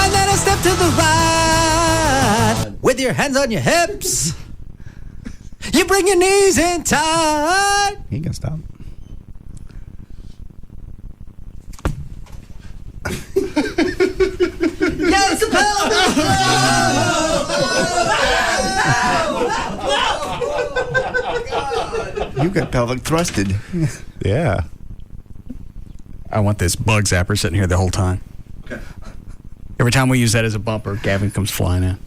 And then a step to the right with your hands on your hips. You bring your knees in tight. He can stop. Yes, You got pelvic thrusted. Yeah. I want this bug zapper sitting here the whole time. Every time we use that as a bumper, Gavin comes flying in.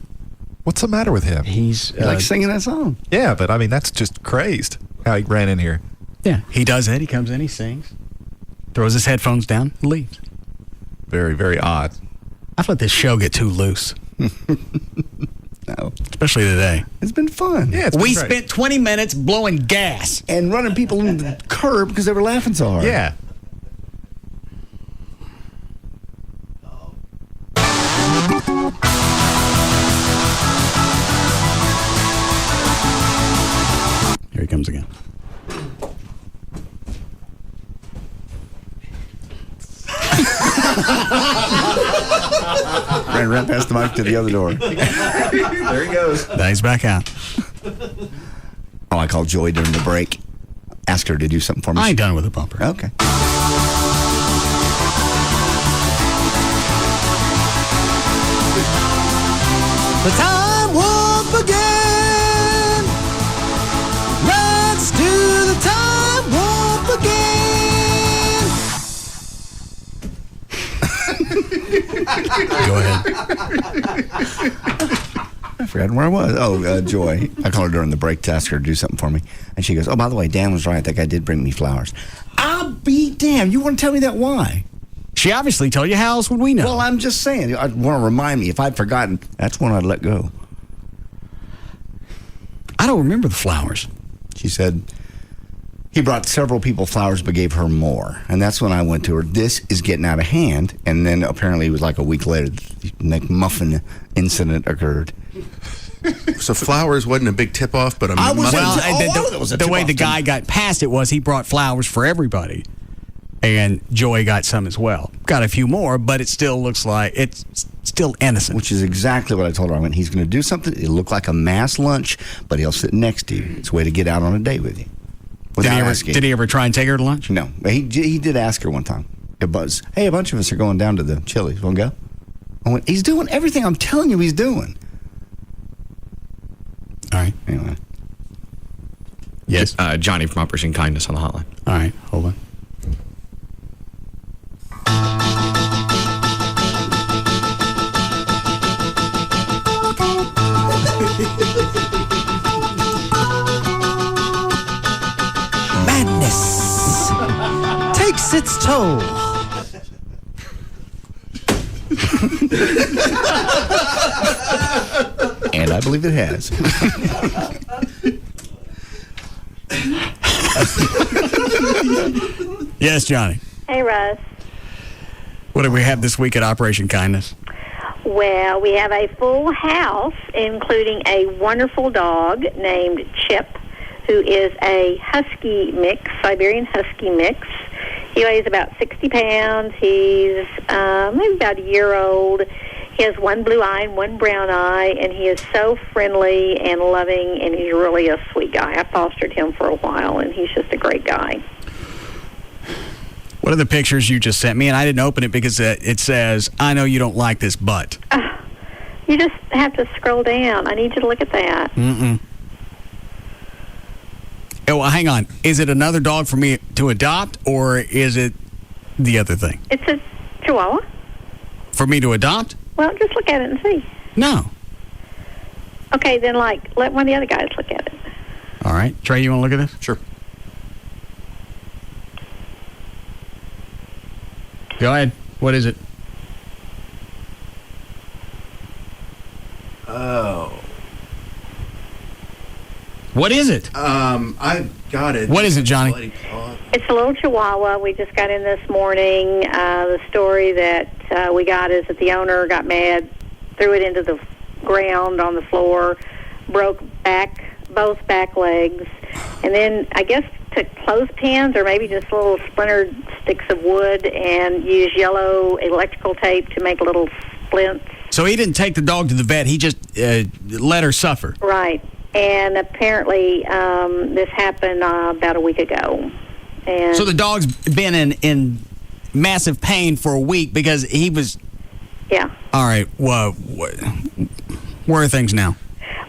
What's the matter with him? He's like singing that song. Yeah, but I mean, that's just crazed how he ran in here. Yeah, he does it. He comes in, he sings, throws his headphones down, and leaves. Very, very odd. I've let this show get too loose. No. Especially today. It's been fun. Yeah, we spent 20 minutes blowing gas. And running people into the curb because they were laughing so hard. Yeah. Here he comes again. Ran right past the mic to the other door. There he goes. Now he's back out. Oh, I called Joy during the break. Asked her to do something for me. I ain't done with the bumper. Okay. The time won't begin. Let's do the time won't begin. Go ahead. I forgot where I was. Oh, Joy. I called her during the break to ask her to do something for me. And she goes, oh, by the way, Dan was right. That guy did bring me flowers. I'll be damned. You want to tell me that why? She obviously told you. How else would we know? Well, I'm just saying. I want to remind me. If I'd forgotten, that's when I'd let go. I don't remember the flowers. She said he brought several people flowers but gave her more. And that's when I went to her, this is getting out of hand. And then apparently it was like a week later, the McMuffin incident occurred. So flowers wasn't a big tip-off, but the way the guy got past it was he brought flowers for everybody. And Joy got some as well. Got a few more, but it still looks like it's still innocent. Which is exactly what I told her. I went, he's going to do something. It'll look like a mass lunch, but he'll sit next to you. It's a way to get out on a date with you. Did he ever try and take her to lunch? No. He did ask her one time. Hey, a bunch of us are going down to the Chili's. Want to go? I went, he's doing everything I'm telling you he's doing. All right. Anyway. Yes. Johnny from Operation Kindness on the hotline. All right. Hold on. takes its toll. And I believe it has. Yes, Johnny. Hey, Russ. What do we have this week at Operation Kindness? Well, we have a full house, including a wonderful dog named Chip, who is a husky mix, Siberian husky mix. He weighs about 60 pounds. He's maybe about a year old. He has one blue eye and one brown eye, and he is so friendly and loving, and he's really a sweet guy. I fostered him for a while, and he's just a great guy. What are the pictures you just sent me? And I didn't open it because it says, I know you don't like this, but. You just have to scroll down. I need you to look at that. Mm-mm. Oh, well, hang on. Is it another dog for me to adopt, or is it the other thing? It's a Chihuahua. For me to adopt? Well, just look at it and see. No. Okay, then, let one of the other guys look at it. All right. Trey, you want to look at this? Sure. Go ahead. What is it? Oh. What is it? I got it. What is it, Johnny? It's a little Chihuahua. We just got in this morning. The story that we got is that the owner got mad, threw it into the ground on the floor, broke both back legs, and then I guess took clothespins or maybe just little splintered sticks of wood and used yellow electrical tape to make little splints. So he didn't take the dog to the vet. He just let her suffer. Right. And apparently this happened about a week ago. And So the dog's been in massive pain for a week because he was... Yeah. All right. Well, where are things now?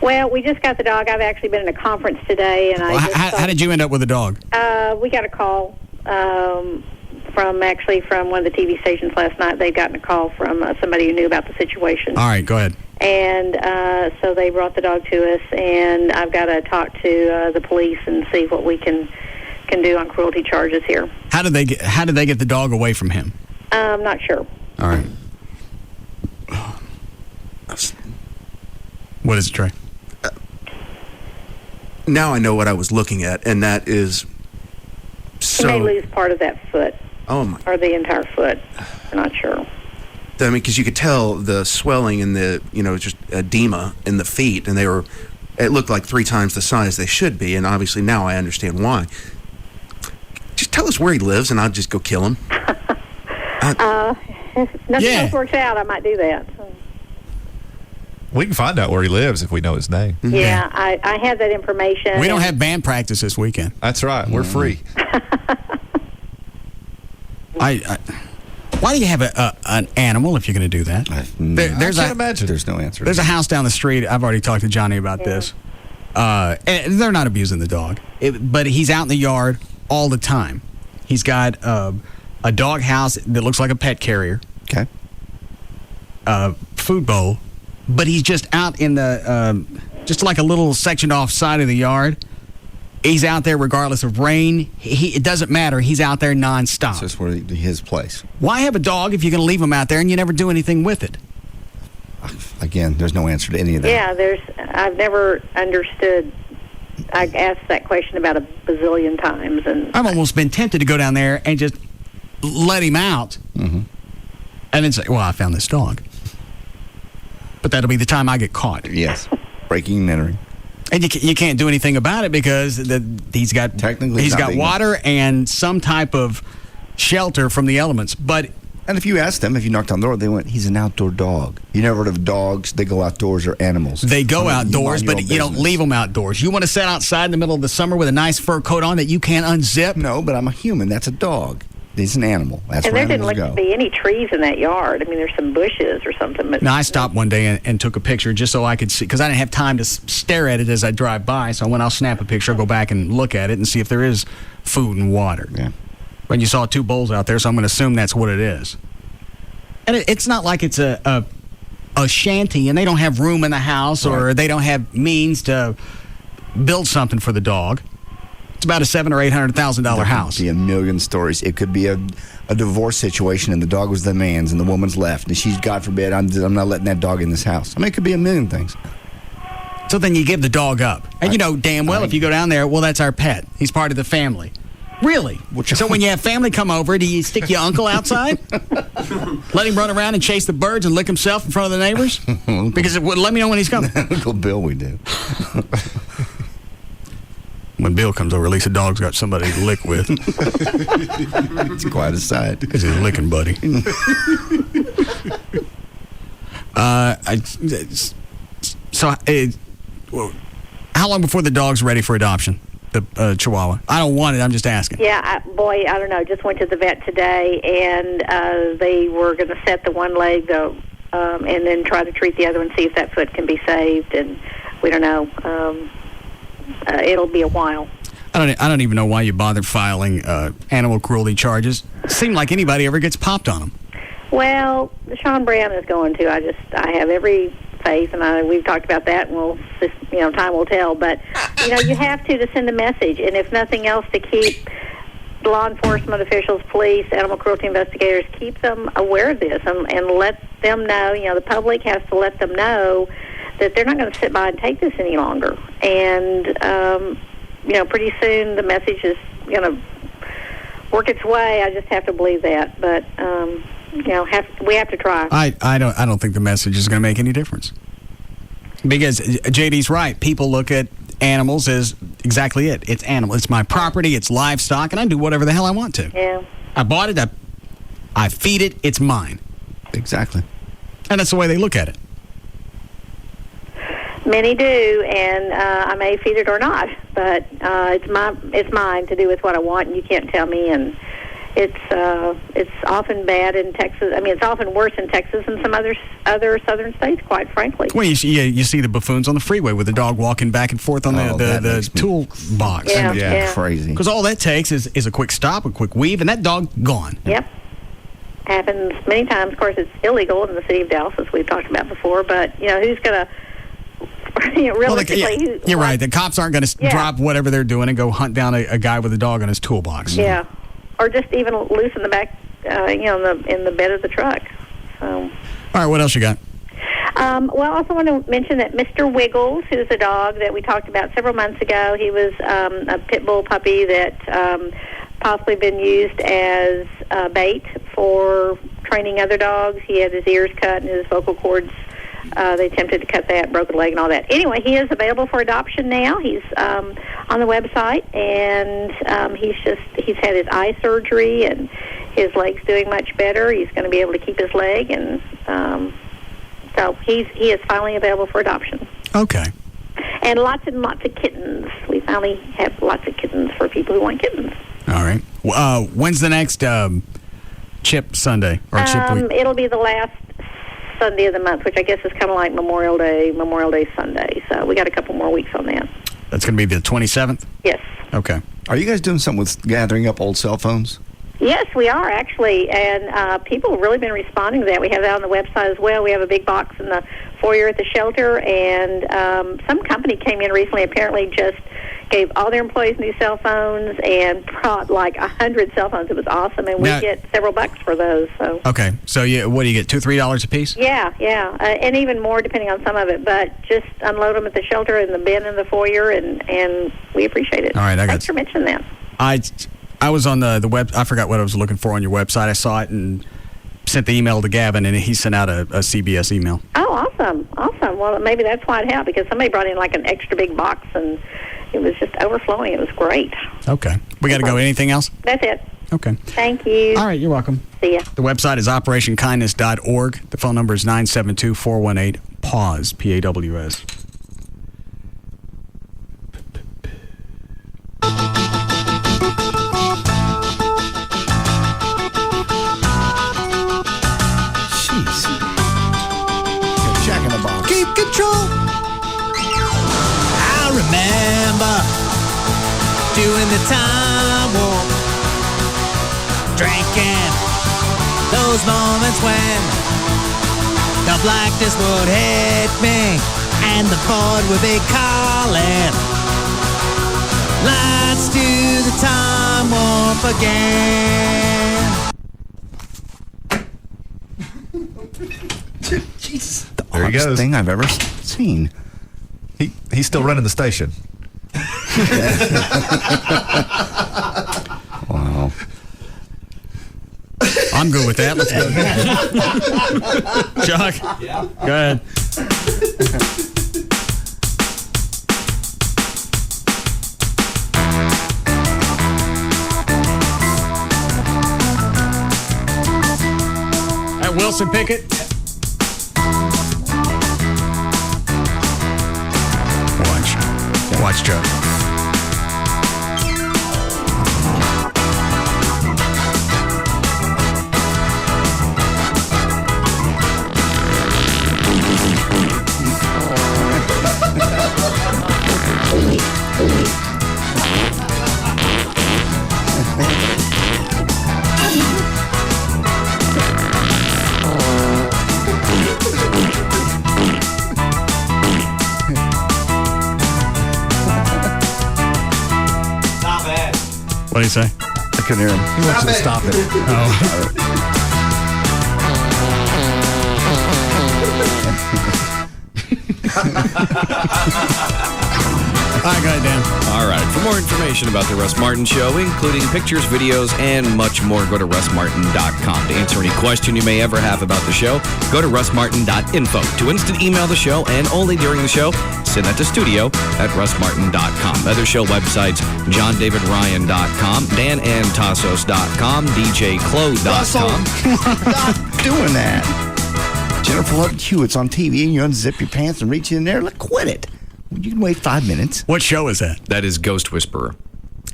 Well, we just got the dog. I've actually been in a conference today, and How did you end up with the dog? We got a call from one of the TV stations last night. They'd gotten a call from somebody who knew about the situation. All right, go ahead. And so they brought the dog to us, and I've got to talk to the police and see what we can do on cruelty charges here. How did they get the dog away from him? I'm not sure. All right. What is it, Trey? Now I know what I was looking at, and that is He may lose part of that foot. Oh, my. Or the entire foot. I'm not sure. I mean, because you could tell the swelling and the, just edema in the feet, and it looked like 3 times the size they should be, and obviously now I understand why. Just tell us where he lives, and I'll just go kill him. If nothing else works out, I might do that. We can find out where he lives if we know his name. Yeah, I have that information. We don't have band practice this weekend. That's right. We're free. Why do you have an animal if you're going to do that? I can't imagine. There's no answer. There's a house down the street. I've already talked to Johnny about this. And they're not abusing the dog. But he's out in the yard all the time. He's got a dog house that looks like a pet carrier. Okay. Food bowl. But he's just out in the, just like a little sectioned off side of the yard. He's out there regardless of rain. It doesn't matter. He's out there nonstop. It's just where his place. Why have a dog if you're going to leave him out there and you never do anything with it? Again, there's no answer to any of that. Yeah, I've never understood. I asked that question about a bazillion times. And I've almost been tempted to go down there and just let him out. Mm-hmm. And then say, well, I found this dog. But that'll be the time I get caught. Yes. Breaking and entering. And you can't do anything about it because he's got water and some type of shelter from the elements. And if you ask them, if you knocked on the door, they went, he's an outdoor dog. You never heard of dogs. They go outdoors or animals. They go outdoors, but you don't leave them outdoors. You want to sit outside in the middle of the summer with a nice fur coat on that you can't unzip? No, but I'm a human. That's a dog. He's an animal. That's and where there didn't animals look go. to be any trees in that yard. I mean, there's some bushes or something. But No, I stopped one day and took a picture just so I could see, because I didn't have time to stare at it as I drive by. So when I'll snap a picture, I'll go back and look at it and see if there is food and water. Yeah. When you saw 2 bowls out there, so I'm going to assume that's what it is. And it's not like it's a shanty and they don't have room in the house or they don't have means to build something for the dog. It's about a $700,000 or $800,000 house. There could be a million stories. It could be a divorce situation, and the dog was the man's, and the woman's left, and she's, God forbid, I'm not letting that dog in this house. I mean, it could be a million things. So then you give the dog up. And you know damn well if you go down there, well, that's our pet. He's part of the family. Really? So when you have family come over, do you stick your uncle outside? Let him run around and chase the birds and lick himself in front of the neighbors? Because let me know when he's coming. Uncle Bill, we do. When Bill comes over, at least the dog's got somebody to lick with. It's quite a sight. Because he's licking buddy. How long before the dog's ready for adoption? The Chihuahua. I don't want it. I'm just asking. Yeah, I don't know. Just went to the vet today, and they were going to set the one leg, and then try to treat the other one, see if that foot can be saved. And we don't know. It'll be a while. I don't even know why you bothered filing animal cruelty charges. It seemed like anybody ever gets popped on them. Well, Sean Brown is going to. I have every faith, and we've talked about that, and time will tell. But you have to send a message, and if nothing else, to keep law enforcement officials, police, animal cruelty investigators, keep them aware of this, and let them know. The public has to let them know that they're not going to sit by and take this any longer. And pretty soon the message is going to work its way. I just have to believe that, but. We have to try. I don't think the message is going to make any difference. Because JD's right. People look at animals as exactly it. It's animal. It's my property. It's livestock, and I do whatever the hell I want to. Yeah. I bought it. I feed it. It's mine. Exactly. And that's the way they look at it. Many do, and I may feed it or not, but it's mine to do with what I want, and you can't tell me. And it's often bad in Texas. I mean, it's often worse in Texas and some other southern states, quite frankly. Well, you see the buffoons on the freeway with the dog walking back and forth on the toolbox. Yeah. Crazy. Because all that takes is a quick stop, a quick weave, and that dog gone. Yep. Happens many times. Of course, it's illegal in the city of Dallas, as we've talked about before, but, who's going to... realistically, you're right. The cops aren't going to drop whatever they're doing and go hunt down a guy with a dog in his toolbox. Yeah. Or just even loose in the back, in the bed of the truck. So. All right, what else you got? Well, I also want to mention that Mr. Wiggles, who's a dog that we talked about several months ago, he was a pit bull puppy that possibly been used as bait for training other dogs. He had his ears cut and his vocal cords. They attempted to cut that, broke a leg and all that. Anyway, he is available for adoption now. He's on the website, and he's had his eye surgery, and his leg's doing much better. He's going to be able to keep his leg, and so he is finally available for adoption. Okay. And lots and lots of kittens. We finally have lots of kittens for people who want kittens. All right. When's the next Chip Sunday or Chip Week? It'll be the last Sunday of the month, which I guess is kind of like Memorial Day Sunday. So we got a couple more weeks on that. That's going to be the 27th? Yes. Okay. Are you guys doing something with gathering up old cell phones? Yes, we are, actually, and people have really been responding to that. We have that on the website as well. We have a big box in the foyer at the shelter, and some company came in recently, apparently just gave all their employees new cell phones and brought like 100 cell phones. It was awesome, and we get several bucks for those. So. Okay, so what do you get, $2, $3 a piece? Yeah, and even more depending on some of it, but just unload them at the shelter in the bin in the foyer, and we appreciate it. All right, Thanks for mentioning that. I was on the web. I forgot what I was looking for on your website. I saw it and sent the email to Gavin, and he sent out a CBS email. Oh, awesome. Well, maybe that's why it happened, because somebody brought in like an extra big box, and it was just overflowing. It was great. Okay. We got to go. Anything else? That's it. Okay. Thank you. All right, you're welcome. See ya. The website is operationkindness.org. The phone number is 972-418-PAWS, P-A-W-S. Keep control. I remember doing the time warp, drinking those moments when the blackness would hit me and the void would be calling. Let's do the time warp again. Jesus. The There he oddest goes. thing I've ever seen. He's still running the station. Wow. I'm good with that. Let's go. Chuck, go ahead. At Wilson Pickett. Watch Chuck. What did he say? I couldn't hear him. He wants you to stop it. All right, go ahead, Dan. All right. For more information about The Russ Martin Show, including pictures, videos, and much more, go to russmartin.com. To answer any question you may ever have about the show, go to russmartin.info. To instant email the show and only during the show, send that to studio@russmartin.com. Other show websites, johndavidryan.com, danandtassos.com, djclo.com. Stop doing that. Jennifer Love Hewitt's on TV and you unzip your pants and reach in there. Look, quit it. You can wait 5 minutes. What show is that? That is Ghost Whisperer.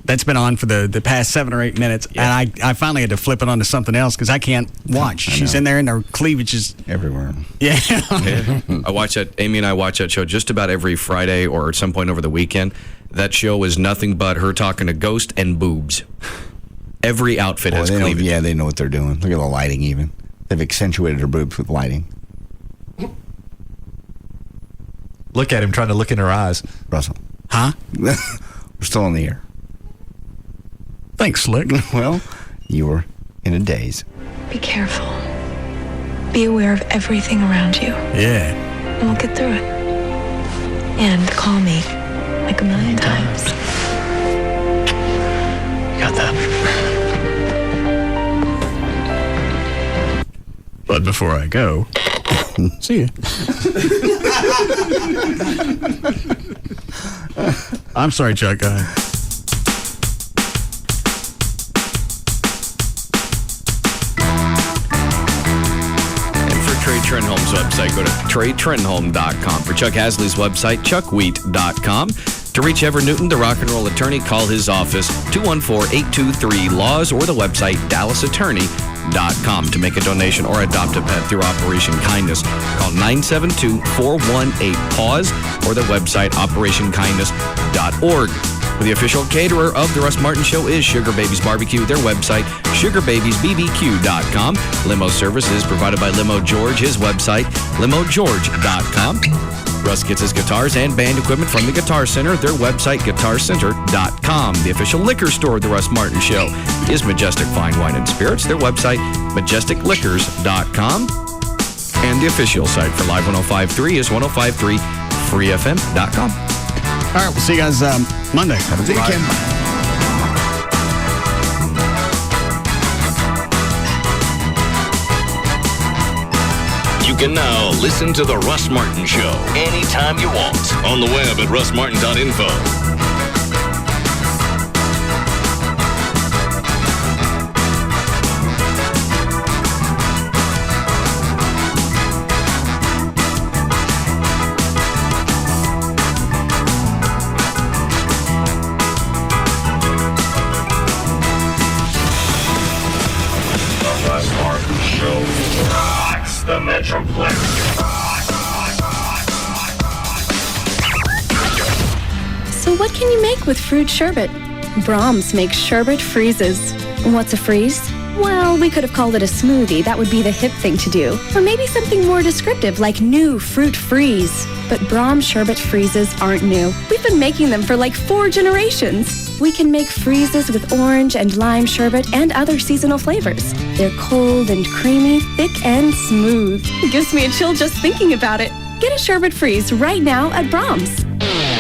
That's been on for the past 7 or 8 minutes, Yeah. and I finally had to flip it on to something else because I can't watch. She's in there and her cleavage is everywhere. Yeah. I watch that. Amy and I watch that show just about every Friday or at some point over the weekend. That show is nothing but her talking to ghost and boobs. Every outfit has they know, cleavage. yeah, they know what they're doing. Look at the lighting even. They've accentuated her boobs with lighting. Look at him trying to look in her eyes. Russell. Huh? We're still on the air. Thanks, Slick. Well, you were in a daze. Be careful. Be aware of everything around you. Yeah. And we'll get through it. And call me like a million times. Got that. But before I go, see you. I'm sorry, Chuck. Go ahead. Trey Trenholm's website, go to TreyTrenholm.com. For Chuck Hasley's website, ChuckWheat.com. To reach Ever Newton, the rock and roll attorney, call his office, 214-823-LAWS, or the website, DallasAttorney.com. To make a donation or adopt a pet through Operation Kindness, call 972-418-PAUSE or the website, OperationKindness.org. The official caterer of The Russ Martin Show is Sugar Babies Barbecue. Their website, SugarBabiesBBQ.com. Limo service is provided by Limo George. His website, LimoGeorge.com. Russ gets his guitars and band equipment from the Guitar Center. Their website, GuitarCenter.com. The official liquor store of The Russ Martin Show is Majestic Fine Wine and Spirits. Their website, MajesticLiquors.com. And the official site for Live 105.3 is 105.3freefm.com. All right, we'll see you guys Monday. Have a good weekend. You can now listen to The Russ Martin Show anytime you want on the web at russmartin.info. The Metroplex. So what can you make with fruit sherbet? Brahms makes sherbet freezes. What's a freeze? Well, we could have called it a smoothie. That would be the hip thing to do. Or maybe something more descriptive like new fruit freeze. But Brahms sherbet freezes aren't new. We've been making them for like 4 generations. We can make freezes with orange and lime sherbet and other seasonal flavors. They're cold and creamy, thick and smooth. It gives me a chill just thinking about it. Get a sherbet freeze right now at Brahms.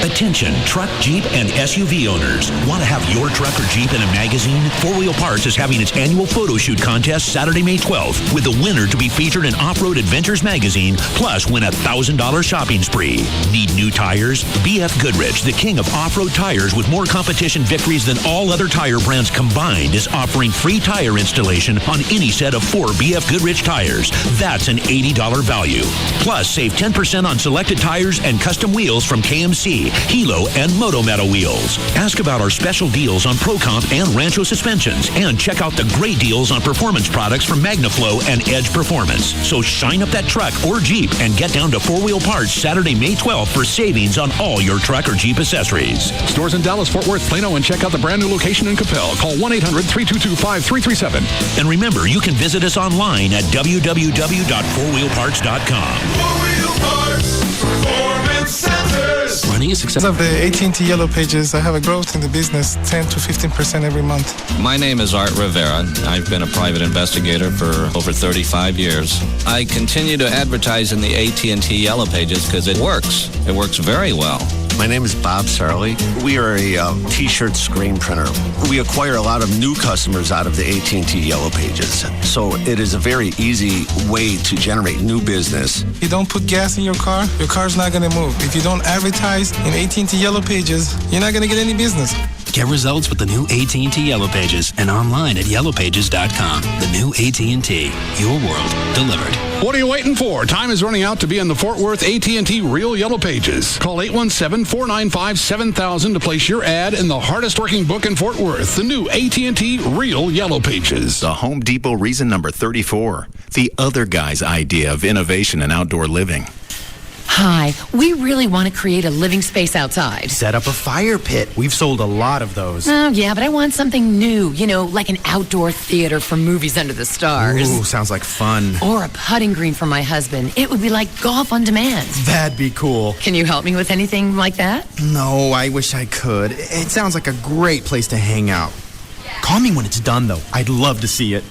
Attention, truck, Jeep, and SUV owners. Want to have your truck or Jeep in a magazine? 4 Wheel Parts is having its annual photo shoot contest Saturday, May 12th, with the winner to be featured in Off-Road Adventures magazine, plus win a $1,000 shopping spree. Need new tires? BF Goodrich, the king of off-road tires with more competition victories than all other tire brands combined, is offering free tire installation on any set of 4 BF Goodrich tires. That's an $80 value. Plus, save 10% on selected tires and custom wheels from KMC, Hilo, and Moto Metal wheels. Ask about our special deals on ProComp and Rancho suspensions, and check out the great deals on performance products from MagnaFlow and Edge Performance. So shine up that truck or Jeep and get down to 4 Wheel Parts Saturday, May 12th for savings on all your truck or Jeep accessories. Stores in Dallas, Fort Worth, Plano, and check out the brand new location in Capel. Call 1-800-322-5337. And remember, you can visit us online at www.4wheelparts.com. 4 Wheel Parts Performance Centers. Running a success of the AT&T Yellow Pages, I have a growth in the business 10 to 15% every month. My name is Art Rivera. I've been a private investigator for over 35 years. I continue to advertise in the AT&T Yellow Pages because it works. It works very well. My name is Bob Sarley. We are a T-shirt screen printer. We acquire a lot of new customers out of the AT&T Yellow Pages. So it is a very easy way to generate new business. If you don't put gas in your car's not going to move. If you don't advertise in AT&T Yellow Pages, you're not going to get any business. Get results with the new AT&T Yellow Pages and online at yellowpages.com. The new AT&T, your world delivered. What are you waiting for? Time is running out to be in the Fort Worth AT&T Real Yellow Pages. Call 817-495-7000 to place your ad in the hardest working book in Fort Worth, the new AT&T Real Yellow Pages. The Home Depot reason number 34, the other guy's idea of innovation and outdoor living. Hi, we really want to create a living space outside. Set up a fire pit. We've sold a lot of those. Oh, yeah, but I want something new. You know, like an outdoor theater for movies under the stars. Ooh, sounds like fun. Or a putting green for my husband. It would be like golf on demand. That'd be cool. Can you help me with anything like that? No, I wish I could. It sounds like a great place to hang out. Call me when it's done, though. I'd love to see it.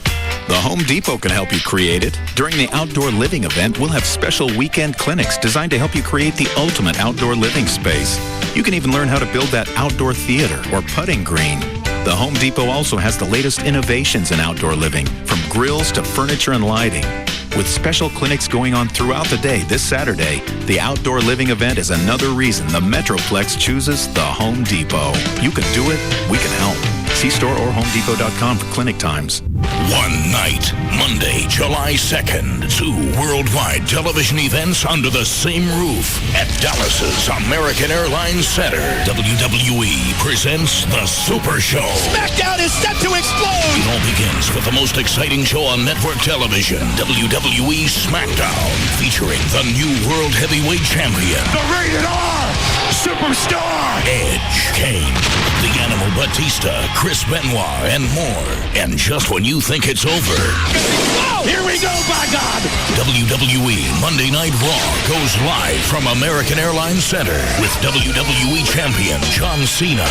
The Home Depot can help you create it. During the Outdoor Living event, we'll have special weekend clinics designed to help you create the ultimate outdoor living space. You can even learn how to build that outdoor theater or putting green. The Home Depot also has the latest innovations in outdoor living, from grills to furniture and lighting. With special clinics going on throughout the day this Saturday, the Outdoor Living event is another reason the Metroplex chooses the Home Depot. You can do it, we can help. See store or homedepot.com for clinic times. One night, Monday, July 2nd, 2 worldwide television events under the same roof at Dallas's American Airlines Center. WWE presents The Super Show. SmackDown is set to explode! It all begins with the most exciting show on network television, WWE SmackDown, featuring the new World Heavyweight Champion, The Rated R Superstar, Edge, Kane, the Animal Batista, Chris Benoit, and more. And just when you think it's over, Here we go, by God! WWE Monday Night Raw goes live from American Airlines Center with WWE Champion John Cena,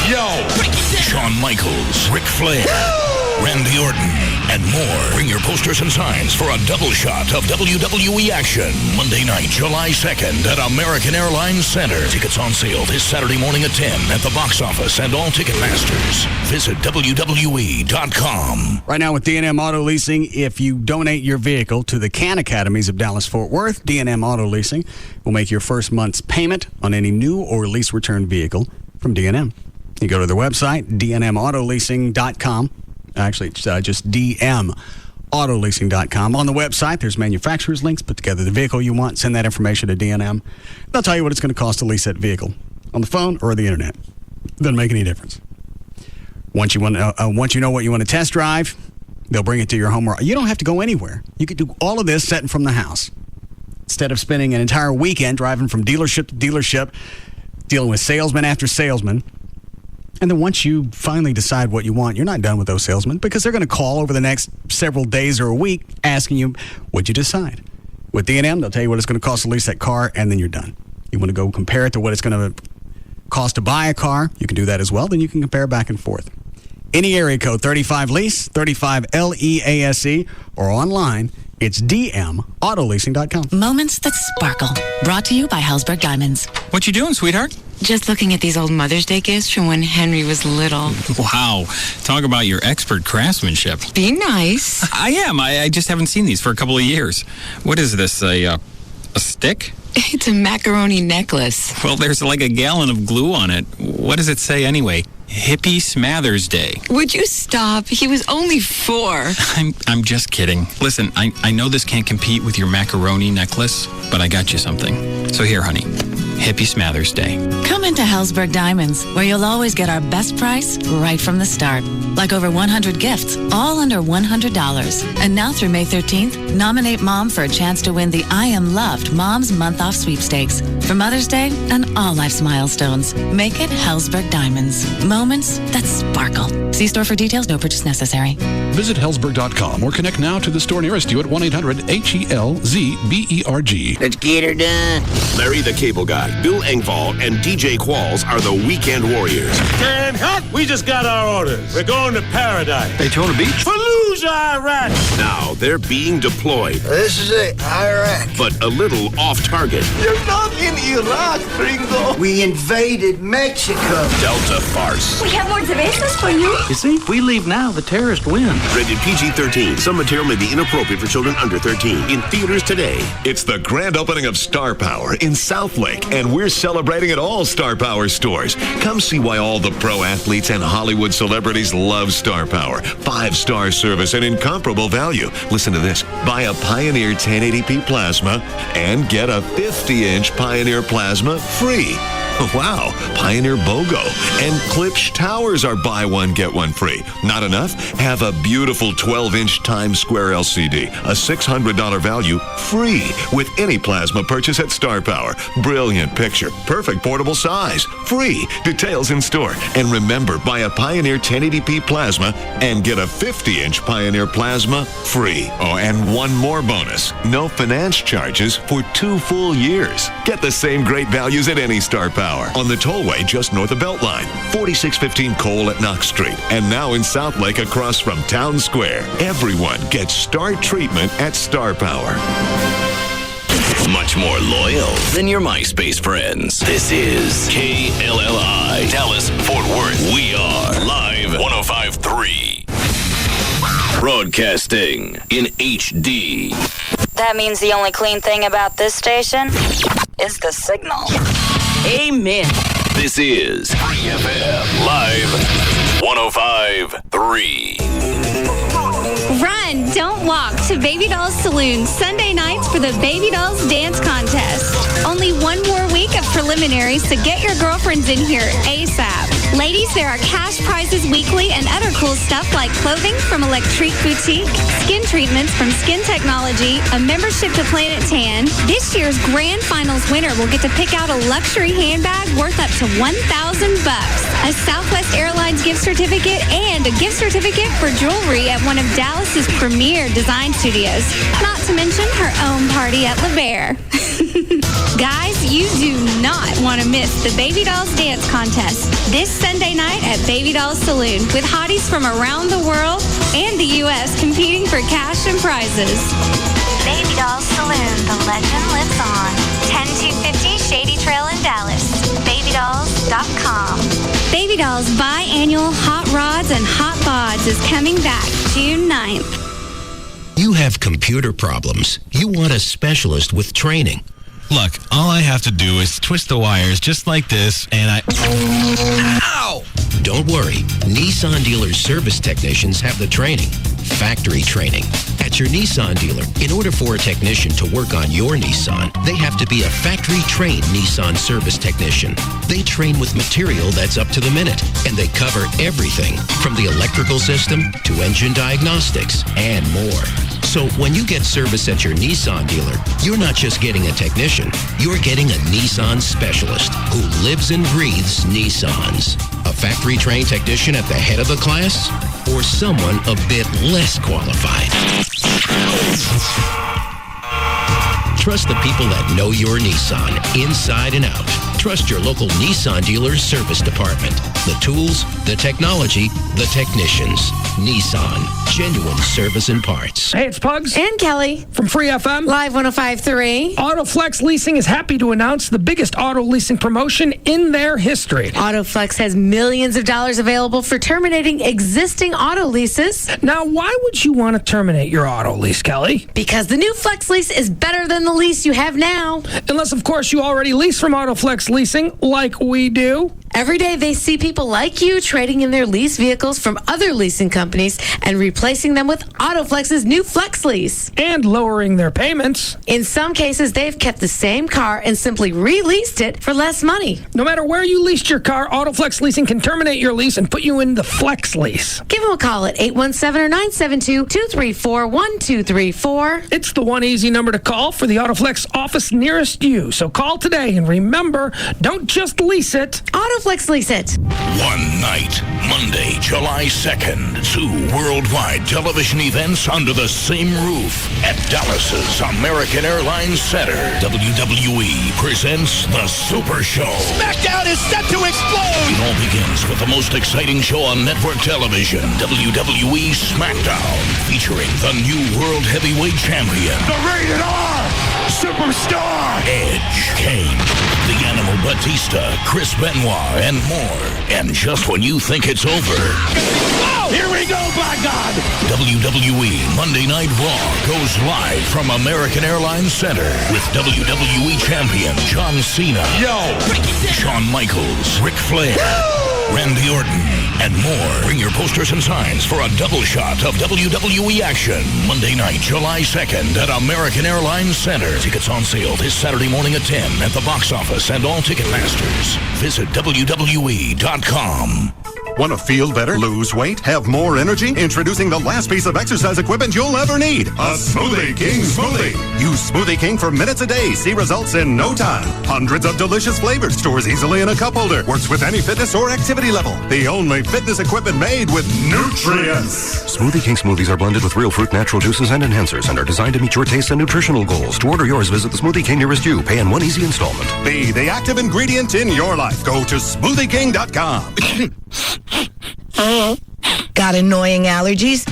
Shawn Michaels, Ric Flair, Randy Orton, and more. Bring your posters and signs for a double shot of WWE action. Monday night, July 2nd at American Airlines Center. Tickets on sale this Saturday morning at 10 at the box office and all Ticketmasters. Visit WWE.com. Right now with D&M Auto Leasing, if you donate your vehicle to the CAN Academies of Dallas-Fort Worth, D&M Auto Leasing will make your first month's payment on any new or lease return vehicle from D&M. You go to their website, dnmautoleasing.com. Actually, it's just dmautoloasing.com. On the website, there's manufacturer's links. Put together the vehicle you want. Send that information to D&M. They'll tell you what it's going to cost to lease that vehicle on the phone or the internet. Doesn't make any difference. Once you know what you want to test drive, they'll bring it to your home. You don't have to go anywhere. You can do all of this sitting from the house. Instead of spending an entire weekend driving from dealership to dealership, dealing with salesman after salesman, And then once you finally decide what you want, you're not done with those salesmen because they're going to call over the next several days or a week asking you, what'd you decide? With D&M, they'll tell you what it's going to cost to lease that car, and then you're done. You want to go compare it to what it's going to cost to buy a car, you can do that as well. Then you can compare back and forth. Any area code, 35LEASE, 35LEASE, or online, it's dmautoleasing.com. Moments that sparkle. Brought to you by Hellsberg Diamonds. What you doing, sweetheart? Just looking at these old Mother's Day gifts from when Henry was little. Wow. Talk about your expert craftsmanship. Be nice. I am. I just haven't seen these for a couple of years. What is this, a stick? It's a macaroni necklace. Well, there's like a gallon of glue on it. What does it say anyway? Hippie Smathers Day. Would you stop? He was only 4. I'm just kidding. Listen, I know this can't compete with your macaroni necklace, but I got you something. So here, honey. Hippie Smathers Day. Come into Hellsberg Diamonds, where you'll always get our best price right from the start. Like over 100 gifts, all under $100. And now through May 13th, nominate Mom for a chance to win the I Am Loved Mom's Month Off Sweepstakes. For Mother's Day and all life's milestones, make it Hellsberg Diamonds. Moments that sparkle. See store for details. No purchase necessary. Visit Hellsberg.com or connect now to the store nearest you at 1-800-HELZBERG. Let's get her done. Larry the Cable Guy, Bill Engvall, and DJ Qualls are the Weekend Warriors. Dan Huck, we just got our orders. We're going to Paradise. Daytona Beach? Fallujah, Iraq. Now they're being deployed. This is it, Iraq. But a little off target. You're not in Iraq, Gringo. We invaded Mexico. Delta farce. We have more cervezas for you. You see, if we leave now, the terrorists win. Rated PG-13. Some material may be inappropriate for children under 13. In theaters today. It's the grand opening of Star Power in Southlake, and we're celebrating at all Star Power stores. Come see why all the pro athletes and Hollywood celebrities love Star Power. 5-star service and incomparable value. Listen to this. Buy a Pioneer 1080p plasma and get a 50-inch Pioneer plasma free. Wow, Pioneer BOGO and Klipsch Towers are buy one, get one free. Not enough? Have a beautiful 12-inch Times Square LCD, a $600 value, free with any plasma purchase at Star Power. Brilliant picture, perfect portable size, free. Details in store. And remember, buy a Pioneer 1080p plasma and get a 50-inch Pioneer plasma free. Oh, and one more bonus. No finance charges for 2 full years. Get the same great values at any Star Power. On the tollway just north of Beltline, 4615 Cole at Knox Street, and now in Southlake across from Town Square. Everyone gets star treatment at Star Power. Much more loyal than your MySpace friends. This is KLLI, Dallas, Fort Worth. We are live 105.3. Broadcasting in HD. That means the only clean thing about this station is the signal. Amen. This is Free FM Live 105.3. Run, don't walk to Baby Dolls Saloon Sunday nights for the Baby Dolls Dance Contest. Only one more week of preliminaries, so get your girlfriends in here ASAP. Ladies, there are cash prizes weekly and other cool stuff like clothing from Electrique Boutique, skin treatments from Skin Technology, a membership to Planet Tan. This year's grand finals winner will get to pick out a luxury handbag worth up to $1,000, a Southwest Airlines gift certificate, and a gift certificate for jewelry at one of Dallas's premier design studios. Not to mention her own party at Le Bear. Guys, you do not want to miss the Baby Dolls Dance Contest this Sunday night at Baby Dolls Saloon with hotties from around the world and the U.S. competing for cash and prizes. Baby Dolls Saloon, the legend lives on. 10250 Shady Trail in Dallas. BabyDolls.com. Baby Dolls biannual Hot Rods and Hot Bods is coming back June 9th. You have computer problems. You want a specialist with training. Look, all I have to do is twist the wires just like this, and Ow! Don't worry. Nissan dealers' service technicians have the training. Factory training. At your Nissan dealer, in order for a technician to work on your Nissan, they have to be a factory-trained Nissan service technician. They train with material that's up to the minute, and they cover everything from the electrical system to engine diagnostics and more. So when you get service at your Nissan dealer, you're not just getting a technician, you're getting a Nissan specialist who lives and breathes Nissans. A factory-trained technician at the head of the class or someone a bit less qualified? Trust the people that know your Nissan inside and out. Trust your local Nissan dealer's service department. The tools, the technology, the technicians. Nissan. Genuine service and parts. Hey, it's Pugs. And Kelly. From Free FM. Live 105.3. Autoflex Leasing is happy to announce the biggest auto leasing promotion in their history. Autoflex has millions of dollars available for terminating existing auto leases. Now, why would you want to terminate your auto lease, Kelly? Because the new Flex lease is better than the lease you have now. Unless, of course, you already lease from Autoflex Leasing, like we do. Every day they see people like you trading in their lease vehicles from other leasing companies and replacing them with Autoflex's new Flex lease. And lowering their payments. In some cases, they've kept the same car and simply re-leased it for less money. No matter where you leased your car, Autoflex Leasing can terminate your lease and put you in the Flex lease. Give them a call at 817 or 972-234-1234. It's the one easy number to call for the Autoflex office nearest you. So call today and remember, don't just lease it. Autoflex lease it. One night, Monday, July 2nd, 2 worldwide television events under the same roof at Dallas's American Airlines Center. WWE presents The Super Show. SmackDown is set to explode! It all begins with the most exciting show on network television, WWE SmackDown, featuring the new World Heavyweight Champion, The Rated R Superstar, Edge, Kane, the Animal Batista, Chris Benoit, and more. And just when you think it's over, oh, here we go, by God! WWE Monday Night Raw goes live from American Airlines Center with WWE Champion John Cena, Shawn Michaels, Ric Flair, Randy Orton, and more. Bring your posters and signs for a double shot of WWE action. Monday night, July 2nd at American Airlines Center. Tickets on sale this Saturday morning at 10 at the box office and all Ticketmasters. Visit WWE.com. Want to feel better, lose weight, have more energy? Introducing the last piece of exercise equipment you'll ever need. A Smoothie King smoothie. Use Smoothie King for minutes a day. See results in no time. Hundreds of delicious flavors. Stores easily in a cup holder. Works with any fitness or activity level. The only fitness equipment made with nutrients. Smoothie King smoothies are blended with real fruit, natural juices, and enhancers and are designed to meet your taste and nutritional goals. To order yours, visit the Smoothie King nearest you. Pay in one easy installment. Be the active ingredient in your life. Go to smoothieking.com. Got annoying allergies?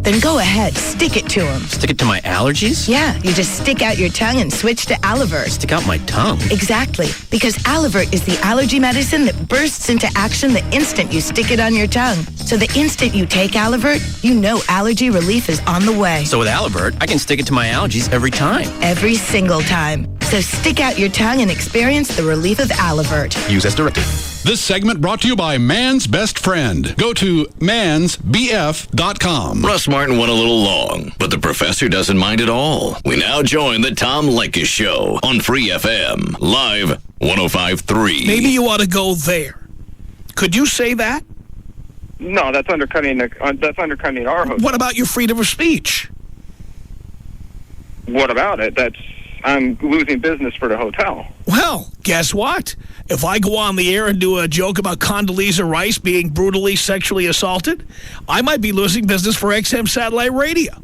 Then go ahead, stick it to them. Stick it to my allergies? Yeah, you just stick out your tongue and switch to Alivert. Stick out my tongue? Exactly, because Alivert is the allergy medicine that bursts into action the instant you stick it on your tongue. So the instant you take Alivert, you know allergy relief is on the way. So with Alivert, I can stick it to my allergies every time. Every single time. So stick out your tongue and experience the relief of Alivert. Use as directed. This segment brought to you by Man's Best Friend. Go to mansbf.com. Russ Martin went a little long, but the professor doesn't mind at all. We now join the Tom Leykis Show on Free FM, live 105.3. Maybe you ought to go there. Could you say that? No, that's undercutting our hotel. What about your freedom of speech? What about it? I'm losing business for the hotel. Well, guess what? If I go on the air and do a joke about Condoleezza Rice being brutally sexually assaulted, I might be losing business for XM Satellite Radio.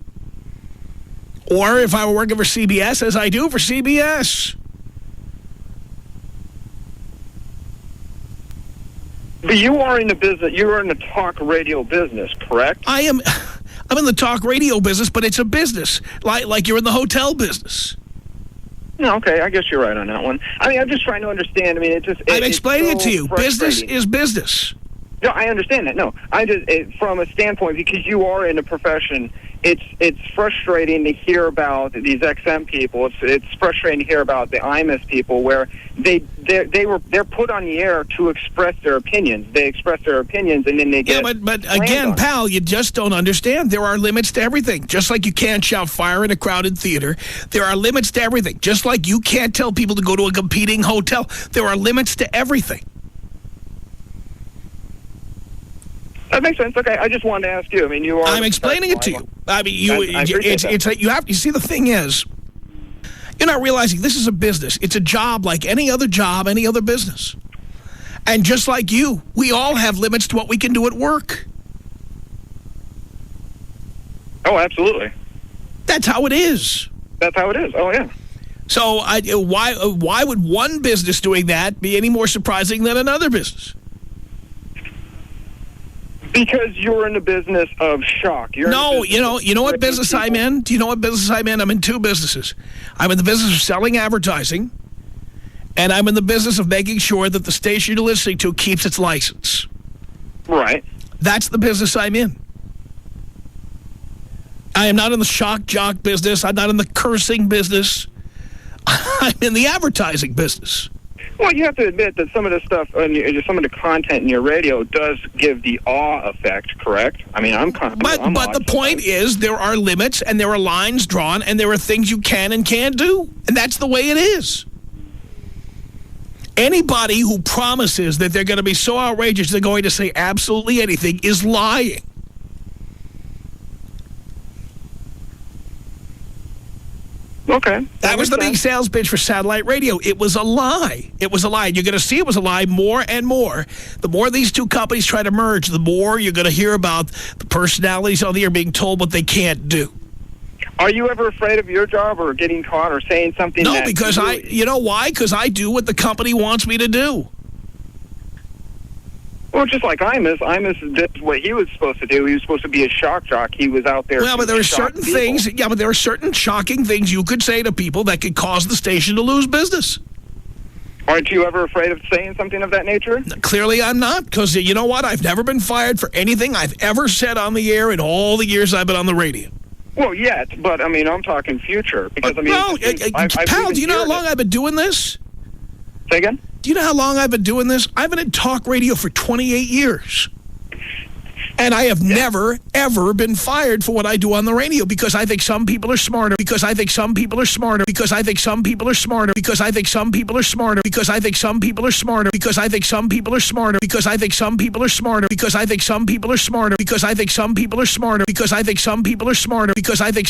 Or if I were working for CBS, as I do for CBS. But you are in the business. You are in the talk radio business, correct? I'm in the talk radio business, but it's a business, like you're in the hotel business. No, okay, I guess you're right on that one. I mean, I'm just trying to understand. I mean, I'm explaining it to you. Business is business. No, I understand that. No, from a standpoint, because you are in a profession, it's frustrating to hear about these XM people. It's frustrating to hear about the IMUS people, where they're put on the air to express their opinions. They express their opinions, and then they get but again, pal, you just don't understand. There are limits to everything. Just like you can't shout fire in a crowded theater, there are limits to everything. Just like you can't tell people to go to a competing hotel, there are limits to everything. That makes sense. Okay, I just wanted to ask you. I mean, you are. I'm explaining it to you. I mean, you see, the thing is, you're not realizing this is a business. It's a job like any other job, any other business. And just like you, we all have limits to what we can do at work. Oh, absolutely. That's how it is. That's how it is. Oh, yeah. So why would one business doing that be any more surprising than another business? Because you're in the business of shock. You know what business I'm in? Do you know what business I'm in? I'm in two businesses. I'm in the business of selling advertising, and I'm in the business of making sure that the station you're listening to keeps its license. Right. That's the business I'm in. I am not in the shock jock business. I'm not in the cursing business. I'm in the advertising business. Well, you have to admit that some of the stuff, some of the content in your radio does give the awe effect, correct? I mean, But the point is, there are limits, and there are lines drawn, and there are things you can and can't do. And that's the way it is. Anybody who promises that they're going to be so outrageous they're going to say absolutely anything is lying. Okay. That was the big sales pitch for satellite radio. It was a lie. It was a lie. You're going to see it was a lie more and more. The more these two companies try to merge, the more you're going to hear about the personalities on the air being told what they can't do. Are you ever afraid of your job or getting caught or saying something? No, because you know why? Because I do what the company wants me to do. Well, just like Imus did what he was supposed to do. He was supposed to be a shock jock. He was out there. Well, but there are certain things. Yeah, but there are certain shocking things you could say to people that could cause the station to lose business. Aren't you ever afraid of saying something of that nature? Clearly, I'm not. Because you know what? I've never been fired for anything I've ever said on the air in all the years I've been on the radio. Well, yet, but I mean, I'm talking future. Because I mean, pal, do you know how long I've been doing this? Say again? Do you know how long I've been doing this? I've been in talk radio for 28 years. And I have never, ever been fired for what I do on the radio because I think some people are smarter, because I think some people are smarter, because I think some people are smarter, because I think some people are smarter, because I think some people are smarter, because I think some people are smarter, because I think some people are smarter, because I think some people are smarter, because I think some people are smarter, because I think some people are smarter, because I think